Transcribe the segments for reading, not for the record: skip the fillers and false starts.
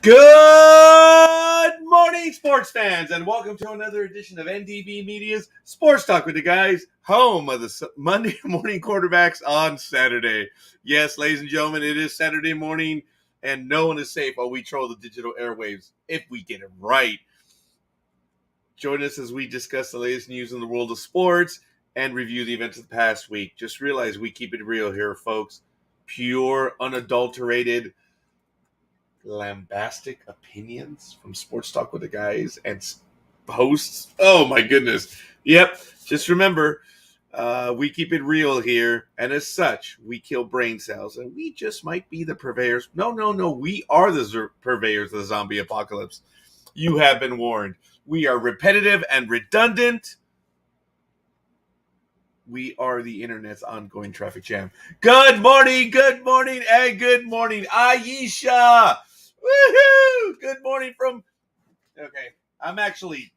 Good morning, sports fans, and welcome to another edition of NDB Media's Sports Talk with the Guys, home of the Monday morning quarterbacks on Saturday. Yes, ladies and gentlemen, it is Saturday morning, and no one is safe while we troll the digital airwaves, if we get it right. Join us as we discuss the latest news in the world of sports and review the events of the past week. Just realize we keep it real here, folks. Pure, unadulterated, lambastic opinions from Sports Talk with the Guys and hosts. Oh my goodness. Yep. Just remember, we keep it real here, and as such, we kill brain cells, and we just might be the purveyors. No. We are the purveyors of the zombie apocalypse. You have been warned. We are repetitive and redundant. We are the internet's ongoing traffic jam. Good morning, and good morning, Aisha. Woohoo! Good morning from... Okay, I'm actually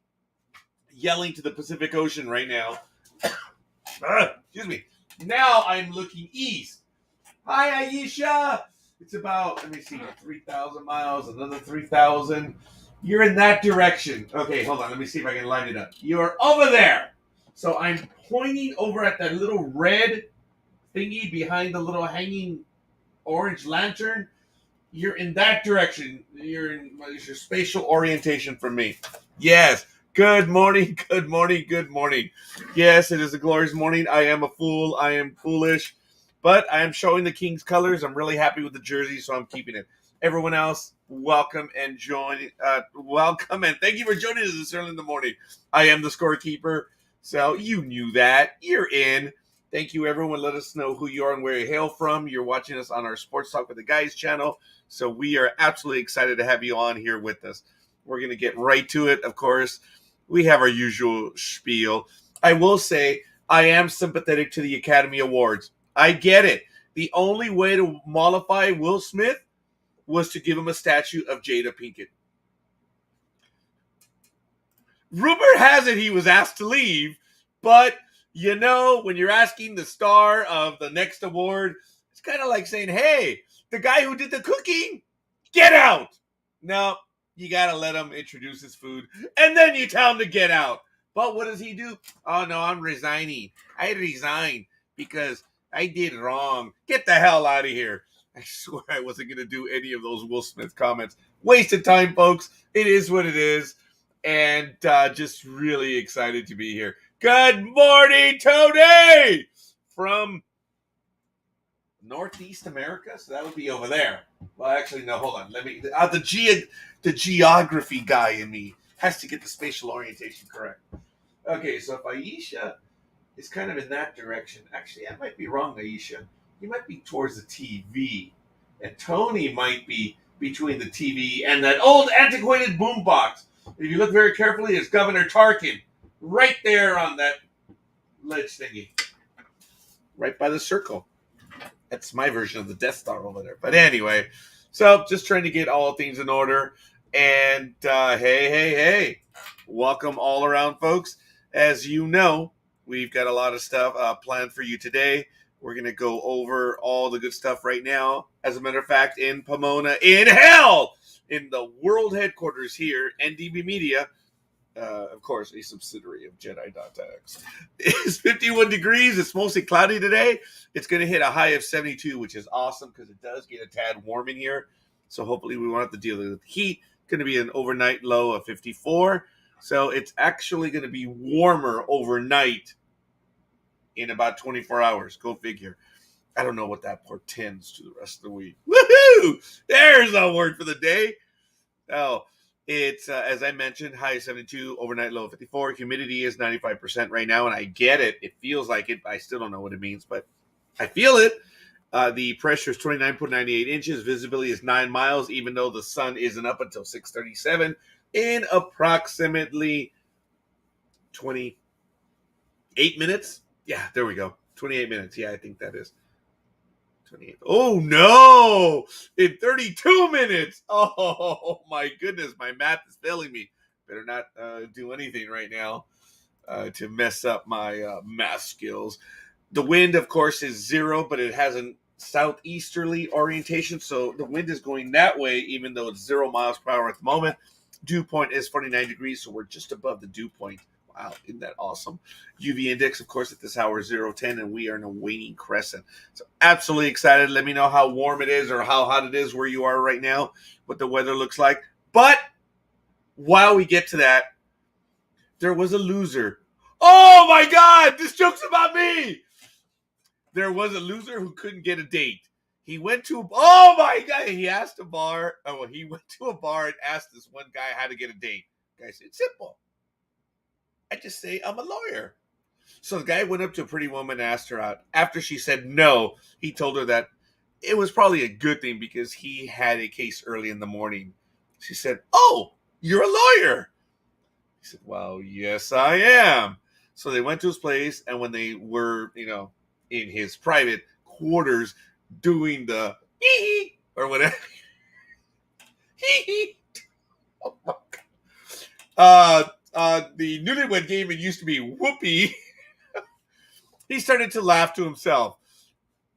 yelling to the Pacific Ocean right now. Excuse me. Now I'm looking east. Hi, Aisha. It's about, let me see, 3,000 miles, another 3,000. You're in that direction. Okay, hold on. Let me see if I can line it up. You're over there. So I'm pointing over at that little red thingy behind the little hanging orange lantern. You're in that direction. You're in your spatial orientation for me. Yes. Good morning. Yes, it is a glorious morning. I am a fool. I am foolish. But I am showing the King's colors. I'm really happy with the jersey, so I'm keeping it. Everyone else, welcome and welcome and thank you for joining us this early in the morning. I am the Scorekeeper, so you knew that. You're in. Thank you, everyone. Let us know who you are and where you hail from. You're watching us on our Sports Talk with the Guys channel, so we are absolutely excited to have you on here with us. We're going to get right to it, of course. We have our usual spiel. I will say I am sympathetic to the Academy Awards. I get it. The only way to mollify Will Smith was to give him a statue of Jada Pinkett. Rumor has it he was asked to leave, but you know, when you're asking the star of the next award, it's kind of like saying, hey, the guy who did the cooking, get out. No, you got to let him introduce his food, and then you tell him to get out. But what does he do? Oh, no, I'm resigning. I resigned because I did wrong. Get the hell out of here. I swear I wasn't going to do any of those Will Smith comments. Wasted time, folks. It is what it is. And just really excited to be here. Good morning, Tony! From Northeast America? So that would be over there. Well, actually, no, hold on. Let me... the geography guy in me has to get the spatial orientation correct. Okay, so if Aisha is kind of in that direction... Actually, I might be wrong, Aisha. You might be towards the TV. And Tony might be between the TV and that old antiquated boombox. If you look very carefully, it's Governor Tarkin. Right there on that ledge thingy. Right by the circle. That's my version of the Death Star over there. But anyway, so just trying to get all things in order. And hey. Welcome all around, folks. As you know, we've got a lot of stuff planned for you today. We're going to go over all the good stuff right now. As a matter of fact, in Pomona, in hell, in the world headquarters here, NDB Media, of course, a subsidiary of Jedi.x. It's 51 degrees. It's mostly cloudy today. It's going to hit a high of 72, which is awesome because it does get a tad warm in here. So hopefully we won't have to deal with the heat. It's going to be an overnight low of 54. So it's actually going to be warmer overnight in about 24 hours. Go figure. I don't know what that portends to the rest of the week. Woohoo! There's a word for the day. Oh, it's, as I mentioned, high 72, overnight low 54. Humidity is 95% right now, and I get it. It feels like it. I still don't know what it means, but I feel it. The pressure is 29.98 inches. Visibility is 9 miles, even though the sun isn't up until 6:37 in approximately 28 minutes. Yeah, there we go. 28 minutes. Yeah, I think that is. 28. Oh, no! In 32 minutes! Oh, my goodness. My math is failing me. Better not do anything right now to mess up my math skills. The wind, of course, is 0, but it hasn't southeasterly orientation, so the wind is going that way, even though it's 0 miles per hour at the moment. Dew point is 49 degrees, so we're just above the dew point. Wow, isn't that awesome? UV index, of course, at this hour is 010, and we are in a waning crescent. So absolutely excited. Let me know how warm it is or how hot it is where you are right now, what the weather looks like. But while we get to that, there was a loser. Oh my God, this joke's about me. There was a loser who couldn't get a date. He went to, oh my God, he asked a bar. Oh, he went to a bar and asked this one guy how to get a date. The guy said, simple. I just say I'm a lawyer. So the guy went up to a pretty woman and asked her out. After she said no, he told her that it was probably a good thing because he had a case early in the morning. She said, oh, you're a lawyer. He said, well, yes, I am. So they went to his place, and when they were, in his private quarters doing the hee or whatever, hee. Oh my God. The newlywed game, it used to be whoopee. He started to laugh to himself.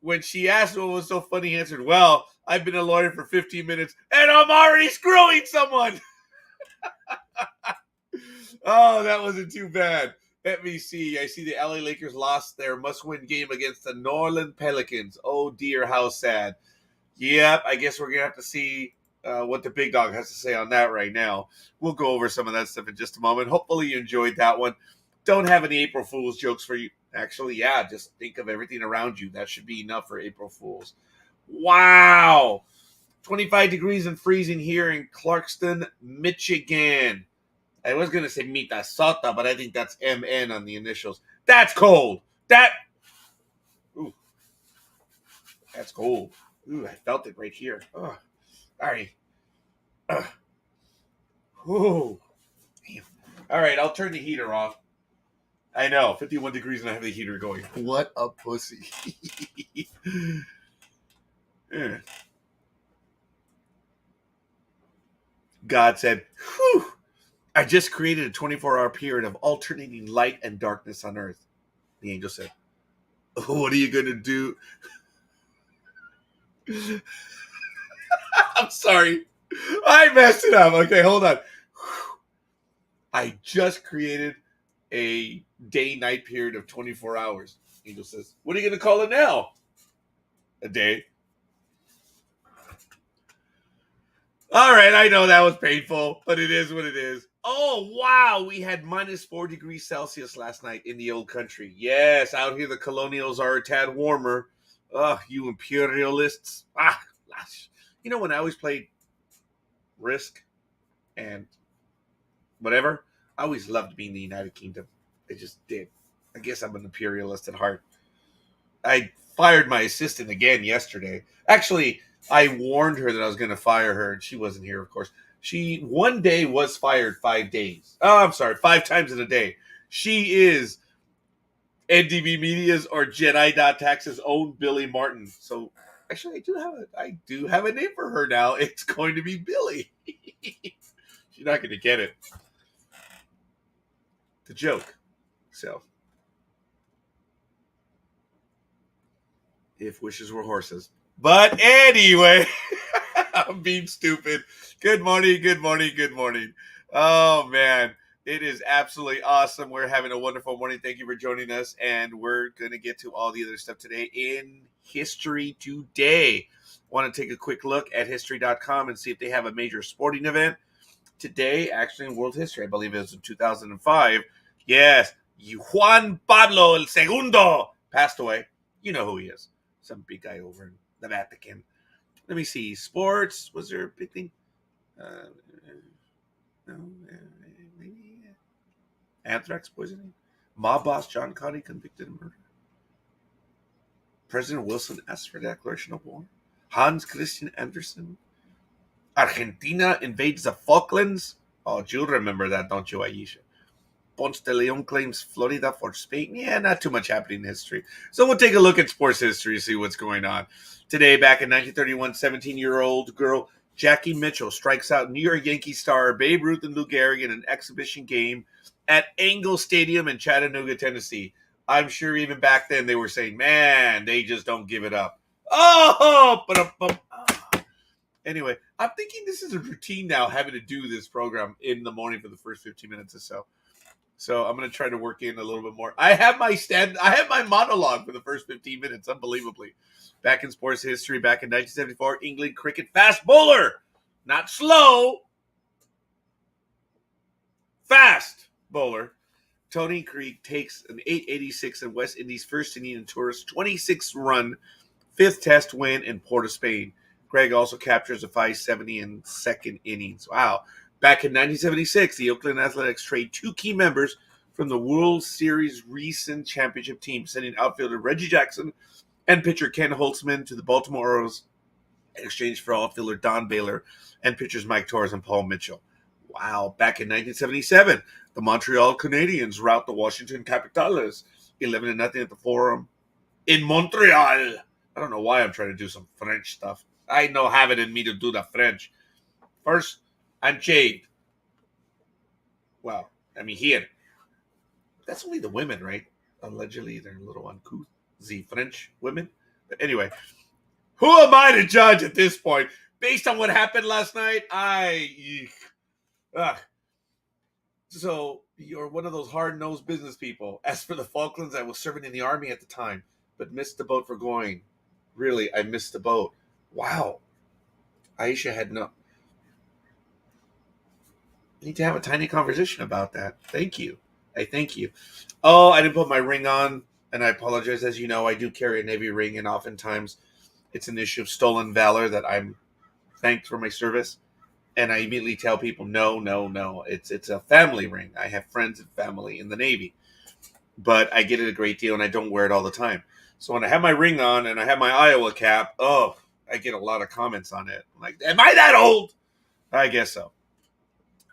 When she asked what was so funny, he answered, well, I've been a lawyer for 15 minutes, and I'm already screwing someone. Oh, that wasn't too bad. Let me see. I see the LA Lakers lost their must-win game against the New Orleans Pelicans. Oh, dear, how sad. Yep, I guess we're going to have to see what the big dog has to say on that right now. We'll go over some of that stuff in just a moment. Hopefully you enjoyed that one. Don't have any April Fool's jokes for you. Actually, yeah, just think of everything around you. That should be enough for April Fool's. Wow. 25 degrees and freezing here in Clarkston, Michigan. I was going to say Minnesota, but I think that's MN on the initials. That's cold. Ooh, that's cold. Ooh, I felt it right here. Oh, all right. Ooh. Damn. All right, I'll turn the heater off. I know, 51 degrees and I have the heater going. What a pussy. God said, whew. I just created a 24-hour period of alternating light and darkness on Earth. The angel said, what are you going to do? I'm sorry. I messed it up. Okay, hold on. I just created a day-night period of 24 hours. Angel says, what are you going to call it now? A day. All right, I know that was painful, but it is what it is. Oh, wow. We had minus 4 degrees Celsius last night in the old country. Yes, out here the colonials are a tad warmer. Ugh, you imperialists. Gosh. When I always played Risk and whatever, I always loved being the United Kingdom. I just did. I guess I'm an imperialist at heart. I fired my assistant again yesterday. Actually, I warned her that I was going to fire her, and she wasn't here, of course. She one day was fired 5 days. Oh, I'm sorry, 5 times in a day. She is NDB Media's or Jedi.tax's own Billy Martin. So, actually, I do have a name for her now. It's going to be Billy. She's not going to get it. The joke. So, if wishes were horses. But anyway, I'm being stupid. Good morning, good morning, good morning. Oh, man. It is absolutely awesome. We're having a wonderful morning. Thank you for joining us. And we're going to get to all the other stuff today in History Today. Want to take a quick look at History.com and see if they have a major sporting event. Today, actually in world history, I believe it was in 2005. Yes, Juan Pablo el Segundo passed away. You know who he is. Some big guy over in the Vatican. Let me see. Sports. Was there a big thing? No. Maybe. Anthrax poisoning. Mob boss John Gotti convicted of murder. President Wilson asked for a declaration of war. Hans Christian Andersen. Argentina invades the Falklands. Oh, you'll remember that, don't you, Aisha? Ponce de Leon claims Florida for Spain. Yeah, not too much happening in history. So we'll take a look at sports history, see what's going on. Today, back in 1931, 17-year-old girl Jackie Mitchell strikes out New York Yankees star Babe Ruth and Lou Gehrig in an exhibition game at Engle Stadium in Chattanooga, Tennessee. I'm sure even back then they were saying, man, they just don't give it up. Oh, but anyway, I'm thinking this is a routine now, having to do this program in the morning for the first 15 minutes or so. So I'm going to try to work in a little bit more. I have my monologue for the first 15 minutes, unbelievably. Back in sports history, back in 1974, England cricket fast bowler. Not slow. Fast bowler. Tony Creek takes an 886 in West Indies' first inning in tourist 26-run fifth test win in Port of Spain. Greg also captures a 570 in second innings. Wow. Back in 1976, the Oakland Athletics trade two key members from the World Series recent championship team, sending outfielder Reggie Jackson and pitcher Ken Holtzman to the Baltimore Orioles in exchange for outfielder Don Baylor and pitchers Mike Torres and Paul Mitchell. Wow. Back in 1977, the Montreal Canadiens rout the Washington Capitals 11-0 at the Forum in Montreal. I don't know why I'm trying to do some French stuff. I know have it in me to do the French. First, I'm shaved. Well, I mean, here. That's only the women, right? Allegedly, they're a little uncouth. The French women. But anyway, who am I to judge at this point? Based on what happened last night, So, you're one of those hard-nosed business people. As for the Falklands, I was serving in the Army at the time, but missed the boat for going. Really, I missed the boat. Wow. Aisha had no... I need to have a tiny conversation about that. Thank you. I thank you. Oh, I didn't put my ring on, and I apologize. As you know, I do carry a Navy ring, and oftentimes it's an issue of stolen valor that I'm thanked for my service. And I immediately tell people, no. It's a family ring. I have friends and family in the Navy. But I get it a great deal, and I don't wear it all the time. So when I have my ring on and I have my Iowa cap, I get a lot of comments on it. I'm like, am I that old? I guess so.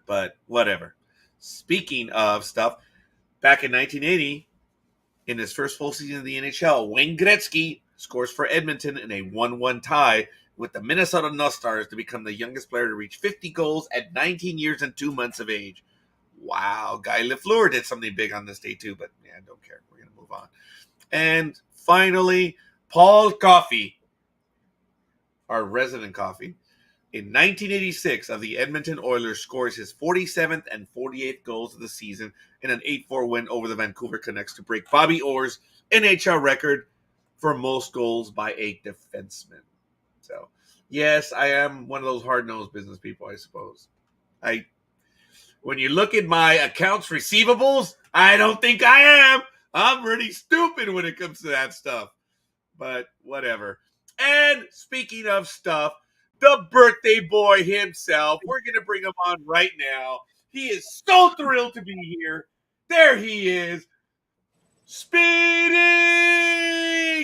But whatever. Speaking of stuff, back in 1980, in his first full season of the NHL, Wayne Gretzky scores for Edmonton in a 1-1 tie with the Minnesota North Stars to become the youngest player to reach 50 goals at 19 years and 2 months of age. Wow. Guy Lafleur did something big on this day too, but yeah, I don't care. We're going to move on. And finally, Paul Coffey, our resident Coffey, in 1986 of the Edmonton Oilers scores his 47th and 48th goals of the season in an 8-4 win over the Vancouver Canucks to break Bobby Orr's NHL record for most goals by a defenseman. So, yes, I am one of those hard-nosed business people, I suppose. When you look at my accounts receivables, I don't think I am. I'm really stupid when it comes to that stuff. But whatever. And speaking of stuff, the birthday boy himself, we're going to bring him on right now. He is so thrilled to be here. There he is. Speedy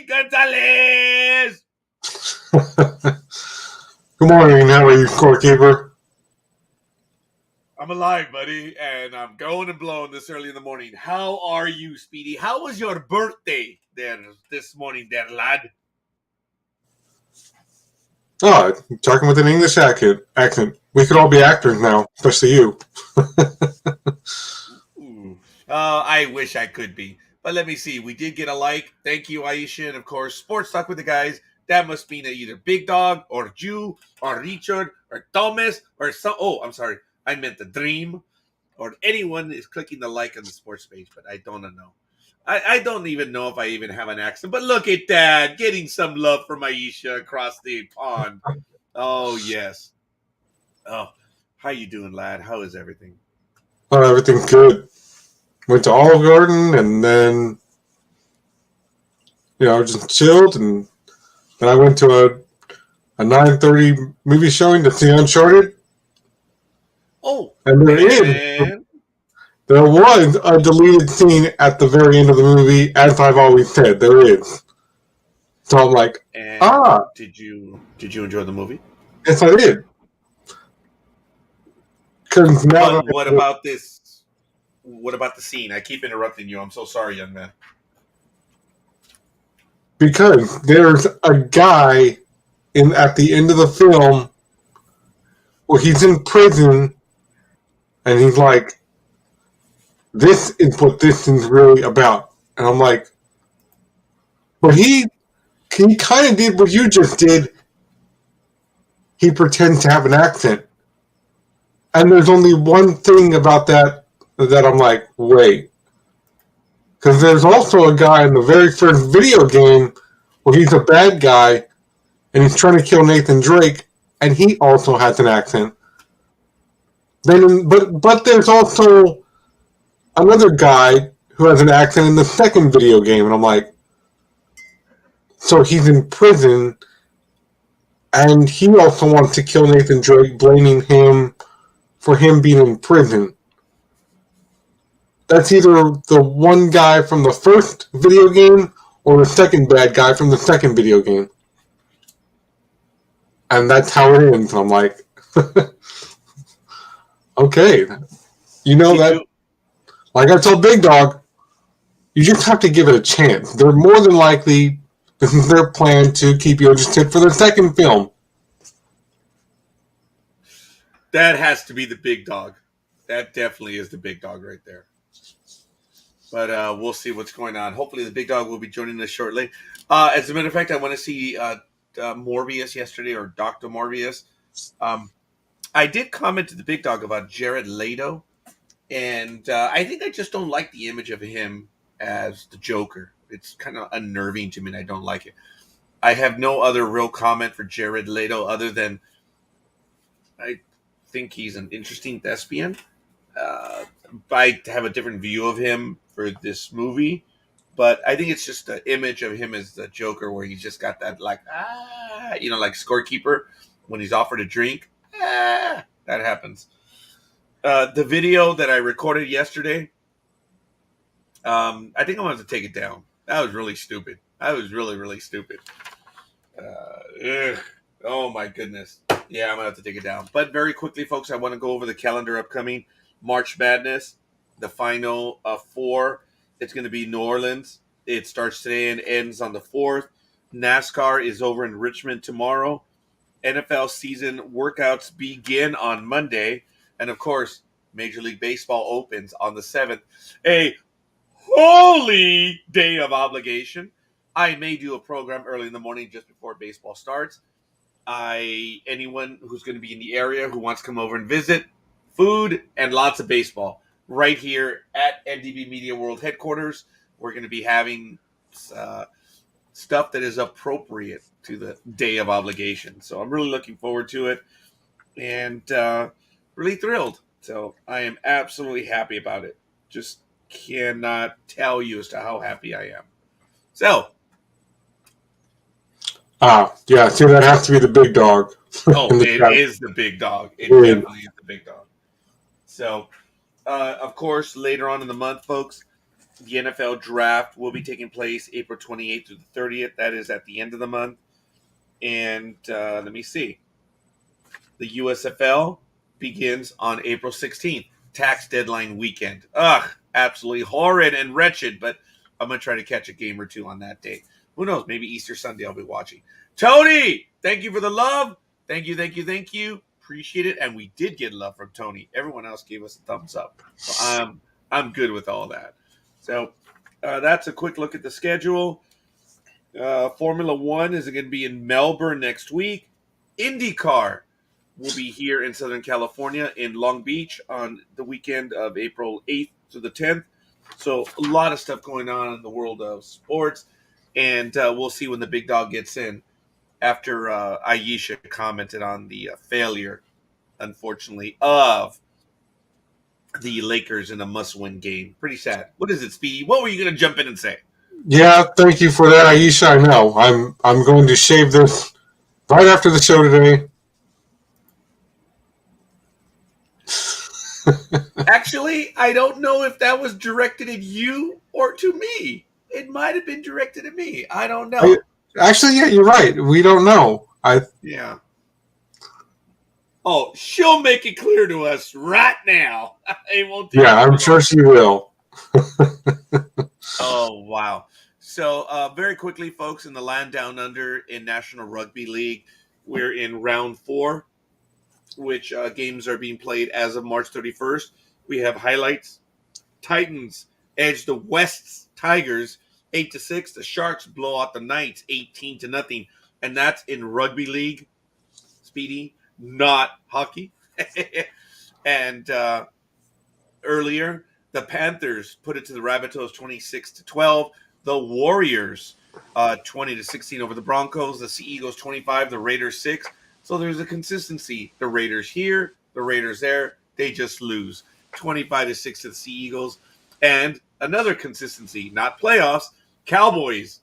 Gonzalez. Good morning. How are you, Scorekeeper? I'm alive, buddy, and I'm going and blowing this early in the morning. How are you, Speedy? How was your birthday there this morning, there, lad? Oh, talking with an English accent. We could all be actors now, especially you. I wish I could be. But let me see. We did get a like. Thank you, Aisha. And, of course, Sports Talk with the Guys. That must mean either Big Dog or Jew or Richard or Thomas or some... Oh, I'm sorry. I meant the Dreem. Or anyone is clicking the like on the sports page, but I don't know. I don't even know if I even have an accent. But look at that. Getting some love from Aisha across the pond. Oh, yes. Oh, how you doing, lad? How is everything? Oh, everything's good. Went to Olive Garden and then, just chilled. And then I went to a 9:30 movie showing to see Uncharted. Oh, and there was a deleted scene at the very end of the movie, as I've always said, there is. So I'm like, Did you enjoy the movie? Yes, I did. What about this? What about the scene? I keep interrupting you. I'm so sorry, young man. Because there's a guy at the end of the film where he's in prison and he's like, this is what this is really about. And I'm like, but he he kind of did what you just did. He pretends to have an accent. And there's only one thing about that I'm like, wait. Because there's also a guy in the very first video game where he's a bad guy and he's trying to kill Nathan Drake, and he also has an accent. But there's also another guy who has an accent in the second video game, and I'm like, so he's in prison, and he also wants to kill Nathan Drake, blaming him for him being in prison. That's either the one guy from the first video game or the second bad guy from the second video game. And that's how it ends. I'm like, okay. You know that, like I told Big Dog, you just have to give it a chance. They're more than likely, this is their plan to keep you interested for their second film. That has to be the big dog. That definitely is the big dog right there. But we'll see what's going on. Hopefully the big dog will be joining us shortly. As a matter of fact, I want to see Morbius yesterday, or Dr. Morbius. I did comment to the big dog about Jared Leto, and I think I just don't like the image of him as the Joker. It's kind of unnerving to me, and I don't like it. I have no other real comment for Jared Leto other than I think he's an interesting thespian. I have a different view of him for this movie, but I think it's just the image of him as the Joker, where he's just got that like like Scorekeeper when he's offered a drink. That happens. The video that I recorded yesterday, I think I'm going to take it down. That was really stupid. That was really, really stupid. Oh my goodness. Yeah, I'm going to have to take it down. But very quickly, folks, I want to go over the calendar upcoming. March Madness, the final 4. It's going to be New Orleans. It starts today and ends on the 4th. NASCAR is over in Richmond tomorrow. NFL season workouts begin on Monday. And, of course, Major League Baseball opens on the 7th. A holy day of obligation. I may do a program early in the morning just before baseball starts. Anyone who's going to be in the area who wants to come over and visit, food and lots of baseball right here at NDB Media World headquarters. We're going to be having stuff that is appropriate to the day of obligation. So I'm really looking forward to it and really thrilled. So I am absolutely happy about it. Just cannot tell you as to how happy I am. So. Yeah, see, that has to be the big dog. Oh, it is the big dog. It definitely is the big dog. So, of course, later on in the month, folks, the NFL draft will be taking place April 28th through the 30th. That is at the end of the month. And let me see. The USFL begins on April 16th, tax deadline weekend. Ugh, absolutely horrid and wretched, but I'm going to try to catch a game or two on that day. Who knows? Maybe Easter Sunday I'll be watching. Tony, thank you for the love. Thank you. Appreciate it. And we did get love from Tony. Everyone else gave us a thumbs up. So I'm good with all that. So that's a quick look at the schedule. Formula One is going to be in Melbourne next week. IndyCar will be here in Southern California in Long Beach on the weekend of April 8th to the 10th. So a lot of stuff going on in the world of sports. And we'll see when the big dog gets in after Aisha commented on the failure, unfortunately, of the Lakers in a must-win game. Pretty sad. What is it, Speedy? What were you going to jump in and say? Yeah, thank you for that, Aisha. I know. I'm going to shave this right after the show today. Actually, I don't know if that was directed at you or to me. It might have been directed at me. I don't know. Actually, yeah, you're right. We don't know. Yeah. Oh, she'll make it clear to us right now. It won't take I'm sure she will. Oh, wow. So, very quickly, folks, in the land down under in National Rugby League, we're in round 4, which games are being played as of March 31st. We have highlights. Titans edge the West's Tigers 8-6. The Sharks blow out the Knights 18-0, and that's in rugby league. Speedy, not hockey. And earlier, the Panthers put it to the Rabbitohs 26-12. The Warriors 20-16 over the Broncos. The Sea Eagles 25. The Raiders 6. So there's a consistency. The Raiders here, the Raiders there. They just lose 25-6 to the Sea Eagles. And another consistency, not playoffs. Cowboys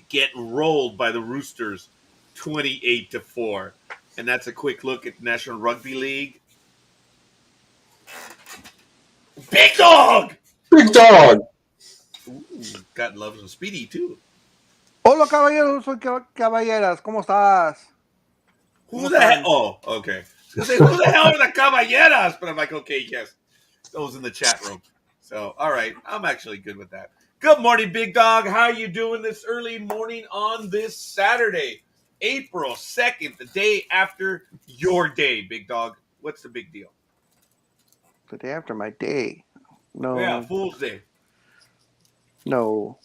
get rolled by the Roosters 28-4. And that's a quick look at National Rugby League. Big Dog! Big Dog! Ooh, God loves him. Speedy, too. Hola, caballeros, soy caballeras. ¿Cómo estás? Who the hell? Oh, okay. I was going to say, who the hell are the caballeras? But I'm like, okay, yes. Those in the chat room. So, all right. I'm actually good with that. Good morning, Big Dog. How you doing this early morning on this Saturday, April 2nd, the day after your day, Big Dog? What's the big deal? The day after my day. No. Yeah, Fool's Day. No.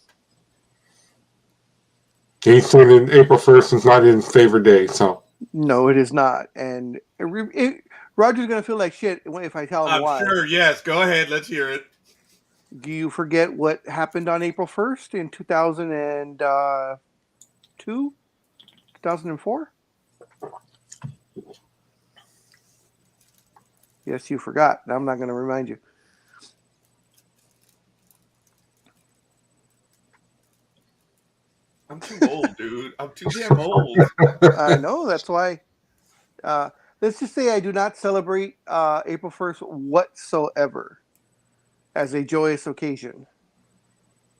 He's saying April 1st is not his favorite day, so. No, it is not. And Roger's going to feel like shit if I tell him why. I'm sure, yes. Go ahead. Let's hear it. Do you forget what happened on April 1st in 2002? 2004? Yes, you forgot. I'm not going to remind you. I'm too old, dude. I'm too damn old. I know. That's why. Let's just say I do not celebrate April 1st whatsoever as a joyous occasion.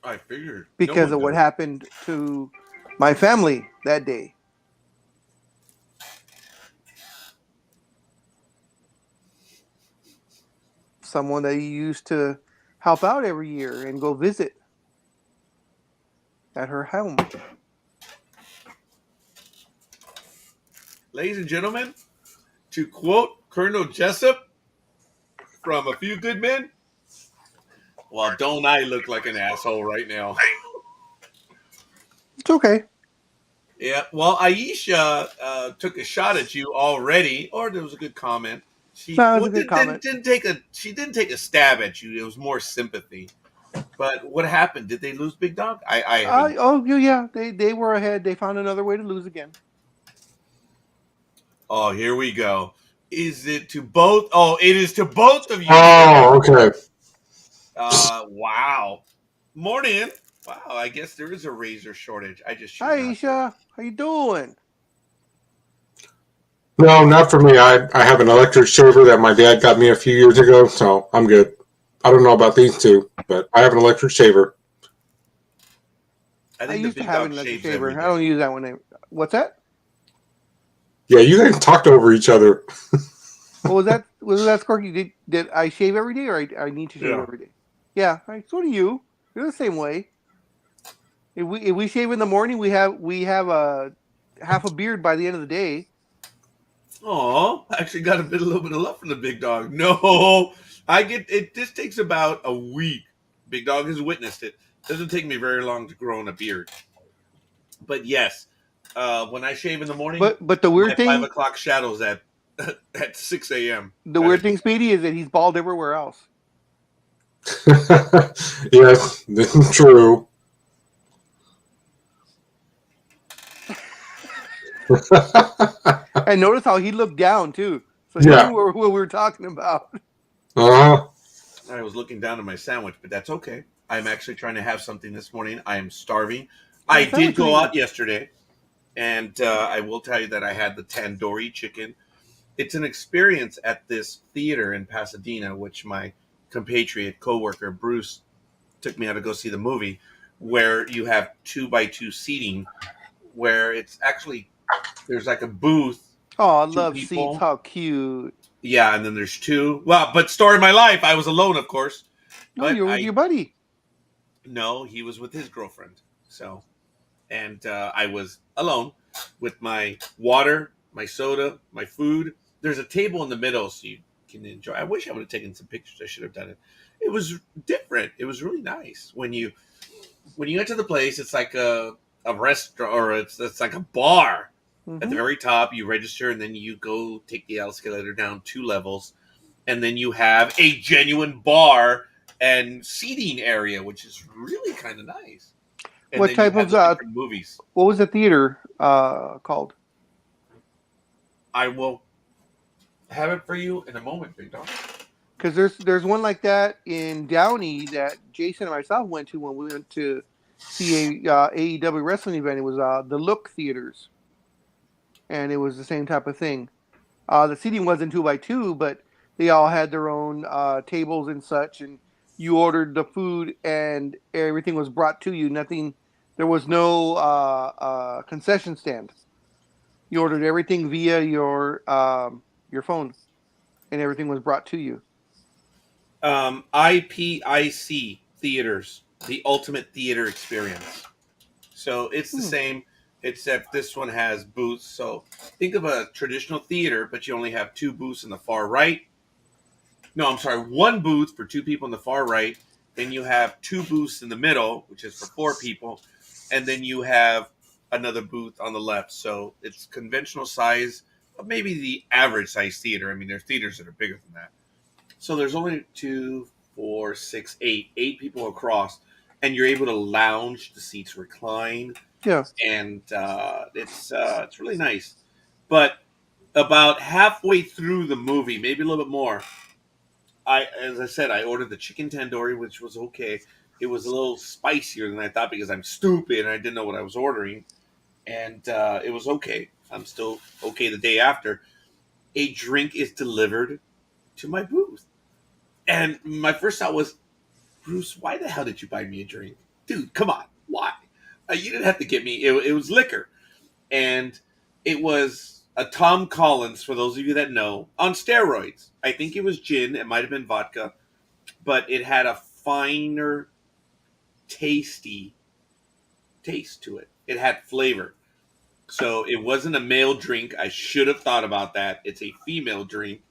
I figured. Because of what happened to my family that day. Someone that you used to help out every year and go visit at her home. Ladies and gentlemen, to quote Colonel Jessup from A Few Good Men, well, don't I look like an asshole right now? It's okay. Yeah, well, Aisha took a shot at you already, or there was a good comment. She didn't take a stab at you. It was more sympathy. But what happened? Did they lose, Big Dog? Yeah, they were ahead. They found another way to lose again. Oh, here we go. Is it to both? Oh, it is to both of you. Oh, okay. Wow. Morning. Wow, I guess there is a razor shortage. Hi, Aisha. How you doing? No, not for me. I have an electric shaver that my dad got me a few years ago, so I'm good. I don't know about these two, but I have an electric shaver. I used to have an electric shaver. I don't use that one. What's that? Yeah, you guys talked over each other. What was that? Was that Scorekeeper? Did I shave every day, or I need to shave every day? Yeah, so do you. You're the same way. If we shave in the morning, we have a half a beard by the end of the day. Oh, I actually got a little bit of love from the Big Dog. No, I get it. This takes about a week. Big Dog has witnessed it. Doesn't take me very long to grow in a beard. But yes, when I shave in the morning, but the weird thing, 5 o'clock shadows at 6 a.m. The weird thing, Speedy, is that he's bald everywhere else. Yes, this is true. And notice how he looked down too. So he knew what we were talking about. I was looking down at my sandwich, but that's okay. I'm actually trying to have something this morning. I am starving. I did go out yesterday, and I will tell you that I had the tandoori chicken. It's an experience at this theater in Pasadena, which my compatriot, coworker Bruce, took me out to go see the movie, where you have 2x2 seating, where it's actually there's like a booth. Oh, I love seats. How cute. Yeah, and then there's two. Well, but story of my life, I was alone, of course. No, you're with your buddy. No, he was with his girlfriend. So, and I was alone with my water, my soda, my food. There's a table in the middle so you can enjoy. I wish I would have taken some pictures. I should have done it. it was different. It was really nice when you enter the place. It's like a restaurant, or it's like a bar. At the very top, you register, and then you go take the escalator down 2 levels, and then you have a genuine bar and seating area, which is really kind of nice. And What then type you have of the different movies? What was the theater called? I will have it for you in a moment, Big Dog. Because there's one like that in Downey that Jason and myself went to when we went to see a AEW wrestling event. It was the Look Theaters, and it was the same type of thing. The seating wasn't 2x2, but they all had their own tables and such, and you ordered the food and everything was brought to you. There was no concession stand. You ordered everything via your phone, and everything was brought to you. IPIC Theaters, the Ultimate Theater Experience. So it's the same, except this one has booths. So think of a traditional theater, but you only have 2 booths in the far right. No, I'm sorry, 1 booth for 2 people in the far right. Then you have 2 booths in the middle, which is for 4 people. And then you have another booth on the left. So it's conventional size, but maybe the average size theater. I mean, there's theaters that are bigger than that. So there's only 2, 4, 6, 8 people across, and you're able to lounge. The seats recline. Yeah, And it's really nice. But about halfway through the movie, maybe a little bit more, as I said, I ordered the chicken tandoori, which was okay. It was a little spicier than I thought because I'm stupid and I didn't know what I was ordering, and it was okay. I'm still okay the day after. A drink is delivered to my booth. And my first thought was, Bruce, why the hell did you buy me a drink? Dude, come on. Why? You didn't have to get me. It was liquor. And it was a Tom Collins, for those of you that know, on steroids. I think it was gin. It might have been vodka. But it had a finer, tasty taste to it. It had flavor. So it wasn't a male drink. I should have thought about that. It's a female drink.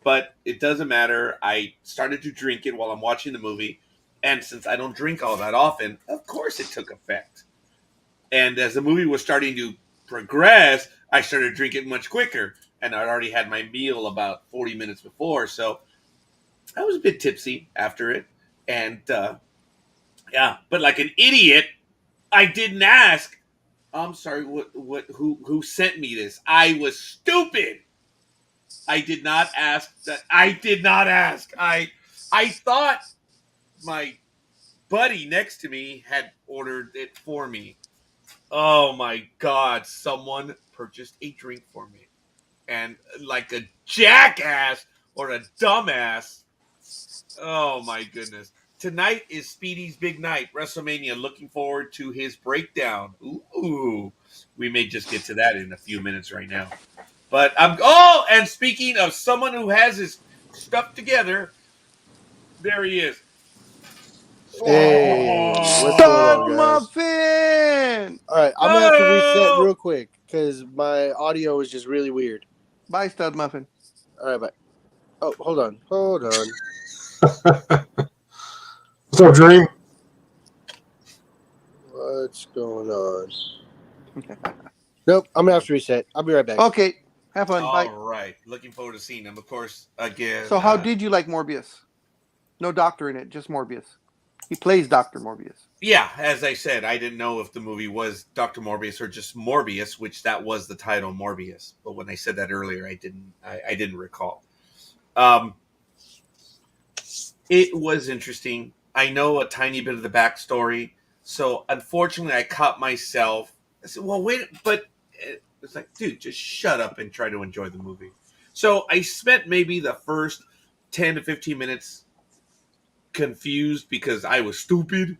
But it doesn't matter. I started to drink it while I'm watching the movie. And since I don't drink all that often, of course it took effect. And as the movie was starting to progress, I started drinking much quicker. And I'd already had my meal about 40 minutes before. So I was a bit tipsy after it. And yeah, but like an idiot, I didn't ask. I'm sorry, who sent me this? I was stupid. I did not ask that. I did not ask. I thought my buddy next to me had ordered it for me. Oh my God! Someone purchased a drink for me, and like a jackass or a dumbass. Oh my goodness! Tonight is Speedy's big night, Wrestlemania. Looking forward to his breakdown. Ooh, we may just get to that in a few minutes right now. But and speaking of someone who has his stuff together, there he is. Hey, what's Stud going on, guys? Muffin! All right, I'm gonna have to reset real quick because my audio is just really weird. Bye, Stud Muffin. All right, bye. Oh, hold on. What's up, Dreem? What's going on? Nope, I'm gonna have to reset. I'll be right back. Okay, have fun. Bye. All right. Looking forward to seeing him. Of course, again. So how did you like Morbius? No doctor in it, just Morbius. He plays Dr. Morbius. Yeah, as I said, I didn't know if the movie was Dr. Morbius or just Morbius, which that was the title, Morbius. But when I said that earlier, I didn't recall. It was interesting. I know a tiny bit of the backstory. So unfortunately, I caught myself. I said, well, wait, but it's like, dude, just shut up and try to enjoy the movie. So I spent maybe the first 10 to 15 minutes confused because I was stupid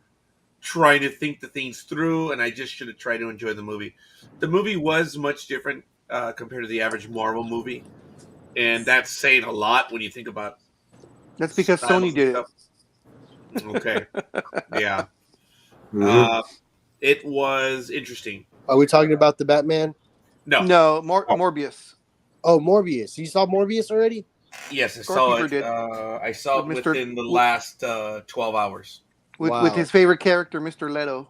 trying to think the things through, and I just should have tried to enjoy the movie. The movie was much different compared to the average Marvel movie, and that's saying a lot when you think about. That's because Sony did it. Okay, yeah. Mm-hmm. It was interesting. Are we talking about the Batman? No, No, Morbius. Oh, Morbius. You saw Morbius already? Yes, I saw Scorekeeper it. did I saw with it Mr. within the last 12 hours. with his favorite character, Mr. Leto,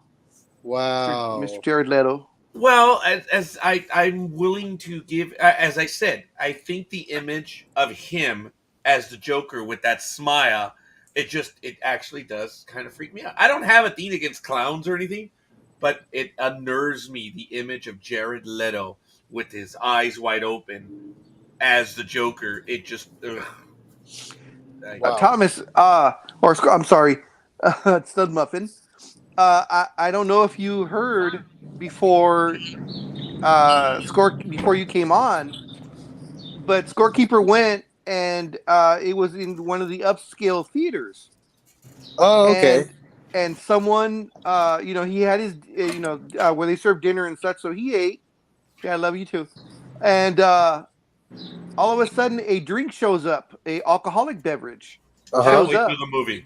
Wow. Mr. Jared Leto. Well, as I'm willing to give, as I said, I think the image of him as the Joker with that smile, it actually does kind of freak me out. I don't have a thing against clowns or anything, but it unnerves me, the image of Jared Leto with his eyes wide open as the Joker. It just, ugh. Wow. Thomas, I'm sorry, Stud Muffin. I don't know if you heard before before you came on, but Scorekeeper went and it was in one of the upscale theaters, Oh, okay. and someone he had his where they served dinner and such, so he ate. Yeah, I love you too. And all of a sudden, a drink shows up, a alcoholic beverage Uh-huh. shows Halfway through up the movie.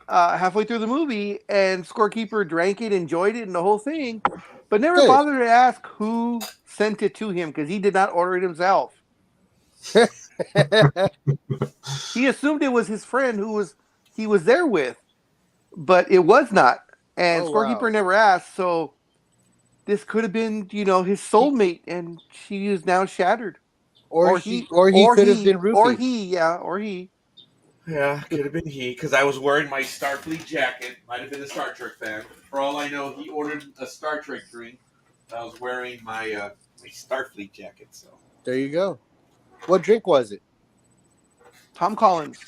halfway through the movie, and Scorekeeper drank it, enjoyed it, and the whole thing, but never Good. bothered to ask who sent it to him because he did not order it himself. He assumed it was his friend he was there with, but it was not. And Oh, wow. Scorekeeper never asked, so this could have been, his soulmate, and she is now shattered. Or he could have been roofied. Or he. Yeah, could have been he, because I was wearing my Starfleet jacket. Might have been a Star Trek fan. For all I know, he ordered a Star Trek drink. I was wearing my Starfleet jacket. So There you go. What drink was it? Tom Collins.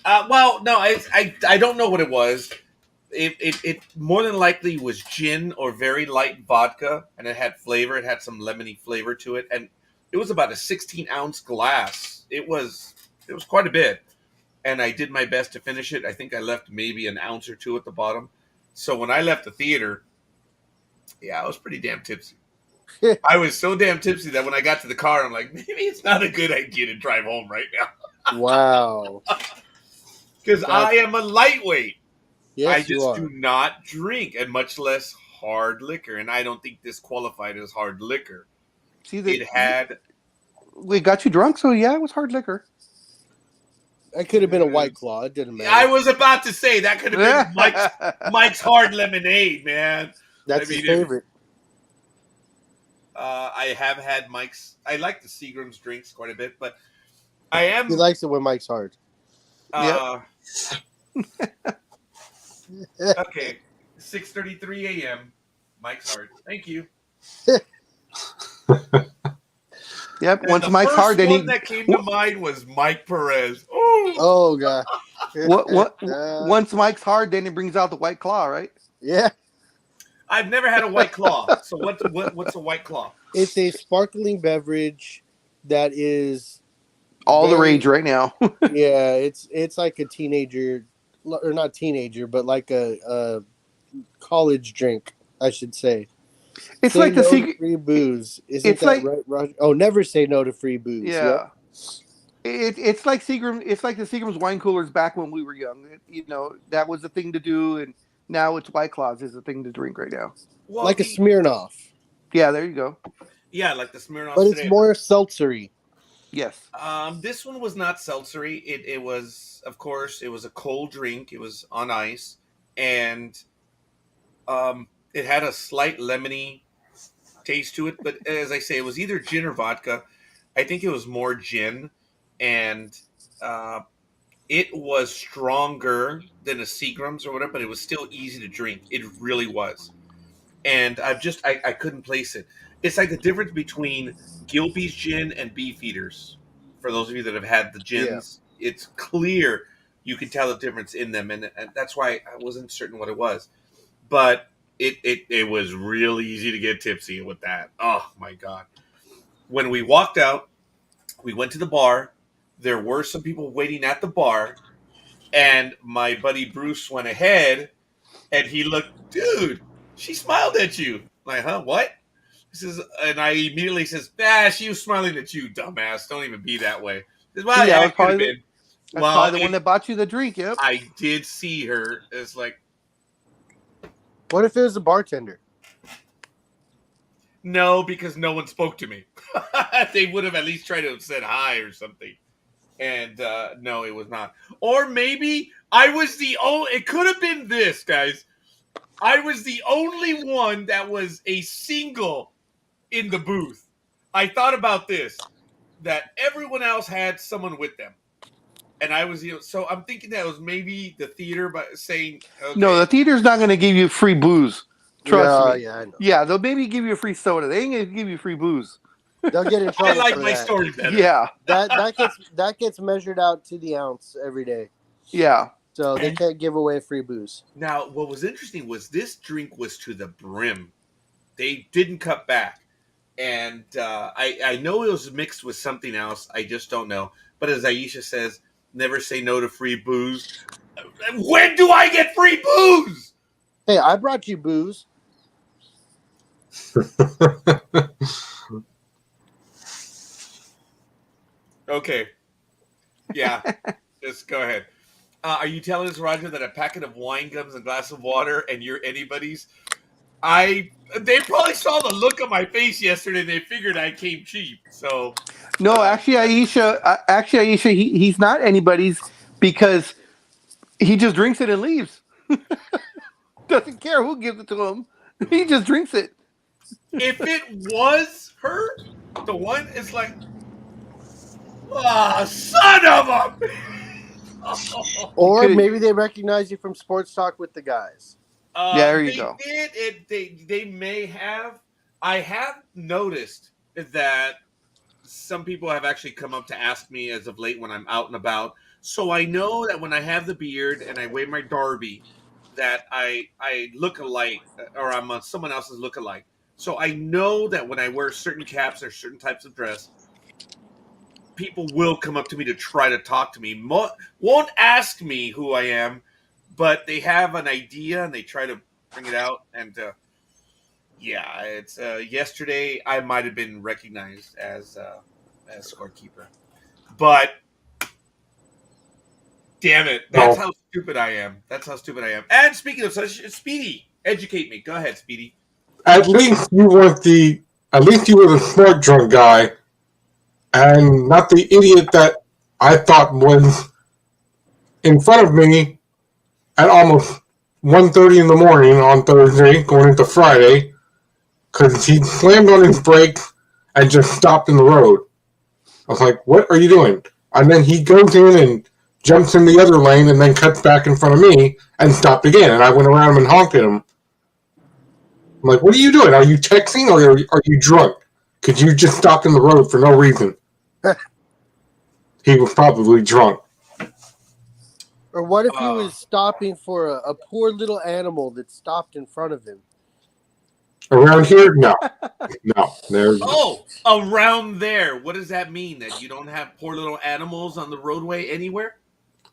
well, no, I don't know what it was. It more than likely was gin or very light vodka, and it had flavor. It had some lemony flavor to it, and it was about a 16-ounce glass. It was quite a bit. And I did my best to finish it. I think I left maybe an ounce or two at the bottom. So when I left the theater, yeah, I was pretty damn tipsy. I was so damn tipsy that when I got to the car, I'm like, maybe it's not a good idea to drive home right now. Wow. Because I am a lightweight. Yes, I you just are. do not drink, and much less hard liquor. And I don't think this qualified as hard liquor. See, It had... we got you drunk, so yeah, it was hard liquor. That could have been a White Claw. It didn't matter. I was about to say, that could have been Mike's hard lemonade, man. That's his favorite. I have had Mike's. I like the Seagram's drinks quite a bit, but I am. He likes it when Mike's hard. Okay, 6:33 a.m. Mike's hard. Thank you. Yep. And Once the Mike's first hard, then one that came to mind was Mike Perez. Ooh. Oh god. Once Mike's hard, then it brings out the White Claw, right? Yeah. I've never had a White Claw. So what's a White Claw? It's a sparkling beverage that is all the rage right now. Yeah, it's like a teenager, or not teenager, but like a college drink, I should say. It's say like the no secret free booze. Isn't it's that like, right, Roger? Oh, never say no to free booze. Yeah. It's like Seagram. It's like the Seagram's wine coolers back when we were young. That was the thing to do, and now it's White Claws is the thing to drink right now. Well, like a Smirnoff. Yeah, there you go. Yeah, like the Smirnoff. But it's more seltzery. Yes. This one was not seltzery. It was, of course, it was a cold drink. It was on ice, and it had a slight lemony taste to it. But as I say, it was either gin or vodka. I think it was more gin, and it was stronger than a Seagram's or whatever. But it was still easy to drink. It really was, and I couldn't place it. It's like the difference between Gilby's gin and Beefeaters. For those of you that have had the gins, It's clear you can tell the difference in them, and that's why I wasn't certain what it was. But it was really easy to get tipsy with that. Oh my god! When we walked out, we went to the bar. There were some people waiting at the bar, and my buddy Bruce went ahead, and he looked, dude. She smiled at you. I'm like, huh? What? He says, and I immediately says, she was smiling at you, dumbass. Don't even be that way. Says, well, yeah, it could have been. That's probably the one that bought you the drink, yep. I did see her. It's like, what if it was a bartender? No, because no one spoke to me. They would have at least tried to have said hi or something. And no, it was not. Or maybe I was the only. It could have been this, guys. I was the only one that was a single in the booth. I thought about this, that everyone else had someone with them. And I was, so I'm thinking that was maybe the theater, but saying, okay. No, the theater's not going to give you free booze. Trust me. Yeah, I know. Yeah, they'll maybe give you a free soda. They ain't going to give you free booze. They'll get in trouble. I like for my that. story better. Yeah. That gets measured out to the ounce every day. Yeah. So they can't give away free booze. Now, what was interesting was this drink was to the brim. They didn't cut back. And I know it was mixed with something else. I just don't know. But as Aisha says, never say no to free booze. When do I get free booze? Hey, I brought you booze. Okay. Yeah. Just go ahead. Are you telling us, Roger, that a packet of wine gums and a glass of water and you're anybody's? They probably saw the look on my face yesterday and they figured I came cheap. So No, actually, Aisha, he's not anybody's because he just drinks it and leaves. Doesn't care who gives it to him. He just drinks it. if it was her, the one is like, son of a. Or maybe they recognize you from Sports Talk with the guys. There you go. They may have. I have noticed that some people have actually come up to ask me as of late when I'm out and about. So I know that when I have the beard and I wear my derby, that I look alike, or I'm someone else's look-alike. So I know that when I wear certain caps or certain types of dress, people will come up to me to try to talk to me. Won't ask me who I am, but they have an idea and they try to bring it out. And yeah, it's yesterday I might have been recognized as Scorekeeper, but damn it, that's how stupid I am. That's how stupid I am. And speaking of such, Speedy, educate me. Go ahead, Speedy. At least you were the smart drunk guy, and not the idiot that I thought was in front of me at almost 1:30 in the morning on Thursday, going into Friday, because he slammed on his brakes and just stopped in the road. I was like, what are you doing? And then he goes in and jumps in the other lane and then cuts back in front of me and stopped again. And I went around him and honked at him. I'm like, what are you doing? Are you texting or are you drunk? Because you just stopped in the road for no reason. He was probably drunk. Or what if he was stopping for a poor little animal that stopped in front of him? Around here? No. No. There's... Oh, around there. What does that mean? That you don't have poor little animals on the roadway anywhere?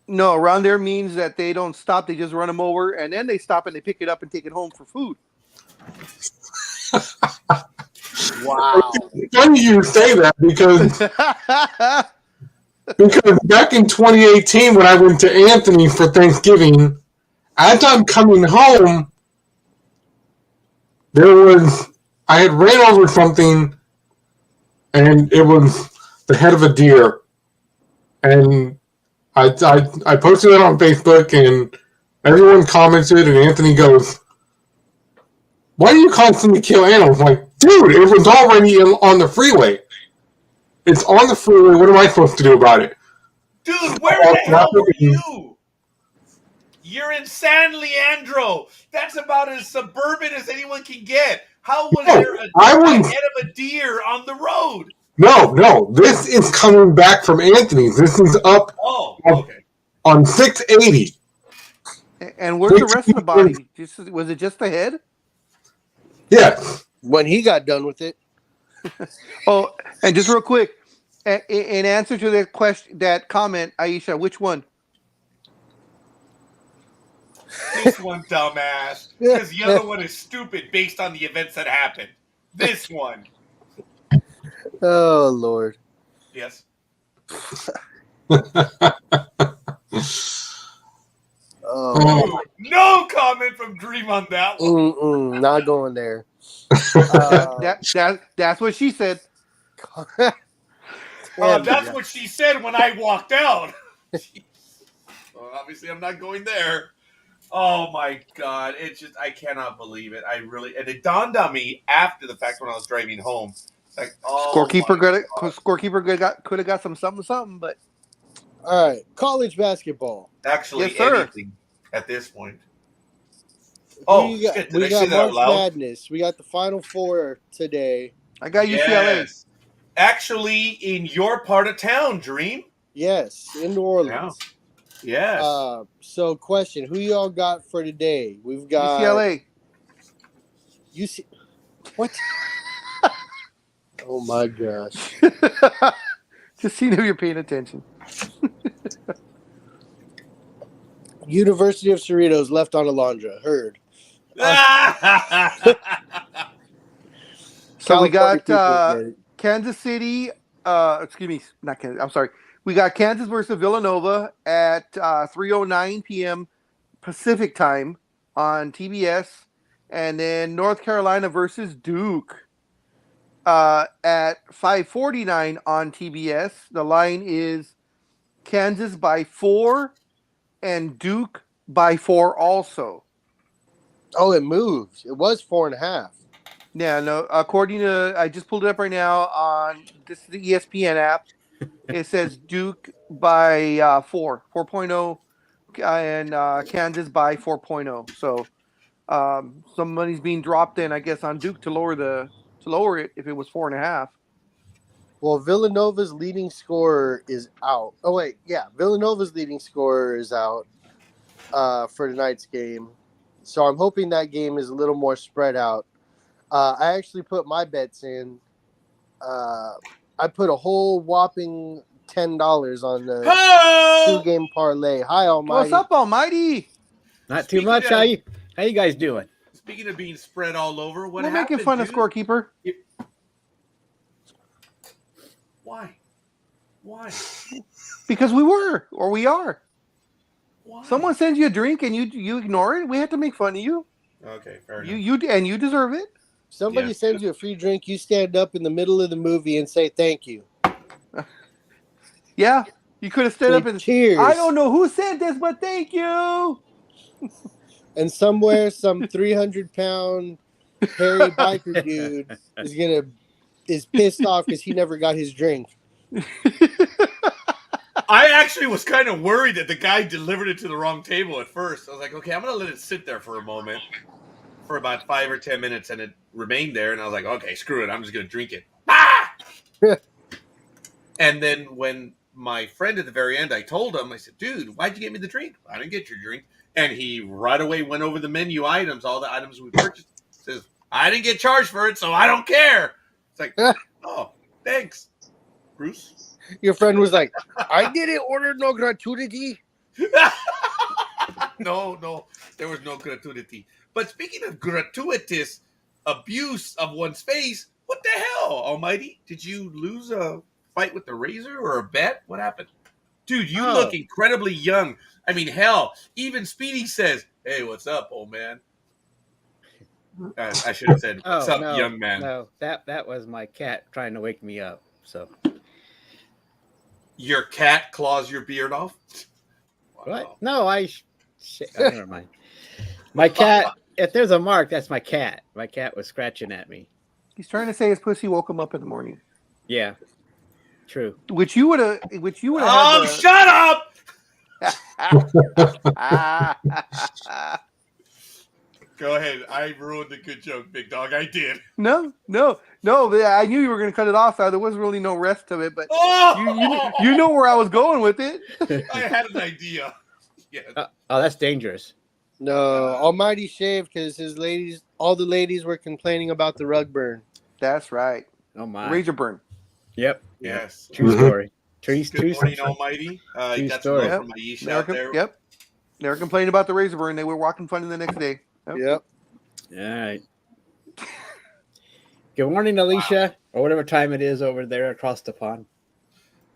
No, around there means that they don't stop. They just run them over, and then they stop and they pick it up and take it home for food. Wow. It's funny you say that because back in 2018 when I went to Anthony for Thanksgiving, as I'm coming home, I had ran over something, and it was the head of a deer, and I posted it on Facebook, and everyone commented, and Anthony goes, "Why do you constantly kill animals?" I'm like, dude, it was already on the freeway. It's on the freeway. What am I supposed to do about it? Dude, where the hell were you? You're in San Leandro. That's about as suburban as anyone can get. How was there a head of a deer on the road? No. This is coming back from Anthony's. This is up on 680. And where's the rest of the body? Was it just the head? Yes. When he got done with it. Oh, and just real quick, in answer to that question, that comment, Aisha, which one? This one, dumbass. Because the other one is stupid based on the events that happened. This one. Oh, Lord. Yes. Oh. No comment from Dreem on that one. Not going there. That's what she said. That's what she said when I walked out. Well, obviously, I'm not going there. Oh my God! It's just I cannot believe it. And it dawned on me after the fact when I was driving home. It's like, Scorekeeper could have got something, but All right, college basketball. actually Yes, sir. anything at this point. Who you got? Shit! Did We I got say that out March loud? Madness. We got the Final Four today. I got UCLA. Yes. Actually, in your part of town, Dreem. Yes, in New Orleans. Yes. So, question: who y'all got for today? We've got UCLA. What? Oh my gosh! Just seeing if you're paying attention. University of Cerritos left on Alondra. Heard. So we got California people Kansas City. Excuse me, not Kansas. I'm sorry. We got Kansas versus Villanova at 3:09 p.m. Pacific time on TBS, and then North Carolina versus Duke at 5:49 on TBS. The line is Kansas by 4 and Duke by 4 also. Oh, it moved. It was 4.5. Yeah, no. According to, I just pulled it up right now on the ESPN app. It says Duke by 4.0, and Kansas by 4.0. So some money's being dropped in, I guess, on Duke to lower it if it was 4.5. Well, Villanova's leading scorer is out. Oh wait, yeah, Villanova's leading scorer is out for tonight's game. So I'm hoping that game is a little more spread out. I actually put my bets in. I put a whole whopping $10 on the 2-game parlay. Hi, Almighty. What's up, Almighty? Not too much. How you guys doing? Speaking of being spread all over, what We're happened, making fun dude? of Scorekeeper. Why? Because we were, or we are. Why? Someone sends you a drink and you ignore it. We have to make fun of you. Okay, fair enough. You deserve it. Somebody sends you a free drink, you stand up in the middle of the movie and say thank you. Yeah, you could have stood up and cheers. I don't know who sent this, but thank you. And somewhere, some 300-pound hairy biker dude is pissed off because he never got his drink. I actually was kind of worried that the guy delivered it to the wrong table at first. I was like, okay, I'm going to let it sit there for a moment, for about 5 or 10 minutes, and it remained there. And I was like, okay, screw it. I'm just going to drink it. Ah! And then when my friend at the very end, I told him, I said, dude, why'd you get me the drink? I didn't get your drink. And he right away went over the menu items, all the items we purchased. Says, I didn't get charged for it, so I don't care. It's like, oh, thanks, Bruce. Your friend was like, I didn't order no gratuity. No, there was no gratuity. But speaking of gratuitous abuse of one's face, what the hell, Almighty? Did you lose a fight with the razor or a bet? What happened? Dude, you look incredibly young. I mean, hell, even Speedy says, hey, what's up, old man? I should have said, what's up, young man? No, that was my cat trying to wake me up. So your cat claws your beard off? Wow. What? No, never mind. My cat, if there's a mark, that's my cat. My cat was scratching at me. He's trying to say his pussy woke him up in the morning. Yeah. True. Which you would have Oh, shut up! Go ahead. I ruined a good joke, Big Dog. I did. No. I knew you were going to cut it off, so there was really no rest to it. But you know where I was going with it. I had an idea. Yeah. That's dangerous. No, Almighty shaved because all the ladies were complaining about the rug burn. That's right. Oh my. Razor burn. Yep. Yes. True story. Good morning, Almighty. You got some more from Aisha out there. Yep. They were complaining about the razor burn. They were walking funny the next day. Yep. All right. Good morning, Alicia, or whatever time it is over there across the pond.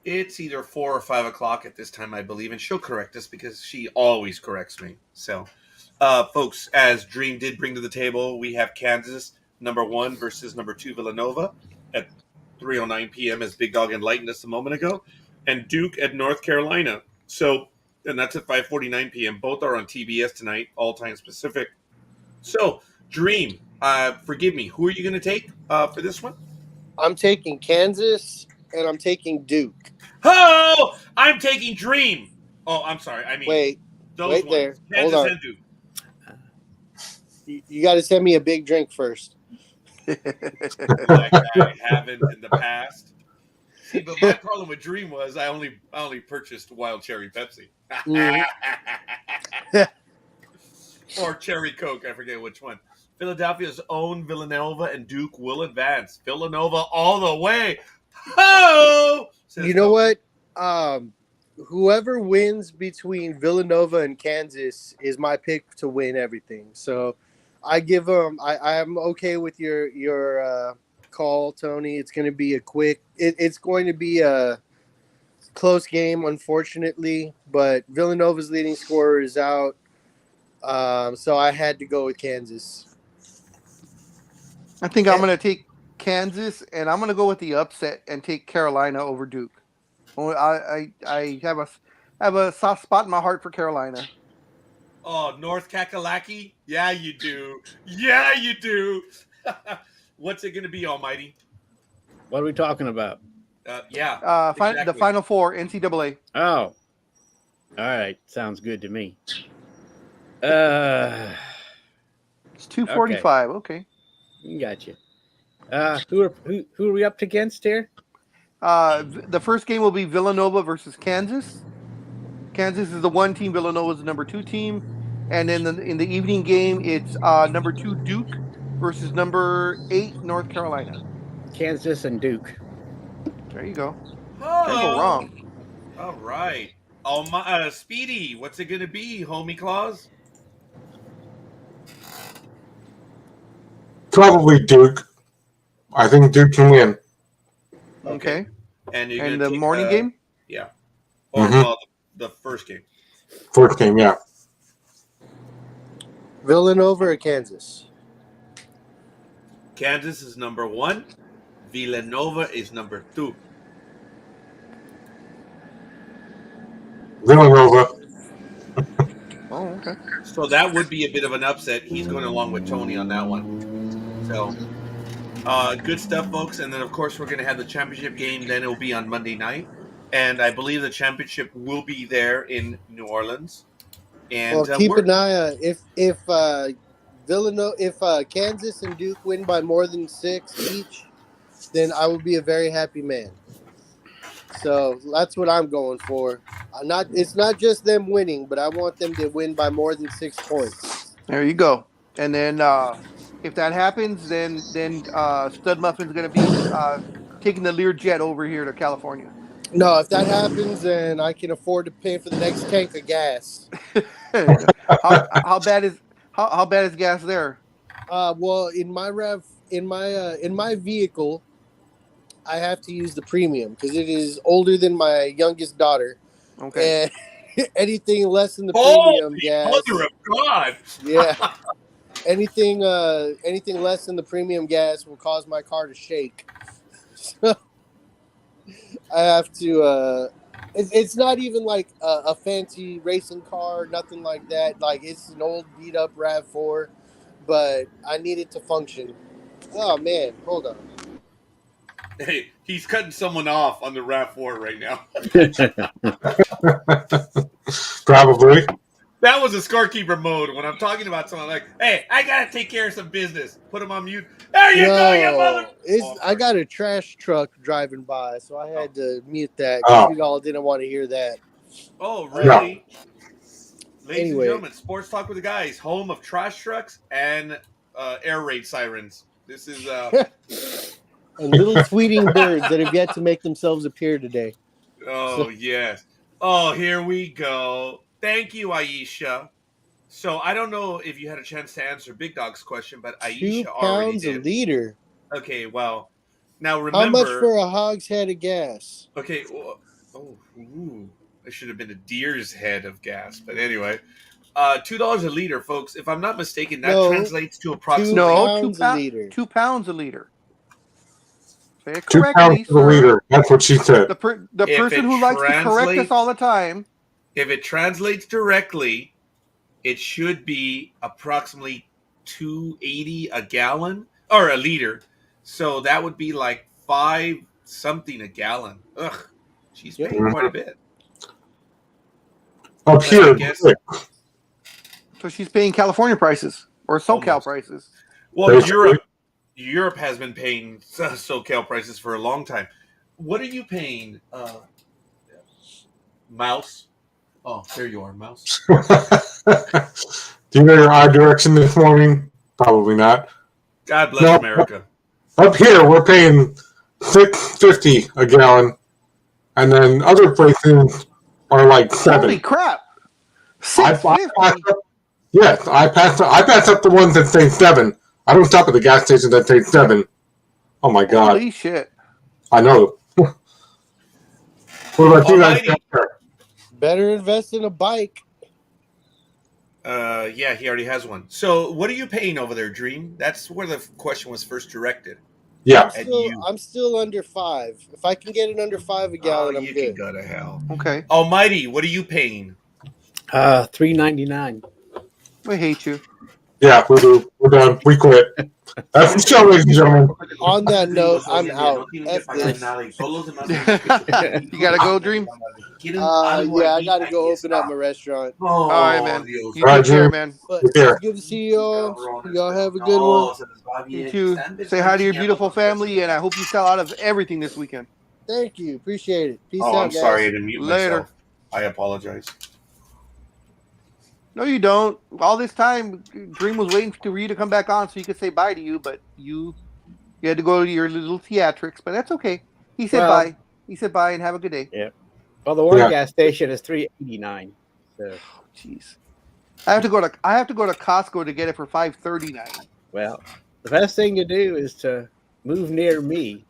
It's either 4 or 5 o'clock at this time, I believe, and she'll correct us because she always corrects me. So, folks, as Dreem did bring to the table, we have Kansas number 1 versus number 2 Villanova at 3:09 p.m. as Big Dog enlightened us a moment ago, and Duke at North Carolina. So, and that's at 5:49 p.m. Both are on TBS tonight, all times Pacific. So, Dreem, forgive me, who are you going to take for this one? I'm taking Kansas and I'm taking Duke. Oh, I'm taking Dreem. Oh, I'm sorry. I mean, Wait those ones. there. Kansas Hold on. and Duke. You got to send me a big drink first. Like I haven't in the past. See, but my problem with Dreem was I only purchased wild cherry Pepsi. Or cherry Coke, I forget which one. Philadelphia's own Villanova and Duke will advance. Villanova all the way. Oh! You know what? Whoever wins between Villanova and Kansas is my pick to win everything. So I give them. I'm okay with your call, Tony. It's going to be it's going to be a close game, unfortunately. But Villanova's leading scorer is out, so I had to go with Kansas. I think I'm going to take Kansas, and I'm going to go with the upset and take Carolina over Duke. I have a soft spot in my heart for Carolina. Oh, North Kakalaki? Yeah, you do. Yeah, you do. What's it going to be, Almighty? What are we talking about? Exactly. The Final Four, NCAA. Oh, all right. Sounds good to me. It's It's 245. Okay. Gotcha. Who are we up against here? The first game will be Villanova versus Kansas. Kansas is the 1 team. Villanova is the number 2 team. And then in the evening game, it's number 2 Duke versus number 8 North Carolina. Kansas and Duke. There you go. Oh, Can't go wrong. All right. Speedy, what's it going to be, homie Claus? Probably Duke. I think Duke can win. Okay. And you're And gonna the take, morning game? Yeah. Or Mhm. well, the first game. First game, yeah. Villanova or Kansas? Kansas is number 1. Villanova is number 2. Villanova. Oh, okay. So that would be a bit of an upset. He's going along with Tony on that one. So, good stuff, folks. And then, of course, we're going to have the championship game. Then it will be on Monday night. And I believe the championship will be there in New Orleans. And Well, keep an eye on if Villanova, if Kansas and Duke win by more than 6 each, then I will be a very happy man. So that's what I'm going for. It's not just them winning, but I want them to win by more than 6 points. There you go. And then if that happens, then Stud Muffin's going to be taking the Learjet over here to California. No, if that happens, then I can afford to pay for the next tank of gas. how bad is gas there? Well, in my vehicle, I have to use the premium because it is older than my youngest daughter. Okay. And anything less than the premium gas. Mother of God! Yeah. Anything less than the premium gas will cause my car to shake. So I have to. It's not even like a fancy racing car, nothing like that. Like it's an old beat up RAV4, but I need it to function. Oh man, hold on. Hey, he's cutting someone off on the RAV4 right now. Probably. That was a scorekeeper mode. When I'm talking about someone like, hey, I got to take care of some business. Put him on mute. There you go, you mother. I got a trash truck driving by, so I had to mute that Oh. because you all didn't want to hear that. Oh, really? Ladies Anyway. and gentlemen, Sports Talk with the Guys, home of trash trucks and air raid sirens. This is And little tweeting birds that have yet to make themselves appear today. oh yes. Oh, here we go. Thank you, Aisha. So I don't know if you had a chance to answer Big Dog's question, but 2 Aisha already pounds a did. liter. Okay, well, now remember. How much for a hogshead of gas? Okay, well, it should have been a deer's head of gas, but anyway, $2 a liter, folks. If I'm not mistaken, that translates to approximately 2 pounds a liter. 2 pounds a liter. Say it 2 correctly, pounds to the sir. liter. That's what she said. The If person it who likes to correct us translates- all the time. If it translates directly, it should be approximately 280 a gallon or a liter. So that would be like 5 something a gallon. Ugh, she's paying quite a bit. Up But here, I guess- So she's paying California prices or SoCal Almost. prices. Well, Basically. Europe has been paying SoCal prices for a long time. What are you paying, Mouse? Oh, there you are, Mouse. Do you know your odd direction this morning? Probably not. God bless No. America. Up here, we're paying $6.50 a gallon, and then other places are like $7. Holy crap! I $6.50. pass up, yes, I pass up the ones that say $7. I don't stop at the gas station that say $7. Oh my god! Holy shit! I know. What about you guys? Almighty. Better invest in a bike. Yeah, he already has one. So, what are you paying over there, Dream? That's where the question was first directed. Yeah, I'm still under 5. If I can get it under 5 a gallon, I'm you good. can go to hell. Okay, Almighty, what are you paying? $3.99. I hate you. yeah, we do. We're done. We quit. That's the show, ladies and gentlemen. On that note, I'm out. F this. You gotta go, Dream. Yeah, I gotta go open up my restaurant. All right, man. You All right, take care, Dream. man. But Take care. it's good to see y'all. Y'all have a good one. You too. Say hi to your beautiful family, and I hope you sell out of everything this weekend. Thank you. Appreciate it. Peace Oh, out, I'm guys. sorry, I didn't mute Later. myself. I apologize. No, you don't. All this time, Dream was waiting for you to come back on so he could say bye to you, but you had to go to your little theatrics. But that's okay. He said Well- bye. He said bye and have a good day. Well, the one Yeah. gas station is $3.89. So, Jeez. I have to go to Costco to get it for $5.39. well, the best thing to do is to move near me,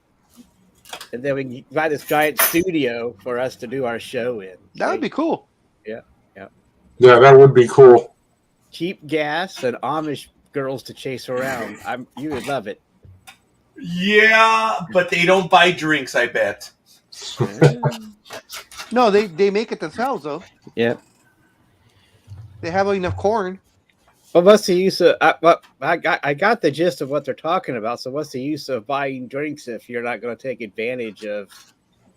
and then we can buy this giant studio for us to do our show in. That would be cool. Yeah, that would be cool. Cheap gas and Amish girls to chase around. You would love it. Yeah, but they don't buy drinks, I bet. No, they make it themselves though. Yeah. They have enough corn. Well, what's the use of? I got the gist of what they're talking about. So, what's the use of buying drinks if you're not going to take advantage of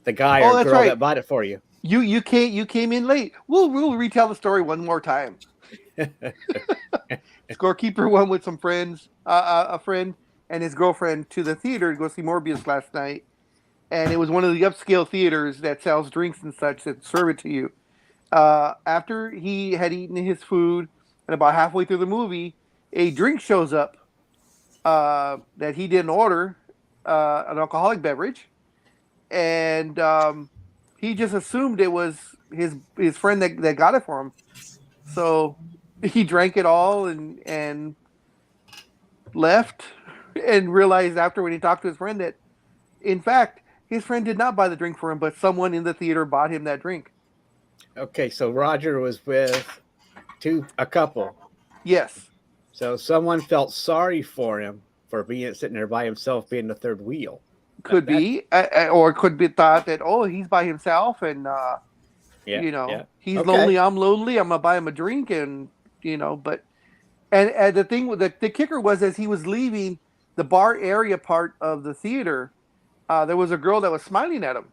the guy Oh, or that's girl right. that bought it for you? You came in late. We'll retell the story one more time. Scorekeeper went with some friends, a friend and his girlfriend to the theater to go see Morbius last night, and it was one of the upscale theaters that sells drinks and such that serve it to you. After he had eaten his food and about halfway through the movie, a drink shows up that he didn't order, an alcoholic beverage, and he just assumed it was his friend that got it for him. So he drank it all and left, and realized after when he talked to his friend that, in fact, his friend did not buy the drink for him, but someone in the theater bought him that drink. Okay, so Roger was with a couple. Yes. So someone felt sorry for him for being sitting there by himself, being the third wheel. Could be, or it could be thought that, oh, he's by himself and he's Okay. lonely. I'm lonely. I'm gonna buy him a drink, and but and the thing with the kicker was, as he was leaving the bar area part of the theater, there was a girl that was smiling at him.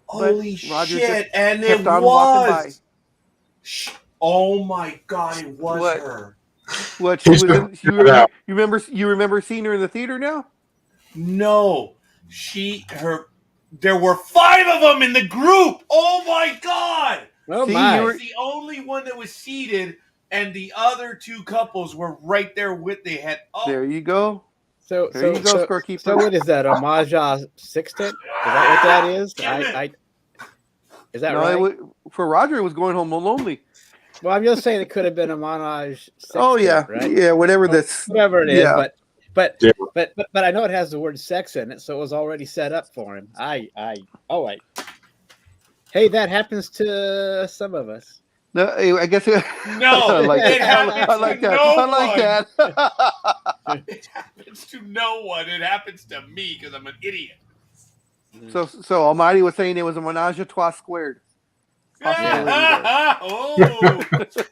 Holy Roger shit! just And kept it on walking by. was. Oh my god! It was What? her. What she was in? You remember seeing her in the theater now? No, there were 5 of them in the group. Oh my god! Oh See, my! you were- The only one that was seated, and the other 2 couples were right there with. They had. Oh, There you go. So There you go, Scorekeeper. So what is that? A Mahjong sextet? Is that what that is? Is that right? For Roger, it was going home lonely. Well, I'm just saying it could have been a Menage sextet, Oh yeah, right? yeah, whatever this. Whatever it is, Yeah. but Yeah. I know it has the word sex in it, so it was already set up for him. Hey, that happens to some of us. No, I guess. no! I like it that. happens I like to that. no I like one. that. It happens to no one. It happens to me because I'm an idiot. So Almighty was saying it was a menage a trois squared. Possibility there.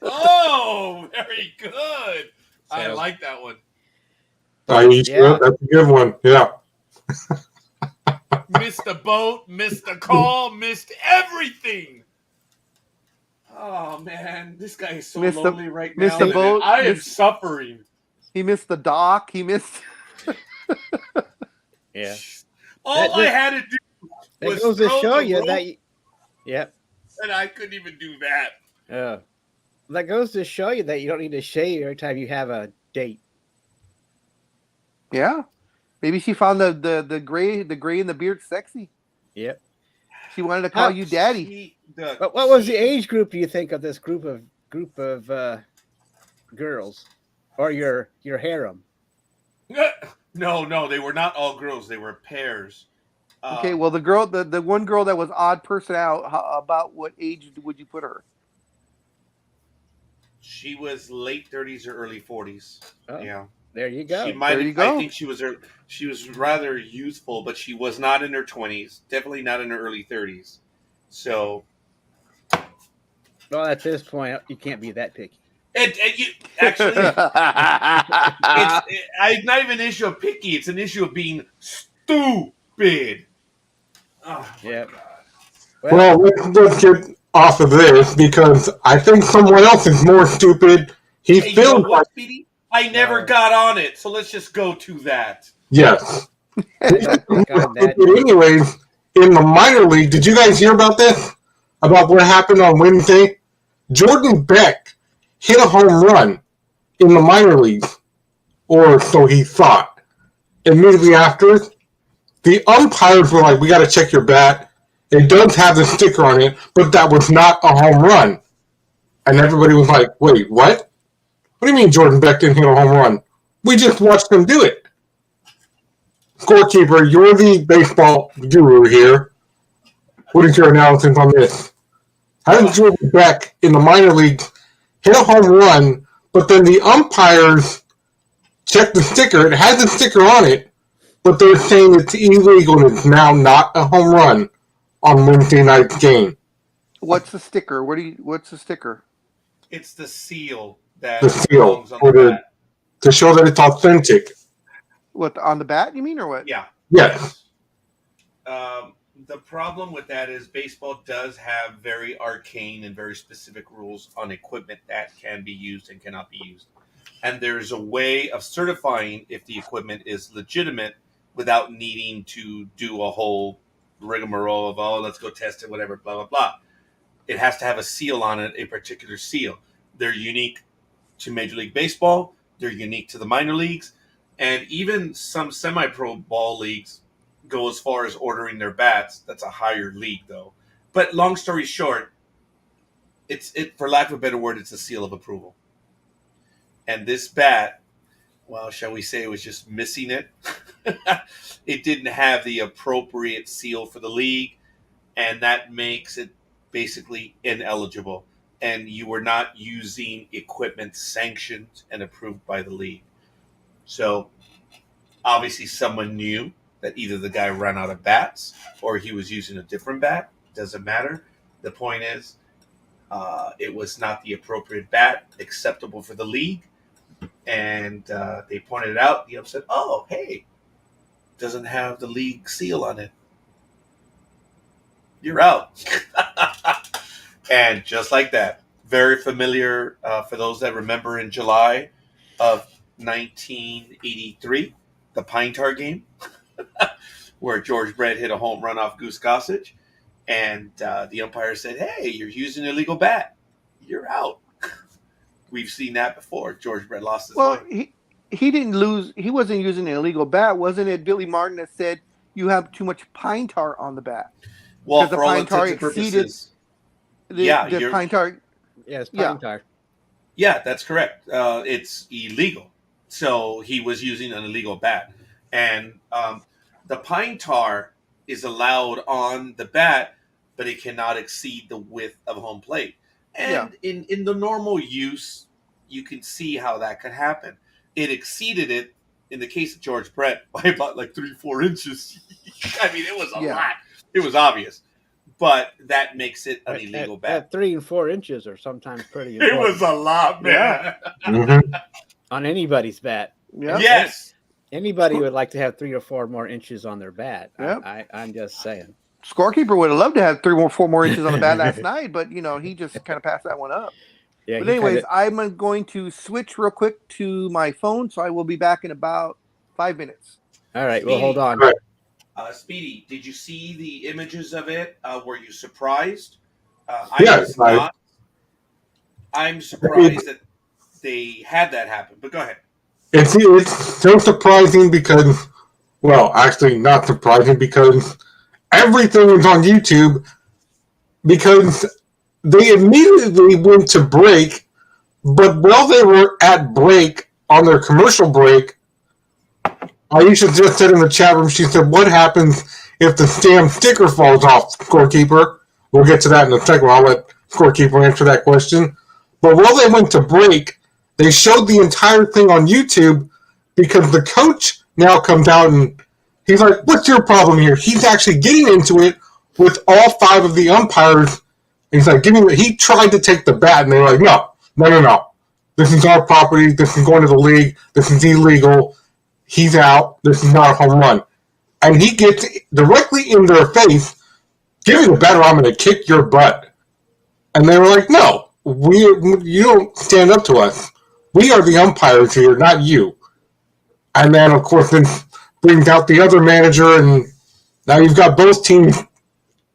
Oh, very good. I So- like that one. Aisha, that's a good one. Yeah. Missed the boat, missed the call, missed everything. Oh man, this guy is so Missed the- lonely right missed now. the boat, I am missed- suffering. He missed the dock. He missed. Yeah. All I had to do That was goes to throw show the you rope, that. Yep. and I couldn't even do that. That goes to show you that you don't need to shave every time you have a date. Yeah, maybe she found the gray in the beard sexy. Yep. She wanted to call you daddy. What was the age group? Do you think of this group of girls, or your harem? No, they were not all girls. They were pairs. Okay, well, the one girl that was odd person out, about what age would you put her? She was late 30s or early 40s. Oh, yeah. There you go. She might There have, you go. I think she was rather youthful, but she was not in her 20s. Definitely not in her early 30s. So, Well, at this point, you can't be that picky. actually, it's not even an issue of picky. It's an issue of being stupid. Oh, Yep. Well, let's get off of this because I think someone else is more stupid. He hey, you feels know like what, Speedy? I never got on it, so let's just go to that. yes. God, that- But anyways, in the minor league, did you guys hear about this? About what happened on Wednesday? Jordan Beck hit a home run in the minor leagues, or so he thought. Immediately after, the umpires were like, "We got to check your bat. It does have the sticker on it, but that was not a home run." And everybody was like, "Wait, what? What do you mean Jordan Beck didn't hit a home run? We just watched him do it." Scorekeeper, you're the baseball guru here. What is your analysis on this? How did Jordan Beck in the minor league hit a home run, but then the umpires checked the sticker? It has a sticker on it, but they're saying it's illegal and it's now not a home run on Wednesday night's game. What's the sticker? What's the sticker? It's the seal that The seal belongs on the bat. to show that it's authentic. What, on the bat? You mean, or what? Yeah. Yes. The problem with that is baseball does have very arcane and very specific rules on equipment that can be used and cannot be used. And there's a way of certifying if the equipment is legitimate without needing to do a whole rigmarole of, oh, let's go test it, whatever, blah, blah, blah. It has to have a seal on it, a particular seal. They're unique to Major League Baseball. They're unique to the minor leagues. And even some semi-pro ball leagues go as far as ordering their bats. That's a higher league, though. But long story short, it's for lack of a better word, it's a seal of approval. And this bat, well, shall we say it was just missing it? It didn't have the appropriate seal for the league, and that makes it basically ineligible. And you were not using equipment sanctioned and approved by the league. So obviously someone knew that either the guy ran out of bats or he was using a different bat. Doesn't matter. The point is, it was not the appropriate bat acceptable for the league. And they pointed it out. The ump said, oh, hey, doesn't have the league seal on it. You're out. And just like that, very familiar for those that remember in July of 1983, the Pine Tar game, where George Brett hit a home run off Goose Gossage, and the umpire said, hey, you're using an illegal bat. You're out. We've seen that before. George Brett lost his mind. He didn't lose. He wasn't using an illegal bat. Wasn't it Billy Martin that said you have too much pine tar on the bat? Well, the for all pine tar intents and exceeded purposes, the pine tar. Yeah, it's pine Yeah. tar. yeah, that's correct. It's illegal. So he was using an illegal bat. And the pine tar is allowed on the bat, but it cannot exceed the width of home plate. And in the normal use, you can see how that could happen. It exceeded it, in the case of George Brett, by about like 3-4 inches. I mean, it was a Yeah. lot. It was obvious, but that makes it an illegal bet. At 3 and 4 inches are sometimes pretty It important was a lot, man. Mhm. on anybody's bat. Yeah. Yes. Anybody would like to have 3 or 4 more inches on their bat. Yep. I'm just saying. Scorekeeper would have loved to have 4 more inches on the bat last night, but he just kind of passed that one up. Yeah. But he anyways, kinda- I'm going to switch real quick to my phone, so I will be back in about 5 minutes. all right. Well, hold on. Right. Speedy, did you see the images of it? Were you surprised? Yes, I was not. I'm surprised that they had that happen. But go ahead. It's so surprising because, well, actually not surprising because everything is on YouTube because they immediately went to break, but while they were at break, on their commercial break, Aisha just said in the chat room, she said, what happens if the damn sticker falls off, Scorekeeper? We'll get to that in a second. I'll let Scorekeeper answer that question. But while they went to break, they showed the entire thing on YouTube because the coach now comes out and he's like, what's your problem here? He's actually getting into it with all 5 of the umpires. He's like, he tried to take the bat, and they're like, no. This is our property. This is going to the league. This is illegal. He's out. This is not a home run. And he gets directly in their face, give me the bat or I'm going to kick your butt. And they were like, no, you don't stand up to us. We are the umpires here, not you. And then, of course, then brings out the other manager, and now you've got both teams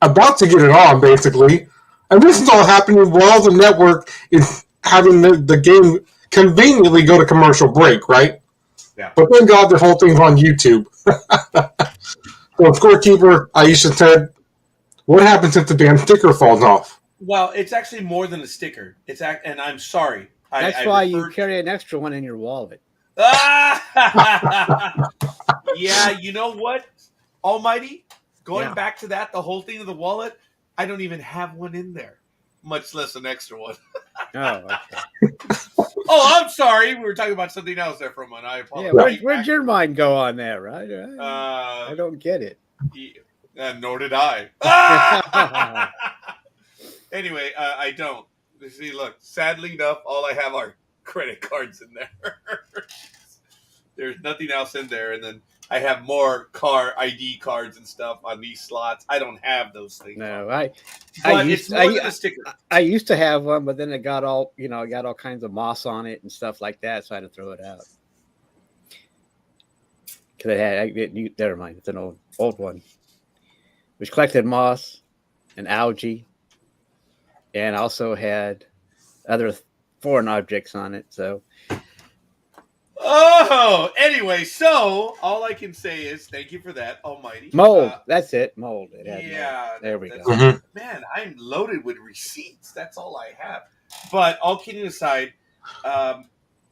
about to get it on, basically. And this is all happening while the network is having the game conveniently go to commercial break, right? Yeah. But thank God the whole thing's on YouTube. So, Scorekeeper, Aisha said, what happens if the damn sticker falls off? Well, it's actually more than a sticker. And I'm sorry. That's why you carry an extra one in your wallet. Yeah, you know what, Almighty? Going back to that, the whole thing of the wallet, I don't even have one in there, much less an extra one. Oh, okay. Oh, I'm sorry. We were talking about something else there for a moment. I apologize. Yeah, where'd your mind go on that, right? I don't get it. Nor did I. Anyway, I don't. See, look, sadly enough, all I have are credit cards in there. There's nothing else in there. And then I have more ID cards and stuff on these slots. I don't have those things. No, it's more than a sticker. I used to have one, but then it got all, it got all kinds of moss on it and stuff like that, so I had to throw it out. Because never mind, it's an old one. Which collected moss and algae, and also had other foreign objects on it. So, anyway, so all I can say is thank you for that, Almighty. mold. That's it, mold. It had yeah, mold. There we go. Mhm. Man, I'm loaded with receipts. That's all I have. But all kidding aside,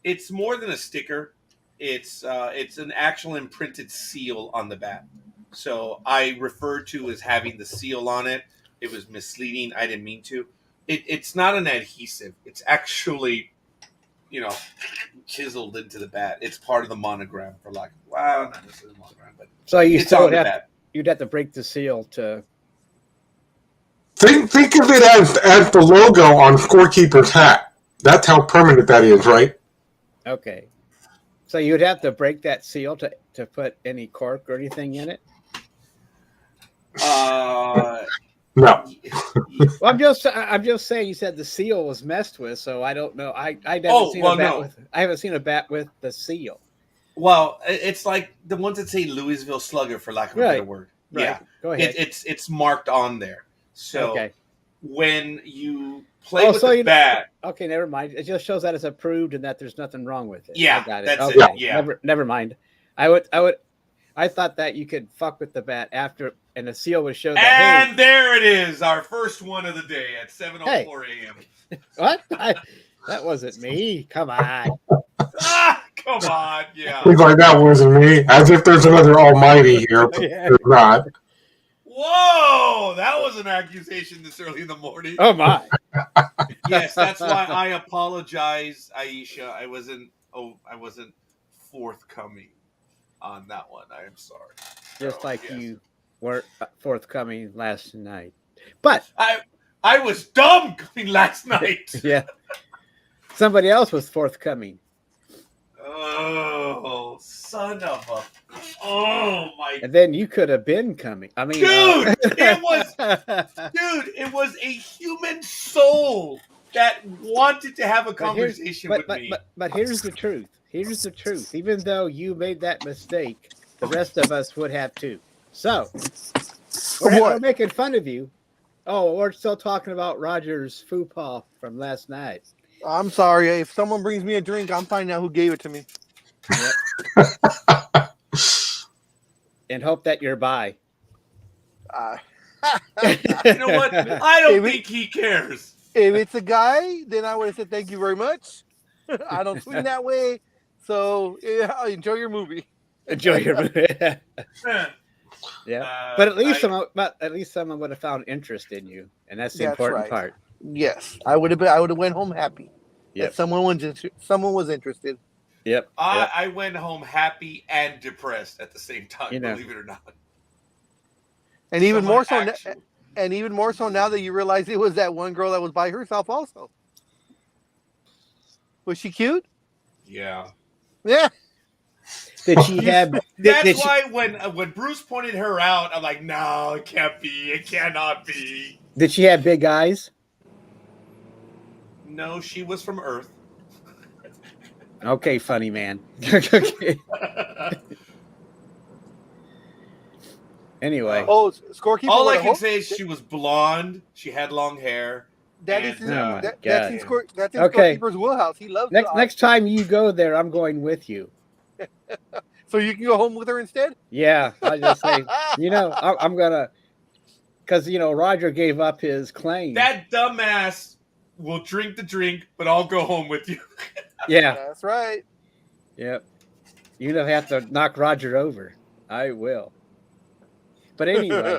it's more than a sticker. It's an actual imprinted seal on the bat. So I referred to as having the seal on it. It was misleading. I didn't mean to. It's not an adhesive. It's actually, chiseled into the bat. It's part of the monogram for not necessarily the monogram, but So you it's still on the bat. you'd have to break the seal to. Think of it as the logo on Scorekeeper's hat. That's how permanent that is, right? Okay. So you'd have to break that seal to put any cork or anything in it? No. Well, I'm just saying. You said the seal was messed with, so I don't know. I haven't seen a bat with. I haven't seen a bat with the seal. Well, it's like the ones that say Louisville Slugger, for lack of a better word. Right. Yeah, Go ahead. It's marked on there. So Okay. when you play with the bat, okay, never mind. It just shows that it's approved and that there's nothing wrong with it. Yeah, I got it. that's okay. it. Yeah. Never mind. I thought that you could fuck with the bat after, and the seal would show that. And there it is, our first one of the day at 7:04 a.m. What? That wasn't me. Come on. Come on, yeah. He's like, that wasn't me. As if there's another Almighty here. But there's not. Whoa, that was an accusation this early in the morning. Oh my. Yes, that's why I apologize, Aisha. I wasn't forthcoming. on that one. I am sorry. Just So, like yes. you weren't forthcoming last night. But I was dumb coming last night. yeah, somebody else was forthcoming. Oh, son of a! Oh my! And then you could have been coming. I mean, Dude, it was a human soul that wanted to have a conversation with me. But here's the truth. Here's the truth. Even though you made that mistake, the rest of us would have too. So we're making fun of you. Oh, we're still talking about Roger's faux pas from last night. I'm sorry. If someone brings me a drink, I'm finding out who gave it to me. Yep. And hope that you're by. You know what? I don't think he cares. If it's a guy, then I would have said thank you very much. I don't swing that way. So yeah, enjoy your movie. Enjoy your movie. Yeah, but at least someone would have found interest in you, and that's the important part. Yes, I would have went home happy. Yeah, someone was interested. Yep. I went home happy and depressed at the same time. Believe it or not. And even more so. And even more so now that you realize it was that one girl that was by herself also. Was she cute? Yeah. Yeah. Did she have... That's why when Bruce pointed her out, I'm like, no, it can't be. It cannot be. Did she have big eyes? No, she was from Earth. Okay, funny man. Okay. Anyway. Oh, Scorekeeper. All I can say is she was blonde. She had long hair. That's in Scorekeeper's wheelhouse. He loves next time you go there, I'm going with you. So you can go home with her instead? Yeah. I just say, I'm going to, because, Roger gave up his claim. That dumbass will drink the drink, but I'll go home with you. Yeah. That's right. Yep. You don't have to knock Roger over. I will. But anyway.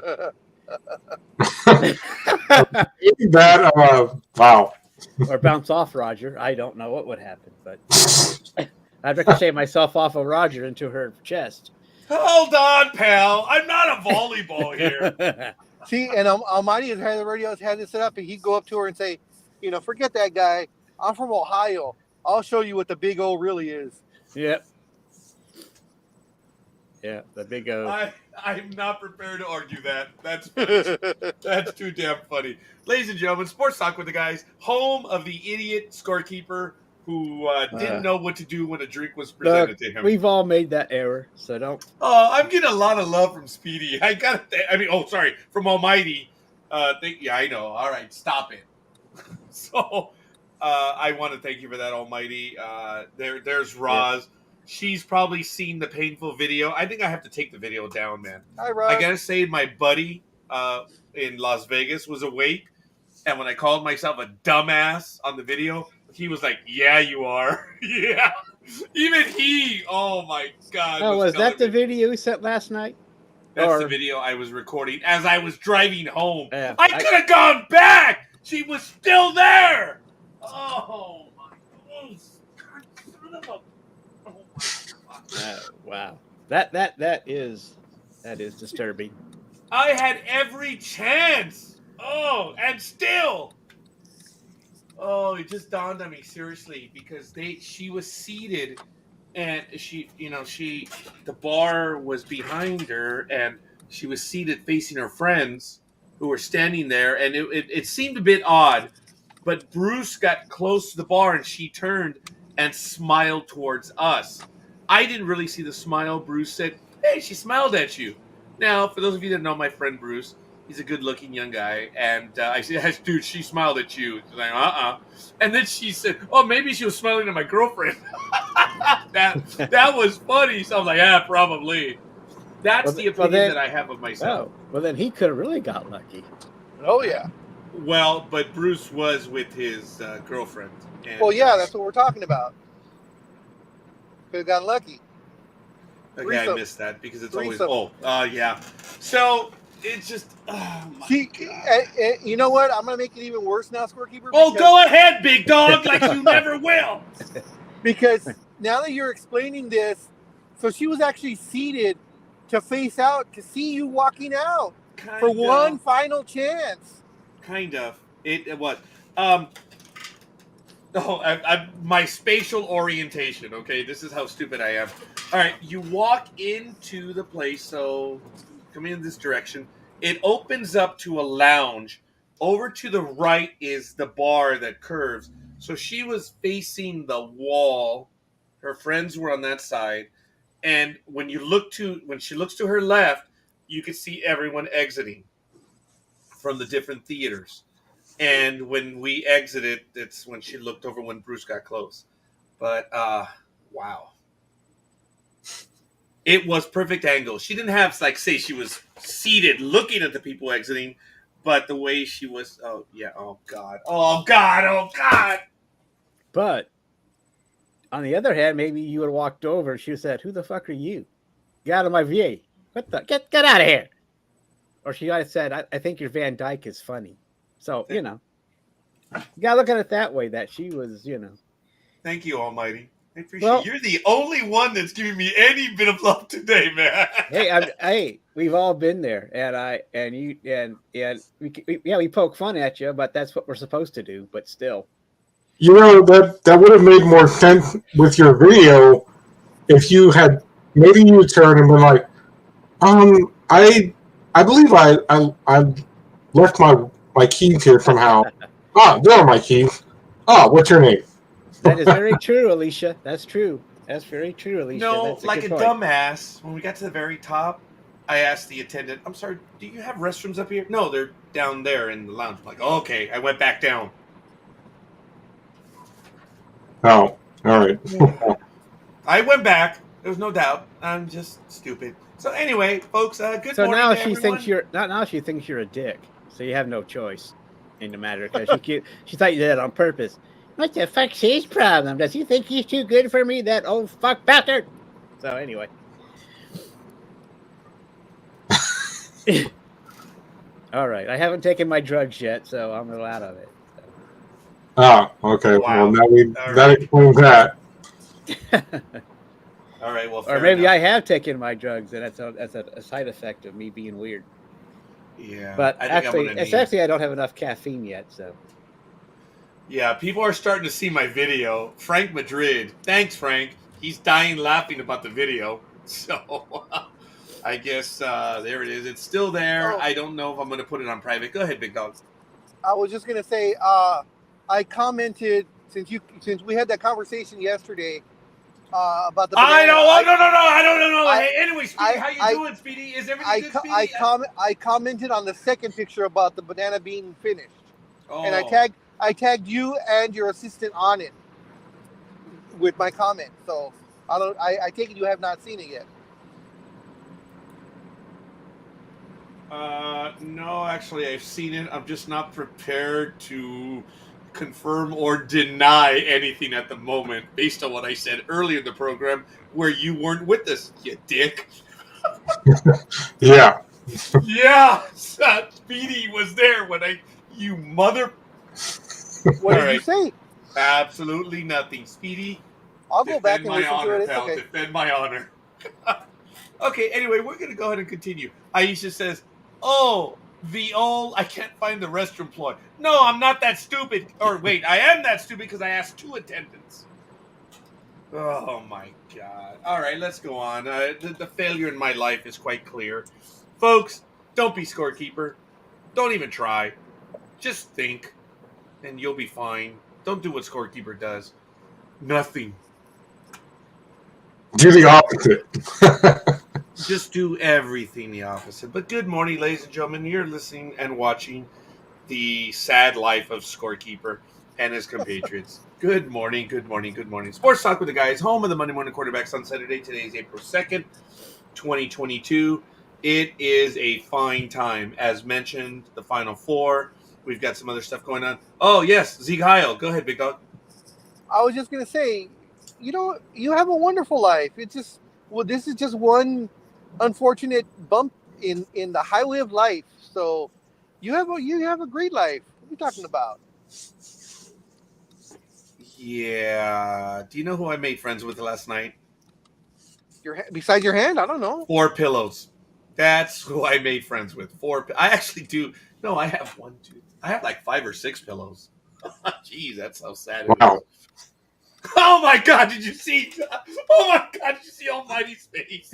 Wow. Or bounce off Roger. I don't know what would happen, but I'd ricochet myself off of Roger into her chest. Hold on, pal. I'm not a volleyball here. See, and Almighty has had this set up, and he'd go up to her and say, forget that guy. I'm from Ohio. I'll show you what the big O really is. Yep. Yeah, the big O. I'm not prepared to argue that. That's funny. That's too damn funny. Ladies and gentlemen, Sports Talk with the Guys, home of the idiot scorekeeper who didn't know what to do when a drink was presented to him. We've all made that error, so don't. Oh, I'm getting a lot of love from Speedy. From Almighty. Yeah, I know. All right, stop it. So, I want to thank you for that, Almighty. There's Roz. Yeah. She's probably seen the painful video. I think I have to take the video down, man. Hi, Roz. I gotta say, my buddy in Las Vegas was awake, and when I called myself a dumbass on the video, he was like, "Yeah, you are." Yeah, even he. Oh my god! Oh, was that the video you sent last night? That's the video I was recording as I was driving home. Yeah, I could have gone back. She was still there. Oh my god! Wow. That is disturbing. I had every chance. Oh, and still. Oh, it just dawned on me seriously because she was seated and the bar was behind her and she was seated facing her friends who were standing there, and it seemed a bit odd, but Bruce got close to the bar and she turned and smiled towards us. I didn't really see the smile. Bruce said, "Hey, she smiled at you." Now, for those of you that know my friend Bruce, he's a good-looking young guy, and I said, "Dude, she smiled at you." She's like, And then she said, "Oh, maybe she was smiling at my girlfriend." that was funny. So I was like, "Yeah, probably." That's the opinion that I have of myself. Oh, well, then he could have really got lucky. Oh yeah. Well, but Bruce was with his girlfriend. And, well, yeah, that's what we're talking about. Could have gotten lucky. Okay, I missed that because it's always yeah. So it's just see, you know what? I'm gonna make it even worse now, Scorekeeper. Oh, go ahead, big dog, like you never will. Because now that you're explaining this, So she was actually seated to face out to see you walking out for Kind one of. final chance. Kind of. It was. My spatial orientation. Okay, this is how stupid I am. All right, you walk into the place. So coming in this direction, it opens up to a lounge. Over to the right is the bar that curves. So she was facing the wall. Her friends were on that side, and when she looks to her left, you can see everyone exiting from the different theaters. And when we exited, it's when she looked over when Bruce got close. But wow. It was perfect angle. She didn't have say she was seated looking at the people exiting, but the way she was, oh yeah, oh god. Oh god, oh god. But on the other hand, maybe you would have walked over and she would have said, "Who the fuck are you? Get out of my VA. What the get out of here." Or she might have said, I think your Van Dyke is funny. So, you gotta look at it that way, that she was, Thank you, Almighty. I appreciate it. You're the only one that's giving me any bit of love today, man. Hey, we've all been there, we poke fun at you, but that's what we're supposed to do. But still, that would have made more sense with your video if you had maybe you turn and been like, I believe I left my keys here somehow. There are my keys. What's your name? That is very true, Alicia. That's true. That's very true, Alicia. No, that's like a point. dumbass. When we got to the very top, I asked the attendant, "I'm sorry, do you have restrooms up here?" "No, they're down there in the lounge." I'm like, oh, okay. I went back down. Oh, all right. I went back. There's no doubt. I'm just stupid. So anyway, folks, good morning. So now she thinks you're a dick. So you have no choice in the matter, because she thought you did it on purpose. What the fuck's his problem? Does he think he's too good for me, that old fuck bastard? So anyway. All right. I haven't taken my drugs yet, so I'm a little out of it. So. Okay. Wow. Well, that explains that. All right. Well, or maybe enough. I have taken my drugs, and that's a side effect of me being weird. Yeah. But actually, I don't have enough caffeine yet, so. Yeah, people are starting to see my video. Frank Madrid. Thanks, Frank. He's dying laughing about the video. So I guess there it is. It's still there. I don't know if I'm going to put it on private. Go ahead, Big Dog. I was just going to say, I commented since we had that conversation yesterday about the banana. I know. I don't know. Hey, anyway, Speedy, how you doing, Speedy? Is everything good, Speedy? I commented on the second picture about the banana being finished, and I tagged you and your assistant on it with my comment. So I take it you have not seen it yet. No, actually, I've seen it. I'm just not prepared to confirm or deny anything at the moment, based on what I said earlier in the program, where you weren't with us, you dick. Yeah. Yeah, Speedy was there when you mother. What did you say? Absolutely nothing, Speedy. I'll go back and listen to it. Pal. Okay. Defend my honor. Okay, anyway, we're going to go ahead and continue. Aisha says, I can't find the restroom ploy. No, I'm not that stupid. Or wait, I am that stupid because I asked 2 attendants. Oh, my God. All right, let's go on. The failure in my life is quite clear. Folks, don't be Scorekeeper. Don't even try. Just think, and you'll be fine. Don't do what Scorekeeper does. Nothing. Do the opposite. Just do everything the opposite. But good morning, ladies and gentlemen. You're listening and watching the sad life of Scorekeeper and his compatriots. Good morning, good morning, good morning. Sports Talk with the Guys, home of the Monday Morning Quarterbacks on Saturday. Today is April 2nd, 2022. It is a fine time. As mentioned, the Final Four. We've got some other stuff going on. Oh, yes, Zeke Heil. Go ahead, Big Dog. I was just going to say, you have a wonderful life. It's just, this is just one unfortunate bump in the highway of life. So you have a great life. What are you talking about? Yeah. Do you know who I made friends with last night? besides your hand, I don't know. 4 pillows. That's who I made friends with. 4. I actually do. No, I have 1, 2. I have like 5 or 6 pillows. Jeez, that's how sad it Wow. is. Oh my God! Did you see? Oh my God! Did you see Almighty's face?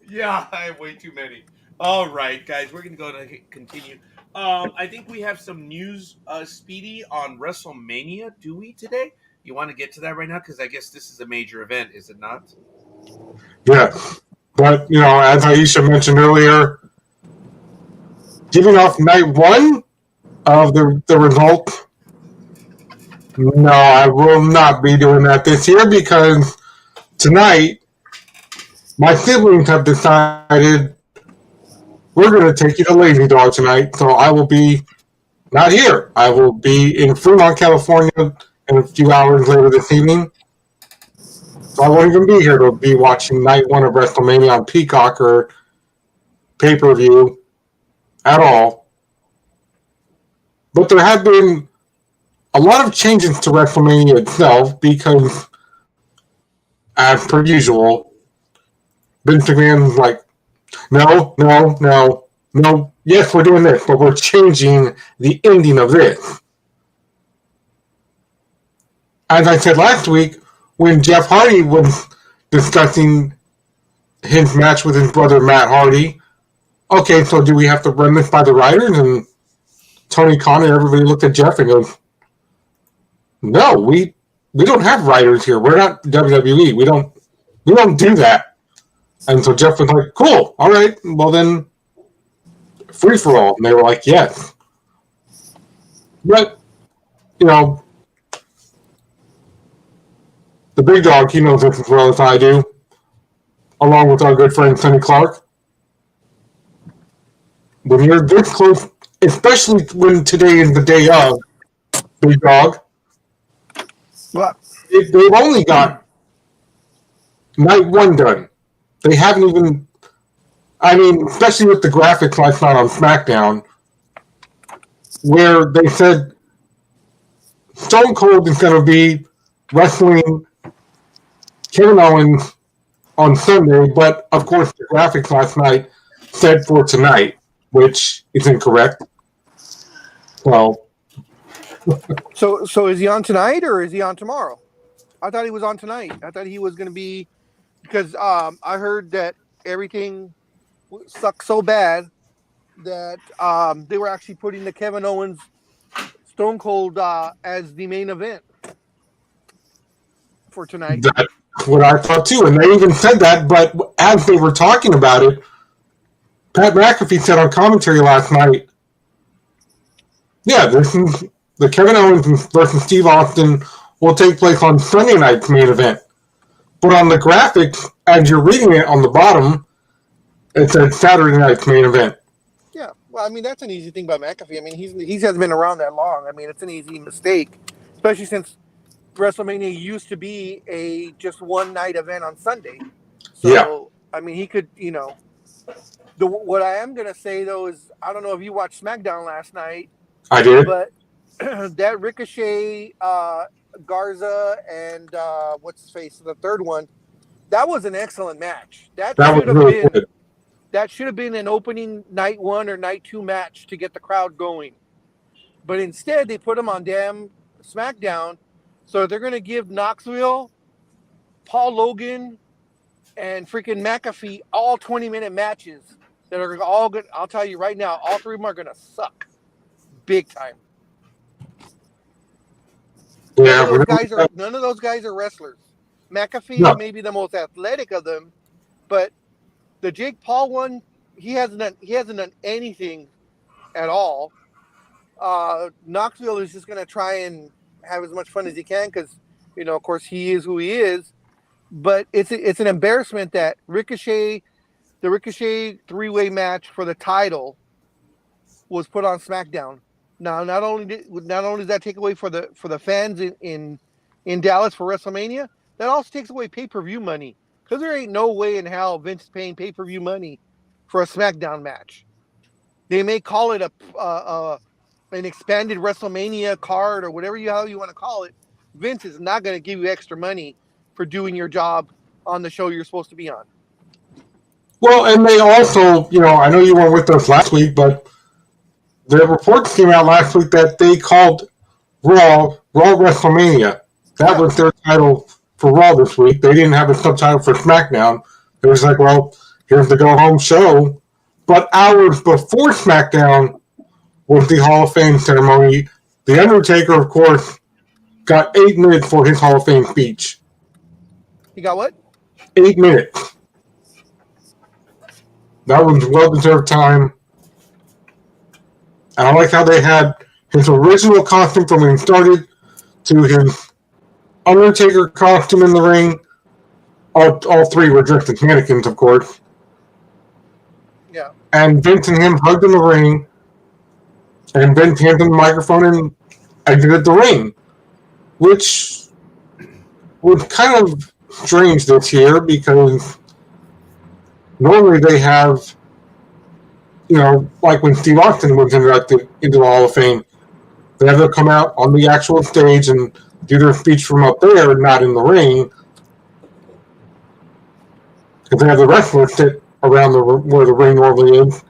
Yeah, I have way too many. All right, guys, we're gonna continue. I think we have some news, Speedy, on WrestleMania. Do we today? You want to get to that right now? Because I guess this is a major event, is it not? Yeah. But, as Aisha mentioned earlier, giving off night 1 of the result. No, I will not be doing that this year because tonight my siblings have decided we're going to take you to Lazy Dog tonight. So I will be not here. I will be in Fremont, California in a few hours later this evening. So I won't even be here to be watching night 1 of WrestleMania on Peacock or pay-per-view at all. But there have been a lot of changes to WrestleMania itself because, as per usual, Vince McMahon's like, no. Yes, we're doing this, but we're changing the ending of this. As I said last week, when Jeff Hardy was discussing his match with his brother Matt Hardy, okay, so do we have to run this by the writers? And Tony Khan and everybody looked at Jeff and goes, no, we don't have writers here. We're not WWE. We don't do that. And so Jeff was like, cool, all right, well then, free for all. And they were like, yes. But, the big dog, he knows this as well as I do, along with our good friend Sonny Clark. When you're this close, especially when today is the day of, big dog, What? they've only got night 1 done. They haven't even, especially with the graphics last night on SmackDown, where they said Stone Cold is going to be wrestling Kevin Owens on Sunday, but of course the graphics last night said for tonight, which is incorrect. Well, So is he on tonight or is he on tomorrow? I thought he was on tonight. I thought he was going to be, because I heard that everything sucked so bad that they were actually putting the Kevin Owens Stone Cold as the main event for tonight. that's what I thought too, and they even said that, but as they were talking about it, Pat McAfee said on commentary last night, yeah, the Kevin Owens versus Steve Austin will take place on Sunday night's main event. But on the graphics, as you're reading it on the bottom, it said Saturday night's main event. Yeah, well, that's an easy thing by McAfee. He hasn't been around that long. It's an easy mistake, especially since WrestleMania used to be a just one night event on Sunday. So, yeah. He could, what I am going to say, though, is I don't know if you watched SmackDown last night. I did. But that Ricochet, Garza, and what's his face, the third one, that was an excellent match. That should have been an opening night 1 or night 2 match to get the crowd going. But instead, they put them on damn SmackDown. So they're going to give Knoxville, Paul Logan, and freaking McAfee all 20-minute matches that are all good. I'll tell you right now, all 3 of them are going to suck big time. Yeah, none of those guys are wrestlers. McAfee may be the most athletic of them, but the Jake Paul one, he hasn't done anything at all. Knoxville is just going to try and have as much fun as he can because, of course, he is who he is. But it's an embarrassment that the Ricochet 3-way match for the title was put on SmackDown. Now, not only does that take away for the fans in Dallas for WrestleMania, that also takes away pay-per-view money because there ain't no way in hell Vince is paying pay-per-view money for a SmackDown match. They may call it an expanded WrestleMania card or whatever how you want to call it. Vince is not going to give you extra money for doing your job on the show you're supposed to be on. Well, and they also, I know you weren't with us last week, but the reports came out last week that they called Raw Wrestlemania. That was their title for Raw this week. They didn't have a subtitle for SmackDown. It was like, well, here's the go-home show. But hours before SmackDown was the Hall of Fame ceremony. The Undertaker, of course, got 8 minutes for his Hall of Fame speech. He got what? 8 minutes. That was well-deserved time. And I like how they had his original costume from when he started to his Undertaker costume in the ring. All 3 were dressed as mannequins, of course. Yeah. And Vince and him hugged in the ring. And Vince handed him the microphone and exited the ring. Which was kind of strange this year because normally they have, like when Steve Austin was inducted into the Hall of Fame, they have to come out on the actual stage and do their speech from up there, not in the ring. Because they have the wrestlers sit around where the ring normally is.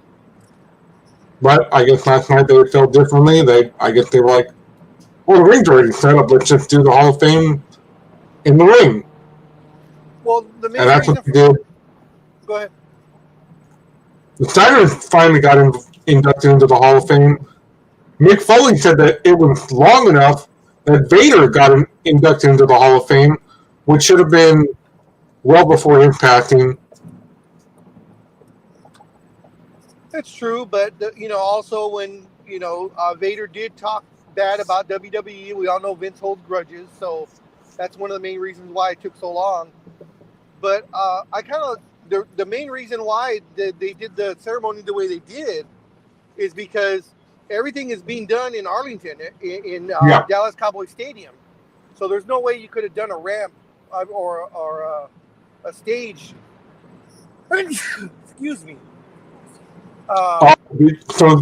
But I guess last night they felt differently. I guess they were like, well, the ring's already set up. Let's just do the Hall of Fame in the ring. Well, the main and that's reason what they did. Go ahead. The Steiners finally got inducted into the Hall of Fame. Mick Foley said that it was long enough that Vader got inducted into the Hall of Fame, which should have been well before his passing. That's true, but also when Vader did talk bad about WWE, we all know Vince holds grudges, so that's one of the main reasons why it took so long. But the main reason why they did the ceremony the way they did is because everything is being done in Arlington, in Dallas Cowboy Stadium. So there's no way you could have done a ramp or a stage. Excuse me. So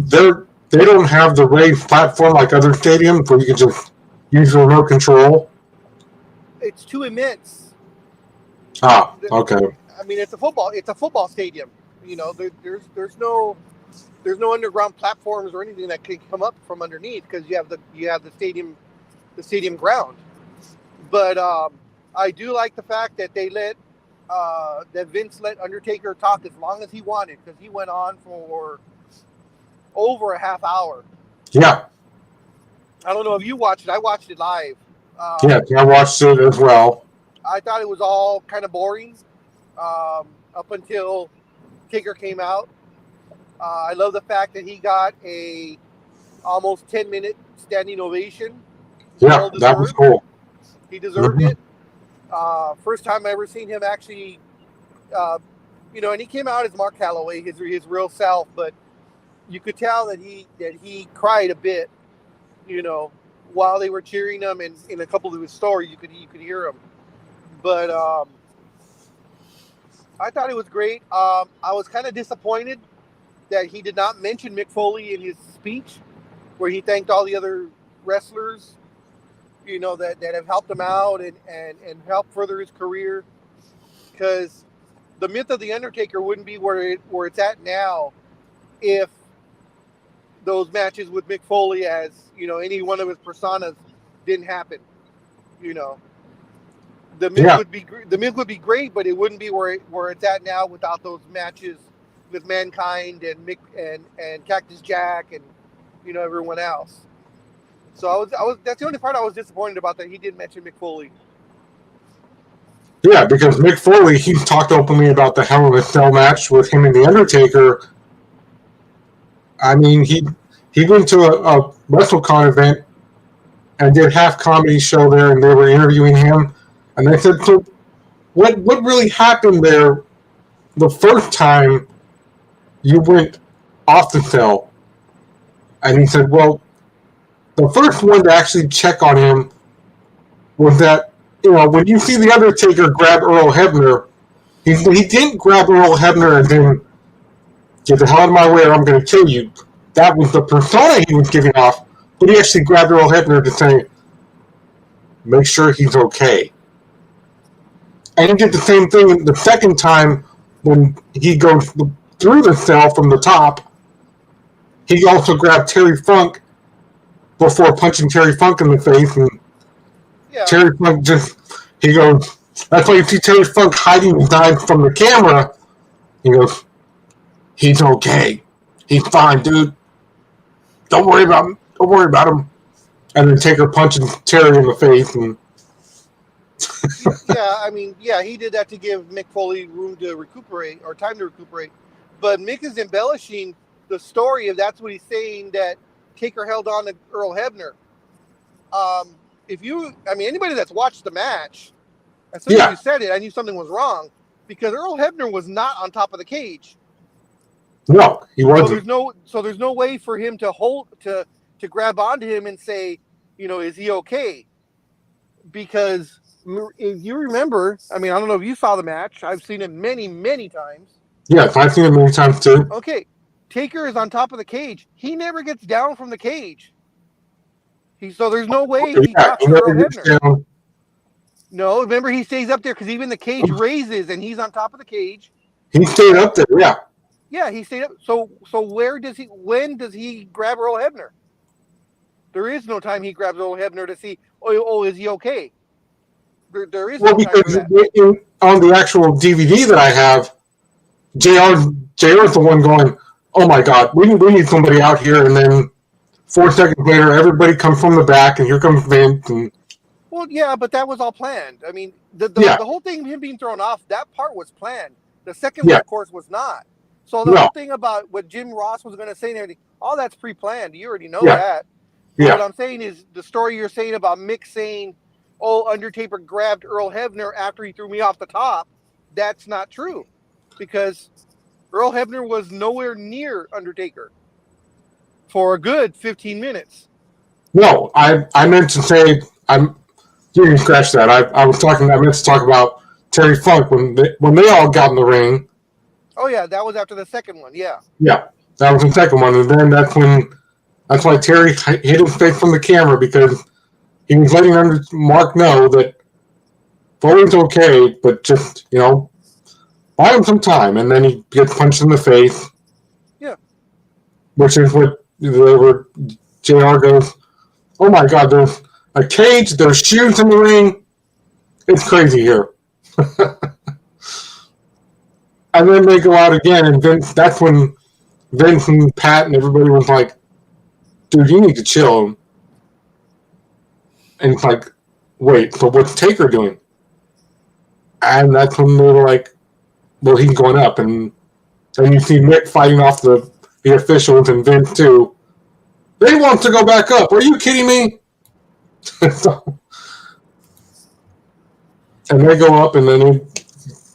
they don't have the raised platform like other stadiums where you can just use the remote control. It's too immense. Okay. I mean, it's a football stadium. There's no underground platforms or anything that can come up from underneath because you have the stadium ground. But I do like the fact that they that Vince let Undertaker talk as long as he wanted because he went on for over a half hour. Yeah. I don't know if you watched it. I watched it live. Yeah, I watched it as well. I thought it was all kind of boring up until Taker came out. I love the fact that he got a almost 10-minute standing ovation. Yeah, that was cool. He deserved it. First time I ever seen him actually, and he came out as Mark Calloway, his real self, but you could tell that he cried a bit, while they were cheering him, and in a couple of his stories you could hear him. But I thought it was great. I was kind of disappointed that he did not mention Mick Foley in his speech, where he thanked all the other wrestlers, that have helped him out and helped further his career. Because the myth of the Undertaker wouldn't be where it's at now if those matches with Mick Foley as any one of his personas didn't happen. The myth would be great, but it wouldn't be where it's at now without those matches with Mankind and Mick and Cactus Jack and everyone else. So I was that's the only part I was disappointed about, that he didn't mention Mick Foley. Yeah, because Mick Foley, he talked openly about the Hell in a Cell match with him and the Undertaker. I mean, he went to a WrestleCon event and did half comedy show there, and they were interviewing him, and they said, "So, what really happened there the first time you went off the cell?" And he said, "Well, the first one to actually check on him was that, when you see the Undertaker grab Earl Hebner, he didn't grab Earl Hebner and then, get the hell out of my way or I'm going to kill you. That was the persona he was giving off, but he actually grabbed Earl Hebner to say, make sure he's okay." And he did the same thing the second time when he goes through the cell from the top. He also grabbed Terry Funk before punching Terry Funk in the face, and Yeah. Terry Funk he goes, that's why you see Terry Funk hiding his eyes from the camera. He goes, he's okay. He's fine, dude. Don't worry about him. Don't worry about him. And then Taker punches Terry in the face. And Yeah, I mean, yeah, he did that to give Mick Foley room to recuperate or time to recuperate. But Mick is embellishing the story of that's what he's saying, that Taker held on to Earl Hebner. Anybody that's watched the match, as soon as you said it, I knew something was wrong because Earl Hebner was not on top of the cage. No, he wasn't. So there's no way for him to grab onto him and say, is he okay? Because if you remember, I don't know if you saw the match. I've seen it many, many times. Yes, I've seen it many times too. Okay, Taker is on top of the cage. He never gets down from the cage. So there's no way he talks to Earl Hebner. No, remember he stays up there because even the cage raises and he's on top of the cage. He stayed up there, yeah. Yeah, he stayed up. So when does he grab Earl Hebner? There is no time he grabs Earl Hebner to see, is he okay? There is no time for that. On the actual DVD that I have, JR's the one going, oh my God, we need somebody out here, and then 4 seconds later, everybody comes from the back, and here comes Vince. And well, yeah, but that was all planned. I mean, the whole thing, him being thrown off, that part was planned. The second one, of course, was not. So the whole thing about what Jim Ross was going to say and everything, all that's pre-planned. You already know that. Yeah. What I'm saying is the story you're saying about Mick saying, Undertaker grabbed Earl Hebner after he threw me off the top, that's not true. Because Earl Hebner was nowhere near Undertaker for a good 15 minutes. No, I meant to say, you can scratch that. I meant to talk about Terry Funk when they all got in the ring. Oh yeah, that was after the second one, yeah. Yeah, that was the second one, and then that's why Terry hit his face from the camera, because he was letting Mark know that Foley's okay, but just, buy him some time, and then he gets punched in the face. Yeah. Which is where JR goes, oh my God, there's a cage, there's shoes in the ring. It's crazy here. And then they go out again, and that's when Vince and Pat and everybody was like, dude, you need to chill. And it's like, wait, so what's Taker doing? And that's when they were like, well, he's going up. And then you see Mick fighting off the officials and Vince too. They want to go back up. Are you kidding me? And they go up, and then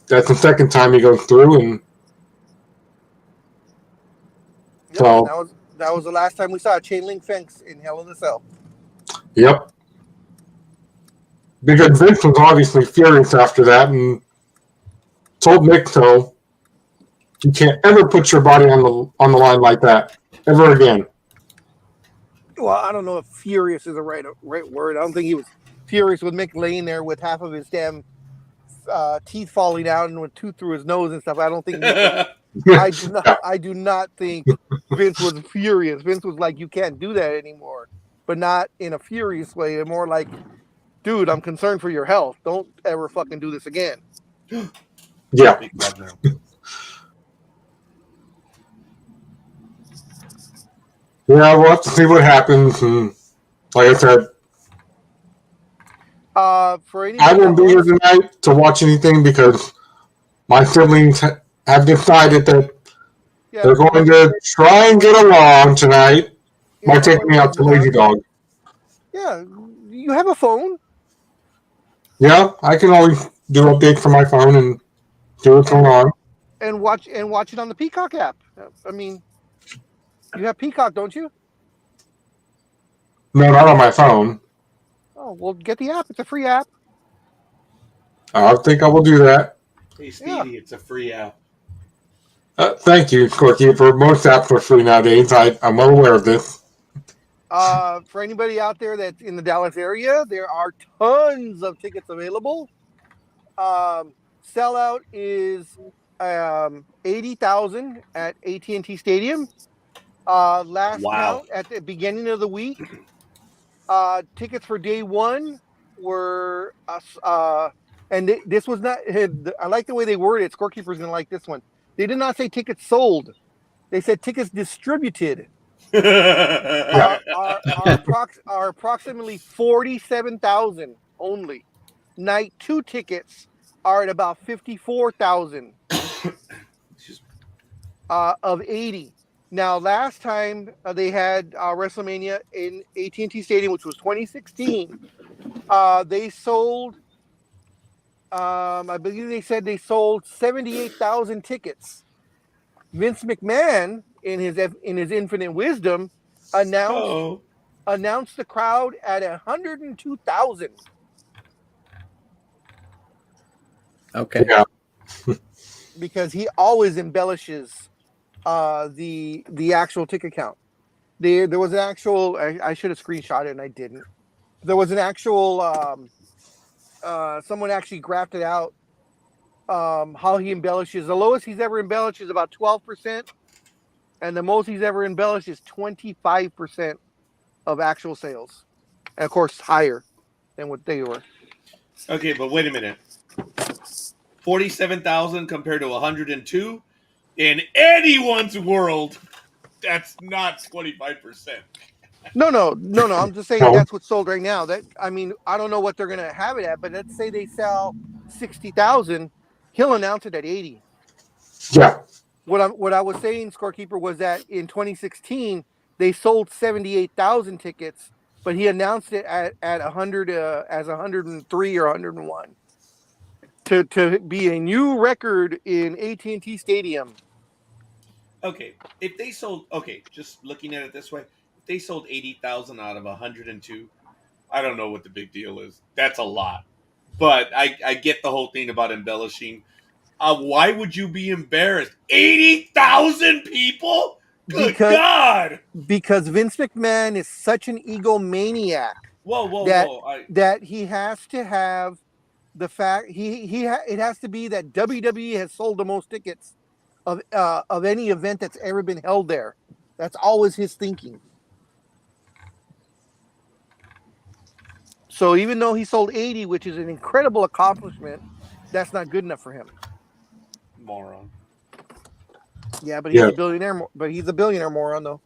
that's the second time he goes through. And so that was the last time we saw a chain link fence in Hell in a Cell. Yep. Because Vince was obviously furious after that and told Mick, so you can't ever put your body on the line like that ever again. Well, I don't know if furious is the right word. I don't think he was furious with Mick laying there with half of his damn teeth falling out and with tooth through his nose and stuff. I don't think. I do not think Vince was furious. Vince was like, "You can't do that anymore," but not in a furious way. More like, "Dude, I'm concerned for your health. Don't ever fucking do this again." Yeah. Yeah, we'll have to see what happens. And like I said, I won't be here tonight to watch anything because my siblings have decided that they're going to try and get along tonight by taking me out to Lazy Dog. Yeah, you have a phone. Yeah, I can always do updates from my phone and see what's going on. And watch it on the Peacock app. I mean, you have Peacock, don't you? No, not on my phone. Oh, well, get the app. It's a free app. I think I will do that. Hey, Speedy, it's a free app. Thank you, Scorekeeper. Most apps are free nowadays. I'm well aware of this. For anybody out there that's in the Dallas area, there are tons of tickets available. sellout is 80,000 at AT&T Stadium. Last Wow. count at the beginning of the week, tickets for day one were and this was not. I like the way they worded it. Scorekeeper's gonna like this one. They did not say tickets sold. They said tickets distributed. Are approximately 47,000 only. Night 2 tickets are at about 54,000 of 80. Now, last time they had Wrestlemania in AT&T Stadium, which was 2016, they sold. I believe they said they sold 78,000 tickets. Vince McMahon, in his infinite wisdom, announced the crowd at 102,000. Okay. Yeah. Because he always embellishes the actual ticket count. There was an actual. I should have screenshot it and I didn't. There was an actual. Someone actually graphed it out. How he embellishes. The lowest he's ever embellished is about 12%, and the most he's ever embellished is 25% of actual sales, and of course higher than what they were. Okay, but wait a minute. 47,000 compared to 102 in anyone's world. That's not 25%. No. I'm just saying that's what's sold right now. I don't know what they're gonna have it at, but let's say they sell 60,000, he'll announce it at 80. Yeah. What I was saying, Scorekeeper, was that in 2016 they sold 78,000 tickets, but he announced it at 100 as 103 or 101 to be a new record in AT&T Stadium. Okay, if they sold, just looking at it this way, if they sold 80,000 out of 102, I don't know what the big deal is. That's a lot. But I get the whole thing about embellishing. Why would you be embarrassed? 80,000 people? Good God! Because Vince McMahon is such an egomaniac. Whoa. That he has to have the fact it has to be that WWE has sold the most tickets of any event that's ever been held there. That's always his thinking. So even though he sold 80, which is an incredible accomplishment, that's not good enough for him. Moron. Yeah, but he's a billionaire. But he's a billionaire moron, though.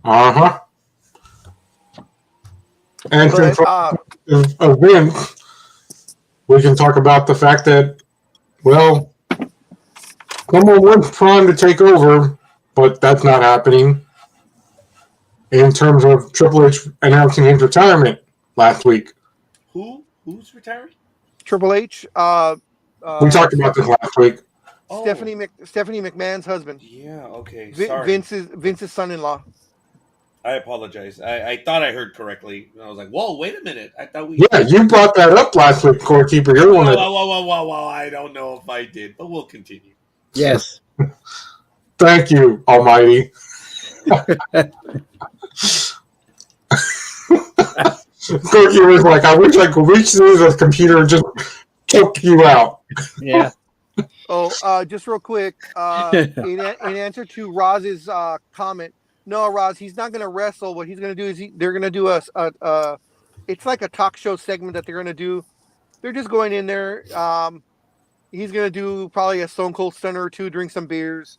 Uh-huh. And since a win, we can talk about the fact that, well, someone wants Prime to take over, but that's not happening. In terms of Triple H announcing his retirement last week. Who's retiring? Triple H. We talked about this last week. Stephanie McMahon's husband. Yeah, okay. Sorry. Vince's son-in-law. I apologize. I thought I heard correctly. I was like, whoa, wait a minute. I thought we... Yeah, you brought that up last week, Scorekeeper. You're one of... Whoa. I don't know if I did, but we'll continue. Yes. Thank you, Almighty. Scorekeeper was like, I wish I could reach through the computer and just choke you out. Yeah. Just real quick, in answer to Roz's comment, no, Roz, he's not going to wrestle. What he's going to do is they're going to do it's like a talk show segment that they're going to do. They're just going in there. He's going to do probably a Stone Cold Stunner or two, drink some beers,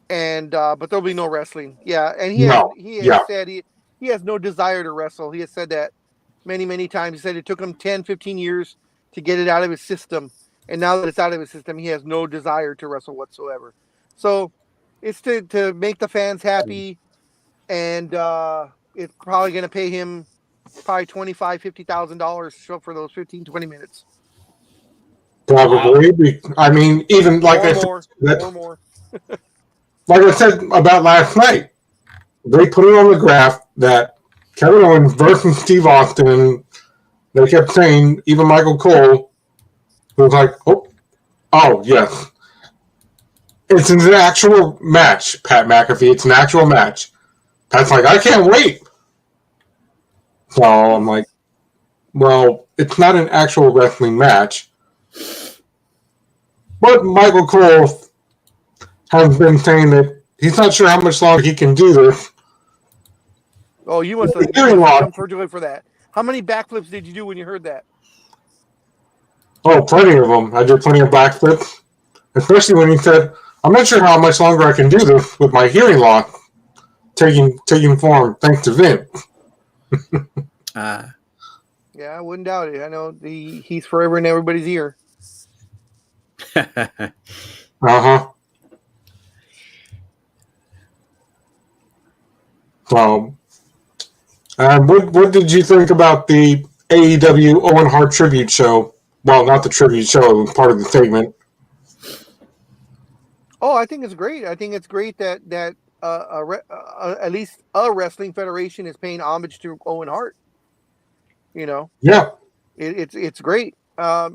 and but there'll be no wrestling. Yeah, and he has said he has no desire to wrestle. He has said that many times. He said it took him 10, 15 years to get it out of his system. And now that it's out of his system, he has no desire to wrestle whatsoever. So it's to make the fans happy. And it's probably going to pay him probably $25,000, $50,000 for those 15, 20 minutes. Probably. I mean, even like more. Like I said about last night, they put it on the graph that Kevin Owens versus Steve Austin, and they kept saying, even Michael Cole, who was like, oh, yes. It's an actual match, Pat McAfee. It's an actual match. Pat's like, I can't wait. So I'm like, well, it's not an actual wrestling match. But Michael Cole has been saying that he's not sure how much longer he can do this. Oh, you must have jumped for joy for that. How many backflips did you do when you heard that? Oh, plenty of them. I did plenty of backflips, especially when he said, "I'm not sure how much longer I can do this with my hearing loss taking form thanks to Vince." Yeah, I wouldn't doubt it. I know he's forever in everybody's ear. Uh-huh. What did you think about the AEW Owen Hart tribute show? Well, not the tribute show, it was part of the segment. Oh, I think it's great. I think it's great that at least a wrestling federation is paying homage to Owen Hart. You know. Yeah. It's great. I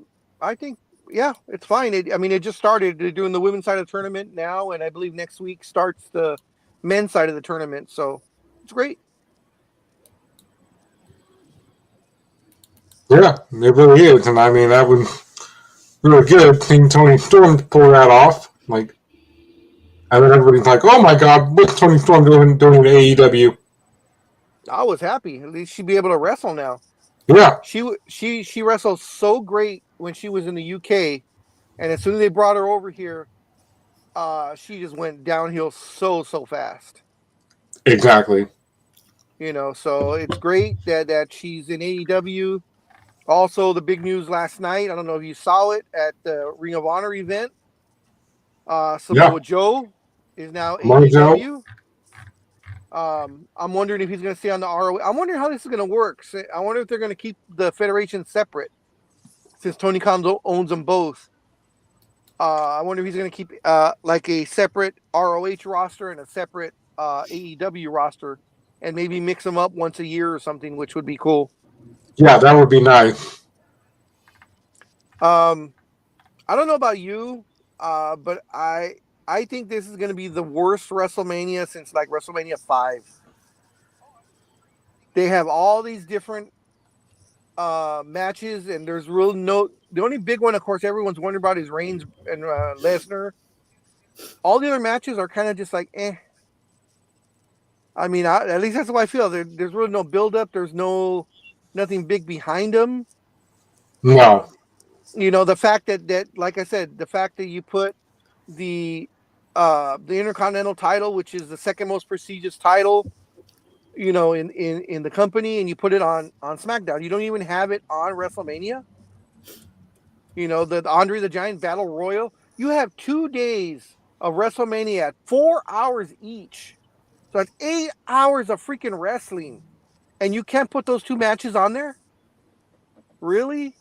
think, yeah, it's fine. It just started. They're doing the women's side of the tournament now, and I believe next week starts the men's side of the tournament. So it's great. Yeah, it really is. And I mean, that was really good seeing Tony Storm pull that off. And then everybody's like, "Oh my God, what's Tony Storm doing at AEW?" I was happy. At least she'd be able to wrestle now. Yeah. She wrestled so great when she was in the UK, and as soon as they brought her over here, she just went downhill so fast. Exactly. You know, so it's great that she's in AEW. Also, the big news last night, I don't know if you saw it at the Ring of Honor event. Samoa Joe is now AEW. I'm wondering if he's going to stay on the ROH. I'm wondering how this is going to work. I wonder if they're going to keep the federation separate since Tony Khan owns them both. I wonder if he's going to keep like a separate ROH roster and a separate AEW roster and maybe mix them up once a year or something, which would be cool. Yeah, that would be nice. I don't know about you, but I think this is going to be the worst WrestleMania since like WrestleMania 5. They have all these different matches, and there's really the only big one, of course, everyone's wondering about is Reigns and Lesnar. All the other matches are kind of just like, eh. I mean, at least that's how I feel. There's really no build-up. There's nothing big behind them. No. You know, the fact that like I said, the fact that you put the Intercontinental title, which is the second most prestigious title, you know, in the company, and you put it on SmackDown. You don't even have it on WrestleMania. You know, the Andre the Giant Battle Royal. You have 2 days of WrestleMania at 4 hours each. So that's 8 hours of freaking wrestling. And you can't put those 2 matches on there? Really?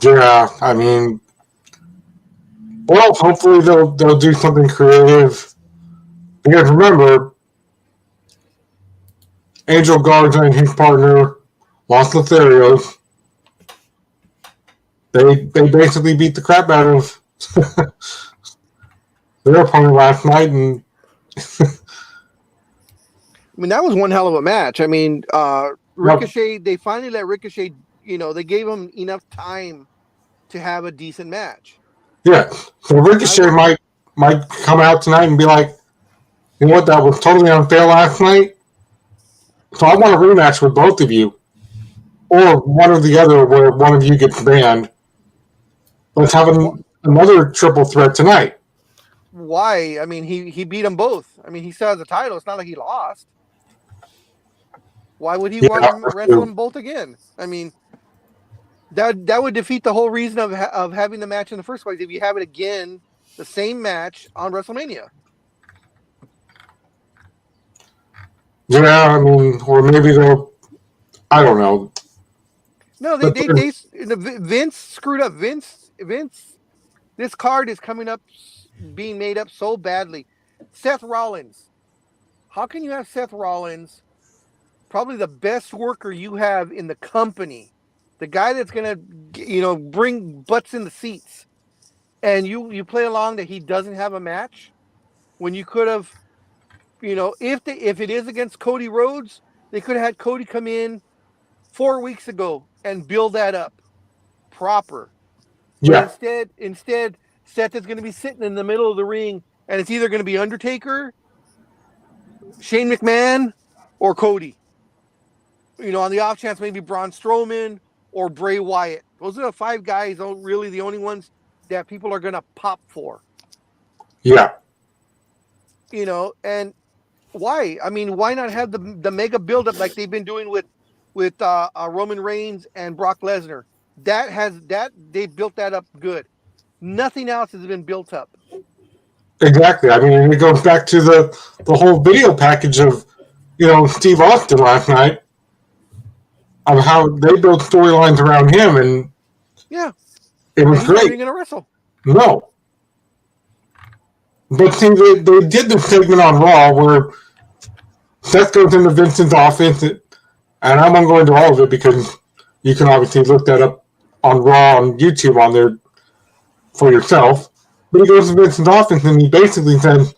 Yeah, I mean, well, hopefully they'll do something creative. Because remember, Angel Garza and his partner, Los Lotharios, they basically beat the crap out of their opponent last night, and I mean, that was one hell of a match. I mean, Ricochet, they finally let Ricochet, you know, they gave him enough time to have a decent match. Yeah. So Ricochet might come out tonight and be like, "You know what, that was totally unfair last night. So I want a rematch with both of you. Or one or the other where one of you gets banned. Let's have another triple threat tonight." Why? I mean, he beat them both. I mean, he still has the title. It's not like he lost. Why would he want to wrestle them both again? I mean, that would defeat the whole reason of having the match in the first place if you have it again, the same match on WrestleMania. Yeah, I mean, or maybe they'll, I don't know. No, Vince screwed up. Vince, this card is being made up so badly. Seth Rollins. How can you have Seth Rollins, probably the best worker you have in the company, the guy that's going to, you know, bring butts in the seats, and you play along that he doesn't have a match when you could have, you know, if it is against Cody Rhodes, they could have had Cody come in 4 weeks ago and build that up proper. Yeah. But instead, Seth is going to be sitting in the middle of the ring, and it's either going to be Undertaker, Shane McMahon, or Cody. On the off chance, maybe Braun Strowman or Bray Wyatt. Those are the 5 guys, really the only ones that people are going to pop for. Yeah. And why? I mean, why not have the mega buildup like they've been doing with Roman Reigns and Brock Lesnar? They built that up good. Nothing else has been built up. Exactly. I mean, it goes back to the whole video package of, Steve Austin last night, of how they built storylines around him, and yeah, it was he's great. not even gonna wrestle. No. But see, they did the segment on Raw where Seth goes into Vincent's office, and I'm not going to all of it because you can obviously look that up on Raw on YouTube on there for yourself. But he goes to Vincent's office and he basically says,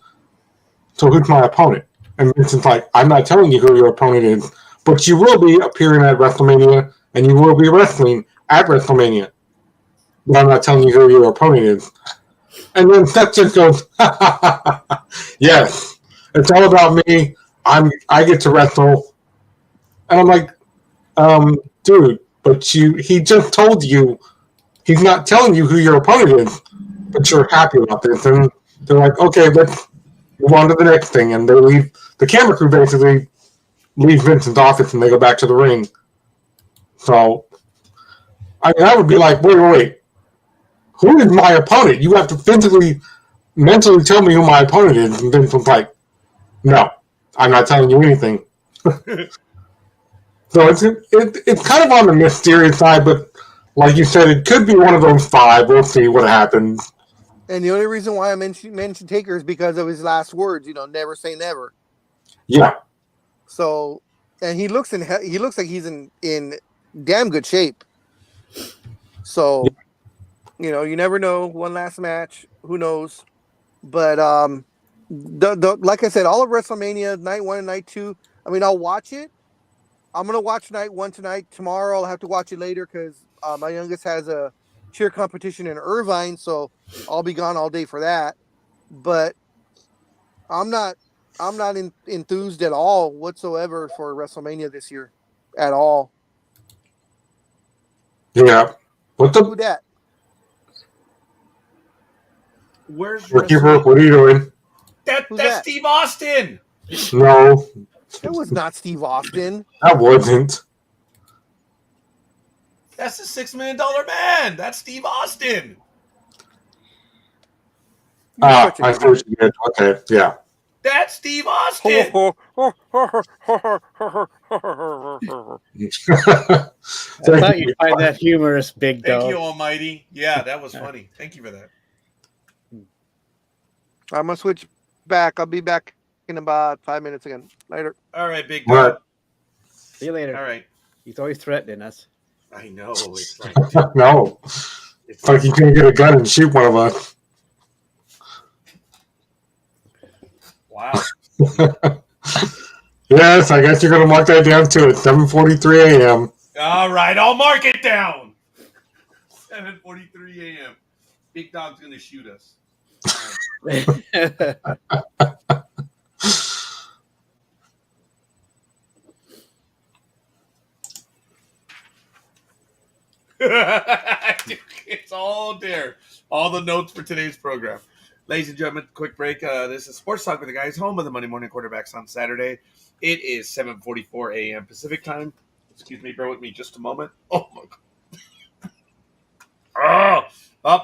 "So who's my opponent?" And Vincent's like, "I'm not telling you who your opponent is, but you will be appearing at WrestleMania and you will be wrestling at WrestleMania. But I'm not telling you who your opponent is." And then Seth just goes, "Yes, it's all about me. I get to wrestle." And I'm like, dude, but he just told you he's not telling you who your opponent is, but you're happy about this. And they're like, "Okay, let's move on to the next thing." And they leave. The camera crew basically leaves Vincent's office and they go back to the ring. So, I would be like, wait. Who is my opponent? You have to physically, mentally tell me who my opponent is. And Vincent's like, "No, I'm not telling you anything." So it's kind of on the mysterious side, but like you said, it could be one of those 5. We'll see what happens. And the only reason why I mentioned Taker is because of his last words. Never say never. Yeah. So, and he looks like he's in damn good shape. So, you never know. One last match, who knows? But like I said, all of WrestleMania night 1 and night 2. I mean, I'll watch it. I'm gonna watch night 1 tonight. Tomorrow, I'll have to watch it later because my youngest has a cheer competition in Irvine, so I'll be gone all day for that. But I'm not enthused at all whatsoever for WrestleMania this year, at all. Yeah. Who that? Where's Scorekeeper, what are you doing? That's that? Steve Austin. No, That was not Steve Austin. that wasn't. That's the $6 million man. That's Steve Austin. I see what you did. Okay, yeah. That's Steve Austin. I thought you'd find that humorous, Big Dog. Thank you, Almighty. Yeah, that was funny. Thank you for that. I'm gonna switch back. I'll be back in about 5 minutes again. Later. All right, Big What? Dog. See you later. All right. He's always threatening us. I know. It's like No, it's like you can get a gun and shoot one of us. wow. Yes, I guess you're going to mark that down too. It's 7:43 a.m. All right, I'll mark it down. 7:43 a.m. Big Dog's gonna shoot us. It's all there. All the notes for today's program. Ladies and gentlemen, quick break. This is Sports Talk with the Guys, home of the Monday Morning Quarterbacks on Saturday. It is 7:44 a.m. Pacific time. Excuse me, bear with me just a moment. Oh, my God.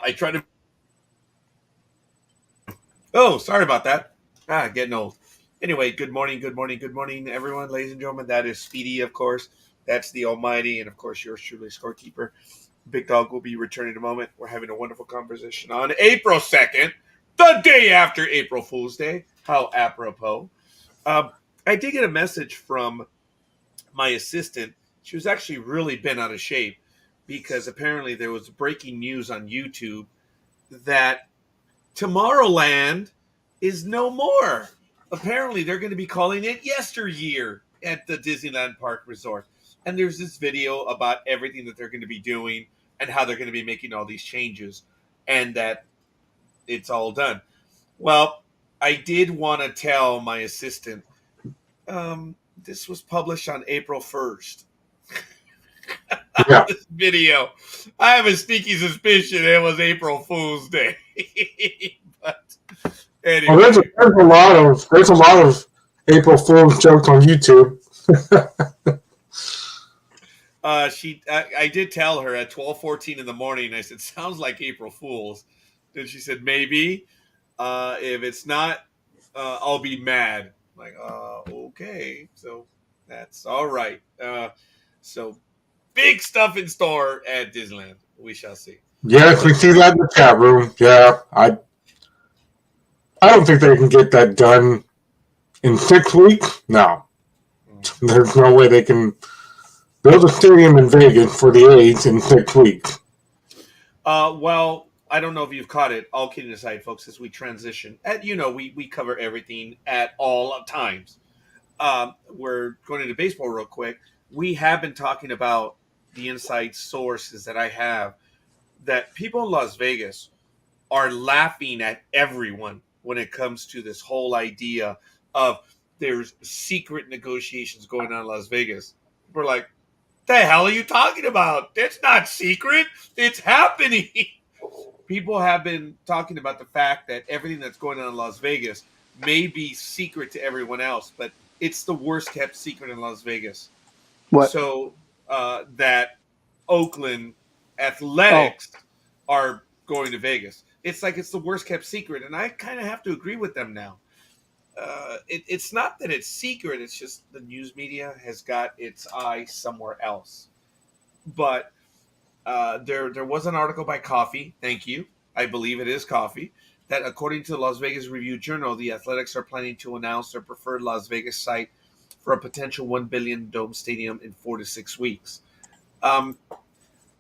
I tried to... Oh, sorry about that. Getting old. Anyway, good morning, everyone. Ladies and gentlemen, that is Speedy, of course. That's the Almighty, and of course, yours truly, Scorekeeper. Big Dog will be returning in a moment. We're having a wonderful conversation on April 2nd, the day after April Fool's Day. How apropos. I did get a message from my assistant. She was actually really bent out of shape because apparently there was breaking news on YouTube that Tomorrowland is no more. Apparently, they're going to be calling it Yesteryear at the Disneyland Park Resort. And there's this video about everything that they're going to be doing and how they're going to be making all these changes, and that it's all done. Well, I did want to tell my assistant, this was published on April 1st. Yeah. This video. I have a sneaky suspicion it was April Fool's Day. But anyway. Well, there's a lot of April Fool's jokes on YouTube. I did tell her at 12:14 in the morning. I said, "Sounds like April Fool's." Then she said, "Maybe. If it's not, I'll be mad." I'm like, okay, so that's all right. So big stuff in store at Disneyland. We shall see. Yes, we see that in the chat room. Yeah, I don't think they can get that done in 6 weeks. No, there's no way they can build a stadium in Vegas for the A's in 6 weeks. Well, I don't know if you've caught it. All kidding aside, folks, as we transition, we cover everything at all times. We're going into baseball real quick. We have been talking about the inside sources that I have that people in Las Vegas are laughing at everyone when it comes to this whole idea of there's secret negotiations going on in Las Vegas. We're like, the hell are you talking about? It's not secret. It's happening. People have been talking about the fact that everything that's going on in Las Vegas may be secret to everyone else, but it's the worst kept secret in Las Vegas. What? So that Oakland Athletics are going to Vegas. It's like it's the worst kept secret, and I kind of have to agree with them now. It's not that it's secret; it's just the news media has got its eye somewhere else. But there was an article by Coffey. Thank you. I believe it is Coffey. That according to the Las Vegas Review-Journal, the Athletics are planning to announce their preferred Las Vegas site for a potential $1 billion dome stadium in 4 to 6 weeks. I'm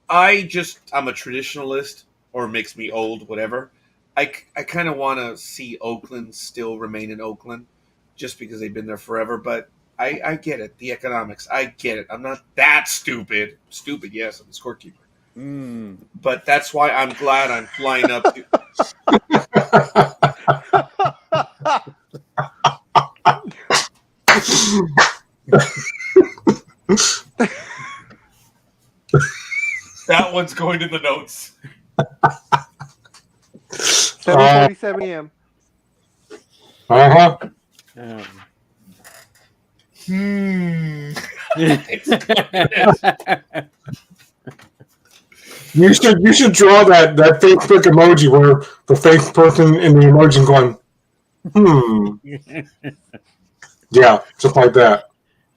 a traditionalist, or makes me old, whatever. I kind of want to see Oakland still remain in Oakland just because they've been there forever. But I get it. The economics. I get it. I'm not that stupid. Stupid, yes. I'm the scorekeeper. But that's why I'm glad I'm flying up to... That one's going to the notes. 7:47 a.m. Uh-huh. You should draw that Facebook emoji where the face person in the emoji going, Yeah, just like that.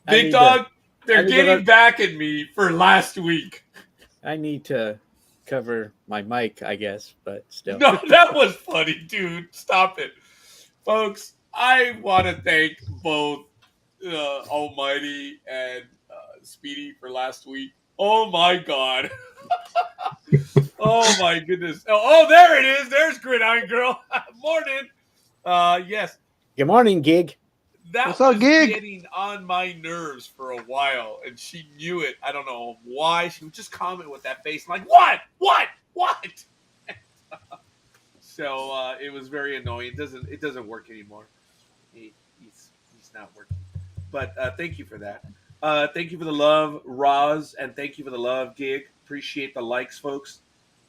Big Dog, they're getting back at me for last week. I need to cover my mic, I guess, but still. No, that was funny, dude. Stop it. Folks, I want to thank both Almighty and Speedy for last week. Oh, my God. Oh, my goodness. Oh, there it is. There's Gridiron Girl. Morning. Yes. Good morning, Gig. That What's up, was Gig? getting on my nerves for a while, and she knew it. I don't know why. She would just comment with that face, like, what? So it was very annoying. It doesn't work anymore. He's not working. But thank you for that. Thank you for the love, Roz, and thank you for the love, Gig. Appreciate the likes, folks.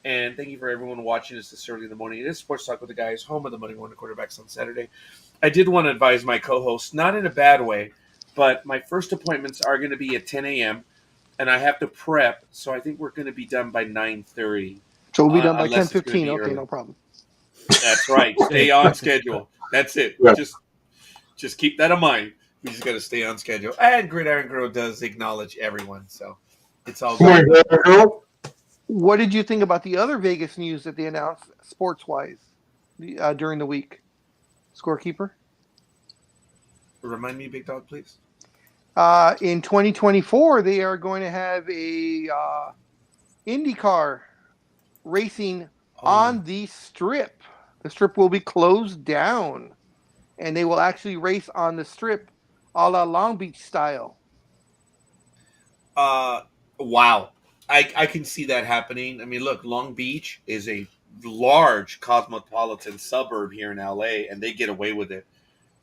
And thank you for everyone watching us this early in the morning. It is Sports Talk with the Guys, home of the Money Morning Quarterbacks on Saturday. I did want to advise my co-hosts, not in a bad way, but my first appointments are going to be at 10 a.m., and I have to prep, so I think we're going to be done by 9:30. So we'll be done by Unless it's 10:15. gonna be Okay, early. no problem. That's right. Stay on schedule. That's it. Yeah. Just keep that in mind. We just got to stay on schedule. And Gridiron Girl does acknowledge everyone, so it's all good. Girl. What did you think about the other Vegas news that they announced sports-wise during the week? Scorekeeper? Remind me, Big Dog, please. In 2024, they are going to have a IndyCar racing on the Strip. The Strip will be closed down, and they will actually race on the Strip a la Long Beach style. Wow. I can see that happening. I mean, look, Long Beach is a large cosmopolitan suburb here in LA, and they get away with it.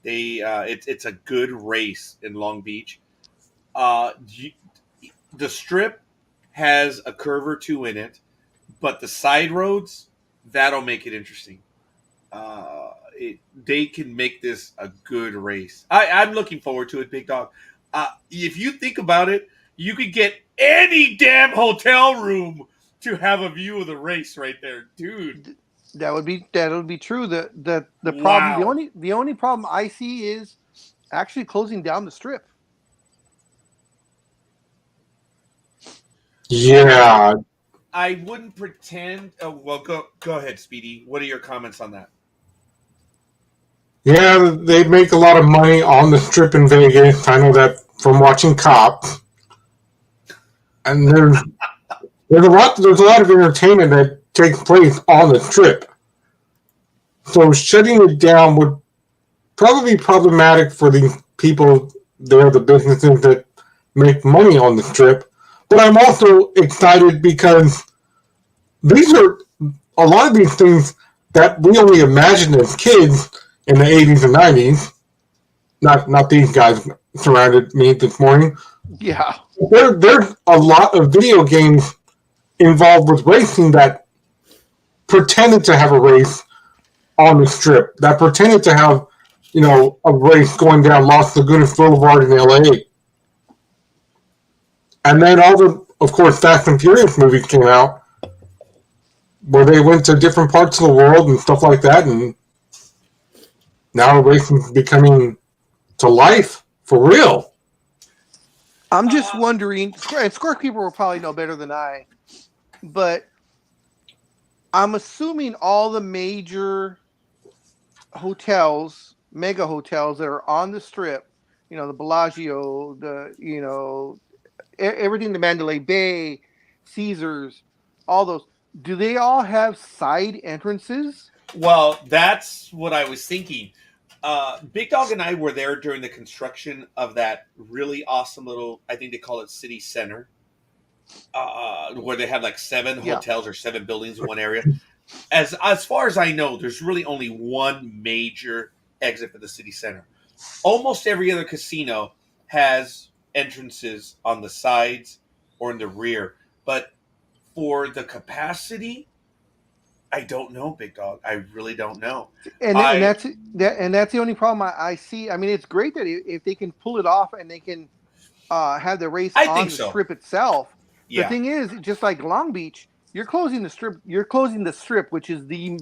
It's a good race in Long Beach. You, the strip has a curve or two in it, but the side roads that'll make it interesting. They can make this a good race. I'm looking forward to it, Big Dog. If you think about it, you could get any damn hotel room to have a view of the race right there, dude. That'll be true. The problem, Wow. the only problem I see is actually closing down the strip. Yeah, I wouldn't pretend. Oh, well, go ahead, Speedy. What are your comments on that? yeah, they make a lot of money on the strip in Vegas. I know that from watching Cops. And there's a lot of entertainment that takes place on the strip. So shutting it down would probably be problematic for the people there, the businesses that make money on the strip. But I'm also excited because these are a lot of these things that we only imagined as kids in the 80s and 90s. Not these guys surrounded me this morning. Yeah. There's a lot of video games involved with racing that pretended to have a race on the strip, that pretended to have, a race going down Los Lagunas Boulevard in LA. And then of course, Fast and Furious movies came out where they went to different parts of the world and stuff like that, and now racing's becoming to life for real. I'm just wondering, and Scorekeeper will probably know better than I, but I'm assuming all the major hotels, mega hotels that are on the strip, the Bellagio, everything, the Mandalay Bay, Caesars, all those, do they all have side entrances? Well, that's what I was thinking. Big Dog and I were there during the construction of that really awesome little, I think they call it City Center, where they have like 7 hotels or 7 buildings in one area. As far as I know, there's really only one major exit for the city center. Almost every other casino has entrances on the sides or in the rear. But for the capacity, I don't know, Big Dog. I really don't know. And that's the only problem I see. I mean, it's great that if they can pull it off and they can have the race on the strip itself. Yeah. The thing is, just like Long Beach, you're closing the strip. You're closing the strip, which is the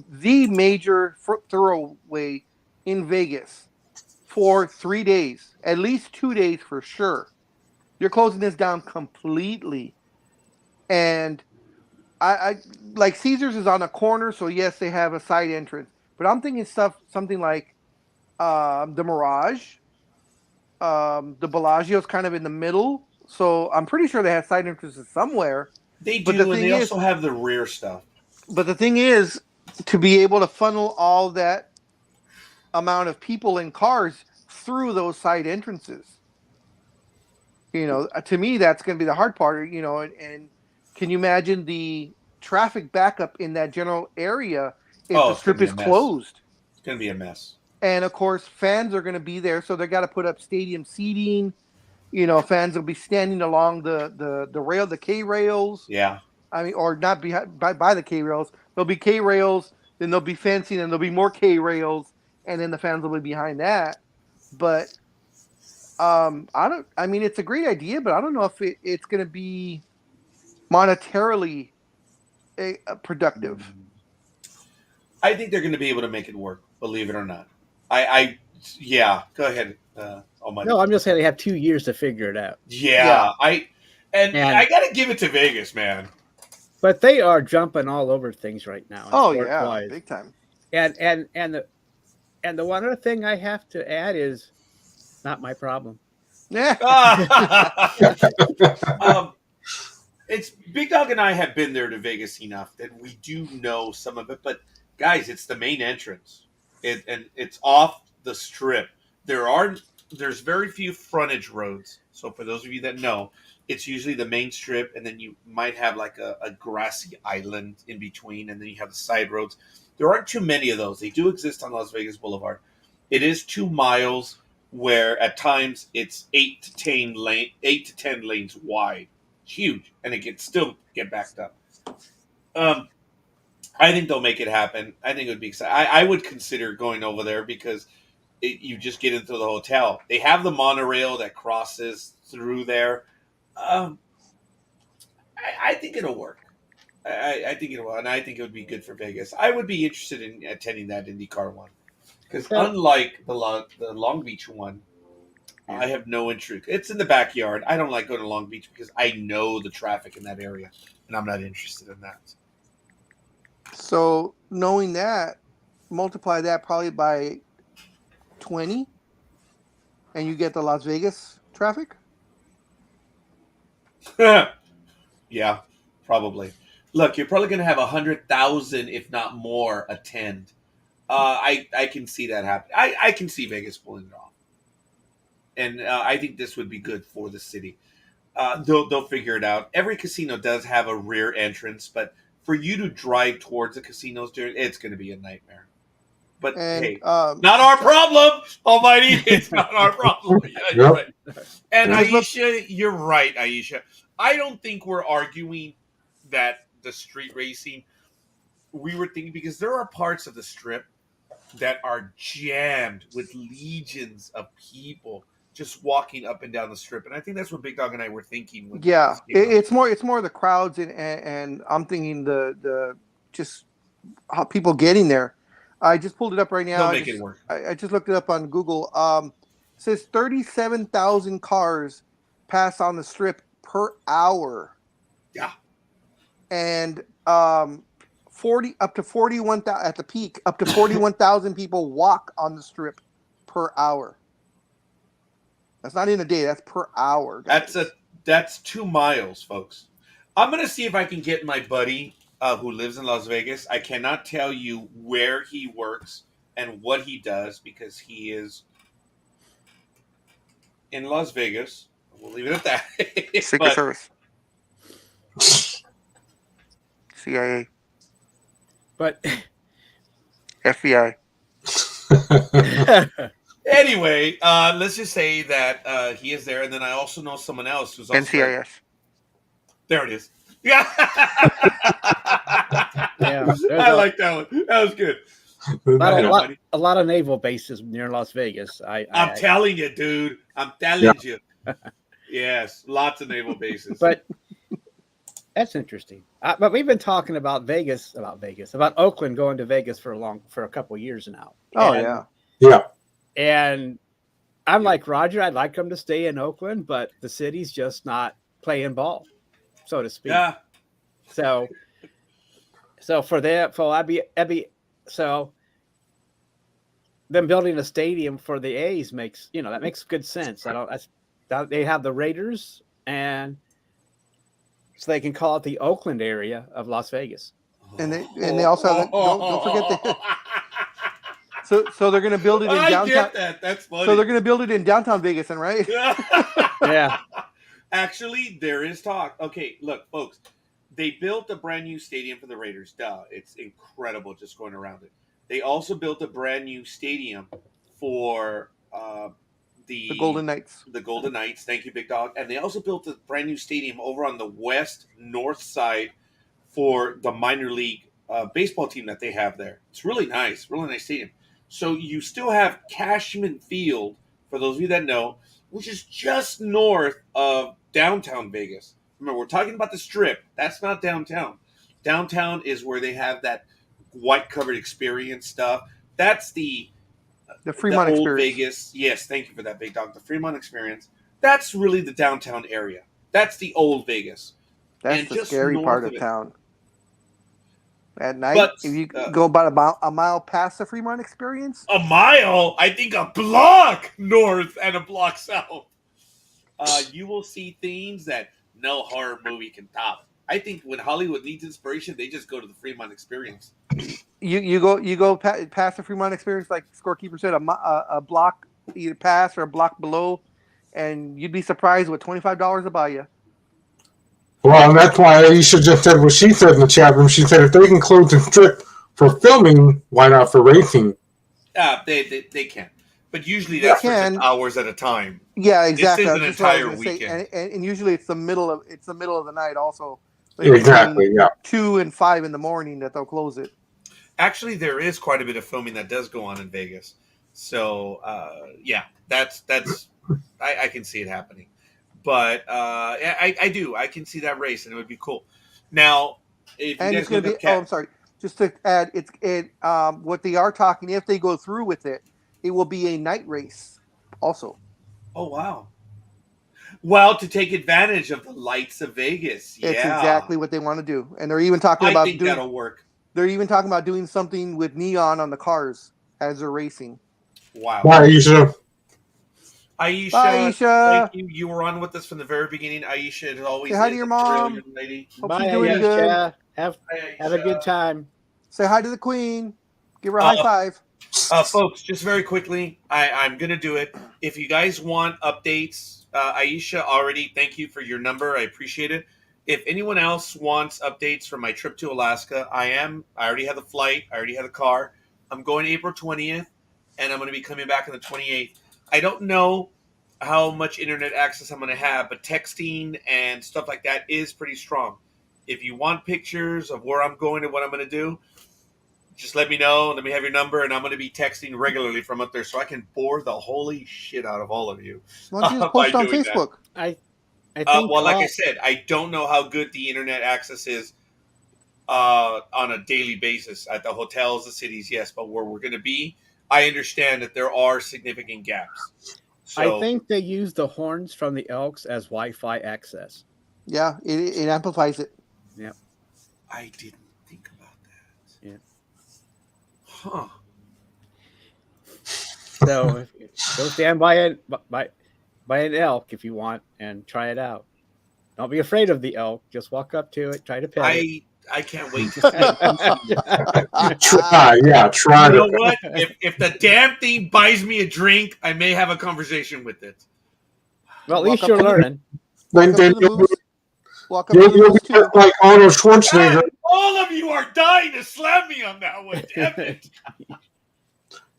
major thoroughway in Vegas, for 3 days, at least 2 days for sure. You're closing this down completely, and I like Caesars is on a corner, so yes, they have a side entrance. But I'm thinking something like the Mirage, the Bellagio's kind of in the middle, so I'm pretty sure they have side entrances somewhere. They do, and they also have the rear stuff. But the thing is, to be able to funnel all that amount of people and cars through those side entrances, to me, that's going to be the hard part. And can you imagine the traffic backup in that general area if the strip is closed? It's going to be a mess. And of course, fans are going to be there, so they got to put up stadium seating. Fans will be standing along the rail, the K rails. Yeah. I mean, or not by the K rails. There'll be K rails, then there'll be fencing, and there'll be more K rails, and then the fans will be behind that. But I mean, it's a great idea, but I don't know if it's going to be monetarily productive. I think they're going to be able to make it work, believe it or not. Yeah, go ahead. No, I'm just saying they have 2 years to figure it out. Yeah. I got to give it to Vegas, man. But they are jumping all over things right now. Oh yeah, big time. And the one other thing I have to add is not my problem. Yeah. It's Big Dog and I have been there to Vegas enough that we do know some of it. But guys, it's the main entrance, and it's off the strip. There are there's very few frontage roads. So for those of you that know, it's usually the main strip, and then you might have like a grassy island in between, and then you have the side roads. There aren't too many of those. They do exist on Las Vegas Boulevard. It is 2 miles, where at times it's 8 to 10 lanes wide. It's huge, and it can still get backed up. I think they'll make it happen. I think it would be exciting. I would consider going over there because you just get into the hotel. They have the monorail that crosses through there. I think it'll work. I think it will, and I think it would be good for Vegas. I would be interested in attending that IndyCar one because unlike the Long Beach one, I have no interest. It's in the backyard. I don't like going to Long Beach because I know the traffic in that area, and I'm not interested in that. So knowing that, multiply that probably by 20, and you get the Las Vegas traffic. Yeah, probably. Look, you're probably going to have 100,000, if not more, attend. I can see that happen. I can see Vegas pulling it off, and I think this would be good for the city. They'll figure it out. Every casino does have a rear entrance, but for you to drive towards the casinos, it's going to be a nightmare. But hey, not our problem, Almighty. It's not our problem. Yeah, you're right. And Aisha, you're right, Aisha. I don't think we're arguing that the street racing. We were thinking because there are parts of the strip that are jammed with legions of people just walking up and down the strip, and I think that's what Big Dog and I were thinking. Yeah, it's more the crowds, and I'm thinking the just how people getting there. I just pulled it up right now. They'll make it work. I just looked it up on Google. It says 37,000 cars pass on the strip per hour. Yeah, and 40 up to 41,000 at the peak. Up to 41,000 people walk on the strip per hour. That's not in a day. That's per hour. Guys. That's 2 miles, folks. I'm gonna see if I can get my buddy who lives in Las Vegas. I cannot tell you where he works and what he does because he is in Las Vegas. We'll leave it at that. Secret Service, CIA, but FBI. Anyway, let's just say that he is there, and then I also know someone else who's also NCIS. There it is. Yeah, I like that one. That was good. A lot of naval bases near Las Vegas. I'm telling you, dude. I'm telling you. Yes, lots of naval bases. But that's interesting. But we've been talking about Oakland going to Vegas for a couple of years now. Oh, yeah. And I'm like Roger. I'd like them to stay in Oakland, but the city's just not playing ball, so to speak. Yeah. So for that, so them building a stadium for the A's makes good sense. They have the Raiders, and so they can call it the Oakland area of Las Vegas. And they also have don't forget the. So they're going to build it in downtown. I get that. That's funny. So they're going to build it in downtown Vegas, then, right? Yeah. Actually, there is talk. Okay, look, folks. They built a brand new stadium for the Raiders. Duh. It's incredible just going around it. They also built a brand new stadium for the Golden Knights. The Golden Knights. Thank you, Big Dog. And they also built a brand new stadium over on the north side for the minor league baseball team that they have there. It's really nice stadium. So you still have Cashman Field, for those of you that know, which is just north of downtown Vegas. Remember, we're talking about the Strip. That's not downtown. Downtown is where they have that white-covered experience stuff. That's the Fremont old experience. Vegas. Yes, thank you for that, Big Dog. The Fremont experience. That's really the downtown area. That's the old Vegas. That's the scary part of town. At night, but, if you go about a mile past the Fremont experience. A mile? I think a block north and a block south. You will see things that no horror movie can top. I think when Hollywood needs inspiration, they just go to the Fremont experience. You go past the Fremont experience, like Scorekeeper said, a block either past or a block below, and you'd be surprised what $25 will buy you. Well, and that's why Aisha just said what she said in the chat room. She said if they can close the strip for filming, why not for racing? They can. But usually that's for just hours at a time. Yeah, exactly. This is an entire weekend. And usually it's the middle of the night also. Like Exactly, yeah. 2 and 5 in the morning that they'll close it. Actually, there is quite a bit of filming that does go on in Vegas. So, yeah, that's I can see it happening. But I do. I can see that race, and it would be cool. Now, if and you it's going to be. I'm sorry. Just to add, what they are talking. If they go through with it, it will be a night race, also. Oh wow! Well, to take advantage of the lights of Vegas, It's exactly what they want to do, and they're even talking about. I think that'll work. They're even talking about doing something with neon on the cars as they're racing. Wow! Bye, Aisha. Aisha, thank you. You were on with us from the very beginning. Aisha, as always. Say hi to your mom. Lady. Hope you're doing good. Have a good time. Say hi to the queen. Give her a high five. Folks, just very quickly, I'm going to do it. If you guys want updates, Aisha, already, thank you for your number. I appreciate it. If anyone else wants updates from my trip to Alaska, I already have the flight. I already have the car. I'm going April 20th, and I'm going to be coming back on the 28th. I don't know how much internet access I'm going to have, but texting and stuff like that is pretty strong. If you want pictures of where I'm going and what I'm going to do, just let me know. Let me have your number, and I'm going to be texting regularly from up there so I can bore the holy shit out of all of you. Why don't you just post on Facebook? I think well, like I said, I don't know how good the internet access is on a daily basis at the hotels, the cities, yes, but where we're going to be, I understand that there are significant gaps. So, I think they use the horns from the Elks as Wi-Fi access. Yeah, it amplifies it. Yeah. I didn't think about that. Yeah. Huh. So go stand by an elk if you want and try it out. Don't be afraid of the elk. Just walk up to it, try to pet it. I can't wait to see it. Try. You know what? If the damn thing buys me a drink, I may have a conversation with it. Well, at least you're learning. Then you'll be just like Arnold Schwarzenegger. God, all of you are dying to slap me on that one. Damn it.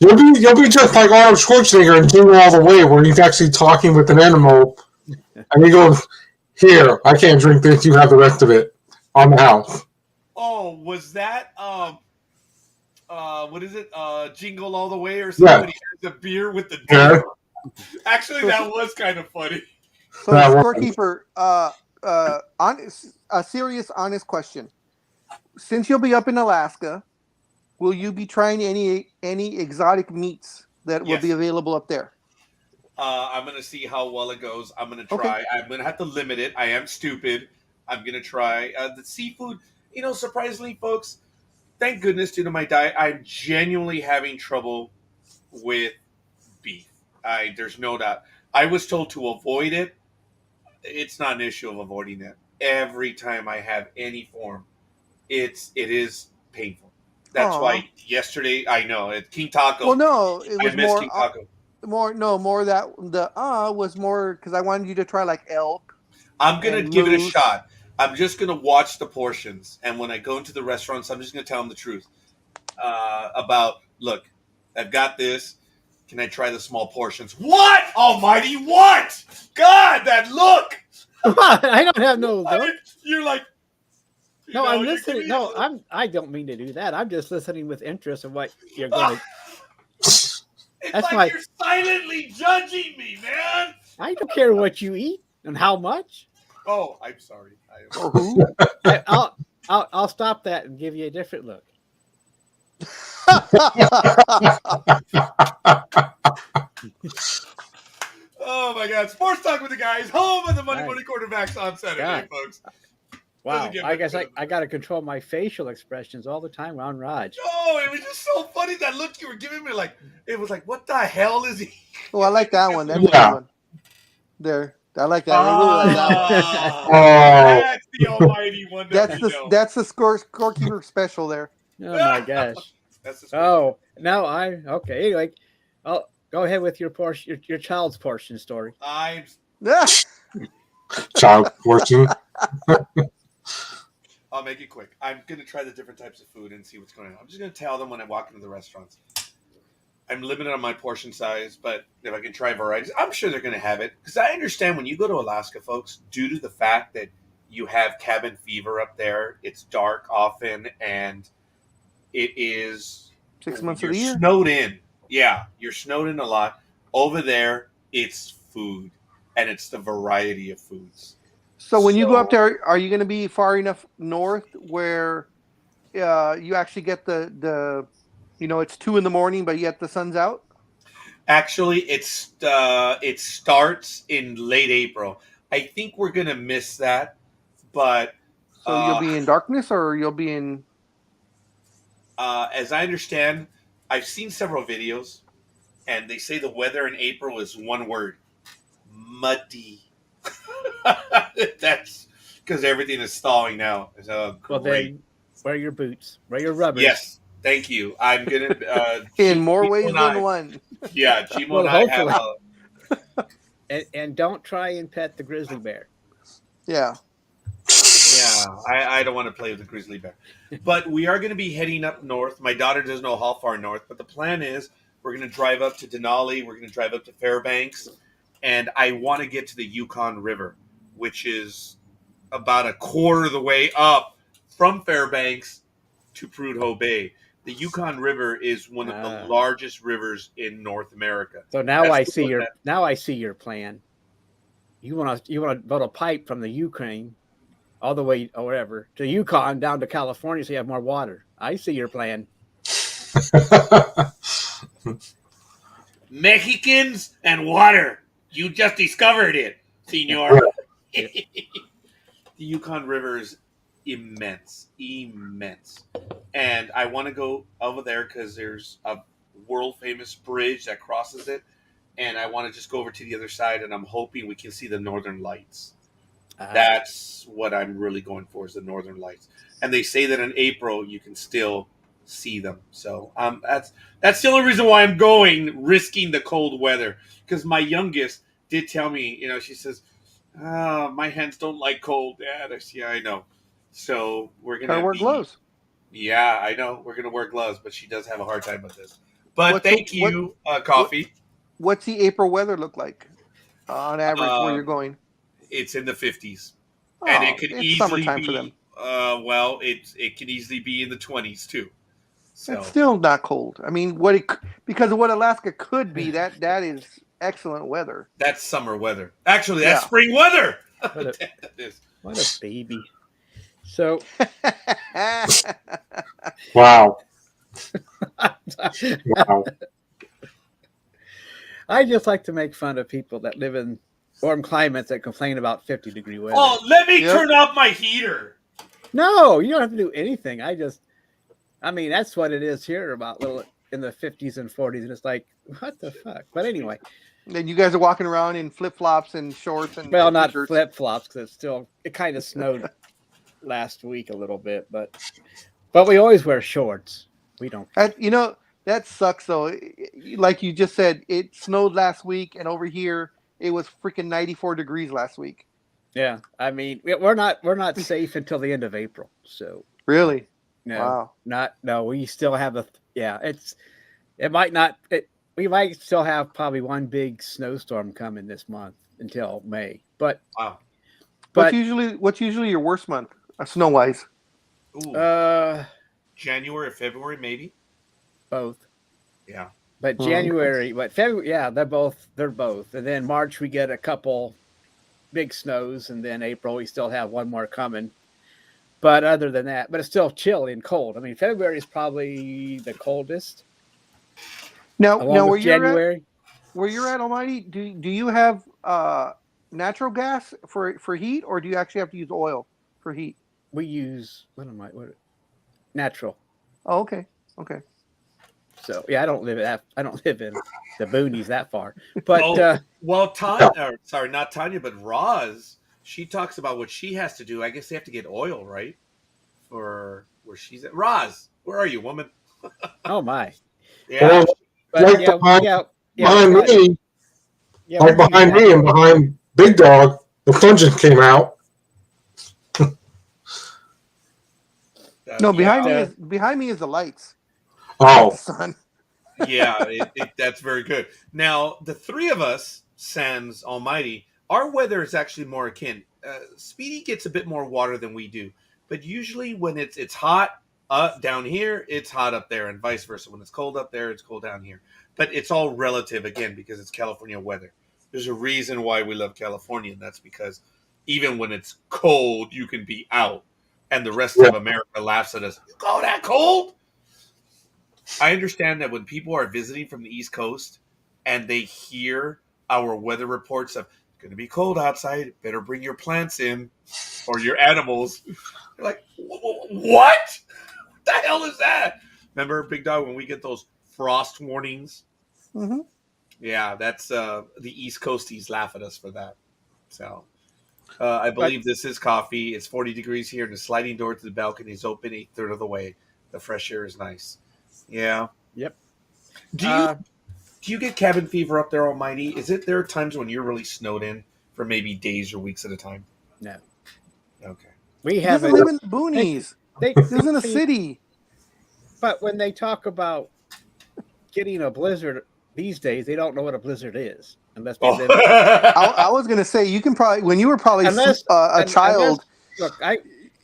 You'll be just like Arnold Schwarzenegger and Jingle All the Way, where he's actually talking with an animal, and he goes, "Here, I can't drink this. You have the rest of it on the house." Oh, was that what is it? Jingle All the Way or something? Yeah. He has a beer with the dog. Actually, that was kind of funny. So, Scorekeeper, a serious, honest question. Since you'll be up in Alaska, will you be trying any exotic meats that will be available up there? I'm going to see how well it goes. I'm going to try. Okay. I'm going to have to limit it. I am stupid. I'm going to try. The seafood, surprisingly, folks, thank goodness due to my diet, I'm genuinely having trouble with beef. There's no doubt. I was told to avoid it. It's not an issue of avoiding it. Every time I have any form, it is painful. That's why yesterday, I know, at King Taco. Well, no, it was more King Taco. More that the was more because I wanted you to try like elk. I'm going to give it a shot. I'm just going to watch the portions. And when I go into the restaurants, I'm just going to tell them the truth look, I've got this. Can I try the small portions? What? Almighty, what? God, that look. I don't have no look. You're like. No, I'm listening. No, I don't mean to do that. I'm just listening with interest of what you're going to. It's like you're silently judging me, man. I don't care what you eat and how much. Oh, I'm sorry. I'll stop that and give you a different look. Oh my God! Sports Talk with the Guys, home of the Money Quarterbacks on Saturday, folks. Wow, I guess I got to control my facial expressions all the time on Raj. Oh, it was just so funny, that look you were giving me. It was like, what the hell is he? Oh, I like that one. That's a good one. There, I like that. I really like that one. That's the almighty one. That's the scorekeeper special there. Oh my gosh. That's the now okay. Anyway, Go ahead with your portion, your child's portion story. I'm Child portion. I'll make it quick. I'm gonna try the different types of food and see what's going on. I'm just gonna tell them when I walk into the restaurants. I'm limited on my portion size, but if I can try varieties, I'm sure they're gonna have it. Because I understand when you go to Alaska, folks, due to the fact that you have cabin fever up there, it's dark often, and it is 6 months of you're the year. snowed in. Yeah, you're snowed in a lot. Over there, it's food, and it's the variety of foods. So when you go up there, are you going to be far enough north where you actually get the it's 2 a.m, but yet the sun's out? Actually, it starts in late April. I think we're gonna miss that, but So you'll be in darkness, or you'll be in. as I understand, I've seen several videos, and they say the weather in April is one word: muddy. That's because everything is thawing now. So Well, then wear your boots, wear your rubbers. Yes, thank you. I'm gonna In more Gmo ways and I- than one. Yeah, Gmo Well, and I hopefully. have. And don't try and pet the grizzly bear. Yeah. Yeah, I don't want to play with the grizzly bear. But we are going to be heading up north. My daughter doesn't know how far north, but the plan is we're going to drive up to Denali. We're going to drive up to Fairbanks. And I want to get to the Yukon River, which is about a quarter of the way up from Fairbanks to Prudhoe Bay. The Yukon River is one of the largest rivers in North America. So now That's I the see one your that- now I see your plan. You want to build a pipe from the Ukraine all the way or whatever to Yukon down to California so you have more water. I see your plan. Mexicans and water. You just discovered it, senor. The Yukon River is immense. And I want to go over there because there's a world famous bridge that crosses it. And I want to just go over to the other side, and I'm hoping we can see the Northern Lights. That's what I'm really going for, is the Northern Lights. And they say that in April you can still see them. So that's the only reason why I'm going, risking the cold weather. Because my youngest did tell me, she says, my hands don't like cold, Dad. I said, yeah, I know. So we're going to wear gloves. Yeah, I know. We're going to wear gloves, but she does have a hard time with this. But thank you, Coffey. What's the April weather look like on average where you're going? It's in the 50s. Oh, And it could it's easily summertime be, for them. it could easily be in the 20s too. So It's still not cold. I mean, because of what Alaska could be, that is excellent weather. That's summer weather. Actually, that's spring weather. What a baby. So Wow. Wow. I just like to make fun of people that live in warm climates that complain about 50-degree weather. Oh, let me turn off my heater. No, you don't have to do anything. I mean, that's what it is here about little in the 50s and 40s. And it's like, what the fuck? But anyway. And you guys are walking around in flip-flops and shorts and Well, not t-shirts. flip-flops because it kind of snowed last week a little bit, but we always wear shorts. We don't. That sucks though. Like you just said, it snowed last week, and over here it was freaking 94 degrees last week. Yeah, I mean, we're not safe until the end of April. So really, no, wow. We still have we might still have probably one big snowstorm coming this month until May. But wow. What's usually your worst month, snow wise? January or February, maybe. Both. Yeah. But January, but February, yeah, they're both. And then March we get a couple big snows, and then April we still have one more coming. But other than that, but it's still chilly and cold. I mean, February is probably the coldest. Now where January. Where you're at, Almighty, do you have natural gas for heat, or do you actually have to use oil for heat? We use natural. Oh, okay. So yeah, I don't live in the boonies that far. But Tanya, sorry, not Tanya, but Roz, she talks about what she has to do. I guess they have to get oil, right? For where she's at. Roz, where are you, woman? Oh my. Yeah. But behind but- me, yeah, like we're behind using me and behind Big Dog, the plunges came out. No, Yeah. behind me is the lights. Oh, The sun. Yeah, that's very good. Now, the three of us, sans Almighty, our weather is actually more akin. Speedy gets a bit more water than we do, but usually when it's hot down here, it's hot up there, and vice versa. When it's cold up there, it's cold down here. But it's all relative again because it's California weather. There's a reason why we love California, and that's because even when it's cold, you can be out, and the rest of America laughs at us. You go that cold? I understand that when people are visiting from the East Coast and they hear our weather reports of it's going to be cold outside, better bring your plants in or your animals. They're like, what? What the hell is that? Remember, Big Dog, when we get those frost warnings? Mm-hmm. Yeah, that's the East Coasties laugh at us for that. So I believe this is Coffey. It's 40 degrees here, and the sliding door to the balcony is open 1/3 of the way. The fresh air is nice. Yeah. Yep. Do you get cabin fever up there, Almighty? Is it there are times when you're really snowed in for maybe days or weeks at a time? No. Okay. We He have doesn't live in the boonies. They He lives in a city. But when they talk about getting a blizzard these days, they don't know what a blizzard is unless they live. I was gonna say you can probably when you were probably a child. Look,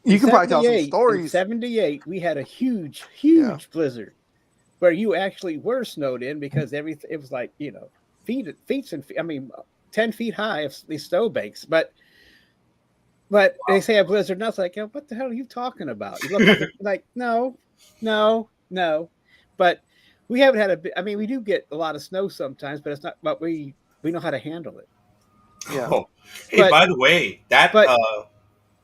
You can probably tell some 78 stories. In 78, we had a huge blizzard where you actually were snowed in because it was like, feet and feet. I mean, 10 feet high of these snow banks. But they say a blizzard, and I was like, what the hell are you talking about? You look like no. But we haven't had we do get a lot of snow sometimes, but it's not. But we know how to handle it. Yeah. Oh. Hey, by the way, the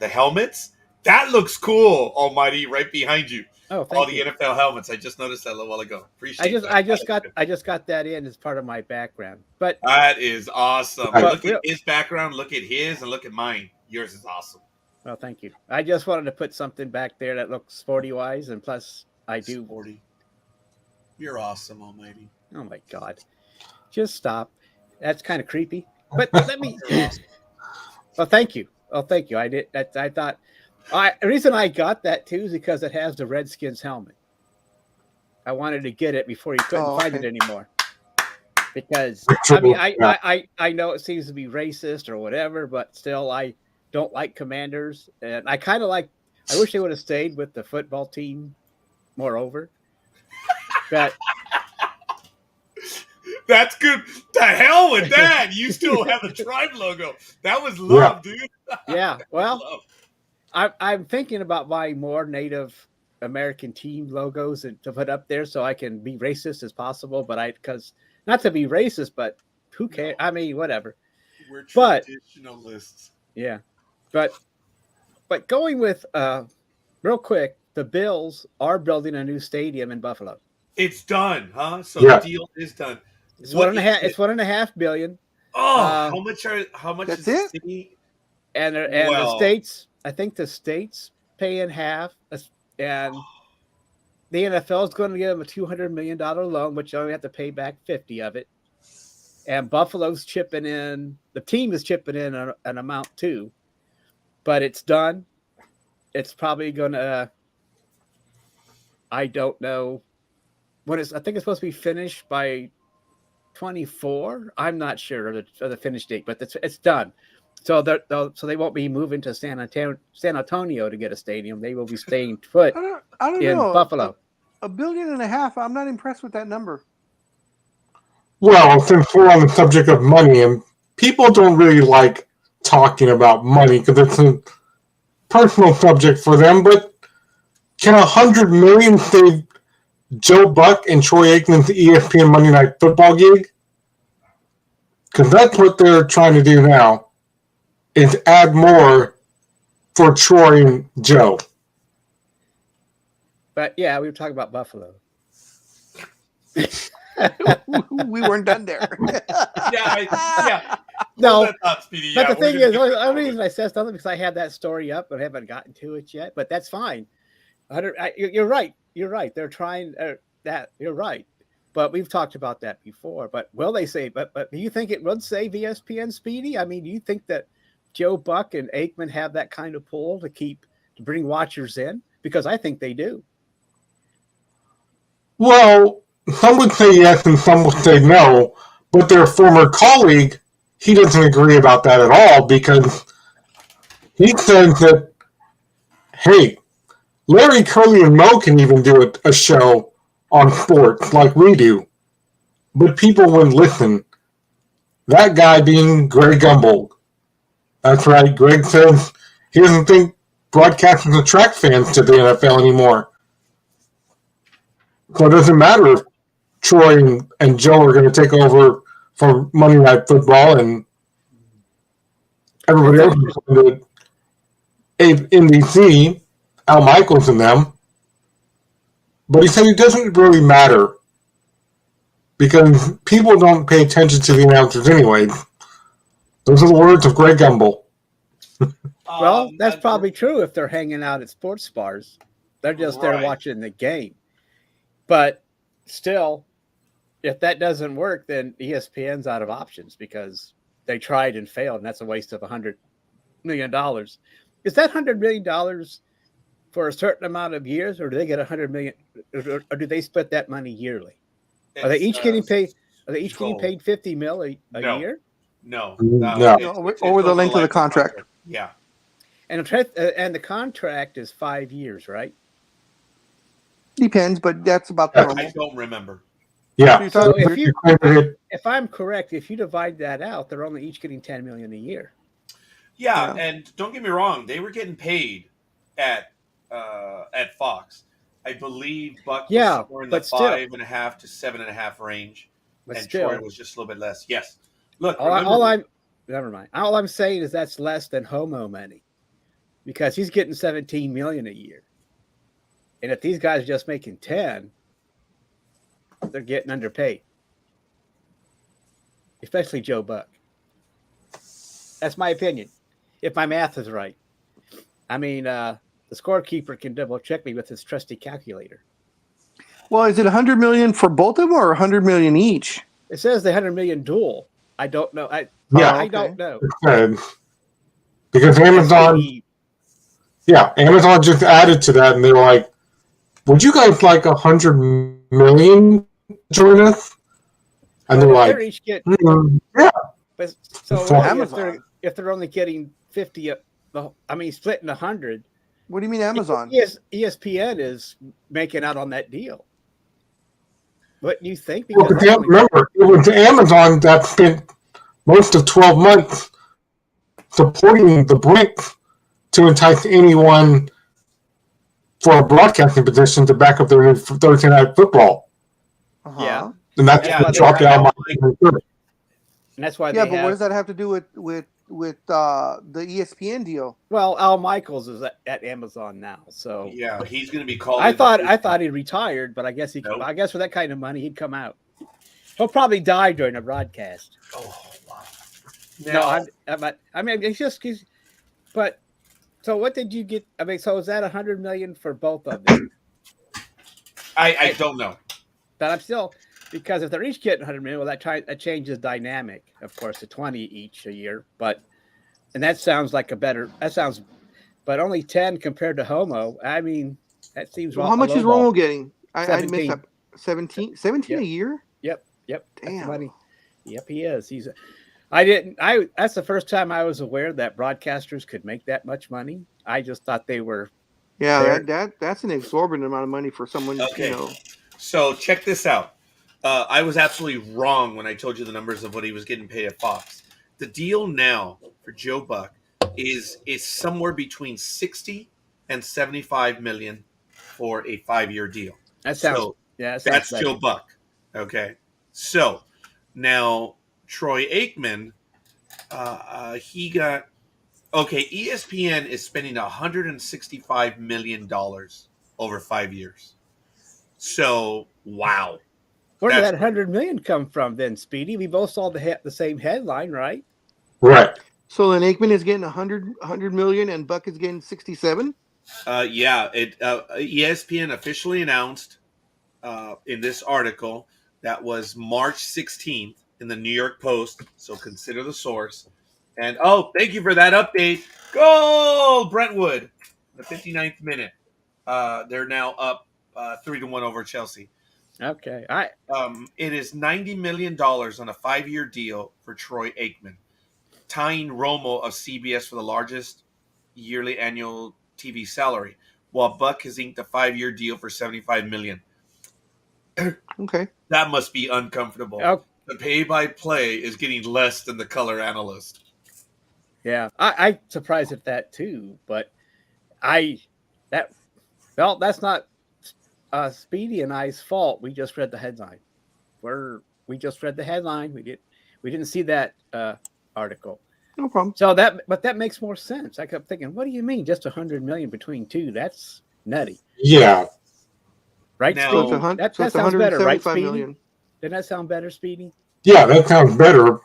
helmets, that looks cool, Almighty, right behind you. Oh, all the NFL helmets. I just noticed that a little while ago. Appreciate I just got that in as part of my background. But that is awesome. But look at his background, look at his, and look at mine. Yours is awesome. Well, thank you. I just wanted to put something back there that looks sporty wise, and plus I do. Sporty. You're awesome, Almighty. Oh my God! Just stop. That's kind of creepy. But let me. Well, thank you. Oh, thank you. I did. I thought. The reason I got that too is because it has the Redskins helmet. I wanted to get it before you couldn't find it anymore. Because I know it seems to be racist or whatever, but still I don't like Commanders, and I kind of like. I wish they would have stayed with the football team. Moreover, but that's good. The hell with that! You still have the tribe logo. That was love, dude. Yeah. Well. I'm thinking about buying more Native American team logos and to put up there so I can be racist as possible. But because not to be racist, but who cares? No. I mean, whatever. We're traditionalists. Yeah, but going with real quick, the Bills are building a new stadium in Buffalo. It's done, huh? So the deal is done. It's $1.5 billion. Oh, how much that's is the city? And the states. I think the state's paying half, and the NFL is going to give them a $200 million loan, which you only have to pay back 50 of it. And Buffalo's chipping in. The team is chipping in an amount too, but it's done. It's probably going to. I don't know when it's. I think it's supposed to be finished by 24. I'm not sure of the finish date, but it's done. So they won't be moving to San Antonio to get a stadium. They will be staying put I don't in know. Buffalo. $1.5 billion. I'm not impressed with that number. Well, since we're on the subject of money, and people don't really like talking about money because it's a personal subject for them, but can $100 million save Joe Buck and Troy Aikman's ESPN Monday Night Football gig? Because that's what they're trying to do now. Is add more for Troy and Joe. But yeah, we were talking about Buffalo. We weren't done there. No, but the thing is, the only reason I said something because I had that story up, but I haven't gotten to it yet. But that's fine. You're right. You're right. They're trying that. You're right. But we've talked about that before. But will they say? But do you think it would save ESPN, Speedy? I mean, do you think that Joe Buck and Aikman have that kind of pull to bring watchers in? Because I think they do. Well, some would say yes and some would say no, but their former colleague, he doesn't agree about that at all because he says that, hey, Larry, Curly, and Moe can even do a show on sports like we do, but people wouldn't listen. That guy being Greg Gumbel. That's right, Greg says he doesn't think broadcasters attract fans to the NFL anymore. So it doesn't matter if Troy and Joe are going to take over for Monday Night Football and everybody else is going to NBC, Al Michaels and them. But he said it doesn't really matter because people don't pay attention to the announcers anyway. Those are the words of Greg Gumbel. Well, that's probably true if they're hanging out at sports bars. They're just there Right. watching the game. But still, if that doesn't work, then ESPN's out of options because they tried and failed, and that's a waste of $100 million. Is that $100 million for a certain amount of years, or do they get $100 million, or do they split that money yearly? Are they each getting paid? Are they each getting paid $50 million a year? No. No. Over the length of the contract. Yeah. And the contract is 5 years, right? Depends, but that's about the I normal. don't remember. Yeah. So So if I'm correct, if you divide that out, they're only each getting $10 million a year. Yeah, Yeah. and don't get me wrong, they were getting paid at Fox. I believe Buck was somewhere in the but still. 5.5 to 7.5 range, But and still, Troy was just a little bit less. Yes. Look, never mind. All I'm saying is that's less than Homo money because he's getting $17 million a year. And if these guys are just making 10, they're getting underpaid. Especially Joe Buck. That's my opinion. If my math is right. I mean, the scorekeeper can double check me with his trusty calculator. Well, is it $100 million for both of them or $100 million each? It says the $100 million dual. I don't know. I don't know. because Amazon just added to that, and they were like, "Would you guys like $100 million to join us?" And they're like, each get, "Yeah." but so For really, Amazon. if they're only getting 50, splitting 100. What do you mean Amazon? Yes, ESPN is making out on that deal. What do you think? Well, remember, it was Amazon that spent most of 12 months supporting the Brink to entice anyone for a broadcasting position to back up their new Thursday Night Football. Uh-huh. Yeah. And that's Yeah, what dropped out. And that's why Yeah, they but have, what does that have to do with the ESPN deal? well, Al Michaels is at Amazon now, so Yeah, he's going to be called. I thought he retired, but I guess Nope. I guess for that kind of money he'd come out. He'll probably die during a broadcast. Oh, wow. I mean, it's just but so what did you get? I mean, so is that $100 million for both of them? I don't know. But I'm still, because if they're each getting $100 million, well, that changes dynamic, of course, to 20 each a year. And that sounds like but only 10 compared to Homo. I mean, that seems Well, how much is Romo getting? I missed 17. that. 17 a year? Yep. Damn. That's money. Yep, he is. That's the first time I was aware that broadcasters could make that much money. I just thought they were. Yeah, that's an exorbitant amount of money for someone. Okay. You know. So check this out. I was absolutely wrong when I told you the numbers of what he was getting paid at Fox. The deal now for Joe Buck is somewhere between 60 and 75 million for a 5-year deal. That sounds. That's better. Joe Buck. Okay. So now Troy Aikman, he got. Okay, ESPN is spending $165 million over 5 years. So, wow. Where did that $100 million come from then, Speedy? We both saw the same headline, right? Right. So then Aikman is getting 100 million and Buck is getting 67? Yeah. ESPN officially announced in this article That was March 16th in the New York Post. So consider the source. And thank you for that update. Goal, Brentwood, the 59th minute. They're now up 3-1 over Chelsea. Okay. It is $90 million on a 5-year deal for Troy Aikman, tying Romo of CBS for the largest yearly annual TV salary, while Buck has inked a 5-year deal for $75 million. Okay. That must be uncomfortable. Oh, The pay-by-play is getting less than the color analyst. yeah. I surprised at that too, but that's not Speedy and I's fault. We just read the headline. We just read the headline. We didn't see that article. No problem. So that makes more sense. I kept thinking, what do you mean just $100 million between two? That's nutty, Yeah. right? Now- So Speedy? it's that so it's sounds better, right, 175 Speedy? million. Didn't that sound better, Speedy? Yeah, that sounds better.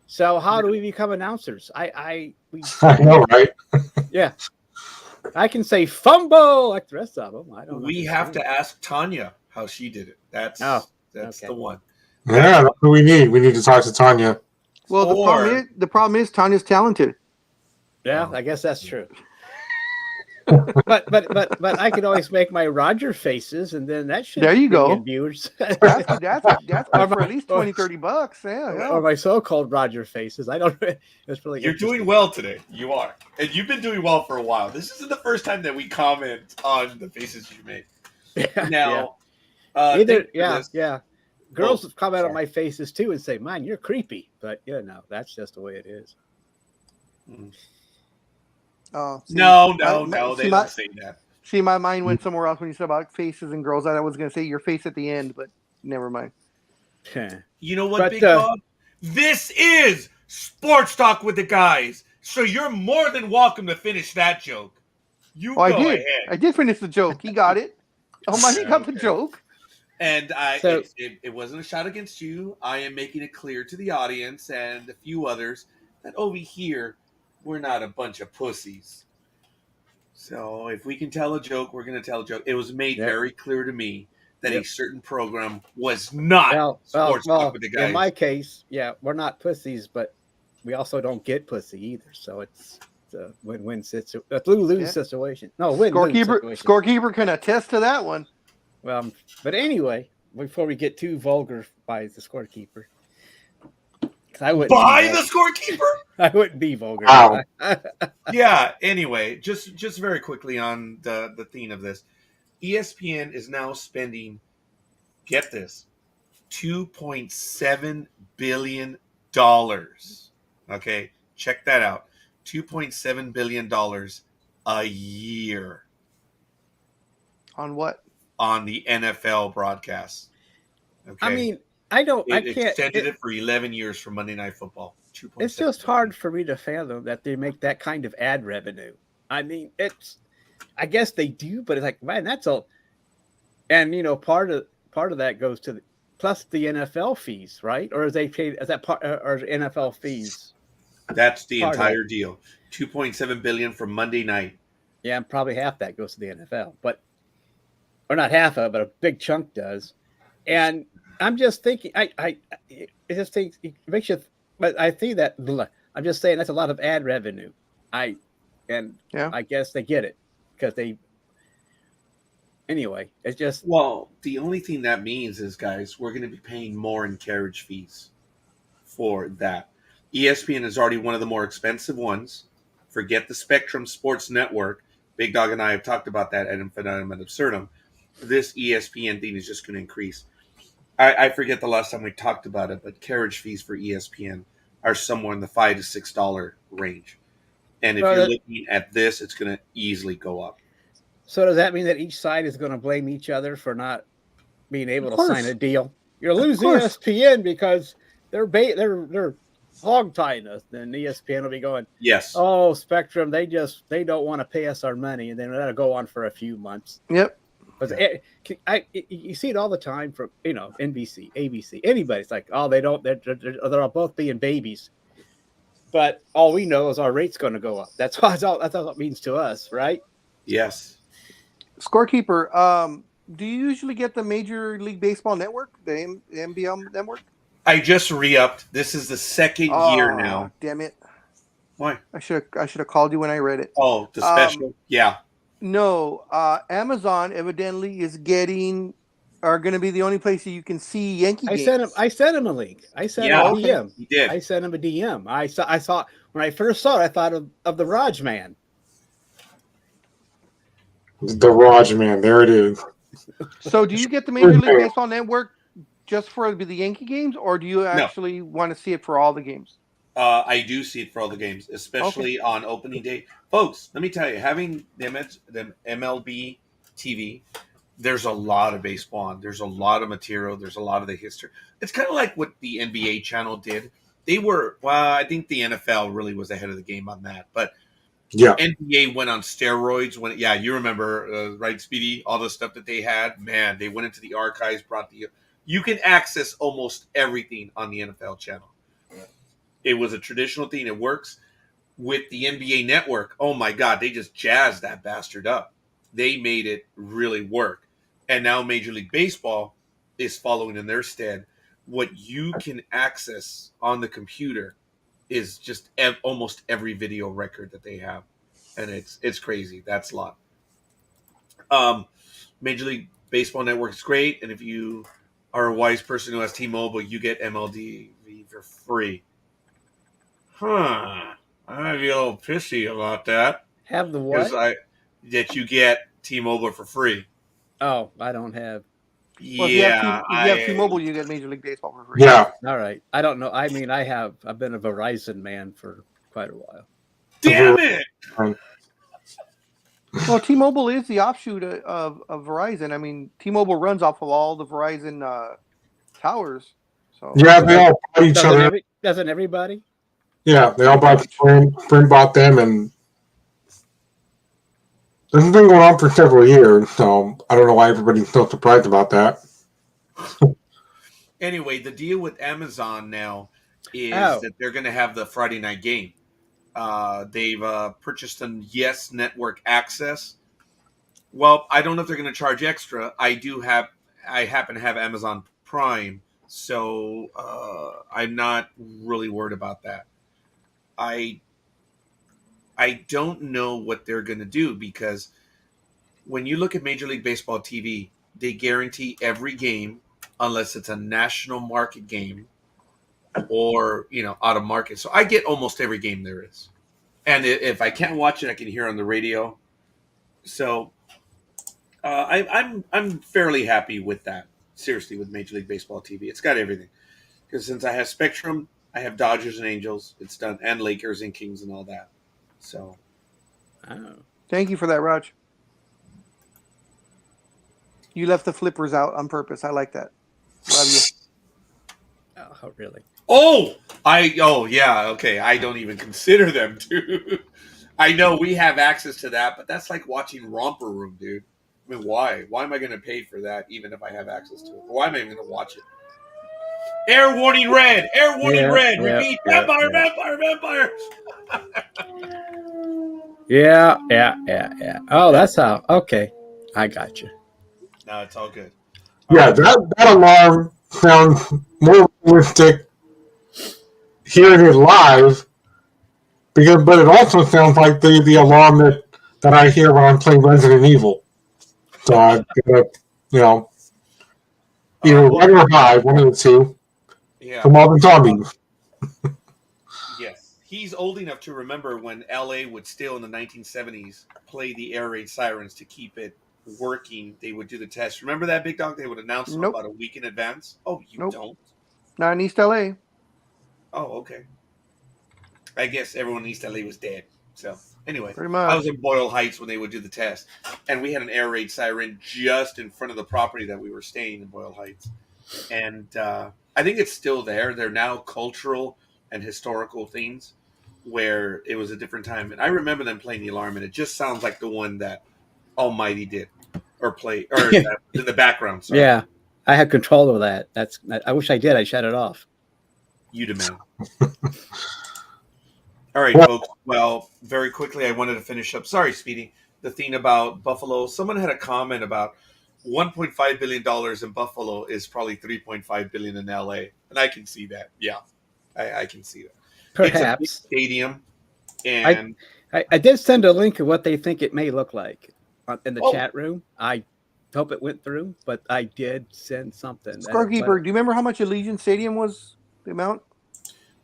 So how do we become announcers? I know, right? Yeah. I can say fumble like the rest of them. I don't know. We have to ask Tanya how she did it. That's okay. the one. Yeah, that's what we need. We need to talk to Tanya. Well, the problem is Tanya's talented. Yeah, I guess that's true. but I could always make my Roger faces, and then that should There you bring go. in viewers. That's good for at least $20-$30. Yeah. Or my so-called Roger faces. I don't. It's really. You're doing well today. You are. And you've been doing well for a while. This isn't the first time that we comment on the faces you make. Yeah, Now, yeah. Girls comment sorry. on my faces too and say, "Man, you're creepy." But that's just the way it is. Oh, see, No, they see, don't say that. See, my mind went somewhere else when you said about faces and girls. I was going to say your face at the end, but never mind. You know what, But, Big Dog? This is Sports Talk with the guys. So you're more than welcome to finish that joke. You I go did. ahead. I did finish the joke. He got it. Oh, my, he got the Okay. joke. And So- it wasn't a shot against you. I am making it clear to the audience and a few others that over here, we're not a bunch of pussies. So if we can tell a joke, we're going to tell a joke. It was made Yep. very clear to me that Yep. a certain program was not Sports Talk with the guys. in my case, we're not pussies, but we also don't get pussy either. So it's a win-win situation, a lose-lose situation. No, win-win situation. Scorekeeper can attest to that one. Well, but anyway, before we get too vulgar by the scorekeeper, I wouldn't By be the Scorekeeper? I wouldn't be vulgar. Wow. Yeah, anyway, just very quickly on the theme of this. ESPN is now spending, get this, $2.7 billion. Okay, check that out. $2.7 billion a year On what? on the NFL broadcast. Okay. I mean, I can't. Extended it for 11 years for Monday Night Football. It's just hard for me to fathom that they make that kind of ad revenue. I mean, I guess they do, but it's like, man, that's all. And part of that goes to plus the NFL fees, right? Or is that part or NFL fees? That's the part of entire deal. $2.7 billion for Monday night. Yeah, and probably half that goes to the NFL, or not half of it, but a big chunk does. And I'm just thinking, I just think it makes you. But I think that I'm just saying that's a lot of ad revenue. I guess they get it because they. Anyway, it's just the only thing that means is, guys, we're going to be paying more in carriage fees for that. ESPN is already one of the more expensive ones. Forget the Spectrum Sports Network. Big Dog and I have talked about that ad infinitum and absurdum. This ESPN thing is just going to increase. I forget the last time we talked about it, but carriage fees for ESPN are somewhere in the $5 to $6 range. And if you're looking at this, it's going to easily go up. So does that mean that each side is going to blame each other for not being able to sign a deal? You're losing ESPN because they're hog tying us. Then ESPN will be going, yes. Oh, Spectrum, they don't want to pay us our money, and then that'll go on for a few months. Yep. You see it all the time from NBC, ABC, anybody. It's like, oh, they don't. They're all both being babies. But all we know is our rate's going to go up. That's all it means to us, right? Yes. Scorekeeper, do you usually get the Major League Baseball Network, the MBL network? I just re-upped. This is the second year now. Damn it! Why? I should have called you when I read it. Oh, the special. Yeah. No, Amazon evidently is are going to be the only place that you can see Yankee games. I sent him a link. I sent him a DM. He did. I sent him a DM. I saw when I first saw it, I thought of the Raj Man. The Raj Man, there it is. So, do you get the Major League Baseball Network just for the Yankee games, or do you actually want to see it for all the games? I do see it for all the games, especially on opening day. Folks, let me tell you, having them MLB TV, there's a lot of baseball on. There's a lot of material. There's a lot of the history. It's kind of like what the NBA channel did. They were, I think the NFL really was ahead of the game on that. But yeah, NBA went on steroids when, you remember, right, Speedy? All the stuff that they had. Man, they went into the archives, you can access almost everything on the NFL channel. It was a traditional thing. It works with the NBA network. Oh my God, they just jazzed that bastard up. They made it really work. And now Major League Baseball is following in their stead. What you can access on the computer is just almost every video record that they have. And it's crazy. That's a lot. Major League Baseball Network is great. And if you are a wise person who has T-Mobile, you get MLB for free. I'd be a little pissy about that. Have the what? That you get T-Mobile for free. Oh, I don't have. Well, if you have T-Mobile, you get Major League Baseball for free. Yeah. All right. I don't know. I mean, I've been a Verizon man for quite a while. Damn it! Well, T-Mobile is the offshoot of Verizon. I mean, T-Mobile runs off of all the Verizon towers. So yeah, they all buy each other. Doesn't everybody? Yeah, they all bought Sprint bought them, and this has been going on for several years. So I don't know why everybody's so surprised about that. Anyway, the deal with Amazon now is that they're going to have the Friday night game. They've purchased them Yes Network access. Well, I don't know if they're going to charge extra. I happen to have Amazon Prime, so I'm not really worried about that. I don't know what they're going to do, because when you look at Major League Baseball TV, they guarantee every game unless it's a national market game or, out of market. So I get almost every game there is. And if I can't watch it, I can hear on the radio. So I'm fairly happy with that. Seriously, with Major League Baseball TV. It's got everything. Because since I have Spectrum, I have Dodgers and Angels. It's done. And Lakers and Kings and all that. So. Thank you for that, Raj. You left the flippers out on purpose. I like that. Love you. Oh, really? Yeah, okay. I don't even consider them, dude. I know we have access to that, but that's like watching Romper Room, dude. I mean, why? Why am I going to pay for that even if I have access to it? Why am I even going to watch it? Air warning red! Air warning red! Repeat! Vampire! Vampire! Yeah. Oh, that's how. Okay. I got you. No, it's all good. Yeah, that alarm sounds more realistic hearing it live, but it also sounds like the alarm that I hear when I'm playing Resident Evil. So I gotta, either red or high, one of the two. Yeah. From all the zombies. Yes. He's old enough to remember when LA would still in the 1970s play the air raid sirens to keep it working. They would do the test. Remember that, Big Dog? They would announce them about a week in advance. Oh, you don't? Not in East LA. Oh, okay. I guess everyone in East LA was dead. So anyway, pretty much. I was in Boyle Heights when they would do the test, and we had an air raid siren just in front of the property that we were staying in Boyle Heights. And I think it's still there. They're now cultural and historical things where it was a different time. And I remember them playing the alarm, and it just sounds like the one that Almighty did or play or in the background. Sorry. Yeah, I had control of that. I wish I did. I shut it off. You demand. All right, folks. Well, very quickly, I wanted to finish up. Sorry, Speedy. The thing about Buffalo. Someone had a comment about $1.5 billion in Buffalo is probably $3.5 billion in LA, and I can see that. Yeah, I can see that. It's a big Perhaps. stadium, and I did send a link of what they think it may look like in the Oh. chat room. I hope it went through, but I did send something. Scorekeeper, do you remember how much Allegiant Stadium was? The amount?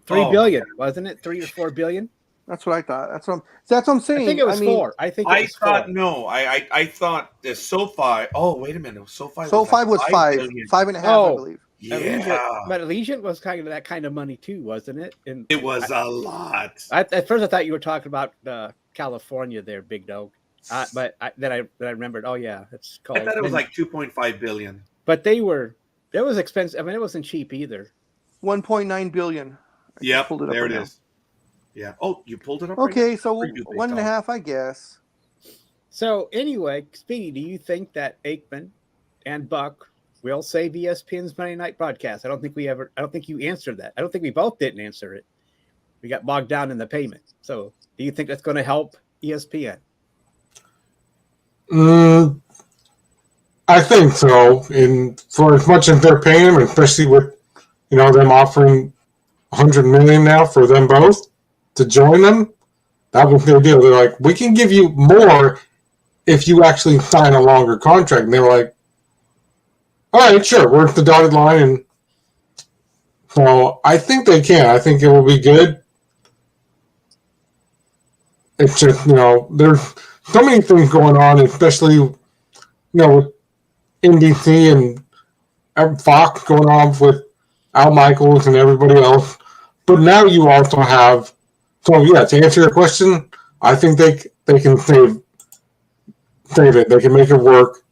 $3 billion, wasn't it? 3 or 4 billion. That's what I thought. That's what I'm saying. I think it was 4. I think it was thought 4. no. I thought the SoFi. Oh, wait a minute. SoFi was like 5 billion. 5.5, Oh. I believe. Yeah, But Allegiant was kind of that kind of money too, wasn't it? And it was a lot. at first I thought you were talking about California there, Big Dog. But then I remembered. Oh yeah, it's called. I thought it was like 2.5 billion. But it was expensive. I mean, it wasn't cheap either. 1.9 billion. Yep, pulled it up there right it now. is. Yeah. Oh, you pulled it up. Okay, right so Pretty good, big 1.5, I guess. So anyway, Speedy, do you think that Aikman and Buck will save ESPN's Monday Night broadcast? I don't think you answered that. I don't think we both didn't answer it. We got bogged down in the payment. So do you think that's going to help ESPN? I think so. For as much as they're paying them, especially with them offering $100 million now for them both to join them, that was their deal. They're like, we can give you more if you actually sign a longer contract. And they were like, all right, sure, we're at the dotted line, and so I think they can. I think it will be good. It's just there's so many things going on, especially with NBC and Fox going on with Al Michaels and everybody else. But now you also have. So yeah, to answer your question, I think they can save it. They can make it work,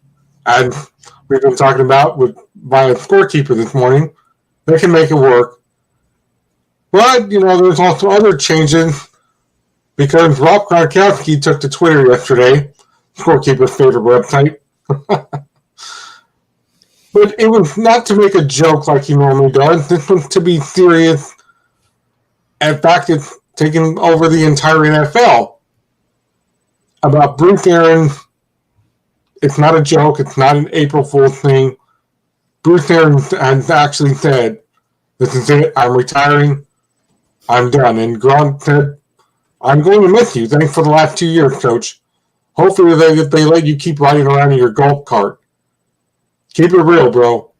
and we've been talking about via Scorekeeper this morning. They can make it work. But, there's also other changes because Rob Gronkowski took to Twitter yesterday, Scorekeeper's favorite website. But it was not to make a joke like he normally does. This was to be serious. In fact, it's taking over the entire NFL. About Bruce Arians. It's not a joke. It's not an April Fool's thing. Bruce Arians has actually said, this is it. I'm retiring. I'm done. And Gronk said, I'm going to miss you. Thanks for the last 2 years, Coach. Hopefully they let you keep riding around in your golf cart. Keep it real, bro.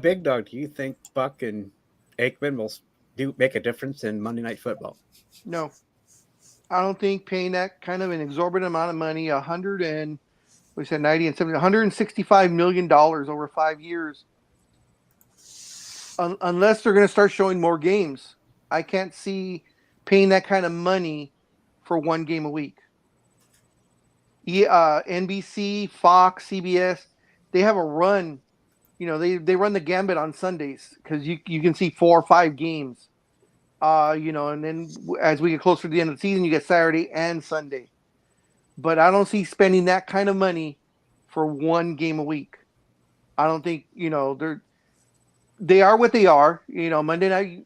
Big Dog, do you think Buck and Aikman will make a difference in Monday Night Football? No. I don't think paying that kind of an exorbitant amount of money, $165 million over 5 years, unless they're going to start showing more games. I can't see paying that kind of money for one game a week. NBC, Fox, CBS, they have a run. They run the gambit on Sundays because you can see 4 or 5 games. And then as we get closer to the end of the season, you get Saturday and Sunday. But I don't see spending that kind of money for one game a week. I don't think, they are what they are. Monday Night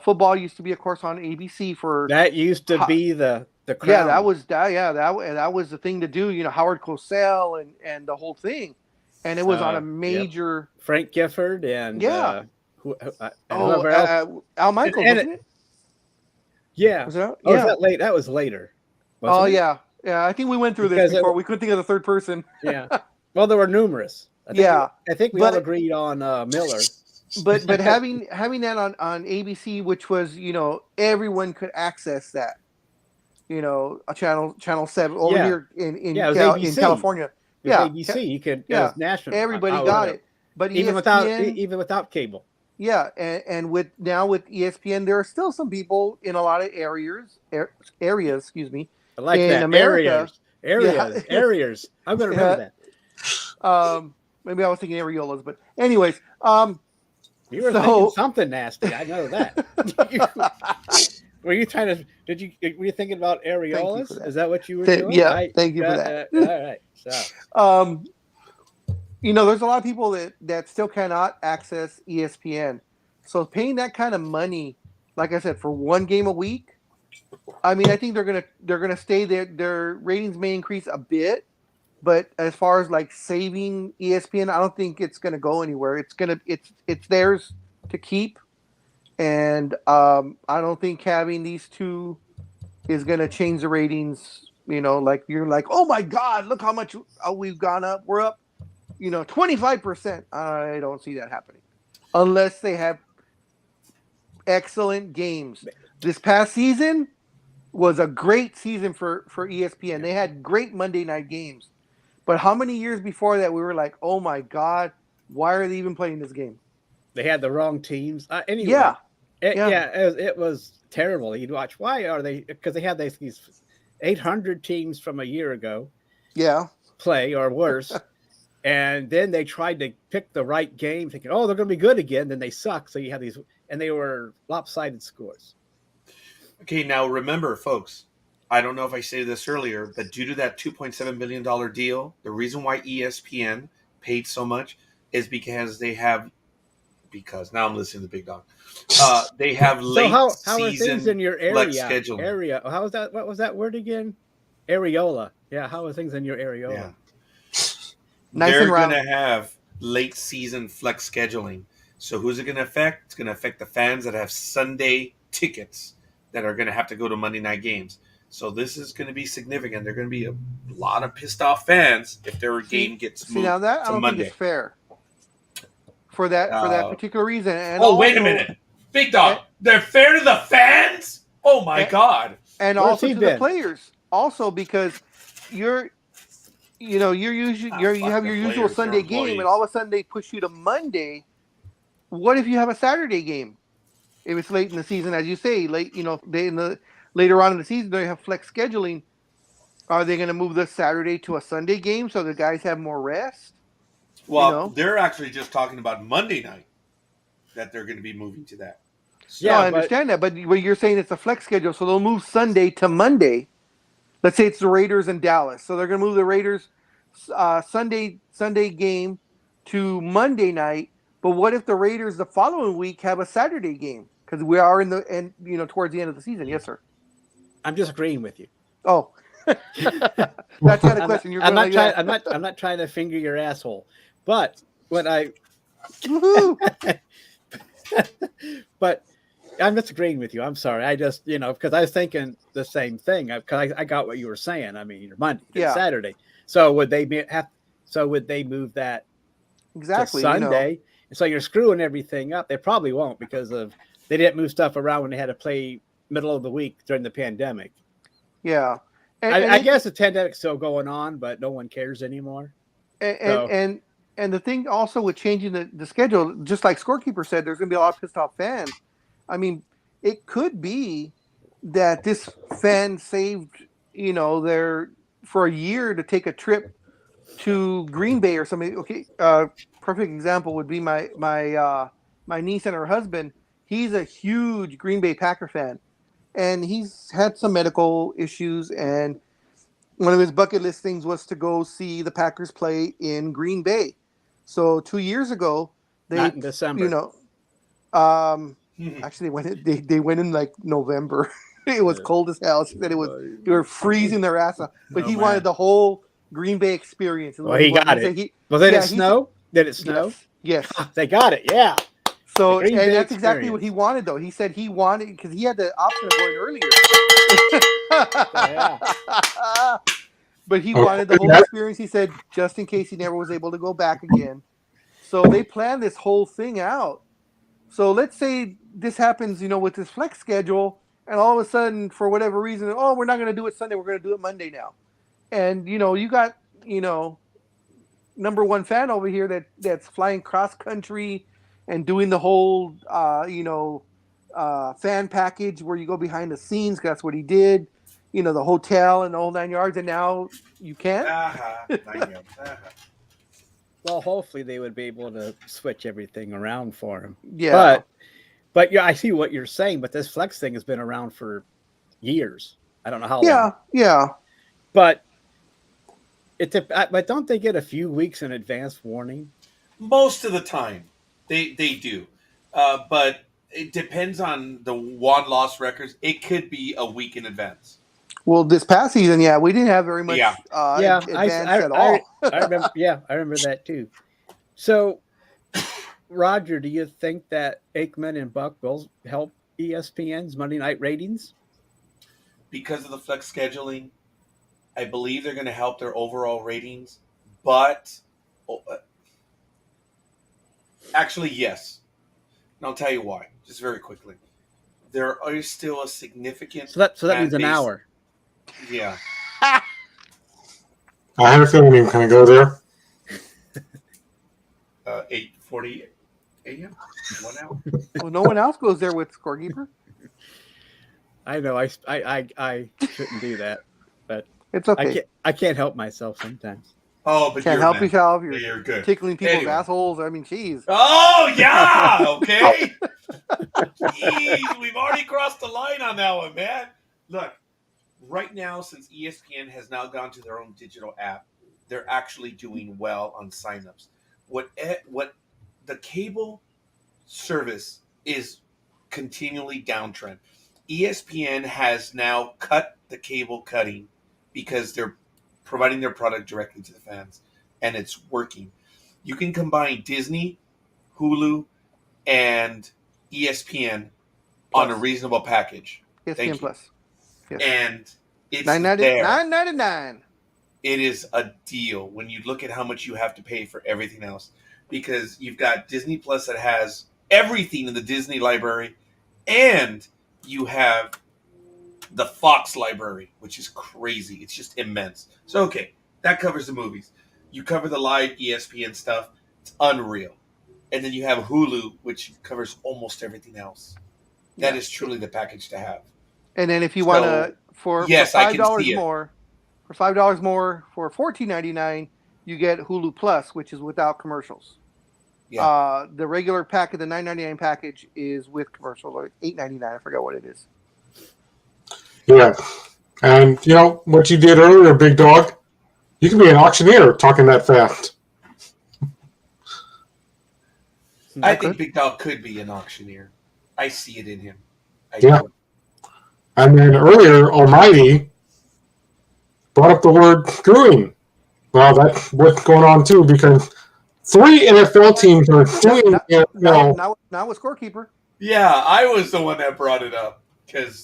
Football used to be, of course, on ABC for. That used to be the crown. Yeah, that was the thing to do. Howard Cosell and the whole thing, and it was on a major. Yep. Frank Gifford and whoever else. Al Michaels, wasn't it? Yeah. Was it out? Was that late? That was later. It? Yeah. I think we went through this before. We couldn't think of the third person. Yeah. Well, there were numerous. I think we all agreed on Miller. But having that on ABC, which was everyone could access that. A channel 7 over here in California. ABC. You could. It was national. Everybody got it. But even ESPN, without cable. Yeah, and with ESPN, there are still some people in a lot of areas, excuse me. I like in that. America, areas. I'm going to remember that. Maybe I was thinking areolas, but anyways, you were thinking something nasty. I know that. Were you trying to? Were you thinking about areolas? Is that what you were doing? Yeah, thank you for that. All right. So, there's a lot of people that still cannot access ESPN. So paying that kind of money, like I said, for one game a week, I mean, I think they're gonna stay there. Their ratings may increase a bit, But as far as like saving ESPN, I don't think it's going to go anywhere. It's theirs to keep, and I don't think having these two is going to change the ratings. Like you're like, oh my God, look how much we've gone up. We're up, 25%. I don't see that happening unless they have excellent games. This past season was a great season for ESPN. They had great Monday night games. But how many years before that we were like, oh my God, why are they even playing this game? They had the wrong teams. Anyway, Yeah. It was terrible. You'd watch. Why are they? Because they had these 800 teams from a year ago. Yeah. Play or worse. And then they tried to pick the right game, thinking, oh, they're going to be good again. Then they suck. So you have these, and they were lopsided scores. Okay, now remember, folks, I don't know if I said this earlier, but due to that $2.7 billion deal, the reason why ESPN paid so much is because now I'm listening to Big Dog. They have late how season are things in your flex schedule. Area. How was that? What was that word again? Areola. Yeah, how are things in your areola? Yeah. Nice They're and round. going to have late season flex scheduling. So who's it going to affect? It's going to affect the fans that have Sunday tickets that are going to have to go to Monday night games. So this is going to be significant. There are going to be a lot of pissed off fans if their game gets moved now that I to don't Monday. think it's fair for that particular reason. And wait a minute, Big Dog, they're fair to the fans? Oh my God! And Where's also he to been? the players, also because you have your usual Sunday game, and all of a sudden they push you to Monday. What if you have a Saturday game? If it's late in the season, as you say, later on in the season they have flex scheduling. Are they going to move the Saturday to a Sunday game so the guys have more rest? Well, they're actually just talking about Monday night that they're going to be moving to that. So, yeah, I understand that, but you're saying it's a flex schedule, so they'll move Sunday to Monday. Let's say it's the Raiders and Dallas, so they're going to move the Raiders Sunday game to Monday night. But what if the Raiders the following week have a Saturday game? Because we are towards the end of the season. Yes, sir. I'm just agreeing with you. Oh, that's not a question. I'm not trying to finger your asshole, but when but I'm just agreeing with you. I'm sorry. I just because I was thinking the same thing. Because I got what you were saying. I mean, Monday, Saturday. So would they move that exactly to Sunday? And so you're screwing everything up. They probably won't because they didn't move stuff around when they had to play middle of the week during the pandemic. Yeah. I guess the pandemic's still going on, but no one cares anymore. And the thing also with changing the schedule, just like Scorekeeper said, there's going to be a lot of pissed off fans. I mean, it could be that this fan saved, for a year to take a trip to Green Bay or something. Okay, perfect example would be my niece and her husband. He's a huge Green Bay Packer fan. And he's had some medical issues, and one of his bucket list things was to go see the Packers play in Green Bay. So 2 years ago, not in December. Actually, they went in like November. It was cold as hell. She said they were freezing their ass off. But he wanted the whole Green Bay experience. Well, he got it. Well, did it snow? Did it snow? Yes. They got it. Yeah. So, and that's exactly what he wanted, though. He said he wanted, because he had the option of going earlier. But he wanted the whole experience. He said, just in case he never was able to go back again. So they planned this whole thing out. So let's say this happens, with this flex schedule, and all of a sudden, for whatever reason, we're not going to do it Sunday, we're going to do it Monday now. And, you got, number one fan over here that's flying cross country and doing the whole, fan package where you go behind the scenes. That's what he did. The hotel and the whole 9 yards. And now you can't. Well, hopefully they would be able to switch everything around for him. Yeah. But yeah, I see what you're saying. But this flex thing has been around for years. I don't know how long. Yeah. But don't they get a few weeks in advance warning? Most of the time. They do, but it depends on the won-loss records. It could be a week in advance. Well, this past season, yeah, we didn't have very much Yeah. advance at all. I remember. Yeah, I remember that too. So, Roger, do you think that Aikman and Buck will help ESPN's Monday night ratings? Because of the flex scheduling, I believe they're going to help their overall ratings. But actually, yes. And I'll tell you why. Just very quickly. There is still a significant. So that fan means an base. hour. Yeah. I had a feeling you were going to go there. 8:40 a.m. 1 hour. Well, no one else goes there with Scorekeeper. I know. I shouldn't do that, but It's okay. I can't help myself sometimes. Oh, but Can't you're help man. yourself. Yeah, you're good. Tickling people's Anyway. assholes. I mean, jeez. Oh yeah. Okay. Jeez, we've already crossed the line on that one, man. Look, right now, since ESPN has now gone to their own digital app, they're actually doing well on signups. What the cable service is continually downtrend. ESPN has now cut the cable cutting because they're providing their product directly to the fans, and it's working. You can combine Disney, Hulu, and ESPN on a reasonable package. Thank ESPN you. Plus. Yes. And it's $9.99. there. $9.99. It is a deal when you look at how much you have to pay for everything else, because you've got Disney Plus that has everything in the Disney library, and you have the Fox library, which is crazy. It's just immense. So, okay, that covers the movies. You cover the live ESPN stuff. It's unreal. And then you have Hulu, which covers almost everything else. That is truly the package to have. And then if you want to, for $5 more, for $5 more, for $14.99, you get Hulu Plus, which is without commercials. Yeah. The regular pack of the $9.99 package is with commercials, or $8.99. I forgot what it is. Yeah. And, you know, what you did earlier, Big Dog, you can be an auctioneer talking that fast. I think Big Dog could be an auctioneer. I see it in him. Yeah. And then earlier, Almighty brought up the word screwing. Well, that's what's going on, too, because 3 NFL teams are suing the NFL. Now with Scorekeeper. Yeah, I was the one that brought it up.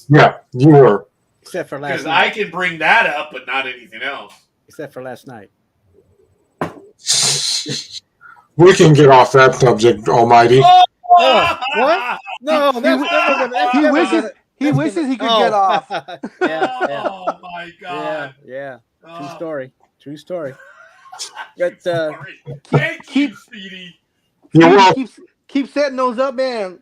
Yeah, you were. Except for last night. Because I can bring that up, but not anything else. Except for last night. We can get off that subject, Almighty. Oh, what? No, He wishes he could get off. Yeah. Oh, my God. Yeah. True story. But Thank you, Speedy. Keep setting those up, man.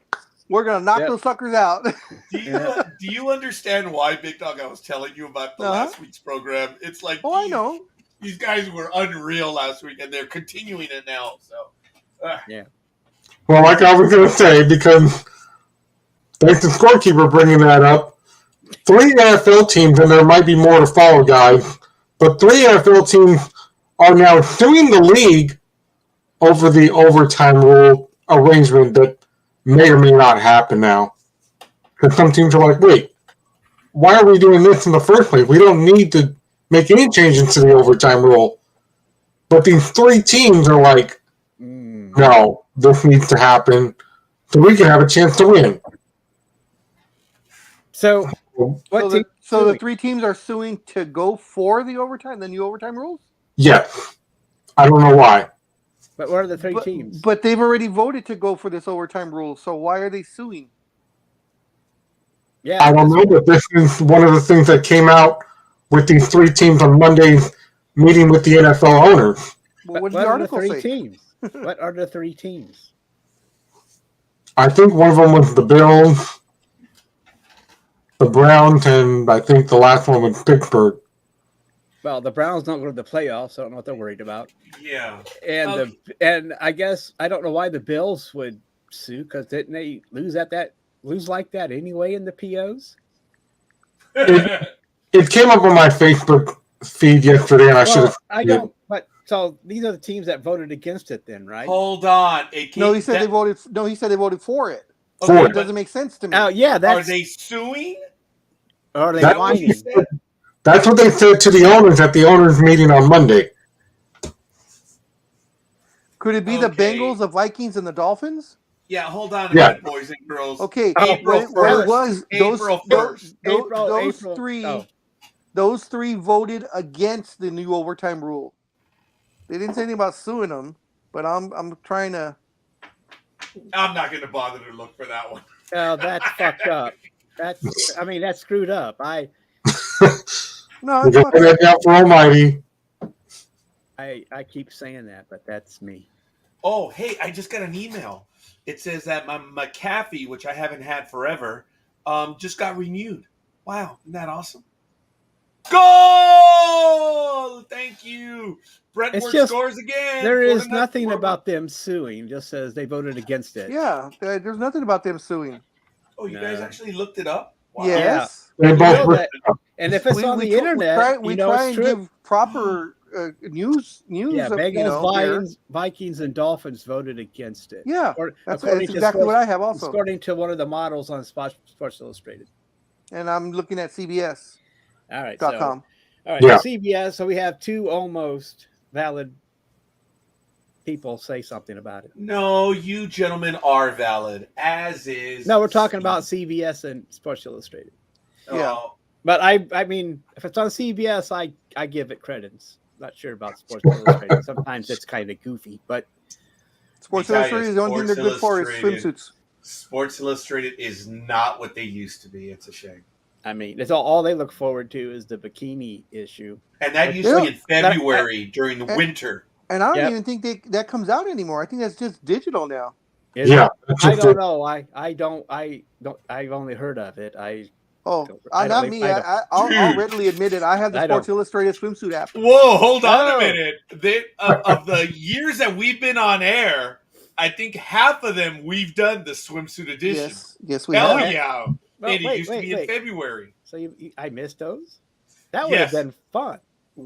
We're gonna knock those suckers out. Do you understand why, Big Dog, I was telling you about the last week's program? It's like, I know. These guys were unreal last week, and they're continuing it now. So, yeah. Well, like I was going to say, because thanks to Scorekeeper bringing that up, 3 NFL teams, and there might be more to follow, guys, but 3 NFL teams are now suing the league over the overtime rule arrangement that may or may not happen now. Because some teams are like, wait, why are we doing this in the first place? We don't need to make any changes to the overtime rule. But these 3 teams are like, no, this needs to happen so we can have a chance to win. So, so the 3 teams are suing to go for the overtime, the new overtime rules? Yes. I don't know why. But what are the 3 teams? But they've already voted to go for this overtime rule, so why are they suing? Yeah, I don't know, but this is one of the things that came out with these 3 teams on Monday's meeting with the NFL owners. Well, what did the article say? Teams? What are the 3 teams? I think one of them was the Bills, the Browns, and I think the last one was Pittsburgh. Well, the Browns don't go to the playoffs, so I don't know what they're worried about. Yeah. And I guess I don't know why the Bills would sue, because didn't they lose like that anyway in the POs? It came up on my Facebook feed yesterday, and I don't. But so these are the teams that voted against it, then, right? Hold on. He said they voted. No, he said they voted for it. Okay, it doesn't make sense to me. Oh yeah, are they suing? Or are they whining? That's what they said to the owners at the owners' meeting on Monday. Could it be the Okay. Bengals, the Vikings, and the Dolphins? Yeah, hold on a Yeah. minute, boys and girls. Okay, April what it 1st. was April 1st. those April. three Oh. those three voted against the new overtime rule. They didn't say anything about suing them, but I'm trying to. I'm not going to bother to look for that one. Oh, that's fucked up. That's screwed up. No, We're it's going not. to head out for Almighty. I keep saying that, but that's me. Oh, hey, I just got an email. It says that my McAfee, which I haven't had forever, just got renewed. Wow, isn't that awesome? Goal! Thank you. Brentford scores again. There is nothing about them suing. Just says they voted against it. Yeah, there's nothing about them suing. Oh, you guys actually looked it up? Wow. Yes. They You both know were- that- and if it's on the internet, we you know try it's and true. give proper news. Yeah, Of, Bengals, Vikings, and Dolphins voted against it. Yeah, that's according to exactly what I have also. According to one of the models on Sports Illustrated. And I'm looking at CBS. All right. .com. All right. Yeah. So CBS. So we have two almost valid people say something about it. No, you gentlemen are valid, as is. No, we're talking about CBS and Sports Illustrated. Yeah. But I mean, if it's on CBS, I give it credence. Not sure about Sports Illustrated. Sometimes it's kind of goofy, but Sports Illustrated is the only thing they're good for is swimsuits. Sports Illustrated is not what they used to be. It's a shame. I mean, it's all they look forward to is the bikini issue. And that used to be in February during the winter. And I don't even think that comes out anymore. I think that's just digital now. Yeah. I don't know. I've only heard of it. Not me. I'll readily admit it. I have the Sports Illustrated swimsuit app. Whoa, hold on a minute. Of the years that we've been on air, I think half of them we've done the swimsuit edition. Yes, we have. have. Yeah. Well, it used to be in February. So I missed those? That would have been fun.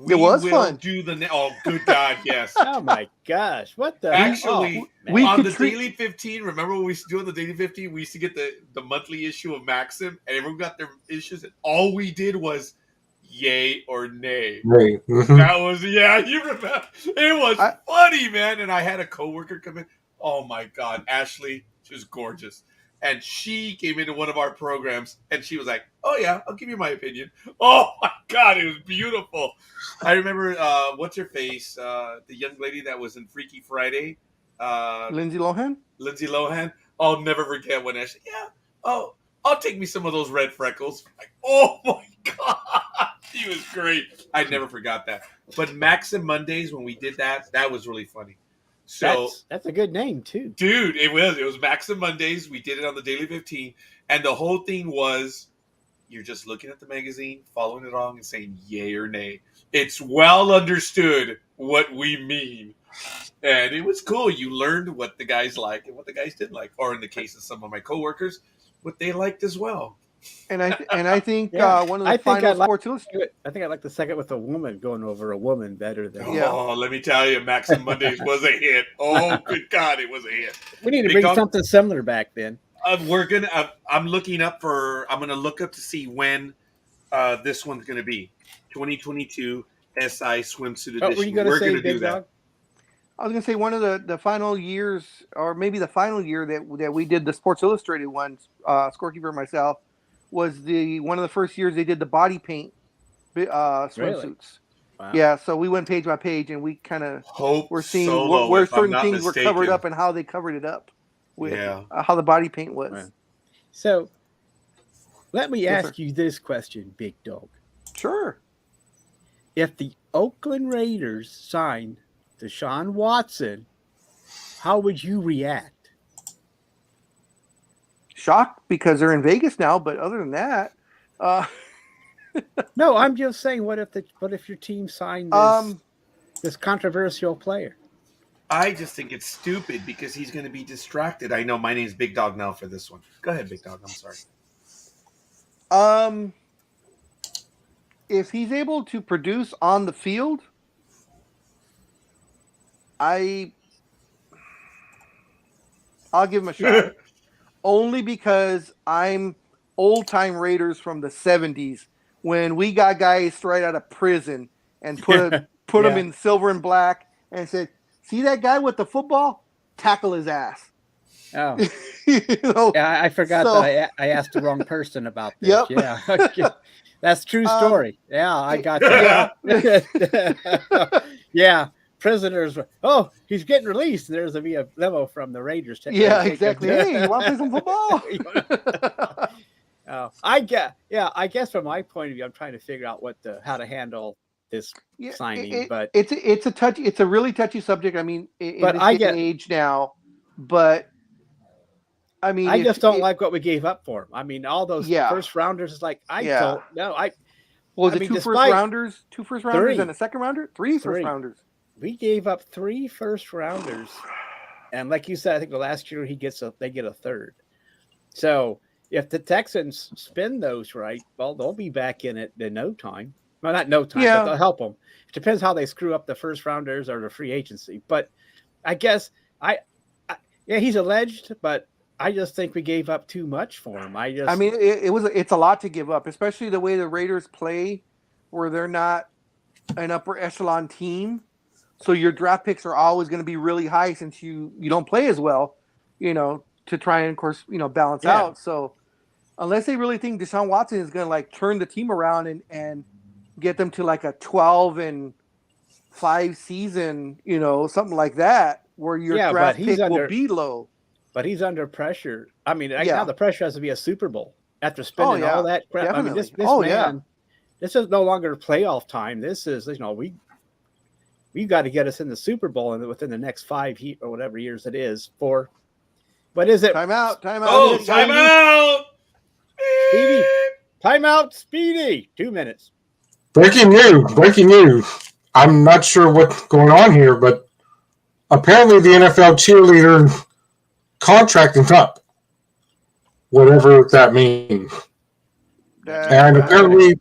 It was fun. Good God, yes. Oh my gosh. What the Actually, on the Daily 15, remember when we used to do on the Daily 15, we used to get the monthly issue of Maxim, and everyone got their issues, and all we did was yay or nay. Mm-hmm. That was, you remember. It was funny, man. And I had a coworker come in. Oh my God, Ashley, she was gorgeous. And she came into one of our programs, and she was like, "Oh yeah, I'll give you my opinion." Oh my God, it was beautiful. I remember what's her face, the young lady that was in Freaky Friday, Lindsay Lohan. Lindsay Lohan. I'll never forget when Ashley. Yeah. Oh, I'll take me some of those red freckles. Like, oh my God, she was great. I never forgot that. But Maxim Mondays when we did that was really funny. So that's a good name too, dude. It was Maxim Mondays. We did it on the Daily 15, and the whole thing was you're just looking at the magazine, following it along, and saying yay or nay. It's well understood what we mean, and it was cool. You learned what the guys like and what the guys didn't like, or in the case of some of my coworkers, what they liked as well. And I think one of the final Sports Illustrated. I think I like the second with a woman going over a woman better than. Oh, let me tell you, Maxim Mondays was a hit. Oh, good God, it was a hit. We need to bring something similar back then. I'm looking up I'm gonna look up to see when this one's gonna be. 2022 SI Swimsuit Edition. Were you gonna We're say gonna do that. I was gonna say one of the final years, or maybe the final year that we did the Sports Illustrated ones, Scorekeeper and myself, was one of the first years they did the body paint swimsuits. Really? Wow. Yeah, so we went page by page and we kind of were seeing Solo, where certain things mistaken. were covered up and how they covered it up with how the body paint was. Right. So let me ask you this question, Big Dog. Sure. If the Oakland Raiders signed Deshaun Watson, how would you react? Shocked because they're in Vegas now, but other than that, no, I'm just saying, what if your team signed this controversial player? I just think it's stupid because he's going to be distracted. I know my name's Big Dog now for this one. Go ahead, Big Dog. I'm sorry. If he's able to produce on the field, I'll give him a shot. Only because I'm old-time Raiders from the 70s when we got guys straight out of prison and put Yeah. them in silver and black and said, "See that guy with the football? Tackle his ass." Oh, You know? yeah, I forgot So- that I asked the wrong person about this. Yep. Yeah, that's true story. Yeah, I got Yeah. that. Yeah, prisoners. Oh, he's getting released. There's a memo from the Raiders. Yeah, exactly. Hey, you want to play some football? I guess from my point of view, I'm trying to figure out how to handle this Yeah, signing. But it's a really touchy subject. I mean, But in I this day and get- age now, but I mean, I just don't like what we gave up for him. I mean, all those Yeah. first rounders is like I Yeah. don't know. Was I it mean, two despite- rounders, two first rounders, Three. and a second rounder, three first rounders. We gave up 3 first rounders, and like you said, I think the last year they get a third. So if the Texans spin those right, well, they'll be back in it in no time. Well, not no time, Yeah. but they'll help them. It depends how they screw up the first rounders or the free agency. But I guess he's alleged, but I just think we gave up too much for him. I mean, it's a lot to give up, especially the way the Raiders play, where they're not an upper echelon team. So your draft picks are always going to be really high since you don't play as well, to try and, of course, balance Yeah. out. So unless they really think Deshaun Watson is going to like turn the team around and get them to like a 12-5 season, something like that, where your Yeah, draft but he's pick under- will be low. But he's under pressure. I mean, right Yeah. now the pressure has to be a Super Bowl after spending yeah, all that crap. definitely. I mean, this Oh, man, yeah. this is no longer playoff time. This is, we've got to get us in the Super Bowl within the next 5 or whatever years it is for. What is it? Time out. Oh, time out! Speedy. Timeout, Speedy. 2 minutes. Breaking news. I'm not sure what's going on here, but apparently the NFL cheerleader contract is up. Whatever that means. And apparently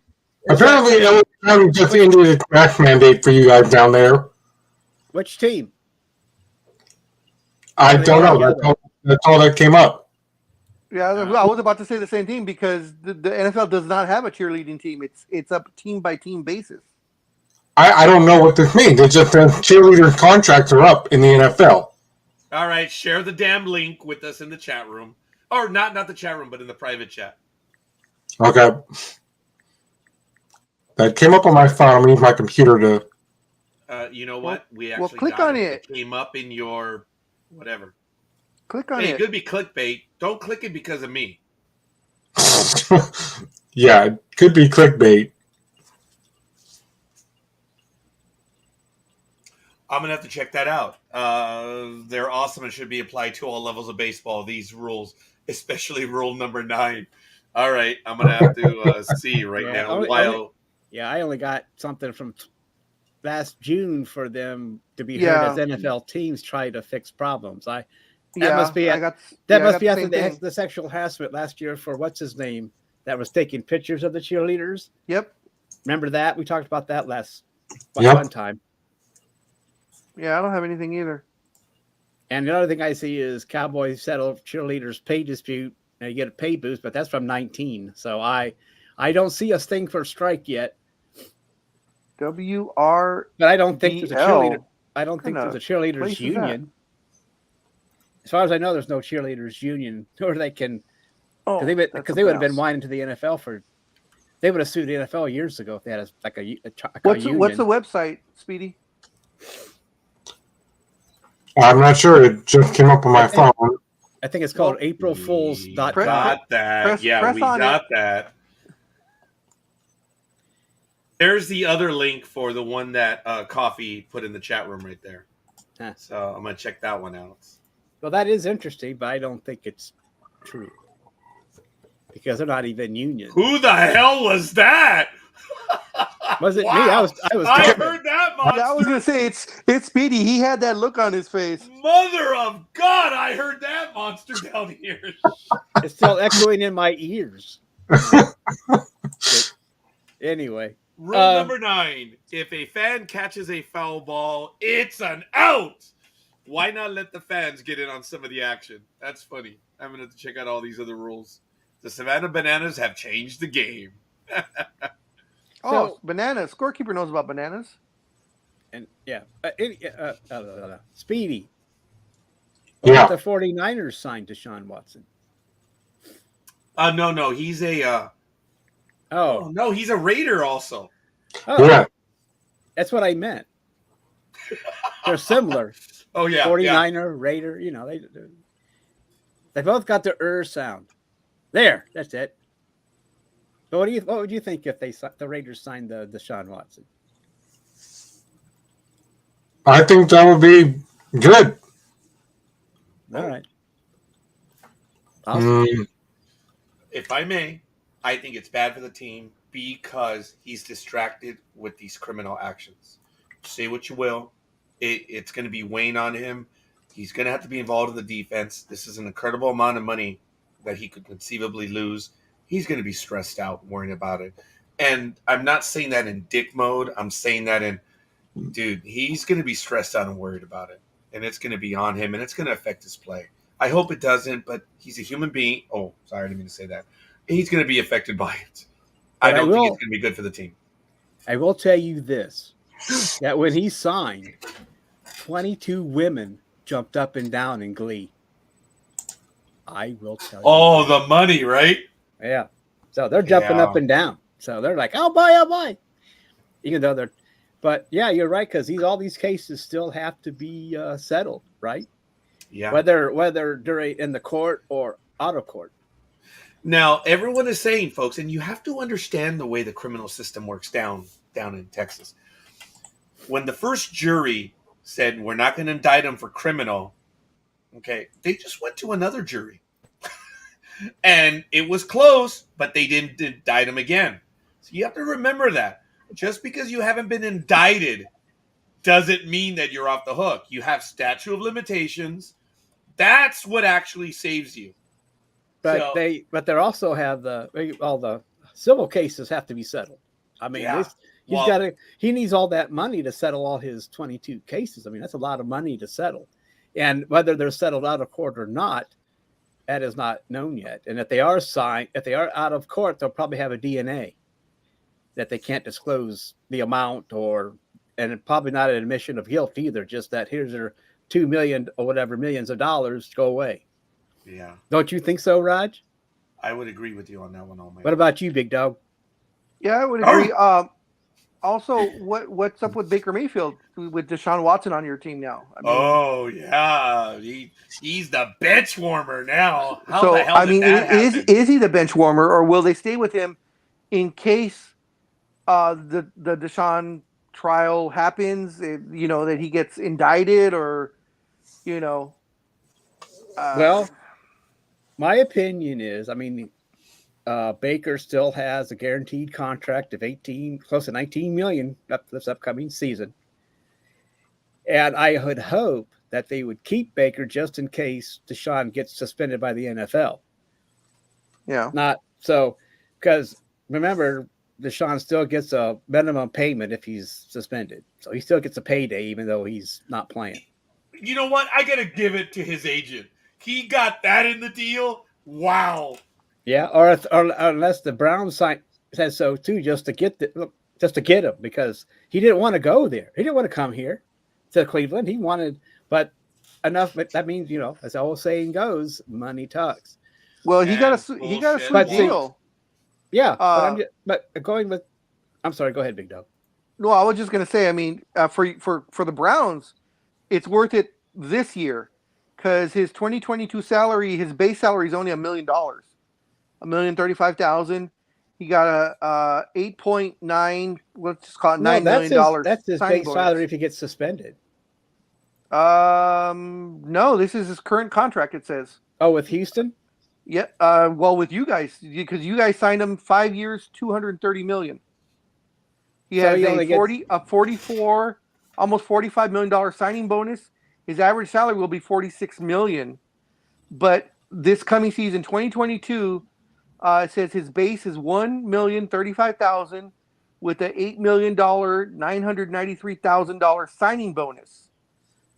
LA County just ended a trash mandate for you guys down there. Which team? I don't know. That's all that came up. Yeah, I was about to say the same thing because the NFL does not have a cheerleading team. It's a team by team basis. I don't know what this means. It's just that cheerleader contracts are up in the NFL. All right, share the damn link with us in the chat room. Or not the chat room, but in the private chat. Okay. That came up on my phone. I'm using my computer to. You know what? We well, actually click got on it. It came up in your whatever. Click on Hey, it. it could be clickbait. Don't click it because of me. Yeah, it could be clickbait. I'm gonna have to check that out. They're awesome and should be applied to all levels of baseball. These rules, especially rule number 9. All right, I'm gonna have to see right Yeah, now. I only got something from last June for them to be Yeah. heard as NFL teams try to fix problems. That Yeah, must be I got after same thing. the sexual harassment last year for what's his name that was taking pictures of the cheerleaders. Yep. Remember that? We talked about that Yep. one time. Yeah, I don't have anything either. And the other thing I see is Cowboys settle cheerleaders' pay dispute. Now you get a pay boost, but that's from 19. So I don't see a sting for strike yet. WR. But I don't think there's a cheerleader. I don't think Kinda there's a cheerleaders place is union. As far as I know, there's no cheerleaders union, or they can Oh, because they would have been whining to the NFL for. They would have sued the NFL years ago if they had a union. What's the website, Speedy? I'm not sure. It just came up on my phone. I think it's called AprilFools.com. Got that. Press We on got that. There's the other link for the one that Coffey put in the chat room right there. Huh. So I'm gonna check that one out. Well, that is interesting, but I don't think it's true because they're not even union. Who the hell was that? Was it me? Wow. I talking. heard that, monster. I was gonna say it's Speedy. He had that look on his face. Mother of God, I heard that monster down here. It's still echoing in my ears. But anyway, Rule number 9. If a fan catches a foul ball, it's an out. Why not let the fans get in on some of the action? That's funny. I'm going to have to check out all these other rules. The Savannah Bananas have changed the game. Oh, So, bananas. Scorekeeper knows about bananas. and yeah, Speedy. What Yeah. about the 49ers signed Deshaun Watson? No, he's a. Oh, No, he's a Raider also. Yeah. That's what I meant. They're similar. Oh yeah, 49er, Raider, they both got the sound. There, that's it. But what would you think if the Raiders signed the Deshaun Watson? I think that would be good. All right. Awesome. If I may, I think it's bad for the team because he's distracted with these criminal actions. Say what you will, it's going to be weighing on him. He's going to have to be involved in the defense. This is an incredible amount of money that he could conceivably lose. He's going to be stressed out worrying about it. And I'm not saying that in dick mode. I'm saying that in, dude, he's going to be stressed out and worried about it. And it's going to be on him, and it's going to affect his play. I hope it doesn't, but he's a human being. Oh, sorry, I didn't mean to say that. He's going to be affected by it. I don't think it's going to be good for the team. I will tell you this, that when he signed, 22 women jumped up and down in glee. I will tell you. Oh, the money, right? Yeah. So they're jumping up and down. So they're like, oh boy. Even though but yeah, you're right, because all these cases still have to be settled, right? Yeah. Whether during in the court or out of court. Now, everyone is saying, folks, and you have to understand the way the criminal system works down in Texas. When the first jury said we're not going to indict him for criminal, okay, they just went to another jury. And it was close, but they didn't indict him again. So you have to remember that. Just because you haven't been indicted doesn't mean that you're off the hook. You have statute of limitations. That's what actually saves you. But they also have all the civil cases have to be settled. I mean, he needs all that money to settle all his 22 cases. I mean, that's a lot of money to settle. And whether they're settled out of court or not, that is not known yet. And if they are out of court, they'll probably have a DNA that they can't disclose the amount and probably not an admission of guilt either. Just that here's their $2 million or whatever millions of dollars, go away. Yeah. Don't you think so, Raj? I would agree with you on that one, Omar. What about you, Big Dog? Yeah, I would agree. Also, what's up with Baker Mayfield with Deshaun Watson on your team now? I mean, he's the bench warmer now. How so the hell did that happen? Is he the bench warmer, or will they stay with him in case the Deshaun trial happens? That he gets indicted, or Well, my opinion is, I mean, Baker still has a guaranteed contract of close to $19 million this upcoming season. And I would hope that they would keep Baker just in case Deshaun gets suspended by the NFL. Yeah. Not so, because remember, Deshaun still gets a minimum payment if he's suspended. So he still gets a payday even though he's not playing. You know what? I got to give it to his agent. He got that in the deal. Wow. Yeah, or unless the Browns says so too, just to get him, because he didn't want to go there. He didn't want to come here to Cleveland. He wanted, but enough. That means, as the old saying goes, money talks. Well, he got a sweet deal. Yeah, I'm sorry. Go ahead, Big Dog. No, I was just going to say. I mean, for the Browns, it's worth it this year because his 2022 salary, his base salary is only $1 million. $1,035,000. He got a 8.9. Let's just call it $9 million. That's his base salary if he gets suspended. No, this is his current contract. It says. Oh, with Houston. Yeah. Well, with you guys, because you guys signed him 5 years, $230 million. He has a 44, almost $45 million signing bonus. His average salary will be $46 million, but this coming season, 2022. It says his base is $1,035,000 with an $8 million, $993,000 signing bonus.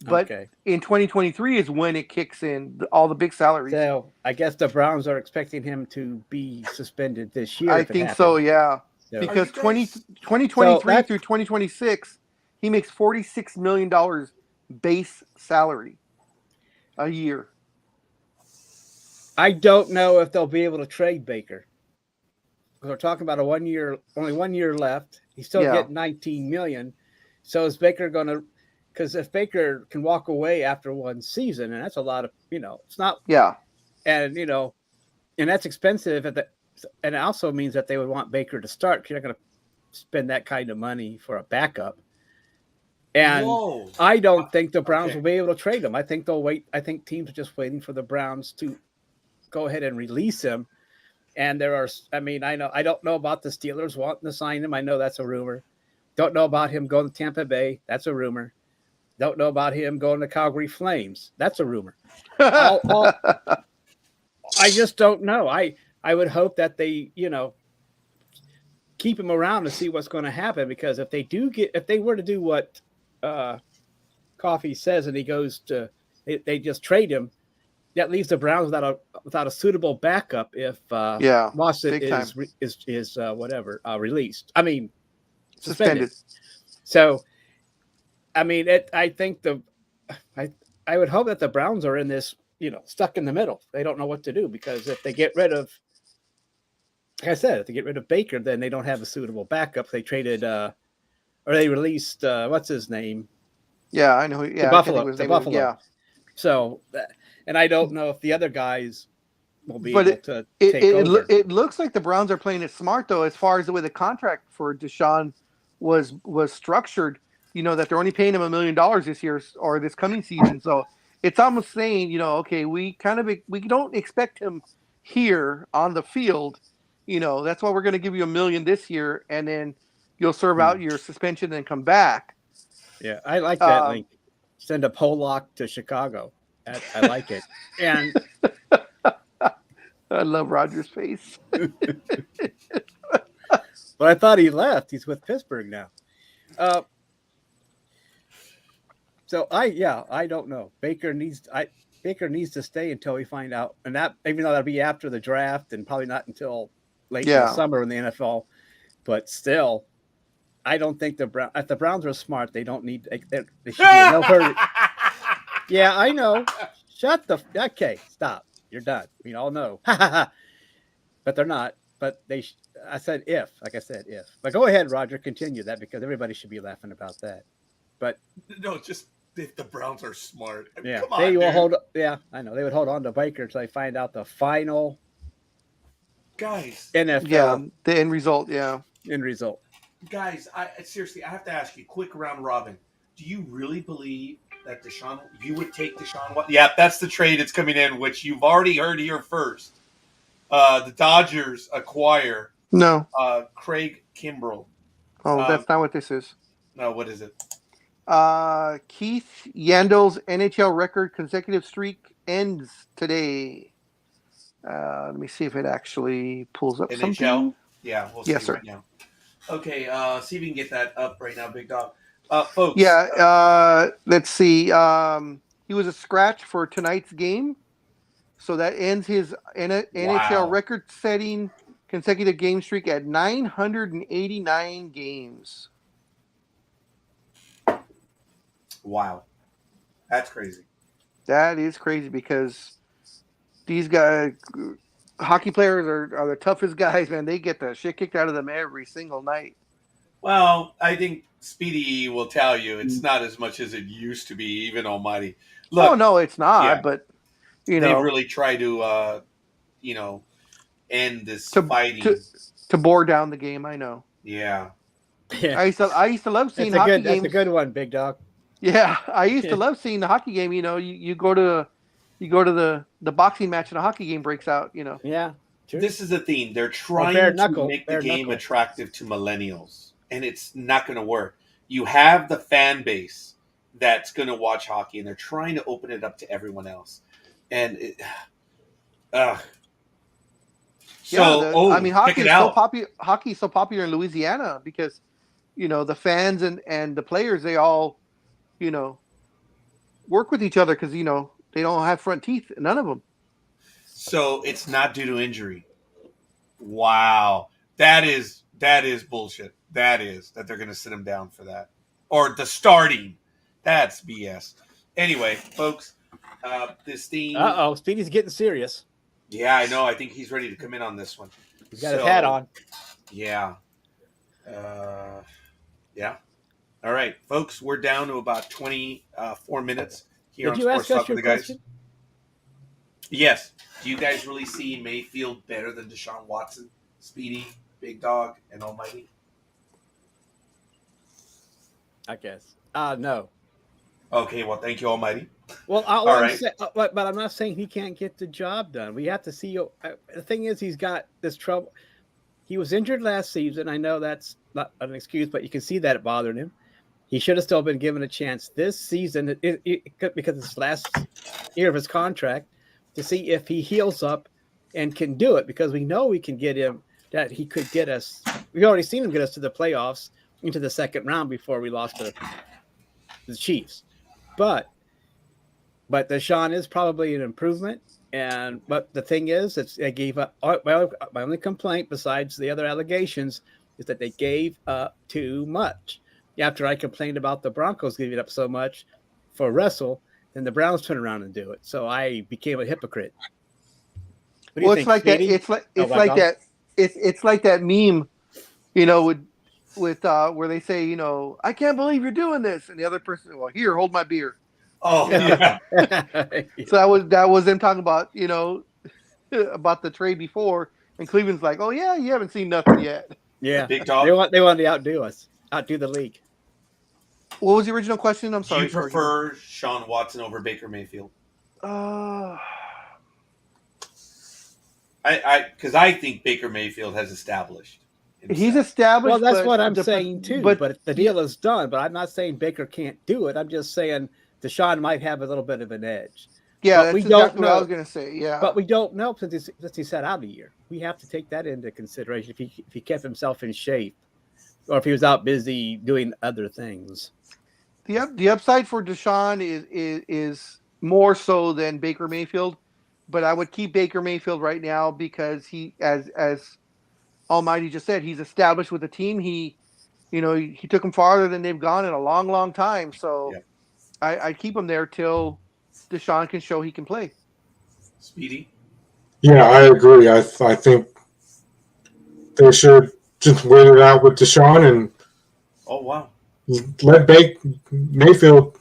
But in 2023 is when it kicks in, all the big salaries. So I guess the Browns are expecting him to be suspended this year. I think so, yeah. So- because Are you guys- 2023 that- through 2026, he makes $46 million base salary a year. I don't know if they'll be able to trade Baker. We're talking about only 1 year left. He's still Yeah. getting 19 million. So is Baker going to? Because if Baker can walk away after one season, and that's a lot of, it's not, Yeah. and and that's expensive. And it also means that they would want Baker to start. 'Cause you're not going to spend that kind of money for a backup. And Whoa. I don't think the Browns Okay. will be able to trade him. I think they'll wait. I think teams are just waiting for the Browns to go ahead and release him. And I don't know about the Steelers wanting to sign him. I know that's a rumor. Don't know about him going to Tampa Bay. That's a rumor. Don't know about him going to Calgary Flames. That's a rumor. I just don't know. I would hope that they, keep him around to see what's going to happen, because if they were to do what Coffey says and he goes to, they just trade him, that leaves the Browns without a suitable backup if Mostert big time. is released. I mean, Suspended. So, I mean, I think I would hope that the Browns are in this, stuck in the middle. They don't know what to do, because if they get rid of, like I said, if they get rid of Baker, then they don't have a suitable backup. They traded, or they released, what's his name? Yeah, I know. Yeah, Buffalo. Yeah. So, and I don't know if the other guys will be able to take over. It looks like the Browns are playing it smart, though, as far as the way the contract for Deshaun was structured. That they're only paying him $1 million this year or this coming season. So it's almost saying, okay, we don't expect him here on the field. That's why we're going to give you $1 million this year, and then you'll serve out your suspension and come back. Yeah, I like that link. Send a Pollock to Chicago. I like it. And I love Roger's face. But I thought he left. He's with Pittsburgh now. So I don't know. Baker needs to stay until we find out, and that, even though that'll be after the draft and probably not until late in the summer in the NFL. But still, I don't think if the Browns are smart, they don't need. They should be in no hurry. Yeah, I know. Okay, stop. You're done. We all know. But they're not. But I said if. But go ahead, Roger. Continue that, because everybody should be laughing about that. But no, just if the Browns are smart. I mean, yeah, come on, they will dude. hold. Yeah, I know they would hold on to Baker until they find out the final guys. NFL. Yeah, the end result. Yeah. End result. Guys, seriously, I have to ask you, quick round robin. Do you really believe that you would take Deshaun? Yeah, that's the trade that's coming in, which you've already heard here first. The Dodgers acquire Craig Kimbrell. Oh, that's not what this is. No, what is it? Keith Yandel's NHL record consecutive streak ends today. Let me see if it actually pulls up NHL? something. Yeah, we'll Yes, see sir. right now. Okay, see if we can get that up right now, Big Dog. Folks. Yeah, let's see. He was a scratch for tonight's game. So that ends his NHL record-setting consecutive game streak at 989 games. Wow. That's crazy. That is crazy, because these guys, hockey players are the toughest guys, man. They get the shit kicked out of them every single night. Well, I think Speedy will tell you it's not as much as it used to be, even almighty. Look, no, it's not, but, they really try to, end this fighting. To bore down the game, I know. Yeah. I used to love seeing hockey games. That's a good one, Big Dog. Yeah, I used to love seeing the hockey game. You go to the boxing match and a hockey game breaks out. Yeah. True. This is the theme. They're trying to make the game attractive to millennials, and it's not going to work. You have the fan base that's going to watch hockey, and they're trying to open it up to everyone else. And hockey is so popular in Louisiana because the fans and the players, they all work with each other because they don't have front teeth, none of them. So it's not due to injury. Wow, that is That is bullshit. That they're going to sit him down for that. Or the starting. That's BS. Anyway, folks, this theme. Speedy's getting serious. Yeah, I know. I think he's ready to come in on this one. He's got his hat on. Yeah. Yeah. All right, folks, we're down to about 24 minutes here Did on you Sports ask Talk us with your the Guys. question? Yes. Do you guys really see Mayfield better than Deshaun Watson, Speedy, Big Dog, and Almighty? I guess. No. Okay, well, thank you, Almighty. Well, but I'm not saying he can't get the job done. We have to see. The thing is, he's got this trouble. He was injured last season. I know that's not an excuse, but you can see that it bothered him. He should have still been given a chance this season because it's last year of his contract to see if he heals up and can do it, because we know we can get him, that he could get us. We've already seen him get us to the playoffs into the second round before we lost to the Chiefs. But Deshaun is probably an improvement. But the thing is, they gave up. Well, my only complaint, besides the other allegations, is that they gave up too much. After I complained about the Broncos giving up so much for Russell, then the Browns turned around and do it. So I became a hypocrite. What do you think, It's like Speedy? that. It's like that meme, with where they say, I can't believe you're doing this, and the other person, well, here, hold my beer. Oh, yeah. So that was them talking about, about the trade before, and Cleveland's like, oh yeah, you haven't seen nothing yet. Yeah, Big Dog. They want to outdo us, outdo the league. What was the original question? I'm Do sorry. you prefer Sean Watson over Baker Mayfield? Because I think Baker Mayfield has established himself. He's established. Well, that's what I'm saying too. But the deal is done. But I'm not saying Baker can't do it. I'm just saying Deshaun might have a little bit of an edge. Yeah, but that's exactly what I was going to say. Yeah, but we don't know since he sat out a year. We have to take that into consideration. If he kept himself in shape, or if he was out busy doing other things. The upside for Deshaun is more so than Baker Mayfield, but I would keep Baker Mayfield right now because he, as Almighty just said, he's established with the team. He took them farther than they've gone in a long, long time. So Yep. I keep him there till Deshaun can show he can play. Speedy? Yeah, I agree. I think they should just wait it out with Deshaun and Oh, wow. let Mayfield,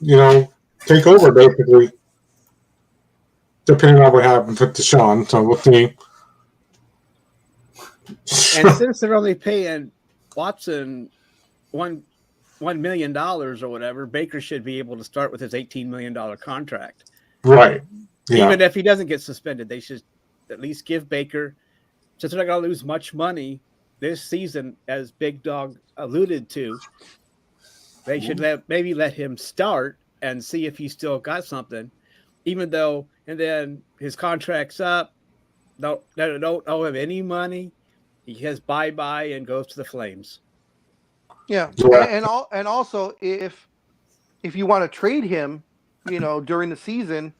take over basically, depending on what happens with Deshaun. So we'll see. And since they're only paying Watson $1 million or whatever, Baker should be able to start with his $18 million contract. Right. Yeah. Even if he doesn't get suspended, they should at least give Baker, since they're not going to lose much money this season, as Big Dog alluded to, they should maybe let him start and see if he's still got something, even though, and then his contract's up. Don't owe him any money. He has bye-bye and goes to the Flames. Yeah, and also if you want to trade him, during the season,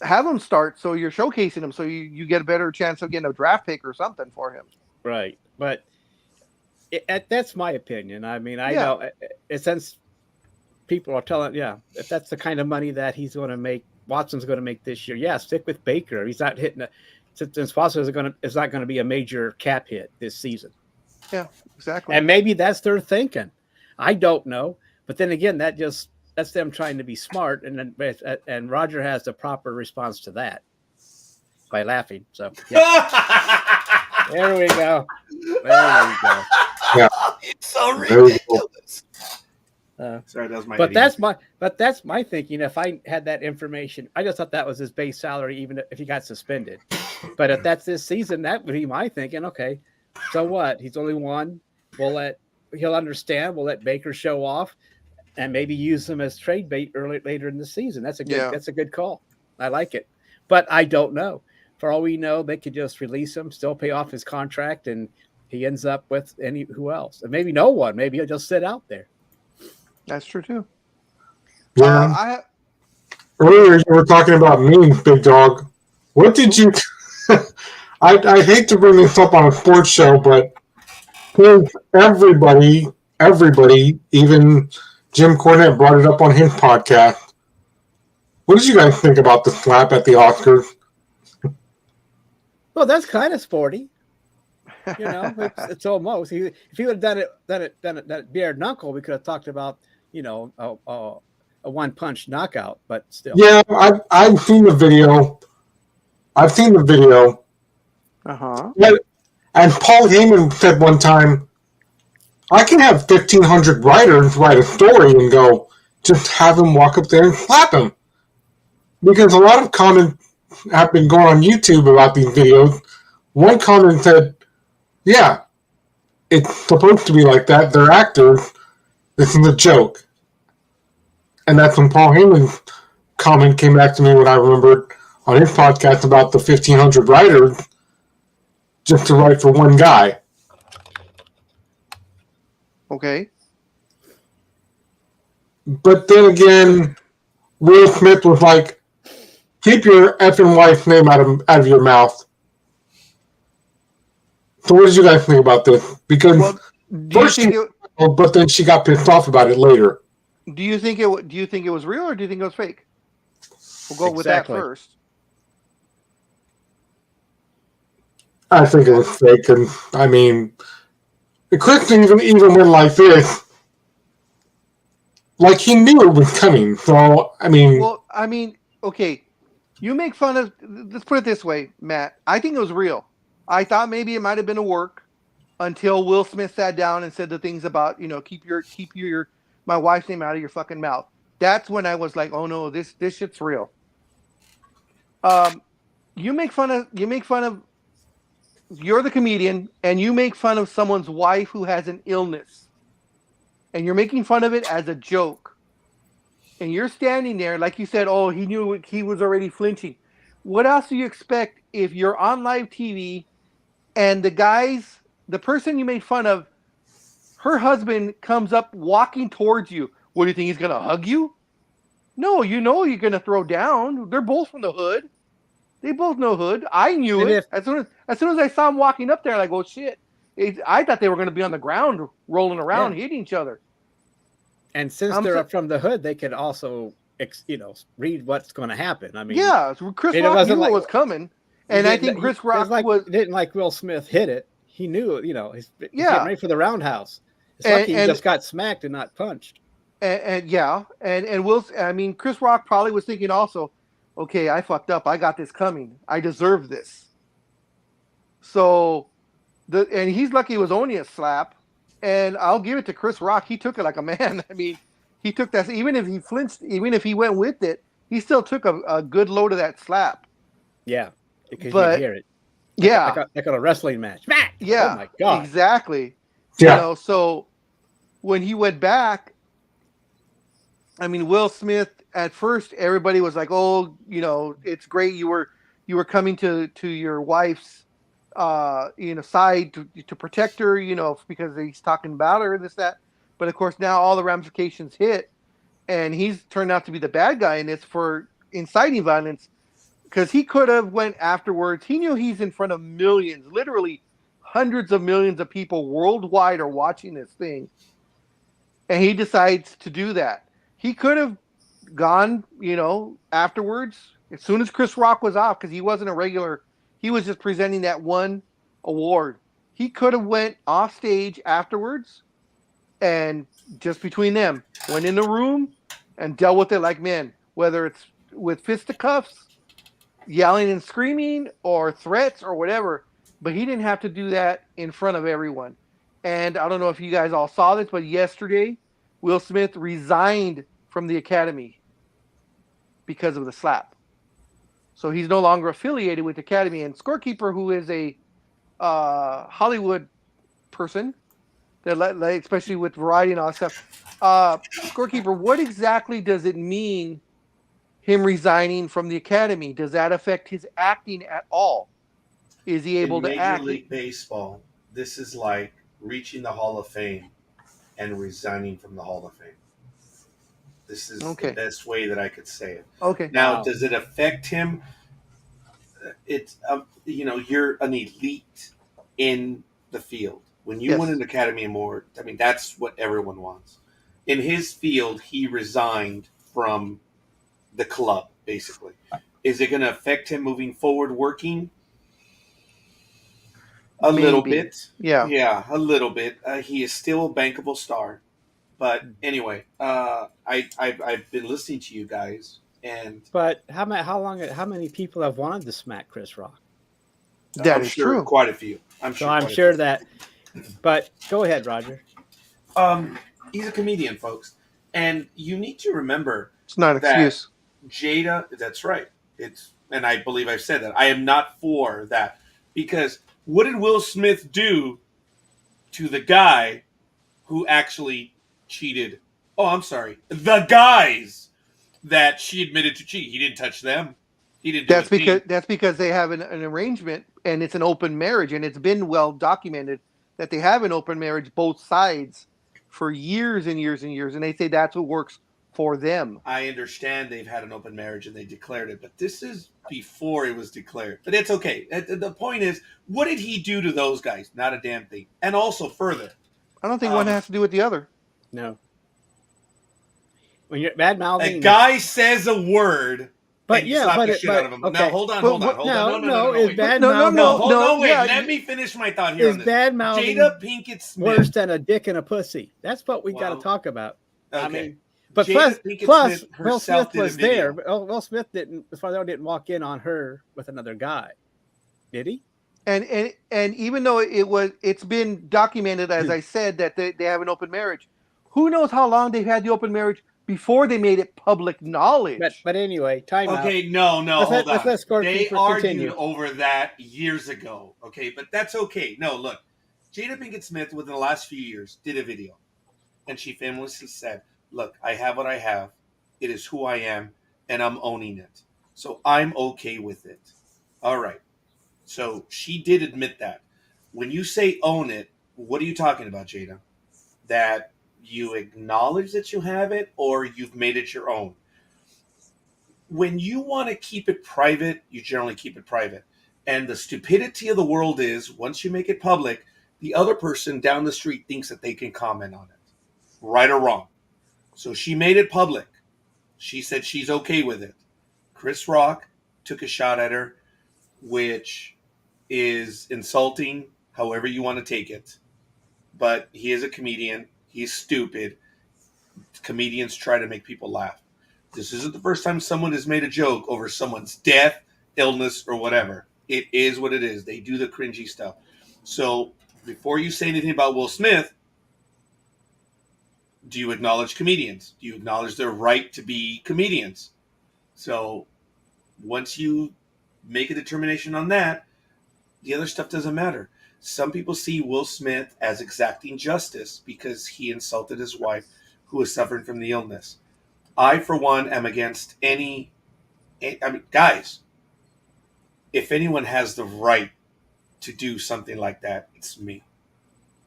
have him start so you're showcasing him so you get a better chance of getting a draft pick or something for him. Right, but that's my opinion. I mean, I know since people are telling, if that's the kind of money that he's going to make, Watson's going to make this year, stick with Baker. He's not hitting since Watson is not going to be a major cap hit this season. Yeah, exactly. And maybe that's their thinking. I don't know, but then again, that's them trying to be smart, and Roger has the proper response to that by laughing. So there we go. Yeah. It's so ridiculous. Sorry, that was my. That's my thinking. If I had that information, I just thought that was his base salary, even if he got suspended. But if that's this season, that would be my thinking. Okay, so what? He's only one. He'll understand. We'll let Baker show off, and maybe use him as trade bait later in the season. That's a good call. I like it, but I don't know. For all we know, they could just release him, still pay off his contract, and he ends up with who else? And maybe no one. Maybe he'll just sit out there. That's true too. Yeah. Earlier you were talking about me, Big Dog. What did you? I hate to bring this up on a sports show, but Because everybody, even Jim Cornette brought it up on his podcast. What did you guys think about the slap at the Oscars? Well, that's kind of sporty. You know, it's almost. If he would have done it that bare knuckle, we could have talked about, you know, a one-punch knockout. But still, Yeah, I've seen the video. Uh-huh. And Paul Heyman said one time, I can have 1,500 writers write a story and go, just have him walk up there and slap him. Because a lot of comments have been going on YouTube about these videos. One comment said, yeah, it's supposed to be like that. They're actors. This is a joke. And that's when Paul Heyman's comment came back to me when I remembered on his podcast about the 1,500 writers just to write for one guy. Okay. But then again, Will Smith was like, keep your effing wife's name out of your mouth. So what did you guys think about this? Because but then she got pissed off about it later. Do you think it was real, or do you think it was fake? We'll go with that first. I think it was fake, and I mean, Chris even went like this, like he knew it was coming. So I mean, okay, you make fun of. Let's put it this way, Matt. I think it was real. I thought maybe it might have been a work until Will Smith sat down and said the things about, you know, keep your my wife's name out of your fucking mouth. That's when I was like, oh no, this shit's real. You make fun of. You're the comedian, and you make fun of someone's wife who has an illness, and you're making fun of it as a joke. And you're standing there, like you said, oh, he knew he was already flinching. What else do you expect if you're on live TV and the person you made fun of, her husband comes up walking towards you? What do you think, he's going to hug you? No, you know you're going to throw down. They're both from the hood. They both know hood. I knew it. As soon as I saw him walking up there, like, oh, shit. I thought they were going to be on the ground rolling around, hitting each other. And since they're from the hood, they could also, read what's going to happen. I mean, yeah, Chris Rock knew what was coming, and I think Chris Rock didn't like Will Smith hit it. He knew, he's getting ready for the roundhouse. It's lucky he just got smacked and not punched. And Chris Rock probably was thinking also, okay, I fucked up. I got this coming. I deserve this. So, and he's lucky it was only a slap. And I'll give it to Chris Rock. He took it like a man. I mean, he took that. Even if he flinched, even if he went with it, he still took a good load of that slap. Yeah, because you hear it. Yeah, like a wrestling match. Smack! Yeah, oh my God, exactly. Yeah. So when he went back, I mean, Will Smith. At first, everybody was like, "Oh, it's great. You were coming to your wife's, side to protect her, because he's talking about her, this, that." But of course, now all the ramifications hit, and he's turned out to be the bad guy in this for inciting violence, because he could have went afterwards. He knew he's in front of millions, literally hundreds of millions of people worldwide are watching this thing, and he decides to do that. He could have gone, afterwards, as soon as Chris Rock was off, because he wasn't a regular, he was just presenting that one award. He could have went off stage afterwards and just between them went in the room and dealt with it like men, whether it's with fisticuffs, yelling and screaming, or threats or whatever. But he didn't have to do that in front of everyone. And I don't know if you guys all saw this, but yesterday Will Smith resigned from the Academy because of the slap. So he's no longer affiliated with the Academy. And Scorekeeper, who is a Hollywood person, that especially with variety and all that stuff, Scorekeeper, what exactly does it mean, him resigning from the Academy? Does that affect his acting at all? Is he able to act? In Major League Baseball, this is like reaching the Hall of Fame and resigning from the Hall of Fame. This is the best way that I could say it. Okay. Now, does it affect him? It's you're an elite in the field, When you Yes. win an Academy Award, I mean, that's what everyone wants. In his field, he resigned from the club, basically. Is it going to affect him moving forward working? A little bit. Maybe. Yeah. Yeah, a little bit. He is still a bankable star. But anyway, I've been listening to you guys, and But how many people have wanted to smack Chris Rock? That I'm is sure true. quite a few. So I'm sure that. But go ahead, Roger. He's a comedian, folks, and you need to remember It's not an that excuse. Jada. That's right. And I believe I've said that. I am not for that, because what did Will Smith do to the guy who actually cheated? Oh, I'm sorry, the guys that she admitted to cheat. He didn't touch them. He didn't do That's because they have an arrangement, and it's an open marriage, and it's been well documented that they have an open marriage, both sides, for years and years and years, and they say that's what works for them. I understand they've had an open marriage and they declared it, but this is before it was declared. But it's okay. The point is, what did he do to those guys? Not a damn thing. And also further, I don't think one has to do with the other. No. When you're bad mouthing, a guy says a word, but and you yeah, slap but the it, shit but out of him. okay. Now hold on. No, is wait. bad No, mouthing No, wait. yeah, Let me finish my thought here is on this. bad mouthing Jada Pinkett Smith. worse than a dick and a pussy? That's what we got Well, to talk about. Okay. I mean, but Jada Pinkett plus Smith Will herself Smith did a was there. video. Will Smith didn't. As far as I know, didn't walk in on her with another guy, did he? And even though it's been documented, as I said, that they have an open marriage, who knows how long they've had the open marriage before they made it public knowledge. But anyway, time out. Okay, no, Let's hold let on. Scorekeeper They argued continue. over that years ago. Okay, but that's okay. No, look, Jada Pinkett Smith within the last few years did a video, and she famously said, "Look, I have what I have. It is who I am, and I'm owning it. So I'm okay with it." All right. So she did admit that. When you say own it, what are you talking about, Jada? That you acknowledge that you have it, or you've made it your own? When you want to keep it private, you generally keep it private. And the stupidity of the world is, once you make it public, the other person down the street thinks that they can comment on it, right or wrong. So she made it public. She said she's okay with it. Chris Rock took a shot at her, which is insulting, however you want to take it. But he is a comedian. He's stupid. Comedians try to make people laugh. This isn't the first time someone has made a joke over someone's death, illness, or whatever. It is what it is. They do the cringy stuff. So before you say anything about Will Smith, do you acknowledge comedians? Do you acknowledge their right to be comedians? So once you make a determination on that, the other stuff doesn't matter. Some people see Will Smith as exacting justice because he insulted his wife who was suffering from the illness. I, for one, am against any. I mean, guys, if anyone has the right to do something like that, it's me.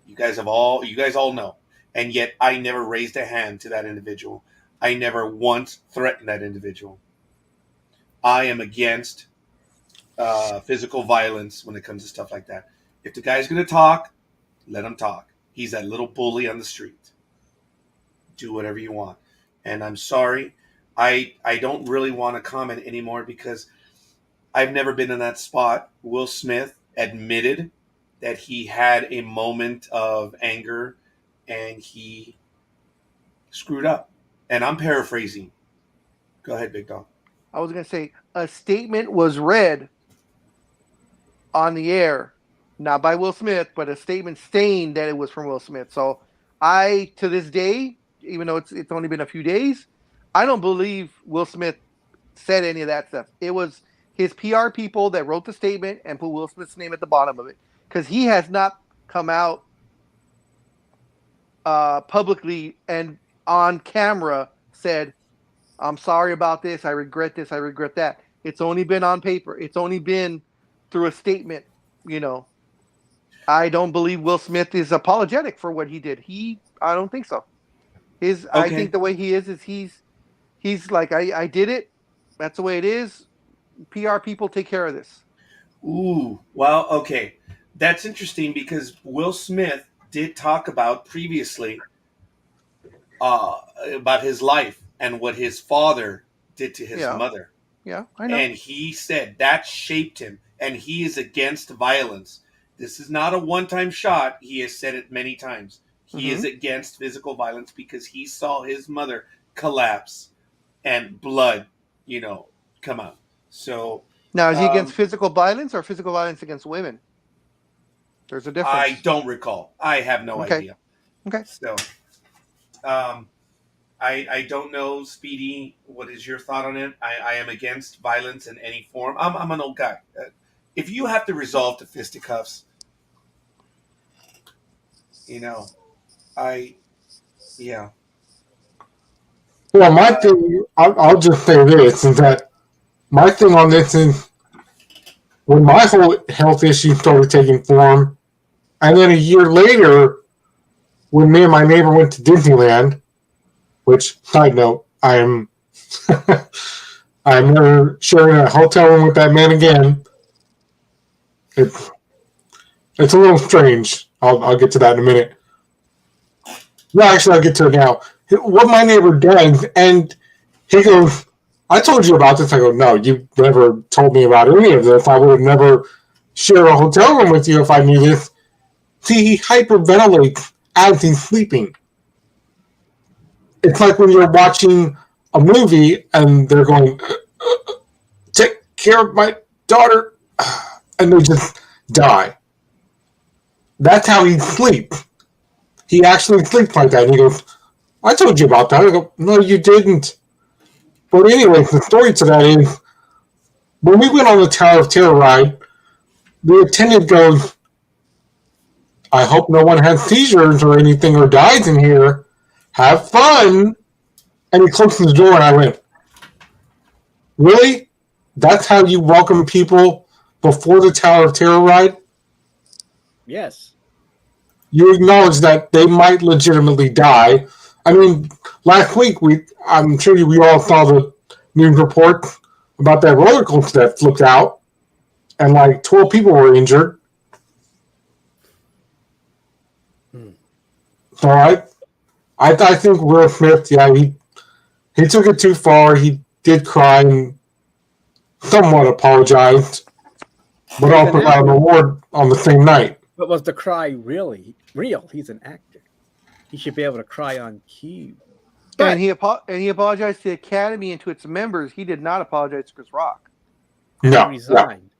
You guys all know. And yet I never raised a hand to that individual. I never once threatened that individual. I am against physical violence when it comes to stuff like that. If the guy's going to talk, let him talk. He's that little bully on the street. Do whatever you want. And I'm sorry, I don't really want to comment anymore because I've never been in that spot. Will Smith admitted that he had a moment of anger and he screwed up. And I'm paraphrasing. Go ahead, Big Dog. I was going to say, a statement was read on the air, not by Will Smith, but a statement saying that it was from Will Smith. So I, to this day, even though it's only been a few days, I don't believe Will Smith said any of that stuff. It was his PR people that wrote the statement and put Will Smith's name at the bottom of it, because he has not come out publicly and on camera said, "I'm sorry about this. I regret this. I regret that." It's only been on paper. It's only been through a statement. I don't believe Will Smith is apologetic for what he did. I don't think so. I think the way he is he's like, I did it. That's the way it is. PR people take care of this. Ooh, well, okay. That's interesting because Will Smith did talk about previously about his life and what his father did to his Yeah. mother. Yeah, I know. And he said that shaped him, and he is against violence. This is not a one-time shot. He has said it many times. He is against physical violence because he saw his mother collapse and blood, come out. So Now, is he against physical violence or physical violence against women? There's a difference. I don't recall. I have no idea. Okay. So, I don't know, Speedy. What is your thought on it? I am against violence in any form. I'm an old guy. If you have to resort to fisticuffs, yeah. Well, my thing, I'll just say this, is that my thing on this is when my whole health issue started taking form, and then a year later, when me and my neighbor went to Disneyland, which, side note, I'm never sharing a hotel room with that man again. It's a little strange. I'll get to that in a minute. No, actually, I'll get to it now. What my neighbor does, and he goes, I told you about this. I go, no, you never told me about any of this. I would have never shared a hotel room with you if I knew this. See, he hyperventilates as he's sleeping. It's like when you're watching a movie and they're going, take care of my daughter, and they just die. That's how he sleeps. He actually sleeps like that. And he goes, I told you about that. I go, no, you didn't. But anyway, the story to that is, when we went on the Tower of Terror ride, the attendant goes, I hope no one has seizures or anything or dies in here. Have fun. And he closed the door and I went, really? That's how you welcome people before the Tower of Terror ride? Yes. You acknowledge that they might legitimately die. I mean, last week, I'm sure we all saw the news report about that roller coaster that flipped out and like 12 people were injured. So I think Will Smith, yeah, he took it too far. He did cry and somewhat apologized, but also got an award on the same night. But was the cry really real? He's an actor. He should be able to cry on cue. And he apologized to the Academy and to its members. He did not apologize to Chris Rock. No, he resigned.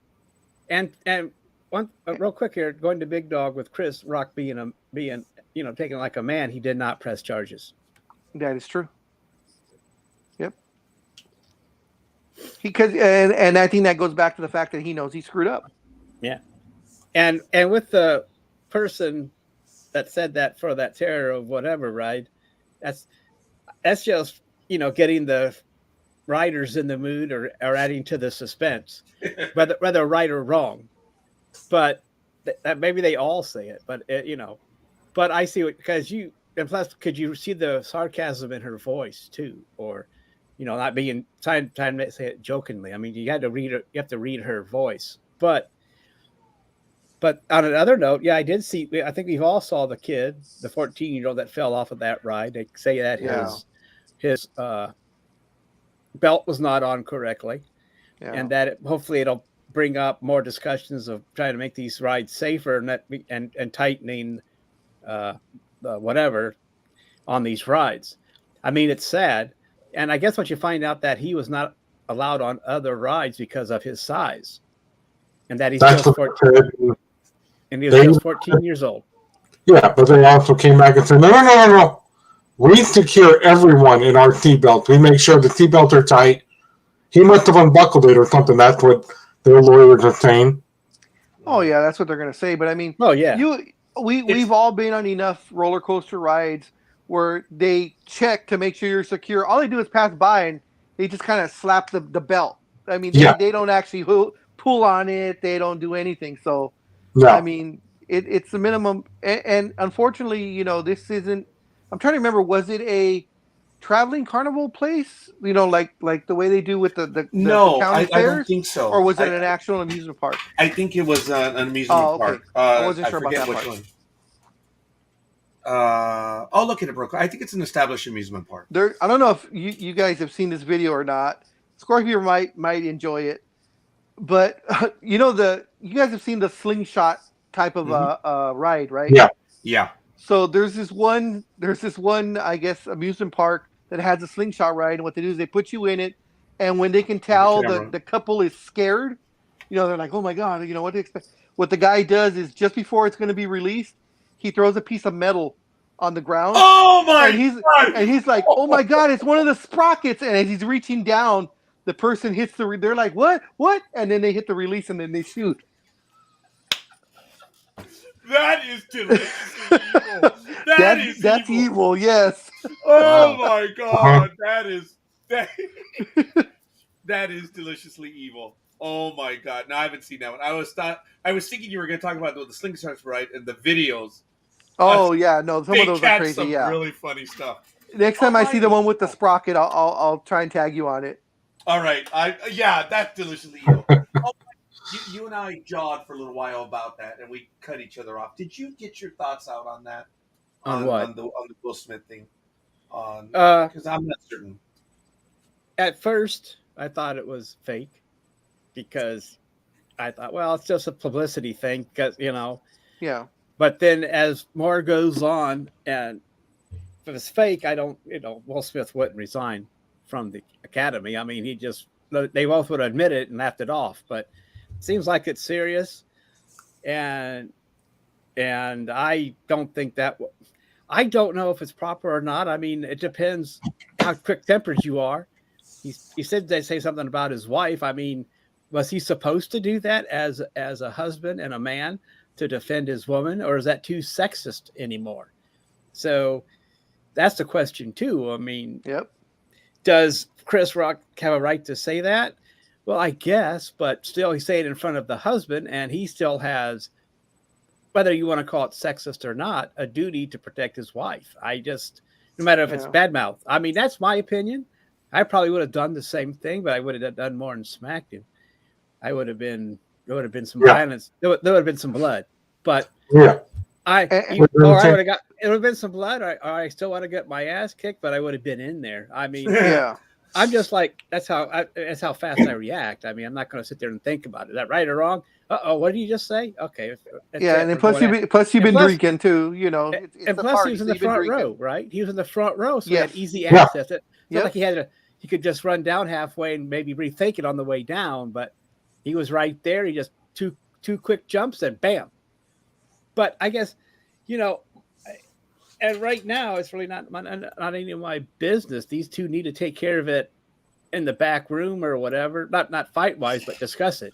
No. And one real quick here, going to Big Dog with Chris Rock being taken like a man, he did not press charges. That is true. Yep. And I think that goes back to the fact that he knows he screwed up. Yeah. And with the person that said that for that terror of whatever ride, that's just getting the writers in the mood or adding to the suspense, whether right or wrong. But maybe they all say it, but but I see it because and plus, could you see the sarcasm in her voice too, or not being trying to say it jokingly. I mean, you have to read her voice, but on another note, yeah, I did see. I think we've all saw the kid, the 14-year-old that fell off of that ride. They say that his belt was not on correctly, and that hopefully it'll bring up more discussions of trying to make these rides safer and tightening whatever on these rides. I mean, it's sad, and I guess what you find out that he was not allowed on other rides because of his size, and that he's just 14. And he was just 14 years old. Yeah, but they also came back and said, no. We secure everyone in our seatbelts. We make sure the seatbelts are tight. He must have unbuckled it or something. That's what their lawyers are saying. Oh, yeah, that's what they're going to say. But, I mean, we've all been on enough roller coaster rides where they check to make sure you're secure. All they do is pass by and they just kind of slap the belt. I mean, they don't actually pull on it. They don't do anything. So, no. I mean, it's the minimum. And unfortunately, this isn't. I'm trying to remember. Was it a traveling carnival place? Like the way they do with the county fairs? I don't think so. Or was it an actual amusement park? I think it was an amusement park. I wasn't sure about that part. One. I'll look at it, bro. I think it's an established amusement park. I don't know if you guys have seen this video or not. Scorekeeper might enjoy it, but you guys have seen the slingshot type of ride, right? Yeah. Yeah. So there's this one, I guess, amusement park that has a slingshot ride, and what they do is they put you in it, and when they can tell the couple is scared, they're like, oh my god, what do you expect? What the guy does is just before it's going to be released, he throws a piece of metal on the ground. Oh my god! And he's like, oh my god, it's one of the sprockets, and as he's reaching down, the person hits they're like, what? And then they hit the release, and then they shoot. That is deliciously evil. That's evil. Yes. Oh my god, that is deliciously evil. Oh my god! No, I haven't seen that one. I was thinking you were going to talk about the slingshots, right? And the videos. Oh yeah, no, some of those are crazy. Some yeah, really funny stuff. Next time I see the one with the sprocket, I'll try and tag you on it. All right, that's deliciously evil. You and I jawed for a little while about that, and we cut each other off. Did you get your thoughts out on that? On what? On the Will Smith thing? Because I'm not certain. At first, I thought it was fake because I thought, well, it's just a publicity thing because Yeah. But then as more goes on, and if it's fake, I don't, Will Smith wouldn't resign from the Academy. I mean, they both would admit it and laughed it off, but it seems like it's serious. And I don't think I don't know if it's proper or not. I mean, it depends how quick-tempered you are. He said they say something about his wife. I mean, was he supposed to do that as a husband and a man to defend his woman, or is that too sexist anymore? So that's the question too. I mean, yep. Does Chris Rock have a right to say that? Well, I guess, but still he's saying it in front of the husband, and he still has, whether you want to call it sexist or not, a duty to protect his wife. No matter if it's bad mouth. I mean, that's my opinion. I probably would have done the same thing, but I would have done more and smacked him. There would have been some violence. There would have been some blood, but it would have been some blood. Or I still want to get my ass kicked, but I would have been in there. I mean, I'm just like, that's how fast I react. I mean, I'm not going to sit there and think about it. Is that right or wrong? What did you just say? Okay. And then plus you've been drinking too. It's and plus party, he was in the front row, right? He was in the front row, so he had easy Yeah. access. It's not like he could just run down halfway and maybe rethink it on the way down, but he was right there. He just two quick jumps and bam. But I guess, and right now it's really not any of my business. These two need to take care of it in the back room or whatever. Not fight wise, but discuss it.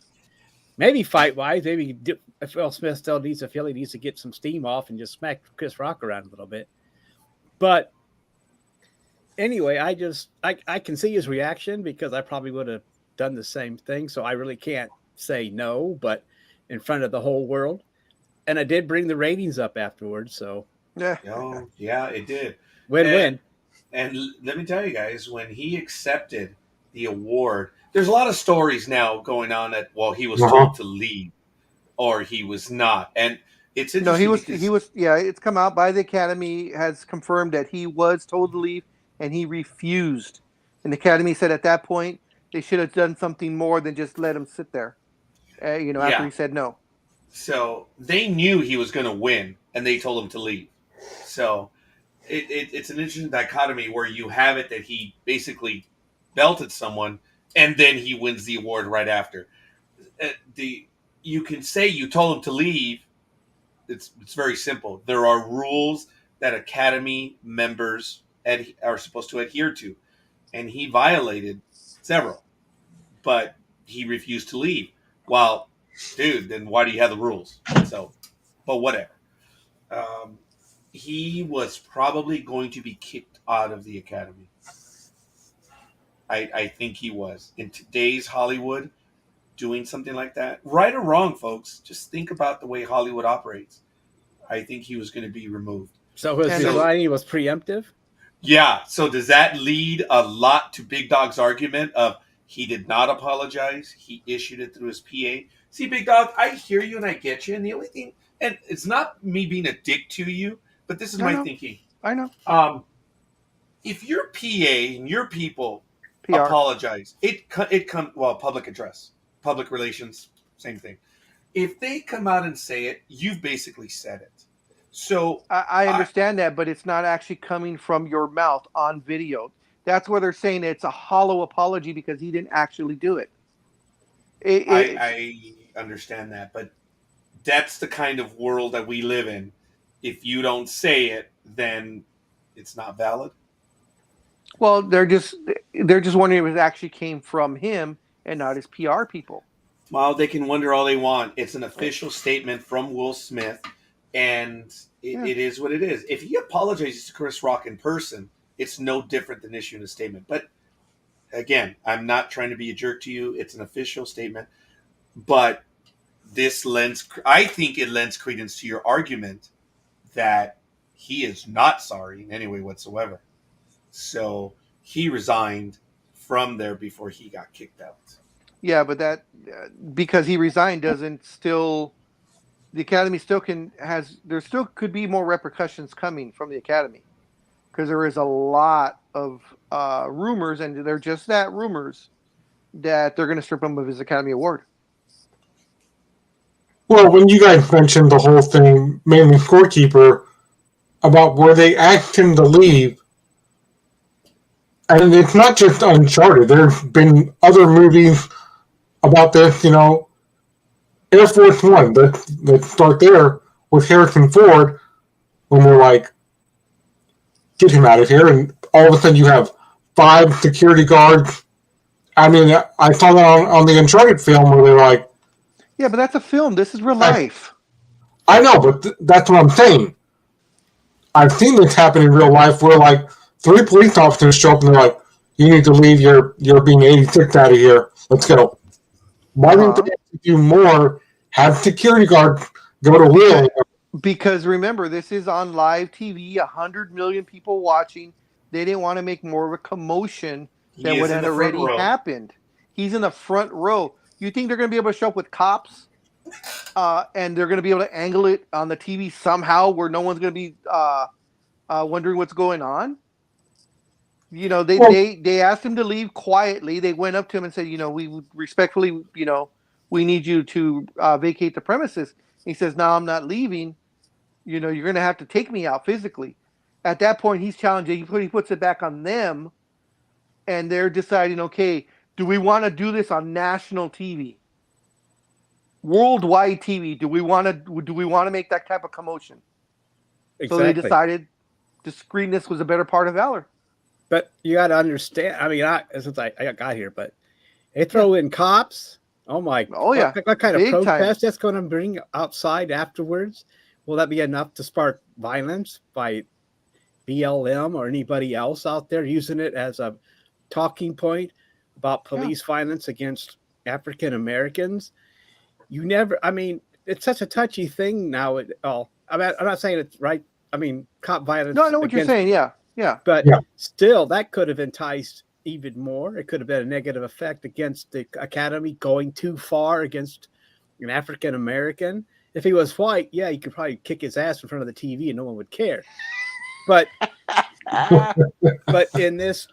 Maybe fight wise. Maybe if Will Smith still needs he needs to get some steam off and just smack Chris Rock around a little bit. But anyway, I can see his reaction because I probably would have done the same thing. So I really can't say no, but in front of the whole world. And I did bring the ratings up afterwards. So yeah, it did. Win-win. And let me tell you guys, when he accepted the award, there's a lot of stories now going on that, well, he was told to leave or he was not. And it's interesting. No, he was. Yeah, it's come out by the Academy, has confirmed that he was told to leave and he refused. And the Academy said at that point they should have done something more than just let him sit there. After he said no. So they knew he was going to win, and they told him to leave. So it's an interesting dichotomy where you have it that he basically belted someone, and then he wins the award right after. You can say you told him to leave. It's very simple. There are rules that Academy members are supposed to adhere to, and he violated several, but he refused to leave. Well, dude, then why do you have the rules? So, but whatever. He was probably going to be kicked out of the Academy. I think he was. In today's Hollywood, doing something like that, right or wrong, folks, just think about the way Hollywood operates. I think he was going to be removed. So his resigning was preemptive? Yeah. So does that lead a lot to Big Dog's argument of he did not apologize? He issued it through his PA. See, Big Dog, I hear you and I get you. And the only thing, and it's not me being a dick to you, but this is I my know. thinking. I know. If your PA and your people PR. apologize, it come public address, public relations, same thing. If they come out and say it, you've basically said it. So I understand that, but it's not actually coming from your mouth on video. That's where they're saying it's a hollow apology because he didn't actually do it. I understand that, but that's the kind of world that we live in. If you don't say it, then it's not valid. Well, they're just wondering if it actually came from him and not his PR people. Well, they can wonder all they want. It's an official statement from Will Smith, and it is what it is. If he apologizes to Chris Rock in person, it's no different than issuing a statement. But again, I'm not trying to be a jerk to you. It's an official statement. But I think it lends credence to your argument that he is not sorry in any way whatsoever. So he resigned from there before he got kicked out. Yeah, but that because he resigned doesn't still. The Academy still there still could be more repercussions coming from the Academy because there is a lot of rumors, and they're just that rumors that they're going to strip him of his Academy Award. Well, when you guys mentioned the whole thing, mainly Scorekeeper, about where they asked him to leave, and it's not just Uncharted. There's been other movies about this, Air Force One, let's start there, with Harrison Ford, when they're like, get him out of here, and all of a sudden you have 5 security guards. I mean, I saw that on the Uncharted film where they're like, yeah, but that's a film. This is real life. I know, but that's what I'm saying. I've seen this happen in real life where, like, 3 police officers show up and they're like, you need to leave, you're being 86 out of here. Let's go. Why didn't they have to do more? Have security guards go to Will. Because remember, this is on live TV, 100 million people watching. They didn't want to make more of a commotion than what had already happened. He's in the front row. You think they're going to be able to show up with cops and they're going to be able to angle it on the TV somehow where no one's going to be wondering what's going on? They asked him to leave quietly. They went up to him and said, we respectfully, we need you to vacate the premises. He says, no, I'm not leaving. You're going to have to take me out physically. At that point, he's challenging. He puts it back on them, and they're deciding, okay, do we want to do this on national TV, worldwide TV? Do we want to make that type of commotion? Exactly. So they decided discreetness was a better part of valor. But you got to understand. I mean, since I got here, but they throw in cops. Oh my! Oh yeah! What kind of big protest that's going to bring outside afterwards? Will that be enough to spark violence by BLM or anybody else out there using it as a talking point about police violence against African Americans? You never. I mean, it's such a touchy thing now. I'm not saying it's right. I mean, cop violence. No, I know what you're saying. Yeah. But still, that could have enticed even more. It could have been a negative effect against the Academy going too far against an African American. If he was white, you could probably kick his ass in front of the TV and no one would care. But in this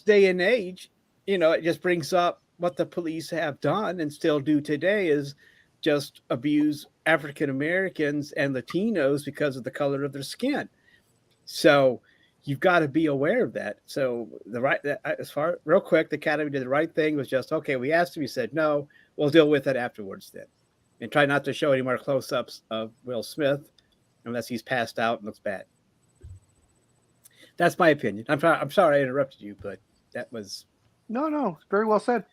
day and age, it just brings up what the police have done and still do today is just abuse African Americans and Latinos because of the color of their skin. So you've got to be aware of that. So real quick, the Academy did the right thing. Was just, okay, we asked him, he said, no, we'll deal with it afterwards then. And try not to show any more close-ups of Will Smith unless he's passed out and looks bad. That's my opinion. I'm sorry I interrupted you, but that was... No, very well said.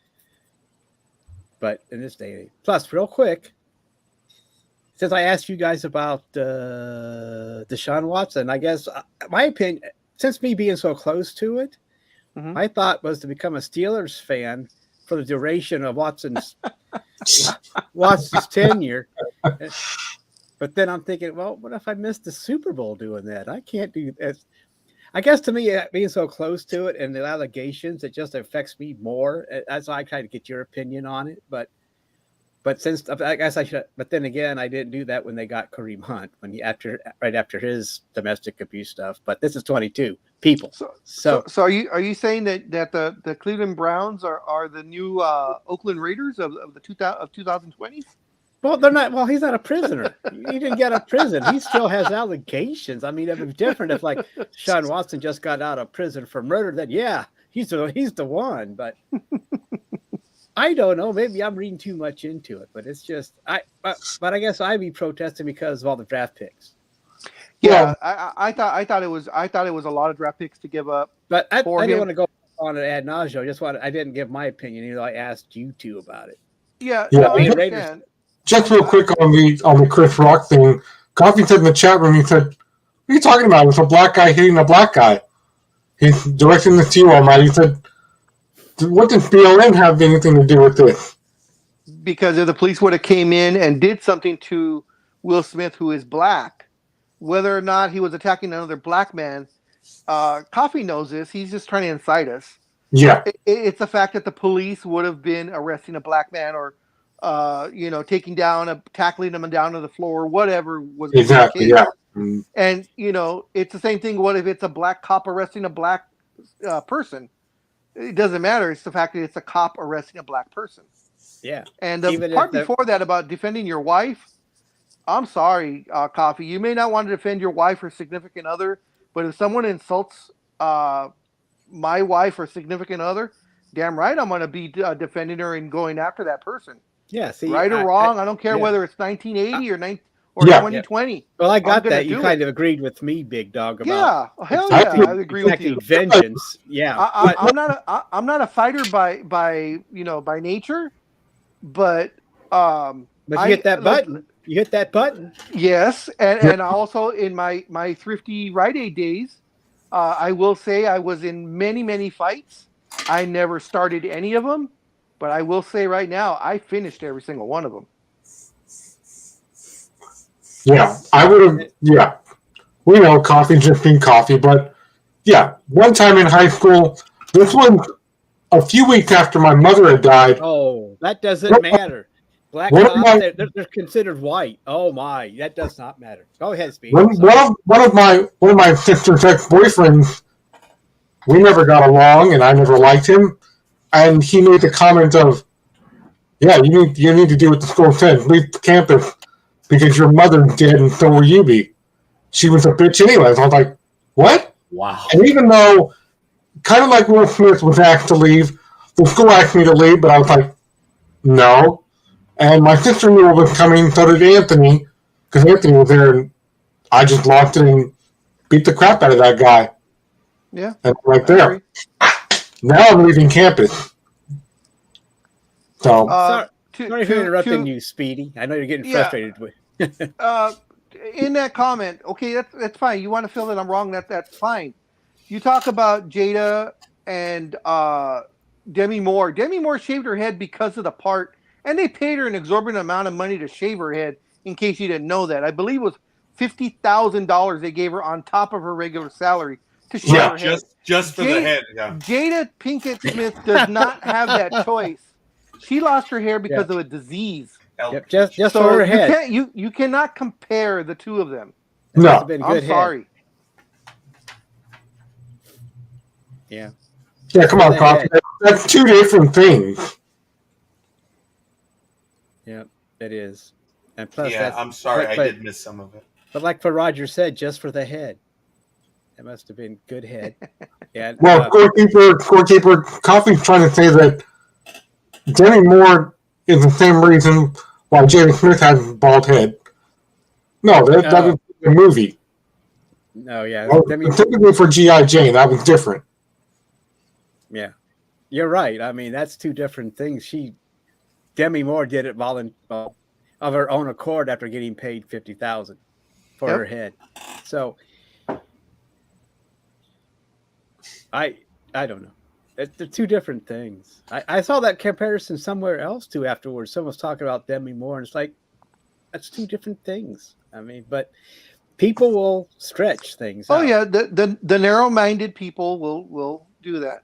But in this day and age. Plus, real quick, since I asked you guys about Deshaun Watson, I guess my opinion, since me being so close to it, my thought was to become a Steelers fan for the duration of Watson's tenure. But then I'm thinking, well, what if I missed the Super Bowl doing that? I can't do that. I guess to me, being so close to it and the allegations, it just affects me more. That's why I try to get your opinion on it. But But since I guess I should, but then again, I didn't do that when they got Kareem Hunt right after his domestic abuse stuff. But this is 22 people. So are you saying that the Cleveland Browns are the new Oakland Raiders of 2020? Well, they're not. Well, he's not a prisoner. He didn't get out of prison. He still has allegations. I mean, it would be different if like Sean Watson just got out of prison for murder. Then yeah, he's the one. But I don't know. Maybe I'm reading too much into it. But it's just but I guess I'd be protesting because of all the draft picks. Yeah, I thought it was a lot of draft picks to give up. But I didn't want to go on an ad nauseum. I didn't give my opinion. You know, I asked you two about it. Yeah. No, I understand. Just real quick on the Chris Rock thing, Coffey said in the chat room, he said, "What are you talking about? It's a black guy hitting a black guy." He's directing this to you, all right. He said, "What does BLM have anything to do with this?" Because if the police would have came in and did something to Will Smith, who is black, whether or not he was attacking another black man, Coffey knows this. He's just trying to incite us. Yeah, it's the fact that the police would have been arresting a black man or tackling him down to the floor, whatever was exactly. The case. Yeah, and it's the same thing. What if it's a black cop arresting a black person? It doesn't matter. It's the fact that it's a cop arresting a black person. Yeah. And the part before that about defending your wife, I'm sorry, Coffey. You may not want to defend your wife or significant other, but if someone insults my wife or significant other, damn right I'm going to be defending her and going after that person. Yeah, see, right or wrong, I don't care whether it's 1980 or 2020. Well, I got that. You kind of agreed with me, Big Dog. About hell yeah, I agree with you. Vengeance, yeah. I'm not a fighter by nature, but you hit that button. You hit that button. Yes, and also in my thrifty Rite Aid days, I will say I was in many fights. I never started any of them. But I will say right now, I finished every single one of them. Yeah, I would have. Yeah, we know Coffee just being Coffee, but yeah, one time in high school, this one a few weeks after my mother had died. Oh, that doesn't matter. Black cops, they're considered white. Oh my, that does not matter. Go ahead, Speedy. One of my sister's ex-boyfriends, we never got along, and I never liked him. And he made the comment of, "Yeah, you need to do what the school said. Leave the campus because your mother's dead and so will you be." She was a bitch anyways. I was like, "What?" Wow. And even though, kind of like Will Smith was asked to leave, the school asked me to leave, but I was like, "No." And my sister knew what was coming. So did Anthony, because Anthony was there, and I just lost it and beat the crap out of that guy. Yeah. And right there. Now I'm leaving campus. So sorry for interrupting you, Speedy. I know you're getting frustrated with. In that comment, okay, that's fine. You want to feel that I'm wrong? That's fine. You talk about Jada and Demi Moore. Demi Moore shaved her head because of the part, and they paid her an exorbitant amount of money to shave her head. In case you didn't know that, I believe it was $50,000 they gave her on top of her regular salary. To shave her head. Just for the head. Yeah. Jada Pinkett Smith does not have that choice. She lost her hair because of a disease. Yep, just so for her head. You cannot compare the two of them. No, I'm sorry. Yeah. Yeah, come on, Coffee. That's two different things. Yeah, it is. And plus, I'm sorry, I did miss some of it. But like for Roger said, just for the head. It must have been good head. Yeah. Well, Scorekeeper, Coffee's trying to say that Demi Moore is the same reason why Jada Smith has a bald head. No, that was a movie. No, yeah. Typically for G.I. Jane, that was different. Yeah. You're right. I mean, that's two different things. Demi Moore did it of her own accord after getting paid $50,000 for her head. So I don't know. They're two different things. I saw that comparison somewhere else too afterwards. Someone was talking about Demi Moore, and it's like, that's two different things. I mean, but people will stretch things out. Yeah, the narrow-minded people will do that.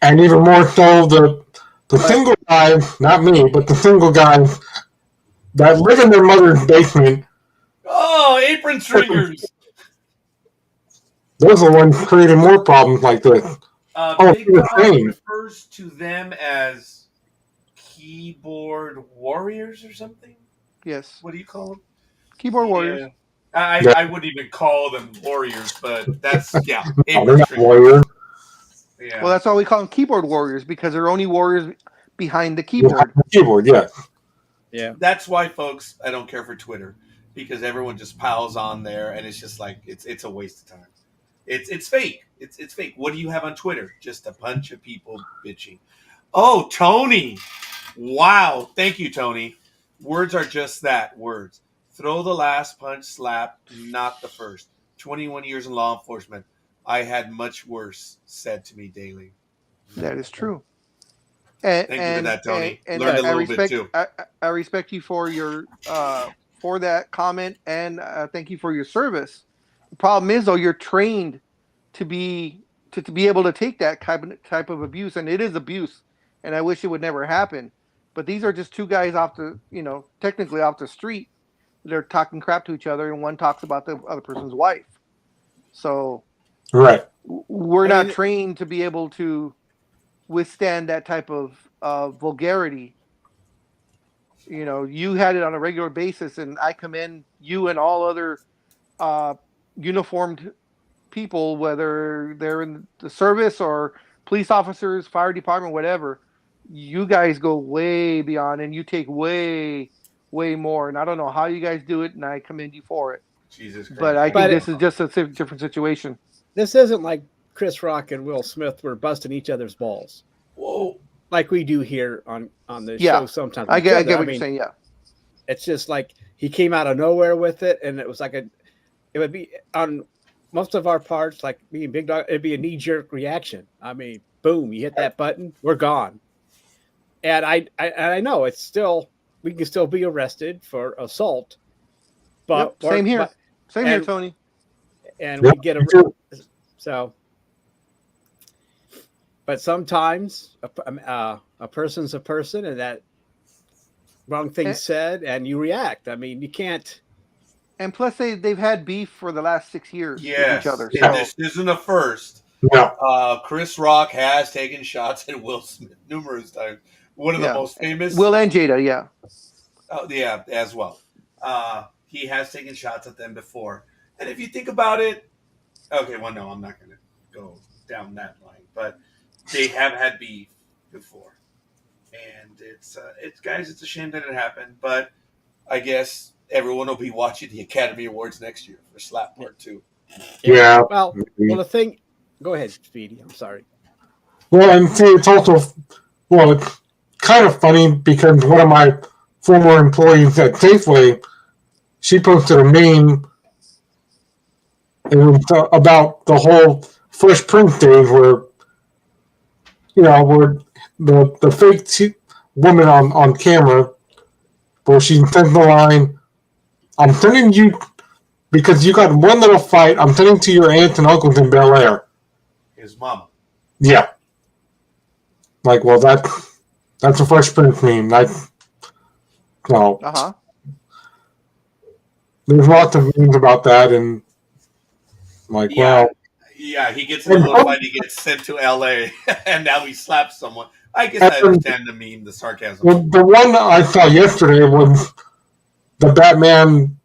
And even more so, The single guy, not me, but the single guy that live in their mother's basement, Oh, apron stringers. those are the ones creating more problems like this. Big Dog refers to them as keyboard warriors or something. Yes. What do you call them? Keyboard warriors. Yeah. I wouldn't even call them warriors, but that's No, they're apron not stringers. warriors. Yeah. Well, that's why we call them keyboard warriors, because they're only warriors behind the keyboard. Keyboard, yeah. Yeah. That's why, folks, I don't care for Twitter, because everyone just piles on there, and it's just like it's a waste of time. It's fake. It's fake. What do you have on Twitter? Just a bunch of people bitching. Oh, Tony! Wow, thank you, Tony. Words are just that, words. Throw the last punch, slap, not the first. 21 years in law enforcement. I had much worse said to me daily. That is true. And, Thank you for that, Tony. And Learned a I little respect, bit too. I respect you for your for that comment, and thank you for your service. The problem is, though, you're trained to be able to take that type of abuse, and it is abuse. And I wish it would never happen. But these are just two guys technically off the street. They're talking crap to each other, and one talks about the other person's wife. So, right, we're not trained to be able to withstand that type of vulgarity. You had it on a regular basis, and I commend you and all other uniformed people, whether they're in the service or police officers, fire department, whatever. You guys go way beyond, and you take way more. And I don't know how you guys do it, and I commend you for it. Jesus Christ. But I think this is just a different situation. This isn't like Chris Rock and Will Smith were busting each other's balls. Whoa. Like we do here on the show sometimes. I get what you're saying, yeah. It's just like he came out of nowhere with it, and it was like it would be on most of our parts, like being Big Dog, it'd be a knee-jerk reaction. I mean, boom, you hit that button, we're gone. And I know it's still, we can still be arrested for assault. But yep, same here, Tony. And we get so. But sometimes a person's a person, and that wrong thing said, and you react. I mean, you can't. And plus, they've had beef for the last 6 years with each other. So. This isn't a first. Yeah. Chris Rock has taken shots at Will Smith numerous times. One of the most famous. Will and Jada, yeah. Oh, yeah, as well. He has taken shots at them before. And if you think about it, okay, well, no, I'm not going to go down that line. But they have had beef before. And it's guys, it's a shame that it happened. But I guess everyone will be watching the Academy Awards next year for Slap Part 2. Yeah. Well, the thing. Go ahead, Speedy. I'm sorry. Well, and see, it's also it's kind of funny because one of my former employees at Safeway, she posted a meme about the whole Fresh Prince days where the fake woman on camera, where she sends the line, I'm sending you, because you got one little fight, I'm sending to your aunts and uncles in Bel Air. His mama. Yeah. Like, well, that's a Fresh Prince meme. That's, no. Uh-huh. There's lots of memes about that, and like, well. Yeah, he gets in a little fight, he gets sent to L.A., and now he slaps someone. I guess I understand the meme, the sarcasm. Well, the one I saw yesterday was the Batman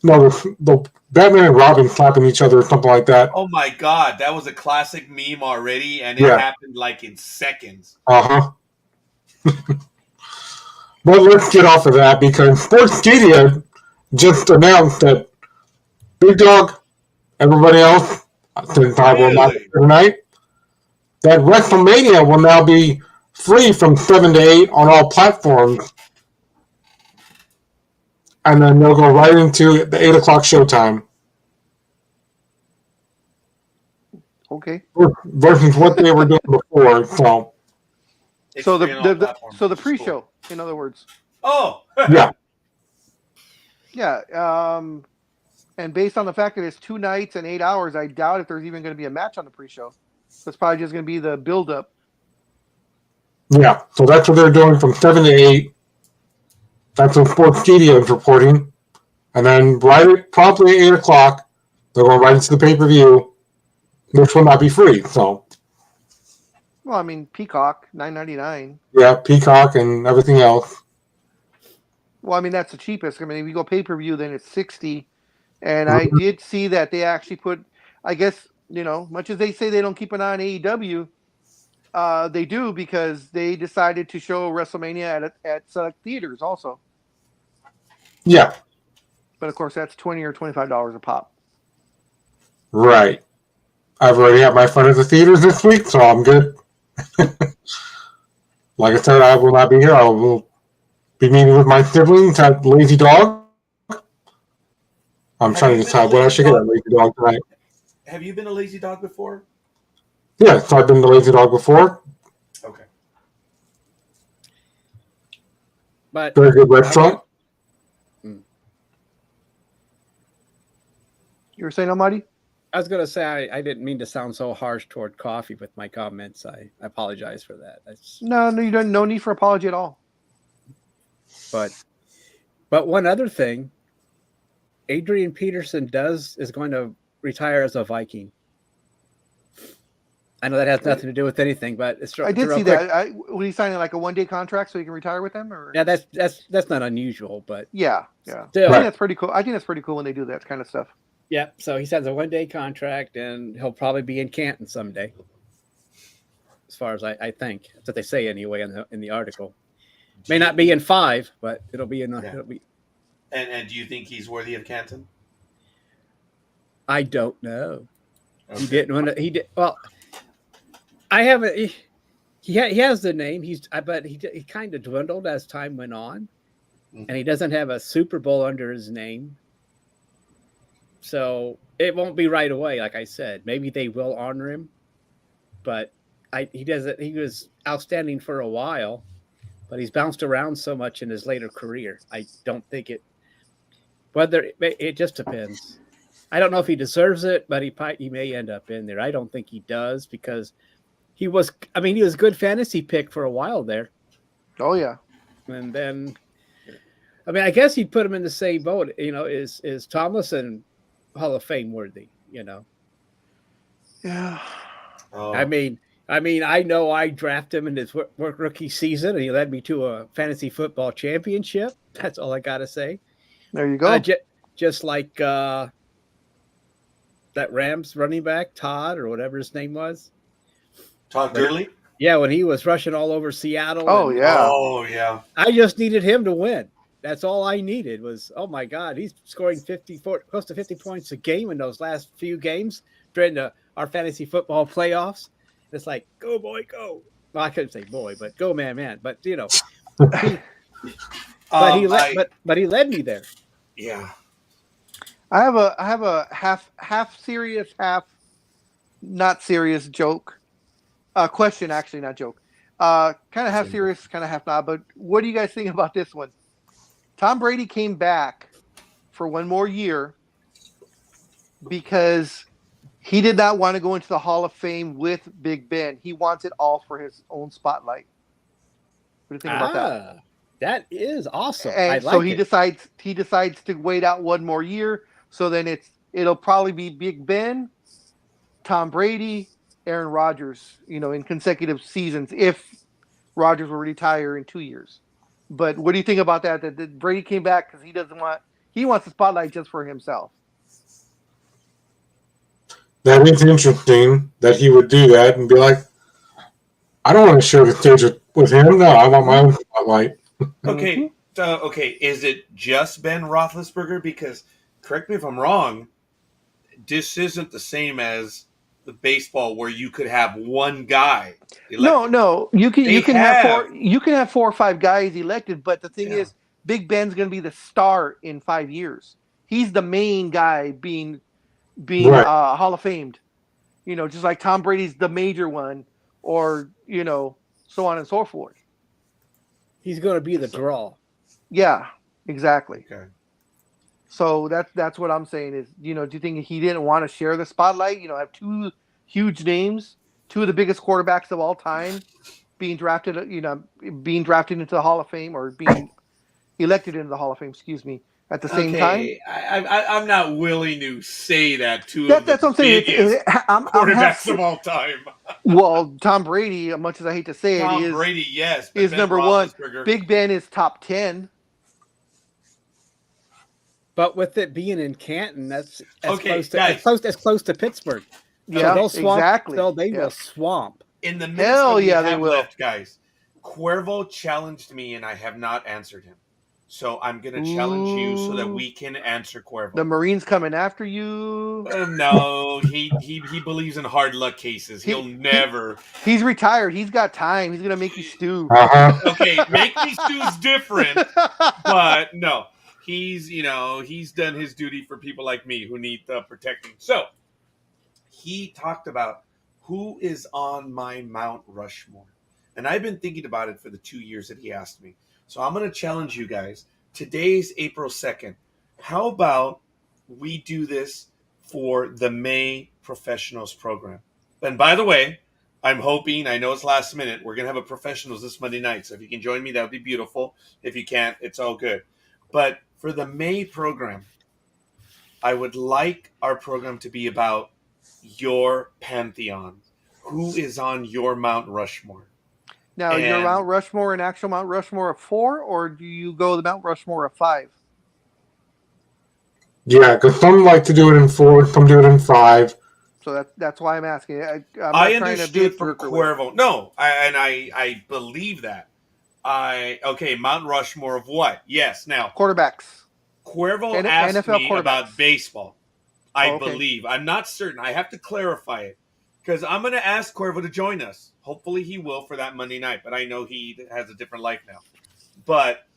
and Robin slapping each other or something like that. Oh my God, that was a classic meme already, and it happened like in seconds. Uh-huh. But let's get off of that, because Sports Media just announced that Big Dog, everybody else, since I will not tonight, that Wrestlemania will now be free from 7 to 8 on all platforms. And then they'll go right into the 8 o'clock showtime. Okay. Versus what they were doing before. So the pre-show, in other words. Oh. Yeah. Yeah. And based on the fact that it's 2 nights and 8 hours, I doubt if there's even going to be a match on the pre-show. So it's probably just going to be the build-up. Yeah, so that's what they're doing from 7 to 8. That's what Sports Media is reporting. And then probably at 8 o'clock, they're going right into the pay-per-view, which will not be free. So, Well, I mean, Peacock, $9.99. yeah, Peacock and everything else. Well, I mean, that's the cheapest. I mean, if you go pay-per-view, then it's $60. And I did see that they actually put, I guess, much as they say they don't keep an eye on AEW, they do, because they decided to show WrestleMania at select theaters also. Yeah, But of course, that's $20 or $25 a pop. right. I've already had my fun at the theaters this week, so I'm good. Like I said, I will not be here. I will be meeting with my siblings at Lazy Dog. I'm trying to decide what I should get at Lazy Dog tonight. Have you been a Lazy Dog before? Yeah, so I've been to Lazy Dog before. Okay. But Very good restaurant. You were saying, Almighty? I was going to say I didn't mean to sound so harsh toward Coffey with my comments. I apologize for that. No, you don't. No need for apology at all. But one other thing, Adrian Peterson is going to retire as a Viking. I know that has nothing to do with anything, but it's. I did see that. Was he signing like a one-day contract so he can retire with them? Or? Yeah, that's not unusual, but yeah. Still, I think that's pretty cool. I think that's pretty cool when they do that kind of stuff. Yeah, so he signs a one-day contract, and he'll probably be in Canton someday. As far as I think, that's what they say anyway in the article. May not be in 5, but it'll be in. It'll be. And do you think he's worthy of Canton? I don't know. Okay. He didn't want to. He did well. I haven't. He has the name. But he kind of dwindled as time went on, and he doesn't have a Super Bowl under his name. So it won't be right away, like I said. Maybe they will honor him, but he doesn't. He was outstanding for a while, but he's bounced around so much in his later career. I don't think it. Whether it just depends. I don't know if he deserves it, but he may end up in there. I don't think he does, because he was a good fantasy pick for a while there. Oh yeah. And then, I guess he'd put him in the same boat. Is Tomlinson Hall of Fame worthy? Yeah. Oh. I know I drafted him in his rookie season, and he led me to a fantasy football championship. That's all I got to say. There you go. Just like that Rams running back, Todd, or whatever his name was. Todd Gurley? Yeah, when he was rushing all over Seattle. Oh, yeah. Oh, yeah. I just needed him to win. That's all I needed was, oh, my God, he's scoring close to 50 points a game in those last few games during our fantasy football playoffs. It's like, go, boy, go. Well, I couldn't say boy, but go, man. But, he led me there. Yeah. I have a half serious, half not serious joke. Question, actually, not joke. Kind of half serious, kind of half not. But what do you guys think about this one? Tom Brady came back for one more year because he did not want to go into the Hall of Fame with Big Ben. He wants it all for his own spotlight. What do you think about that? That is awesome. And so he decides to wait out one more year. So then it'll probably be Big Ben, Tom Brady, Aaron Rodgers, in consecutive seasons if Rodgers will retire in 2 years. But what do you think about that? That Brady came back because he wants the spotlight just for himself. That is interesting that he would do that and be like, I don't want to share the stage with him. No, I want my own spotlight. Okay. Okay. Is it just Ben Roethlisberger? Because, correct me if I'm wrong, this isn't the same as the baseball where you could have one guy elected. No. You can have 4 or 5 guys elected, but the thing is, Big Ben's going to be the star in 5 years. He's the main guy being right. Hall of Famed. Just like Tom Brady's the major one, or so on and so forth. He's going to be the draw. Yeah, exactly. Okay. So that's what I'm saying is, do you think he didn't want to share the spotlight? Have 2 huge names, 2 of the biggest quarterbacks of all time, being drafted into the Hall of Fame or being elected into the Hall of Fame, excuse me, at the same time. I'm not willing to say that to That's the what I'm saying. biggest I'm quarterbacks of all time. Well, Tom Brady, much as I hate to say Tom it, Brady, yes, but is Ben number one. Roethlisberger. Big Ben is top 10. But with it being in Canton, that's Okay, as close to Pittsburgh. Yeah, they'll swamp, exactly. They will swamp. In the minutes Hell that we yeah, they have will. left, guys, Cuervo challenged me, and I have not answered him. So I'm going to challenge you so that we can answer Cuervo. The Marines coming after you. No, he believes in hard luck cases. He'll never. He's retired. He's got time. He's going to make you stew. Okay, make me stew's different, but no. He's done his duty for people like me who need the protecting. So he talked about who is on my Mount Rushmore. And I've been thinking about it for the 2 years that he asked me. So I'm going to challenge you guys. Today's April 2nd. How about we do this for the May Professionals program? And by the way, I'm hoping, I know it's last minute, we're going to have a Professionals this Monday night. So if you can join me, that would be beautiful. If you can't, it's all good. But for the May program, I would like our program to be about your pantheon. Who is on your Mount Rushmore? Now, your Mount Rushmore an actual Mount Rushmore of 4, or do you go the Mount Rushmore of 5? Yeah, because some like to do it in 4, some do it in 5. So that's why I'm asking. I understood from Cuervo. No, I believe that. Mount Rushmore of what? Yes. Now, quarterbacks. Cuervo asked NFL me about baseball. I believe. I'm not certain. I have to clarify it because I'm going to ask Cuervo to join us. Hopefully, he will for that Monday night. But I know he has a different life now. But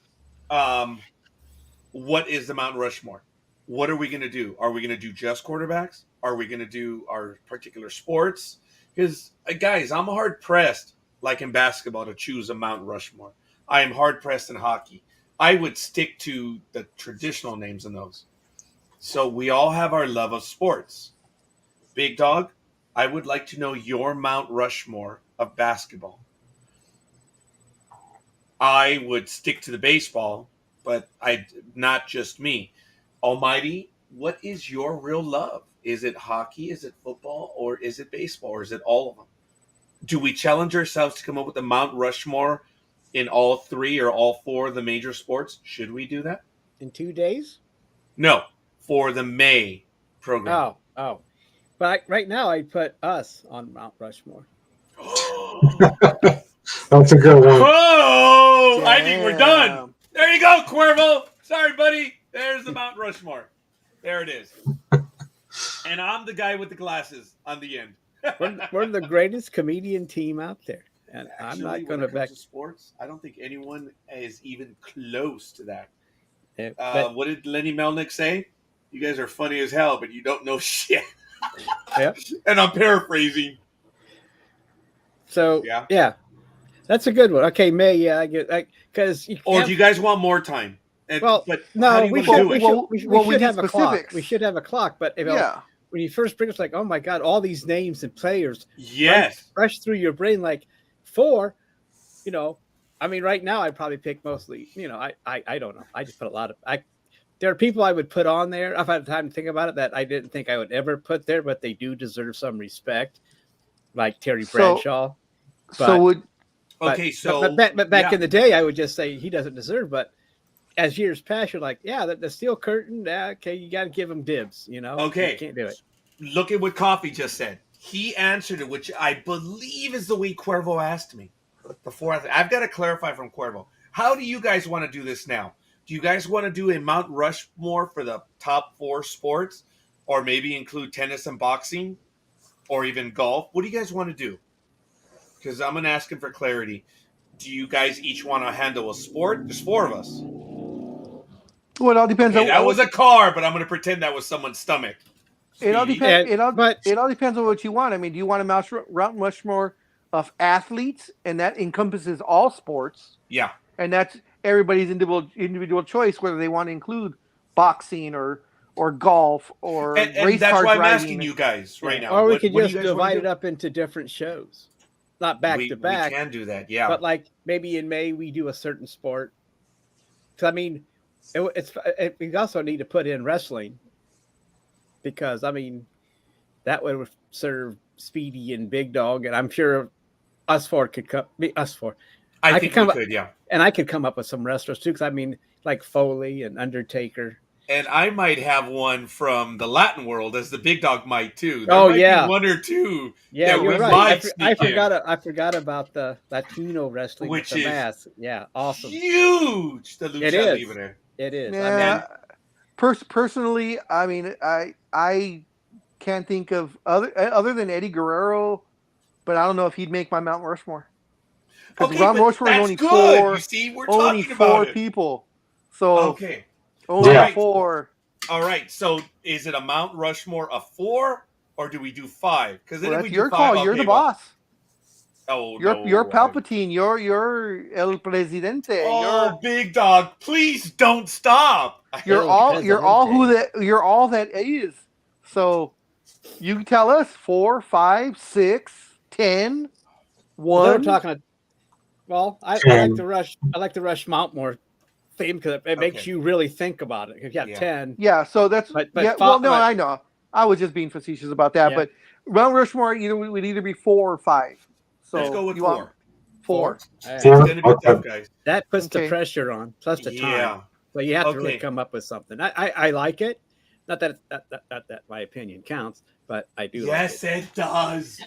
what is the Mount Rushmore? What are we going to do? Are we going to do just quarterbacks? Are we going to do our particular sports? Because, guys, I'm hard pressed, like in basketball, to choose a Mount Rushmore. I am hard pressed in hockey. I would stick to the traditional names in those. So we all have our love of sports. Big Dog, I would like to know your Mount Rushmore of basketball. I would stick to the baseball, but not just me. Almighty, what is your real love? Is it hockey? Is it football? Or is it baseball? Or is it all of them? Do we challenge ourselves to come up with a Mount Rushmore in all 3 or all 4 of the major sports? Should we do that? In 2 days? No, for the May program. Oh. But right now, I put us on Mount Rushmore. That's a good one. Oh, damn. I think we're done. There you go, Cuervo. Sorry, buddy. There's the Mount Rushmore. There it is. And I'm the guy with the glasses on the end. We're the greatest comedian team out there. And actually, I'm not going to back sports. I don't think anyone is even close to that. Yeah, what did Lenny Melnick say? You guys are funny as hell, but you don't know shit. Yeah. And I'm paraphrasing. So yeah, that's a good one. Okay, May. Yeah, I get because. Or do you guys want more time? But no, we should have a clock. We should have a clock. But when you first bring us, like, oh my god, all these names and players, rush through your brain like 4. I mean, right now I'd probably pick mostly. I don't know. I just put a lot of. There are people I would put on there. I've had time to think about it that I didn't think I would ever put there, but they do deserve some respect, like Terry Bradshaw. But back in the day, I would just say he doesn't deserve. But as years pass, you're like, the steel curtain. Okay, you got to give him dibs. Okay, you can't do it. Look at what Coffey just said. He answered it, which I believe is the way Cuervo asked me before. I've got to clarify from Cuervo. How do you guys want to do this now? Do you guys want to do a Mount Rushmore for the top 4 sports, or maybe include tennis and boxing, or even golf? What do you guys want to do? Because I'm going to ask him for clarity. Do you guys each want to handle a sport? There's 4 of us. Well, it all depends on. That was a car, but I'm going to pretend that was someone's stomach. It all depends. It all depends on what you want. I mean, do you want a Mount Rushmore of athletes, and that encompasses all sports? Yeah, and that's everybody's individual choice whether they want to include boxing or golf or race car that's why driving. I'm asking you guys right now. Or we could just divide it up into different shows. not back to back. We can do that, yeah. But like maybe in May we do a certain sport. So I mean, we also need to put in wrestling because I mean that would serve Speedy and Big Dog, and I'm sure us four could come. Us four, I think we could, yeah. And I could come up with some wrestlers too, because I mean, like Foley and Undertaker. And I might have one from the Latin world, as the Big Dog might too. There might be yeah, one or two. Yeah, that you're we right. I forgot about the Latino wrestling, which with the is mask. Yeah, awesome. Huge. The Lucha It is. Libre. It is. Yeah. Personally, I mean, I can't think of other than Eddie Guerrero, but I don't know if he'd make my Mount Rushmore. Because Mount Rushmore is only good. four. You see, we're only talking four about it. people. So okay, only Yeah. 4. all right. So is it a Mount Rushmore of 4, or do we do 5? Because then Well, if we that's do your 5, call. I'll You're the pay well. boss. Oh, You're Palpatine. You're El Presidente. Oh, Big Dog, please don't stop. You're all that is. So you tell us 4, 5, 6, 10, 1. Well, they were talking. Well, I like the Rush. I like the Rush Mountmore theme because it makes you really think about it. If you have 10, Yeah, so that's I know. I was just being facetious about that, but Mount Rushmore, would either be 4 or 5. So let's go with 4. 4. It's going to be tough, guys. That puts the pressure on. Plus the time. So you have to really come up with something. I like it. Not that my opinion counts, but I do. Yes, like it does.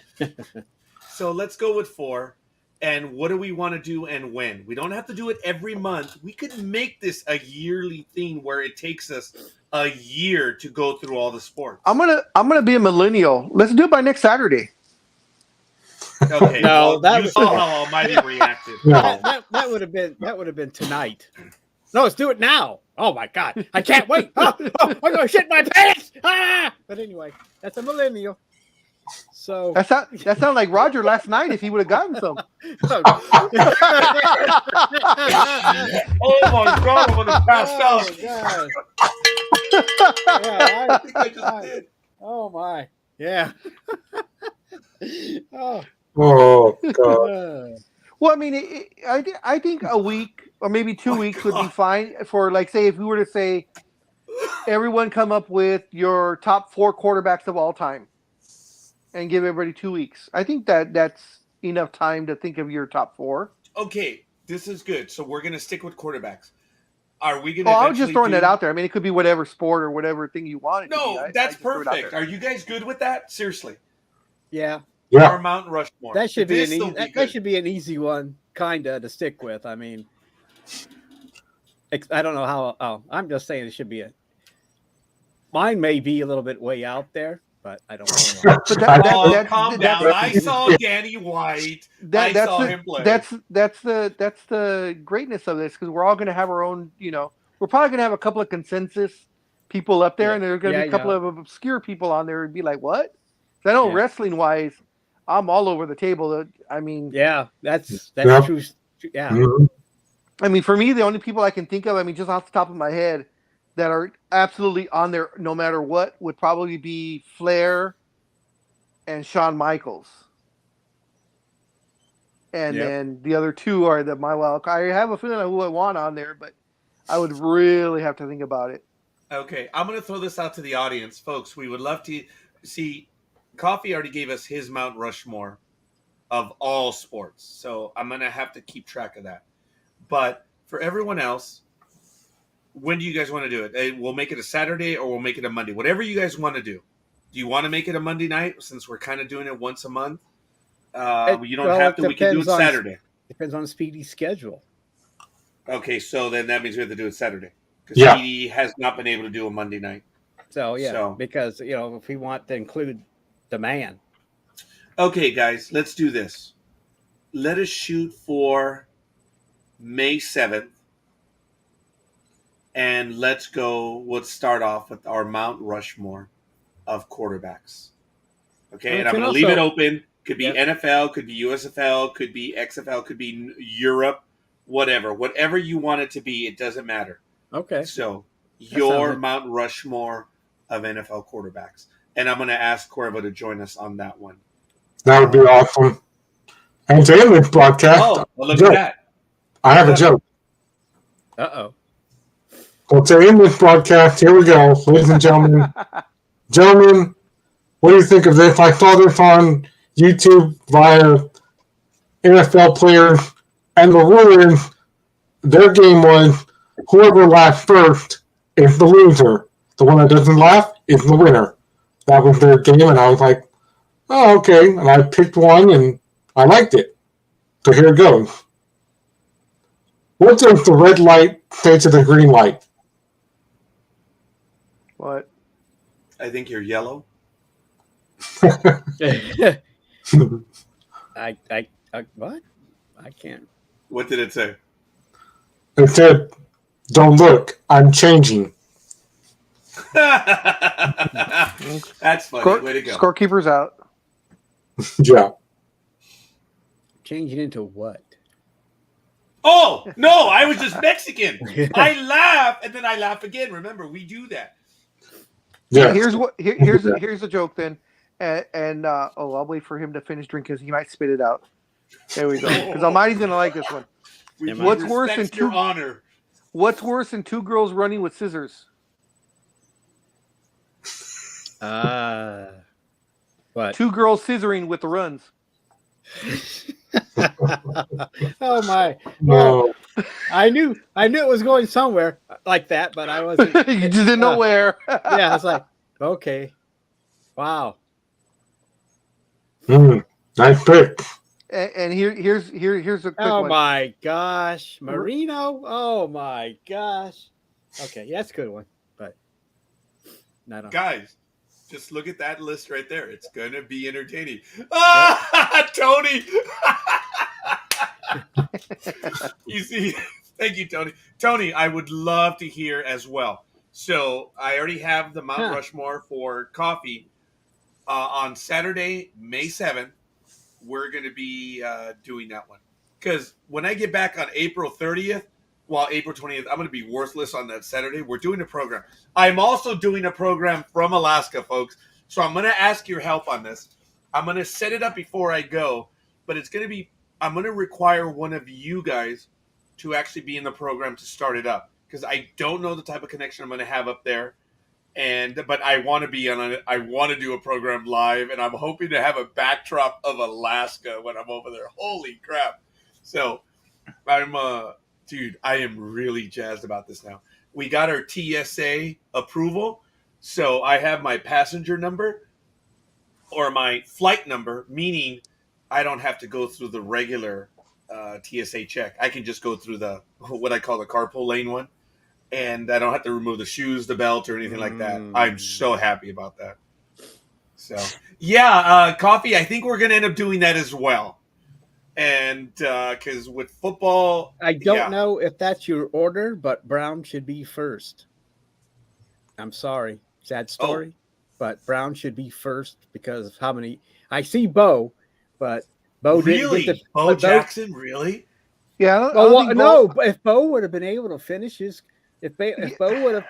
So let's go with 4. And what do we want to do and when? We don't have to do it every month. We could make this a yearly thing where it takes us a year to go through all the sports. I'm gonna be a millennial. Let's do it by next Saturday. Okay. No, you saw how Almighty reacted. That would have been tonight. No, let's do it now. Oh my God, I can't wait. I'm gonna shit my pants. But anyway, that's a millennial. So that sounded like Roger last night if he would have gotten some. Oh my God, I'm gonna pass out. I think I just did. Oh my, yeah. Oh God. Well, I mean, I think a week or maybe 2 weeks would be fine for, like, say, if we were to say everyone come up with your top 4 quarterbacks of all time and give everybody 2 weeks. I think that's enough time to think of your top 4. Okay, this is good. So we're going to stick with quarterbacks. Are we going to I was just throwing that out there. I mean, it could be whatever sport or whatever thing you want it to be. That's perfect. Are you guys good with that? Seriously. Yeah. Or Mount Rushmore. That should be that should be an easy one, kinda, to stick with. I mean, I don't know how. Oh, I'm just saying it should be mine may be a little bit way out there, but I don't know. But calm down. I saw Danny White. I saw him play. That's the greatness of this, because we're all going to have our own. We're probably going to have a couple of consensus people up there, and there are going to be a couple of obscure people on there and be like, "What?" I know wrestling wise, I'm all over the table. I mean, that's true. Yeah. Mm-hmm. I mean, for me, the only people I can think of, I mean, just off the top of my head, that are absolutely on there no matter what, would probably be Flair and Shawn Michaels. And then the other 2 are my wild card. I have a feeling of who I want on there, but I would really have to think about it. Okay, I'm going to throw this out to the audience. Folks, we would love to see... Coffey already gave us his Mount Rushmore of all sports, so I'm going to have to keep track of that. But for everyone else, when do you guys want to do it? We'll make it a Saturday or we'll make it a Monday. Whatever you guys want to do. Do you want to make it a Monday night, since we're kind of doing it once a month? You don't have to. We can do it Saturday. Depends on Speedy's schedule. Okay, so then that means we have to do it Saturday. Because Speedy has not been able to do a Monday night. So, because, if we want to include the man. Okay, guys, let's do this. Let us shoot for May 7th. And let's start off with our Mount Rushmore of quarterbacks. Okay, and I'm going to leave it open. Could be NFL, could be USFL, could be XFL, could be Europe, whatever. Whatever you want it to be, it doesn't matter. Okay. So, your Mount Rushmore of NFL quarterbacks. And I'm going to ask Corvo to join us on that one. That would be awesome. And to end this broadcast, Oh, well, look at that. I have a joke. Uh-oh. Well, to end this broadcast, here we go, ladies and gentlemen. Gentlemen, what do you think of this? I saw this on YouTube via NFL players, and the rule is their game was whoever laughs first is the loser. The one that doesn't laugh is the winner. That was their game, and I was like, oh, okay. And I picked one, and I liked it. So here it goes. What does the red light say to the green light? What? I think you're yellow. I what? I can't. What did it say? It said, don't look, I'm changing. That's funny. Way to go. Scorekeeper's out. Yeah. Changing into what? Oh, no, I was just Mexican. I laugh, and then I laugh again. Remember, we do that. Yeah. Here's the joke then, and I'll wait for him to finish drinking because he might spit it out. There we go. Because Almighty's gonna like this one. What's worse than your honor? What's worse than two girls running with scissors? What? Two girls scissoring with the runs. Oh my! No. I knew it was going somewhere like that, but I wasn't. You just didn't know where. Yeah, I was like, okay, wow. Nice pick. And here's a quick Oh one. my gosh, Marino! Oh my gosh. Okay, yeah, that's a good one, but not on. Guys, just look at that list right there. It's going to be entertaining. Ah, Tony! You see, thank you, Tony. Tony, I would love to hear as well. So I already have the Mount Rushmore for Coffey. On Saturday, May 7th, we're going to be doing that one. Because when I get back on April 30th, April 20th, I'm going to be worthless on that Saturday. We're doing a program. I'm also doing a program from Alaska, folks. So I'm going to ask your help on this. I'm going to set it up before I go, but it's going to be, I'm going to require one of you guys to actually be in the program to start it up. Because I don't know the type of connection I'm going to have up there. But I want to be on it. I want to do a program live, and I'm hoping to have a backdrop of Alaska when I'm over there. Holy crap. So dude, I am really jazzed about this now. We got our TSA approval, so I have my passenger number or my flight number, meaning I don't have to go through the regular TSA check. I can just go through the what I call the carpool lane one, and I don't have to remove the shoes, the belt, or anything like that. I'm so happy about that. So, yeah, Coffey, I think we're going to end up doing that as well. And because with football, I don't know if that's your order, but Brown should be first. I'm sorry, sad story, but Brown should be first because of how many. I see Bo, but Bo really, didn't get Bo Jackson, really? Yeah. No, but if Bo would have been able to finish his, if Bo would have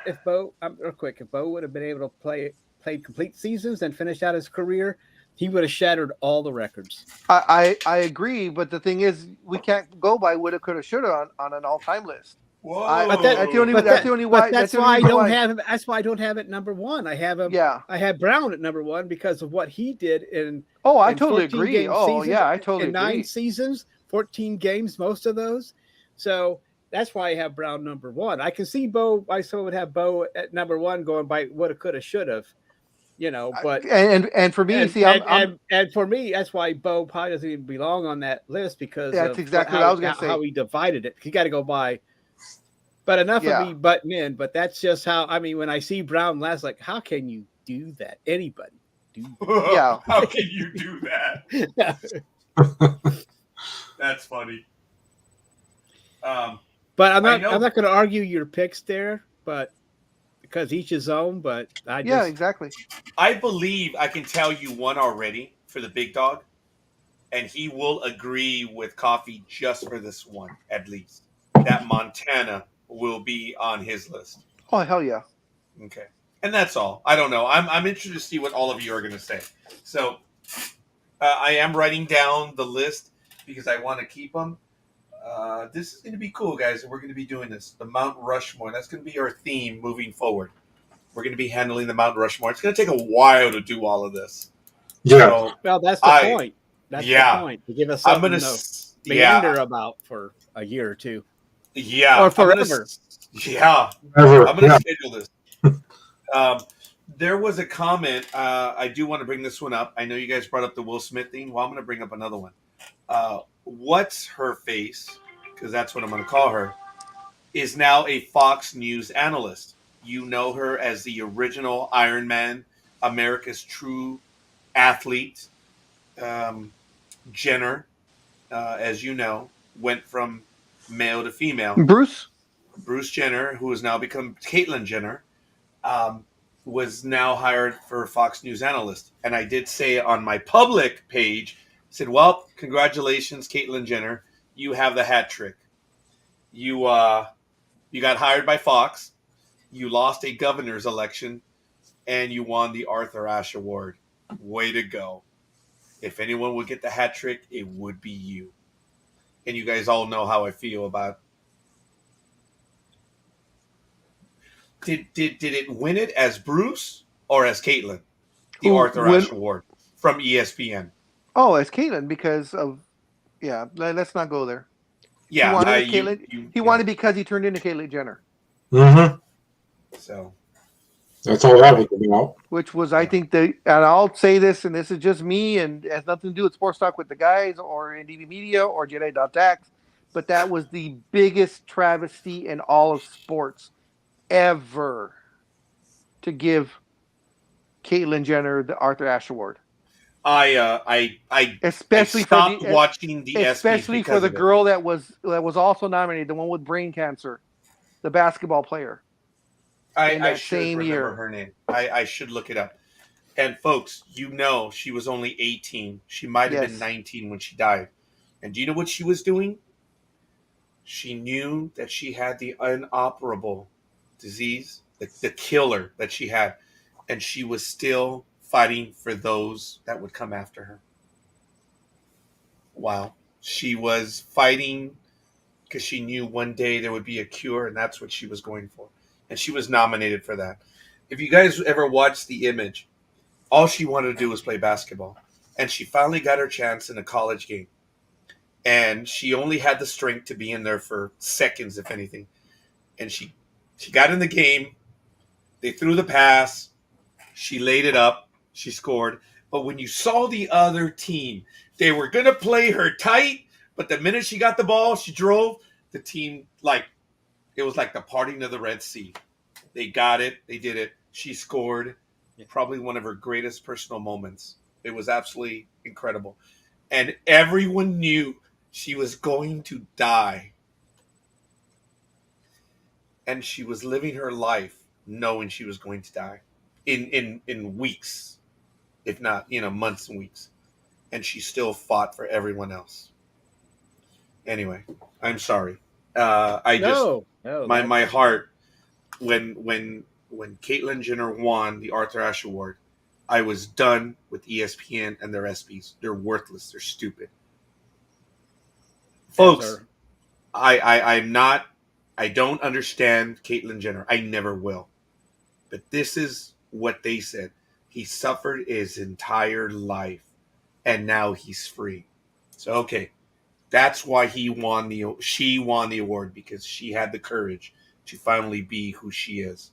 been able to play complete seasons and finish out his career, he would have shattered all the records. I agree, but the thing is, we can't go by woulda, coulda, shoulda on an all-time list. Whoa. That's the only why. That's why I don't have him. That's why I don't have it number one. I have him. Yeah. I have Brown at number one because of what he did in. Oh, I in totally agree. Seasons, Oh, yeah, I totally in agree. 9 seasons, 14 games, most of those. So that's why I have Brown number one. I can see Bo. I still would have Bo at number one, going by woulda, coulda, shoulda. You know, but and for me, and for me, that's why Bo probably doesn't even belong on that list because that's exactly what I was going to say. How he divided it. He got to go by. But enough of me butting in. But that's just how. I mean, when I see Brown last, like, how can you do that? Anybody do that? Yeah. How can you do that? That's funny. But I'm not going to argue your picks there, but. Because each his own, but exactly. I believe I can tell you one already for the big dog, and he will agree with Coffey just for this one, at least. That Montana will be on his list. Oh, hell yeah. Okay. And that's all. I don't know. I'm interested to see what all of you are going to say. So I am writing down the list. because I want to keep them. This is going to be cool, guys. We're going to be doing this. The Mount Rushmore. That's going to be our theme moving forward. We're going to be handling the Mount Rushmore. It's going to take a while to do all of this. Yeah. So, Well, that's the point. That's the point. To give us I'm something going to to meander about for a year or two. Yeah. Or forever. I'm going to schedule this. There was a comment. I do want to bring this one up. I know you guys brought up the Will Smith thing. Well, I'm going to bring up another one. What's her face? Because that's what I'm going to call her. Is now a Fox News analyst. You know her as the original Iron Man, America's true athlete. Jenner, as you know, went from male to female. Bruce Jenner, who has now become Caitlyn Jenner, was now hired for Fox News analyst. And I did say on my public page, said, well, congratulations, Caitlyn Jenner. You have the hat trick. You got hired by Fox. You lost a governor's election, and you won the Arthur Ashe Award. Way to go. If anyone would get the hat trick, it would be you. And you guys all know how I feel about. Did it win it as Bruce or as Caitlyn? The Arthur Ashe Award from ESPN. Oh, as Caitlyn because of let's not go there. Yeah, he wanted because he turned into Caitlyn Jenner. Mm-hmm. So that's all that was about. Which was, I think, and I'll say this, and this is just me, and it has nothing to do with Sports Talk with the guys or NDB Media or Jedi.tax, but that was the biggest travesty in all of sports ever to give Caitlyn Jenner the Arthur Ashe Award. I especially stopped watching the especially for the girl that was also nominated, the one with brain cancer, the basketball player. I should remember her name. I should look it up. And folks, you know she was only 18. She might have been 19 when she died. And do you know what she was doing? She knew that she had the inoperable disease, the killer that she had. And she was still fighting for those that would come after her. Wow. She was fighting because she knew one day there would be a cure, and that's what she was going for. And she was nominated for that. If you guys ever watched The Image, all she wanted to do was play basketball. And she finally got her chance in a college game. And she only had the strength to be in there for seconds, if anything. And she got in the game. They threw the pass. She laid it up. She scored. But when you saw the other team, they were going to play her tight. But the minute she got the ball, she drove. The team, it was like the parting of the Red Sea. They got it. They did it. She scored. Probably one of her greatest personal moments. It was absolutely incredible. And everyone knew she was going to die. And she was living her life knowing she was going to die in weeks, if not, months and weeks. And she still fought for everyone else. Anyway, I'm sorry. My heart, when Caitlyn Jenner won the Arthur Ashe Award, I was done with ESPN and their ESPYs. They're worthless. They're stupid. Folks, I don't understand Caitlyn Jenner. I never will. But this is what they said. He suffered his entire life, and now he's free. So, okay. That's why she won the award, because she had the courage to finally be who she is.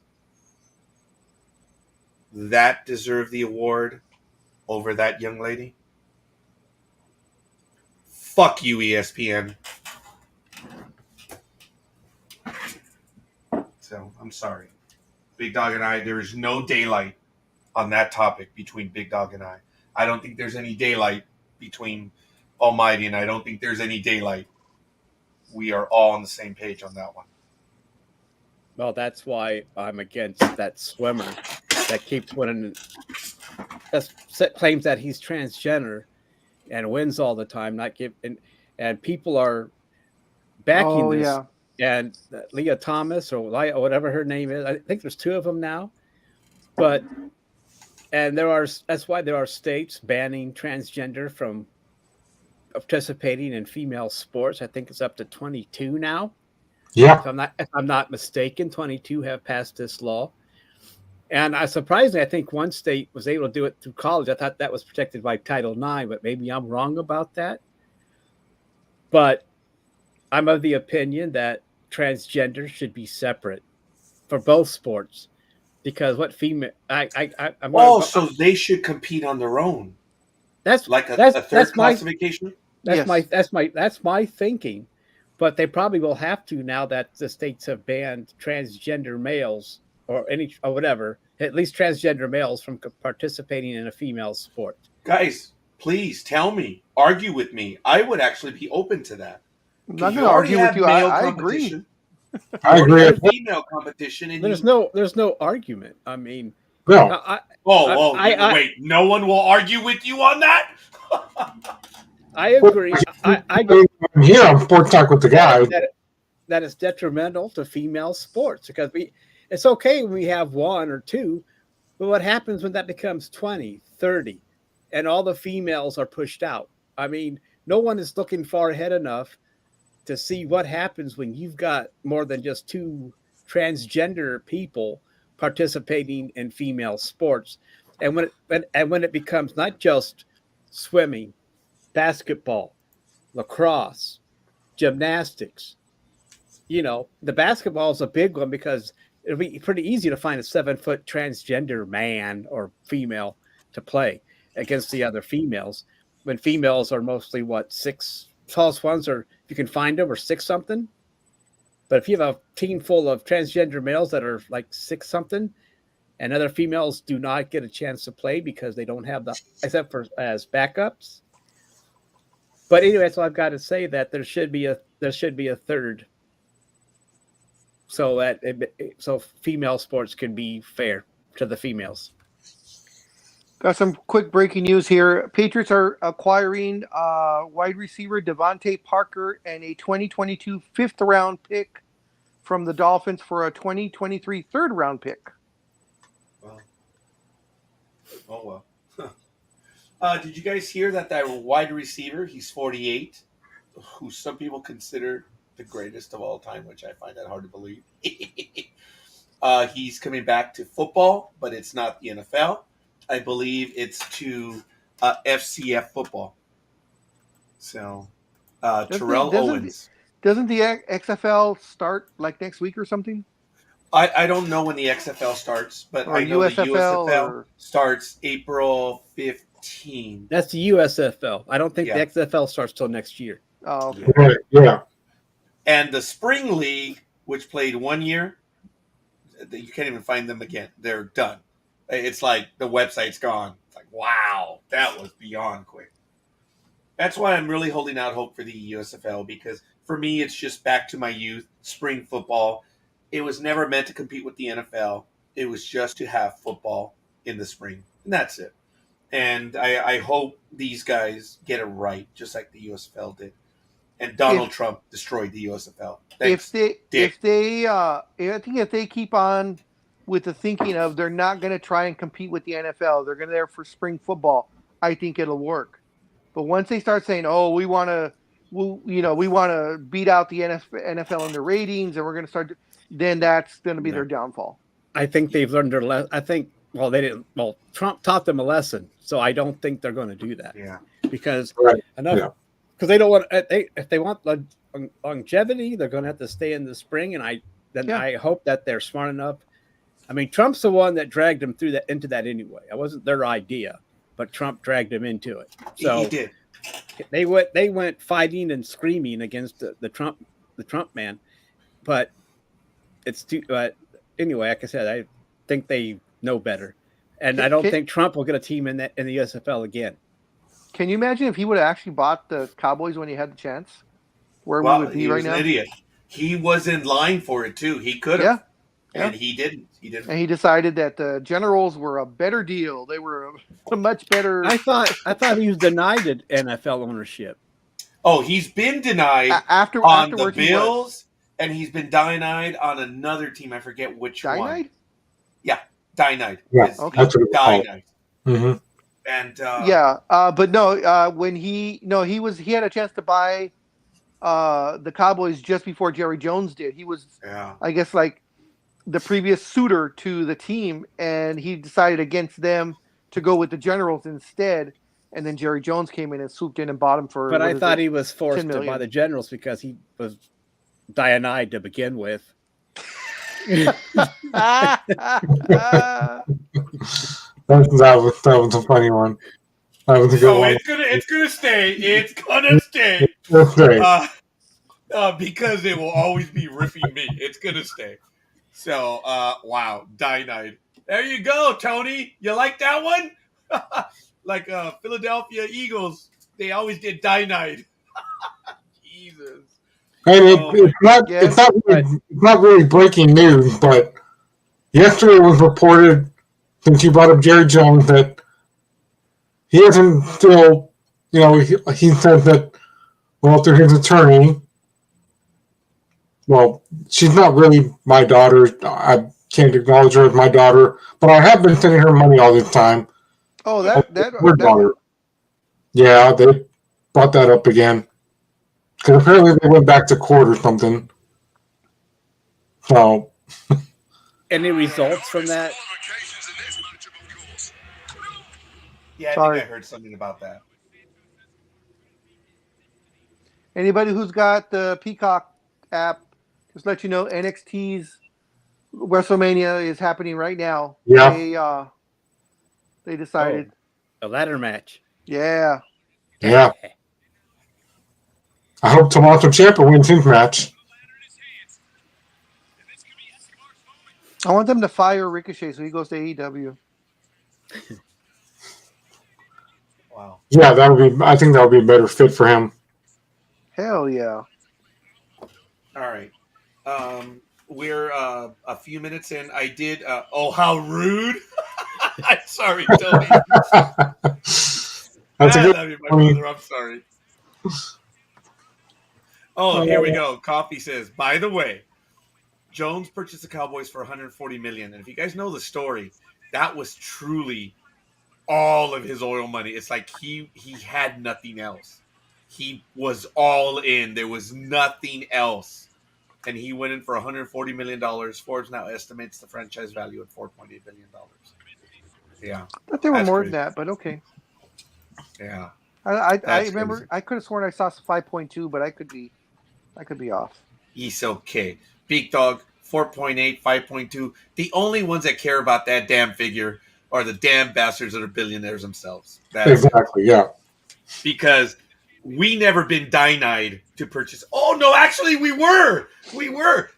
That deserved the award over that young lady. Fuck you, ESPN. So, I'm sorry. Big Dog and I, there is no daylight on that topic between Big Dog and I. I don't think there's any daylight between Almighty, and I don't think there's any daylight. We are all on the same page on that one. Well, that's why I'm against that swimmer that keeps winning, claims that he's transgender and wins all the time, and people are backing this. Yeah. And Leah Thomas or whatever her name is, I think there's two of them now. That's why there are states banning transgender from participating in female sports. I think it's up to 22 now. Yeah. If I'm not mistaken, 22 have passed this law. And surprisingly, I think one state was able to do it through college. I thought that was protected by Title IX, but maybe I'm wrong about that. But I'm of the opinion that transgender should be separate for both sports, because what female so they should compete on their own. That's like a third that's classification. That's my thinking. But they probably will have to now that the states have banned transgender males or whatever, at least transgender males from participating in a female sport. Guys, please tell me, argue with me. I would actually be open to that. I'm not going to argue with you. I agree. I agree. Female competition. And there's no argument. I mean, no. Wait, no one will argue with you on that? I agree. I'm here on Sports Talk with the guy. That is detrimental to female sports, because it's okay when we have one or two, but what happens when that becomes 20, 30, and all the females are pushed out? I mean, no one is looking far ahead enough to see what happens when you've got more than just two transgender people participating in female sports. And when it becomes not just swimming, basketball, lacrosse, gymnastics, the basketball is a big one, because it'll be pretty easy to find a 7-foot transgender man or female to play against the other females, when females are mostly six. Tallest ones are, if you can find them, or 6 something. But if you have a team full of transgender males that are like 6 something, and other females do not get a chance to play because they don't have except for as backups. But anyway, so I've got to say that there should be a third, so that female sports can be fair to the females. Got some quick breaking news here. Patriots are acquiring wide receiver Devontae Parker and a 2022 5th-round pick from the Dolphins for a 2023 3rd-round pick. Wow. Oh, well. Did you guys hear that wide receiver, he's 48, who some people consider the greatest of all time, which I find that hard to believe. He's coming back to football, but it's not the NFL. I believe it's to FCF football. So, Terrell Owens. Doesn't the XFL start like next week or something? I don't know when the XFL starts, but I know the USFL starts April 15. That's the USFL. I don't think the XFL starts till next year. Oh, okay. Right, yeah. And the Spring League, which played 1 year, you can't even find them again. They're done. It's like the website's gone. It's like, wow, that was beyond quick. That's why I'm really holding out hope for the USFL, because for me, it's just back to my youth, spring football. It was never meant to compete with the NFL. It was just to have football in the spring. And that's it. And I hope these guys get it right, just like the USFL did. And Donald Trump destroyed the USFL. Thanks, if they keep on with the thinking of they're not going to try and compete with the NFL, they're going to there for spring football, I think it'll work. But once they start saying, "Oh, we want to beat out the NFL in the ratings, and we're going to start," then that's going to be their downfall. I think they've learned their lesson. I think they didn't. Well, Trump taught them a lesson, so I don't think they're going to do that. Yeah, because because they don't want if they want longevity, they're going to have to stay in the spring, and I hope that they're smart enough. I mean, Trump's the one that dragged them into that anyway. It wasn't their idea, but Trump dragged them into it. So he did. They went fighting and screaming against the Trump man, but it's too. Anyway, like I said, I think they know better, and I don't think Trump will get a team in the USFL again. Can you imagine if he would have actually bought the Cowboys when he had the chance? Where we would be right now? An idiot. He was in line for it too. He could have. Yeah. And he didn't. And he decided that the Generals were a better deal. They were a much better. I thought he was denied NFL ownership. Oh, he's been denied on the Bills, and he's been denied on another team. I forget which one. Yeah, denied. Yeah, okay. Denied. Mm-hmm. And but no, when he had a chance to buy the Cowboys just before Jerry Jones did. He was, I guess, like the previous suitor to the team, and he decided against them to go with the Generals instead. And then Jerry Jones came in and swooped in and bought him for. But I thought he was forced 10 to million. buy the Generals because he was Dianide to begin with. That was a funny one. That was a good one. It's gonna stay. It's gonna stay. That's great. Because it will always be riffing me. It's gonna stay. So, wow, Dynite. There you go, Tony. You like that one? Like Philadelphia Eagles, they always did Dynite. Jesus. And it's not really breaking news, but yesterday it was reported, since you brought up Jerry Jones, that he hasn't still, he said that, well, through his attorney, well, she's not really my daughter. I can't acknowledge her as my daughter, but I have been sending her money all this time. Oh, her daughter. Yeah, they brought that up again. Because apparently they went back to court or something. So. Any results from that? Yeah, I think I heard something about that. Anybody who's got the Peacock app, just let you know NXT's Wrestlemania is happening right now. Yeah. They decided. A ladder match. Yeah. Yeah. I hope Tommaso Ciampa wins his match. I want them to fire Ricochet so he goes to AEW. Wow. Yeah, I think that would be a better fit for him. Hell yeah. All right. We're a few minutes in. I did. How rude. I'm sorry, Tony. That's a good my brother. I'm sorry. Here we go. Coffey says, by the way, Jones purchased the Cowboys for $140 million. And if you guys know the story, that was truly all of his oil money. It's like he had nothing else. He was all in. There was nothing else. And he went in for $140 million. Forbes now estimates the franchise value at $4.8 billion. Yeah. I thought there were more than that, but okay. Yeah. I remember crazy. I could have sworn I saw 5.2, but I could be off. He's okay. Big Dog, 4.8, 5.2. The only ones that care about that damn figure are the damn bastards that are billionaires themselves. Exactly, yeah. Because we never been denied to purchase. Oh, no, actually, we were. We were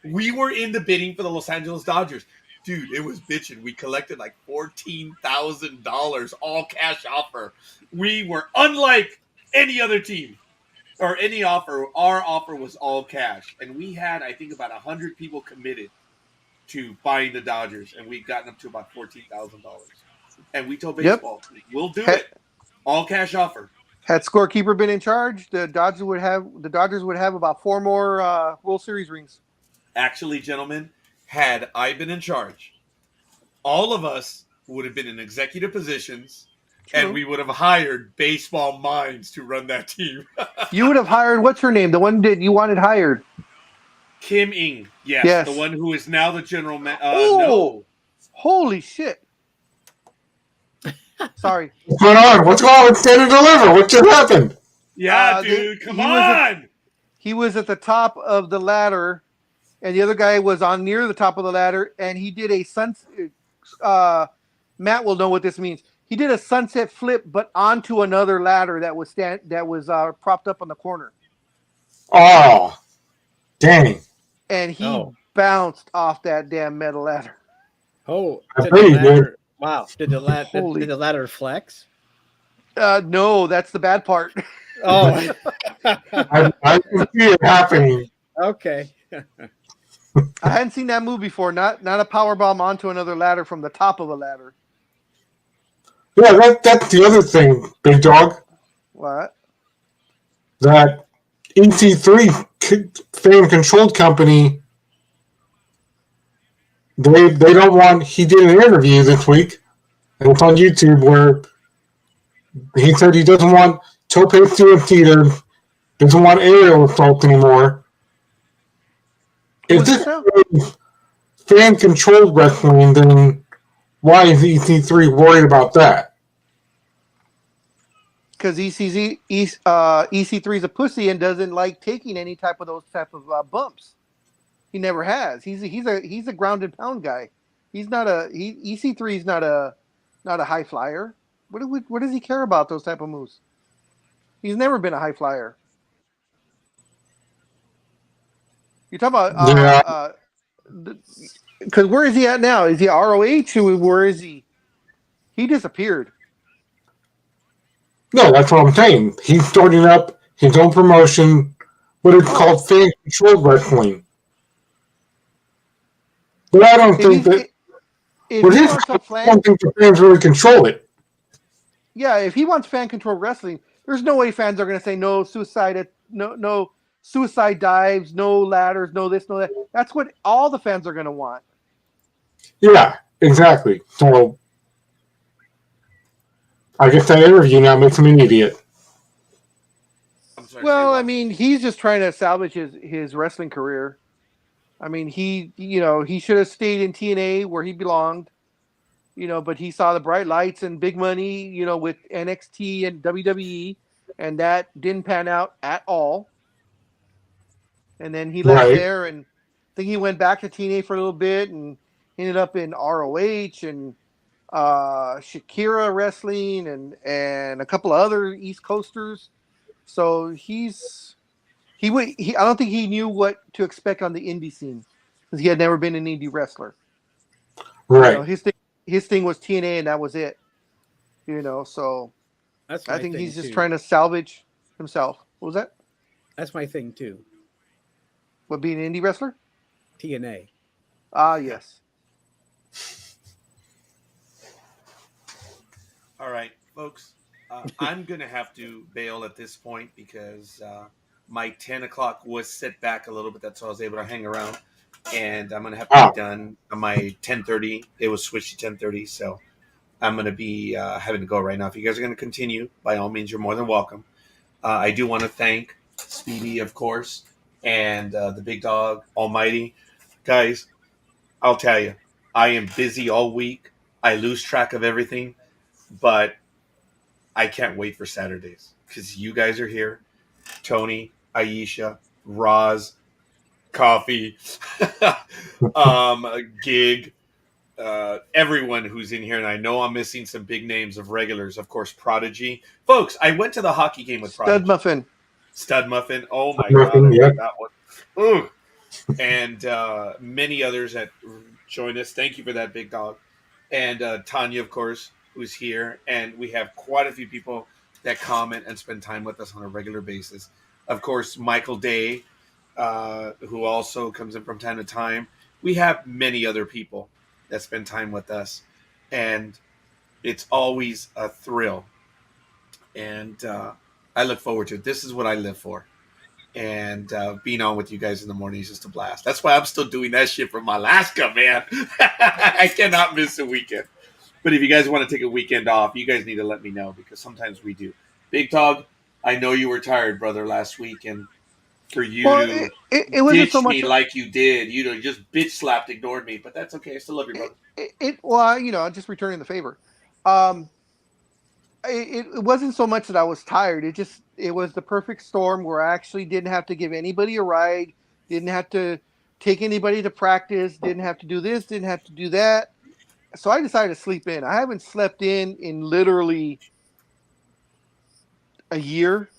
in the bidding for the Los Angeles Dodgers. Dude, it was bitching. We collected like $14,000, all cash offer. We were unlike any other team or any offer. Our offer was all cash. And we had, I think, about 100 people committed to buying the Dodgers. And we'd gotten up to about $14,000. And we told baseball, we'll do it. All cash offer. Had Scorekeeper been in charge, the Dodgers would have about 4 more World Series rings. Actually, gentlemen, had I been in charge, all of us would have been in executive positions. True. And we would have hired baseball minds to run that team. You would have hired, what's her name? The one that you wanted hired. Kim Ng. Yes. The one who is now the general manager. No. Holy shit. Sorry. What's going on? What's going on with Stand and Deliver? What just happened? Yeah, dude. Come on. He was at the top of the ladder, and the other guy was on near the top of the ladder, and he did a sunset. Matt will know what this means. He did a sunset flip, but onto another ladder that was propped up on the corner. Oh, dang! And he bounced off that damn metal ladder. Oh, I bet he did. Wow! Did the ladder flex? No, that's the bad part. Oh, I can see it happening. Okay. I hadn't seen that move before. Not a power bomb onto another ladder from the top of a ladder. Yeah, that's the other thing, Big Dog. What? That EC3 fan-controlled company, they don't want... He did an interview this week, and it's on YouTube, where He said he doesn't want Tope Suicida, doesn't want aerial assault anymore. If Who's this this now? is fan-controlled wrestling, then why is EC3 worried about that? Because EC3 is a pussy and doesn't like taking any type of those type of bumps. He never has. He's a ground and pound guy. He's not EC3 is not a high flyer. What does he care about those type of moves? He's never been a high flyer. You're talking about because where is he at now? Is he ROH or where is he? He disappeared. No, that's what I'm saying. He's starting up his own promotion, what is called fan-controlled wrestling. But I don't think that. If With he his, wants I don't think the fans really control it. yeah, if he wants fan control wrestling, there's no way fans are going to say no suicide, no suicide dives, no ladders, no this, no that. That's what all the fans are going to want. Yeah, exactly. So I guess that interview now makes him an idiot. I'm sorry, Well, say I what? mean, he's just trying to salvage his wrestling career. I mean, he should have stayed in TNA where he belonged. But he saw the bright lights and big money, with NXT and WWE, and that didn't pan out at all. And then he left Right. there, and I think he went back to TNA for a little bit and ended up in ROH and Shakira Wrestling and a couple of other East Coasters. So I don't think he knew what to expect on the indie scene because he had never been an indie wrestler. Right. His thing was TNA and that was it. So That's I my think thing, he's just too. trying to salvage himself. What was that? That's my thing too. What, being an indie wrestler? TNA. Ah, yes. All right, folks. I'm going to have to bail at this point because my 10 o'clock was set back a little bit. That's why I was able to hang around. And I'm going to have to be done on my 10:30. It was switched to 10:30, so I'm going to be having to go right now. If you guys are going to continue, by all means, you're more than welcome. I do want to thank Speedy, of course, and the big dog, Almighty. Guys, I'll tell you, I am busy all week. I lose track of everything, but I can't wait for Saturdays because you guys are here. Tony, Aisha, Roz, Coffey, Gig, everyone who's in here, and I know I'm missing some big names of regulars. Of course, Prodigy. Folks, I went to the hockey game with Prodigy. Stud Muffin. Oh my Muffin, God, I yeah. love that one. Ooh. And many others that joined us. Thank you for that, big dog. And Tanya, of course, who's here. And we have quite a few people that comment and spend time with us on a regular basis. Of course, Michael Day, who also comes in from time to time. We have many other people that spend time with us. And it's always a thrill. And I look forward to it. This is what I live for. And being on with you guys in the morning is just a blast. That's why I'm still doing that shit from Alaska, man. I cannot miss a weekend. But if you guys want to take a weekend off, you guys need to let me know because sometimes we do. Big Dog, I know you were tired, brother, last week, and for you to it wasn't ditch so much me like you did, you just bitch slapped, ignored me. But that's okay. I still love you, brother. I'm just returning the favor. It wasn't so much that I was tired. It was the perfect storm where I actually didn't have to give anybody a ride, didn't have to take anybody to practice, didn't have to do this, didn't have to do that. So I decided to sleep in. I haven't slept in literally a year.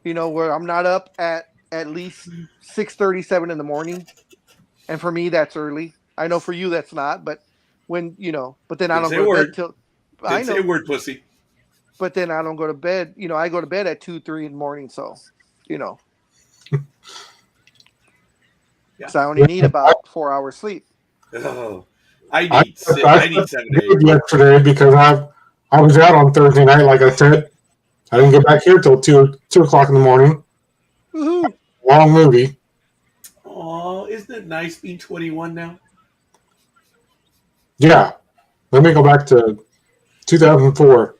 Where I'm not up at least 6:37 in the morning, and for me that's early. I know for you that's not, but but then I don't go to bed till. Didn't say a word, pussy. But then I don't go to bed. I go to bed at 2-3 in the morning. So, Yeah. So I only need about 4 hours sleep. Oh, I need 7 to 8. Yesterday because I was out on Thursday night, like I said. I didn't get back here till 2 o'clock in the morning. Woohoo! Long movie. Oh, isn't it nice being 21 now? Yeah. Let me go back to 2004.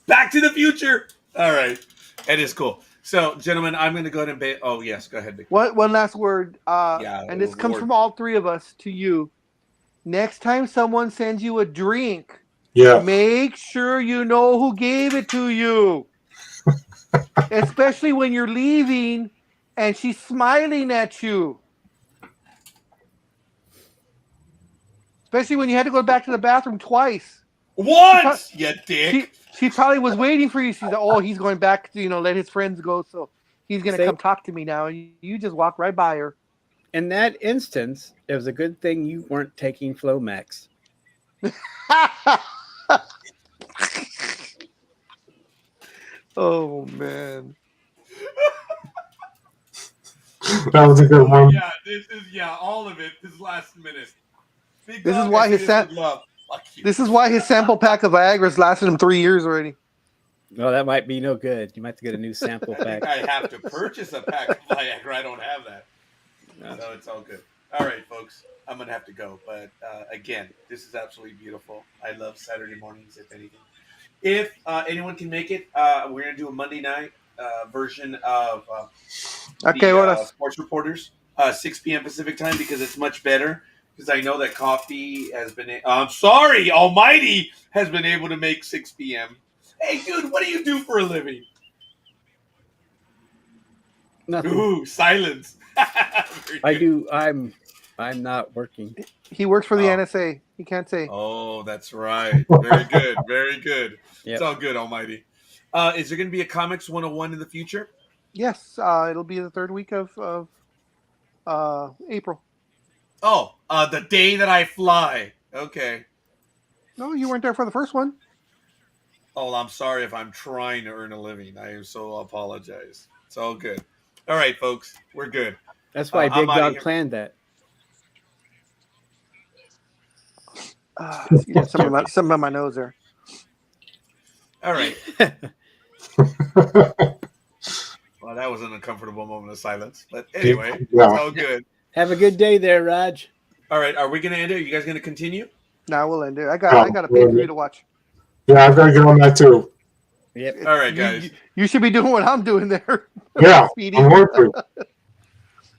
Back to the Future. All right. That is cool. So, gentlemen, I'm going to go ahead and oh, yes. Go ahead, Nick. One last word. Yeah, and this comes Lord. from all three of us to you. Next time someone sends you a drink, Yeah. make sure you know who gave it to you. Especially when you're leaving and she's smiling at you. Especially when you had to go back to the bathroom twice. Once, you dick. She probably was waiting for you. She's like, oh, he's going back to, let his friends go, so he's going to come talk to me now. And you just walk right by her. In that instance, it was a good thing you weren't taking Flomax. Oh, man. That was a good one. Yeah, all of it. This last minute. This is why his sample pack of Viagra's lasted him 3 years already. No, that might be no good. You might have to get a new sample pack. I have to purchase a pack of Viagra. I don't have that. No, it's all good. All right, folks. I'm going to have to go. But again, this is absolutely beautiful. I love Saturday mornings, if anything. If anyone can make it, we're going to do a Monday night version of Sports Reporters, 6 p.m. Pacific time, because it's much better. Because I know that Coffey has been... Almighty has been able to make 6 p.m. Hey, dude, what do you do for a living? Nothing. Ooh, silence. I'm not working. He works for the NSA. He can't say. Oh, that's right. Very good. Very good. Yep. It's all good, Almighty. Is there going to be a Comics 101 in the future? Yes. It'll be the third week of April. Oh, the day that I fly. Okay. No, you weren't there for the first one. Oh, I'm sorry if I'm trying to earn a living. I so apologize. It's all good. All right, folks. We're good. That's why Big Dog planned that. Something on my nose there. All right. Well, that was an uncomfortable moment of silence. But anyway, It's all good. Have a good day there, Raj. All right. Are we going to end it? Are you guys going to continue? No, we'll end it. I got a pay-per-view to watch. Yeah, I've got to get on that too. Yep. All right, guys. You should be doing what I'm doing there. Yeah, Speedy. I'm working.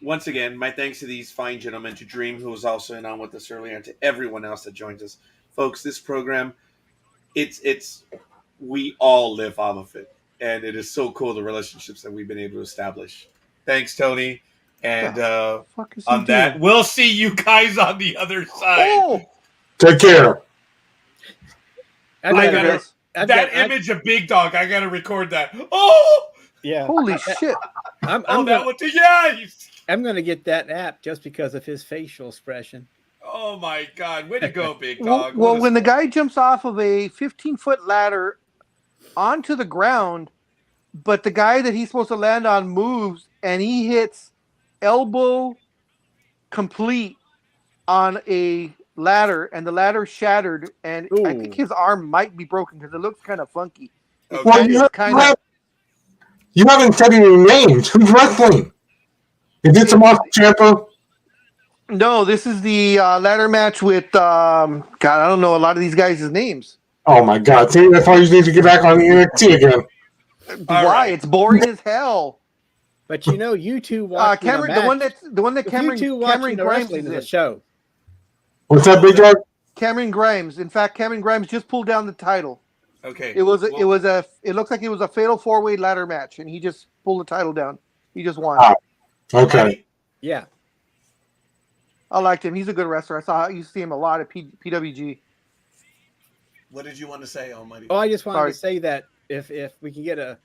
Once again, my thanks to these fine gentlemen, to Dreem, who was also in on with us earlier, and to everyone else that joins us. Folks, this program, we all live off of it. And it is so cool, the relationships that we've been able to establish. Thanks, Tony. And on that, we'll see you guys on the other side. Oh! Take care. That image of Big Dog, I got to record that. Oh! Yeah. Holy shit. I'm going to get that app just because of his facial expression. Oh, my God. Way to go, Big Dog. Well, when the guy jumps off of a 15-foot ladder onto the ground, but the guy that he's supposed to land on moves, and he hits elbow complete on a ladder, and the ladder shattered, and I think his arm might be broken because it looks kind of funky. Okay. Well, you haven't said any names. Who's wrestling? Is it Tommaso Ciampa? No, this is the ladder match with God. I don't know a lot of these guys' names. Oh my God! See, that's why you need to get back on the NXT again. Why? Right. It's boring as hell. But you two watch Cameron, the one that Cameron Grimes is in the show. What's that, Big Dog? Cameron Grimes. In fact, Cameron Grimes just pulled down the title. Okay. It looks like it was a fatal 4-way ladder match, and he just pulled the title down. He just won. Okay. Yeah. I liked him. He's a good wrestler. I used to see him a lot at PWG. What did you want to say, Almighty? Oh, I just wanted to say that if we can get a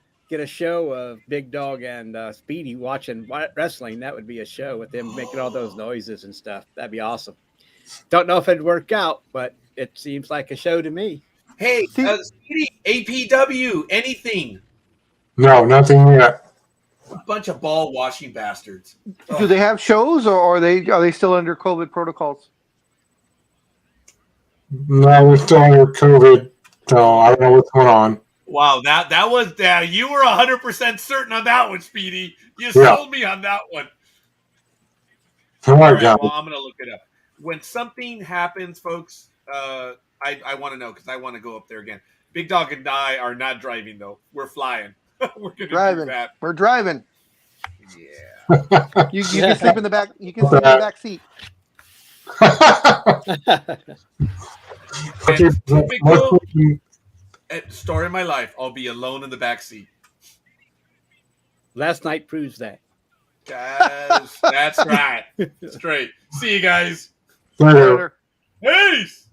show of Big Dog and Speedy watching wrestling, that would be a show with them making all those noises and stuff. That'd be awesome. Don't know if it'd work out, but it seems like a show to me. Hey, Speedy, APW, anything? No, nothing yet. A bunch of ball washing bastards. Do they have shows, or are they still under COVID protocols? No, we're still under COVID, so I don't know what's going on. Wow, that was you were 100% certain on that one, Speedy. You sold me on that one. All right, well, I'm gonna look it up. When something happens, folks, I want to know because I want to go up there again. Big Dog and I are not driving though. We're flying. We're gonna Driving. do that. We're driving. Yeah. You can sleep in the back. You can sleep in the back seat. Okay, Typical story of my life. I'll be alone in the back seat. Last night proves that. Guys, that's right. Straight. See you guys. later. Later. Peace.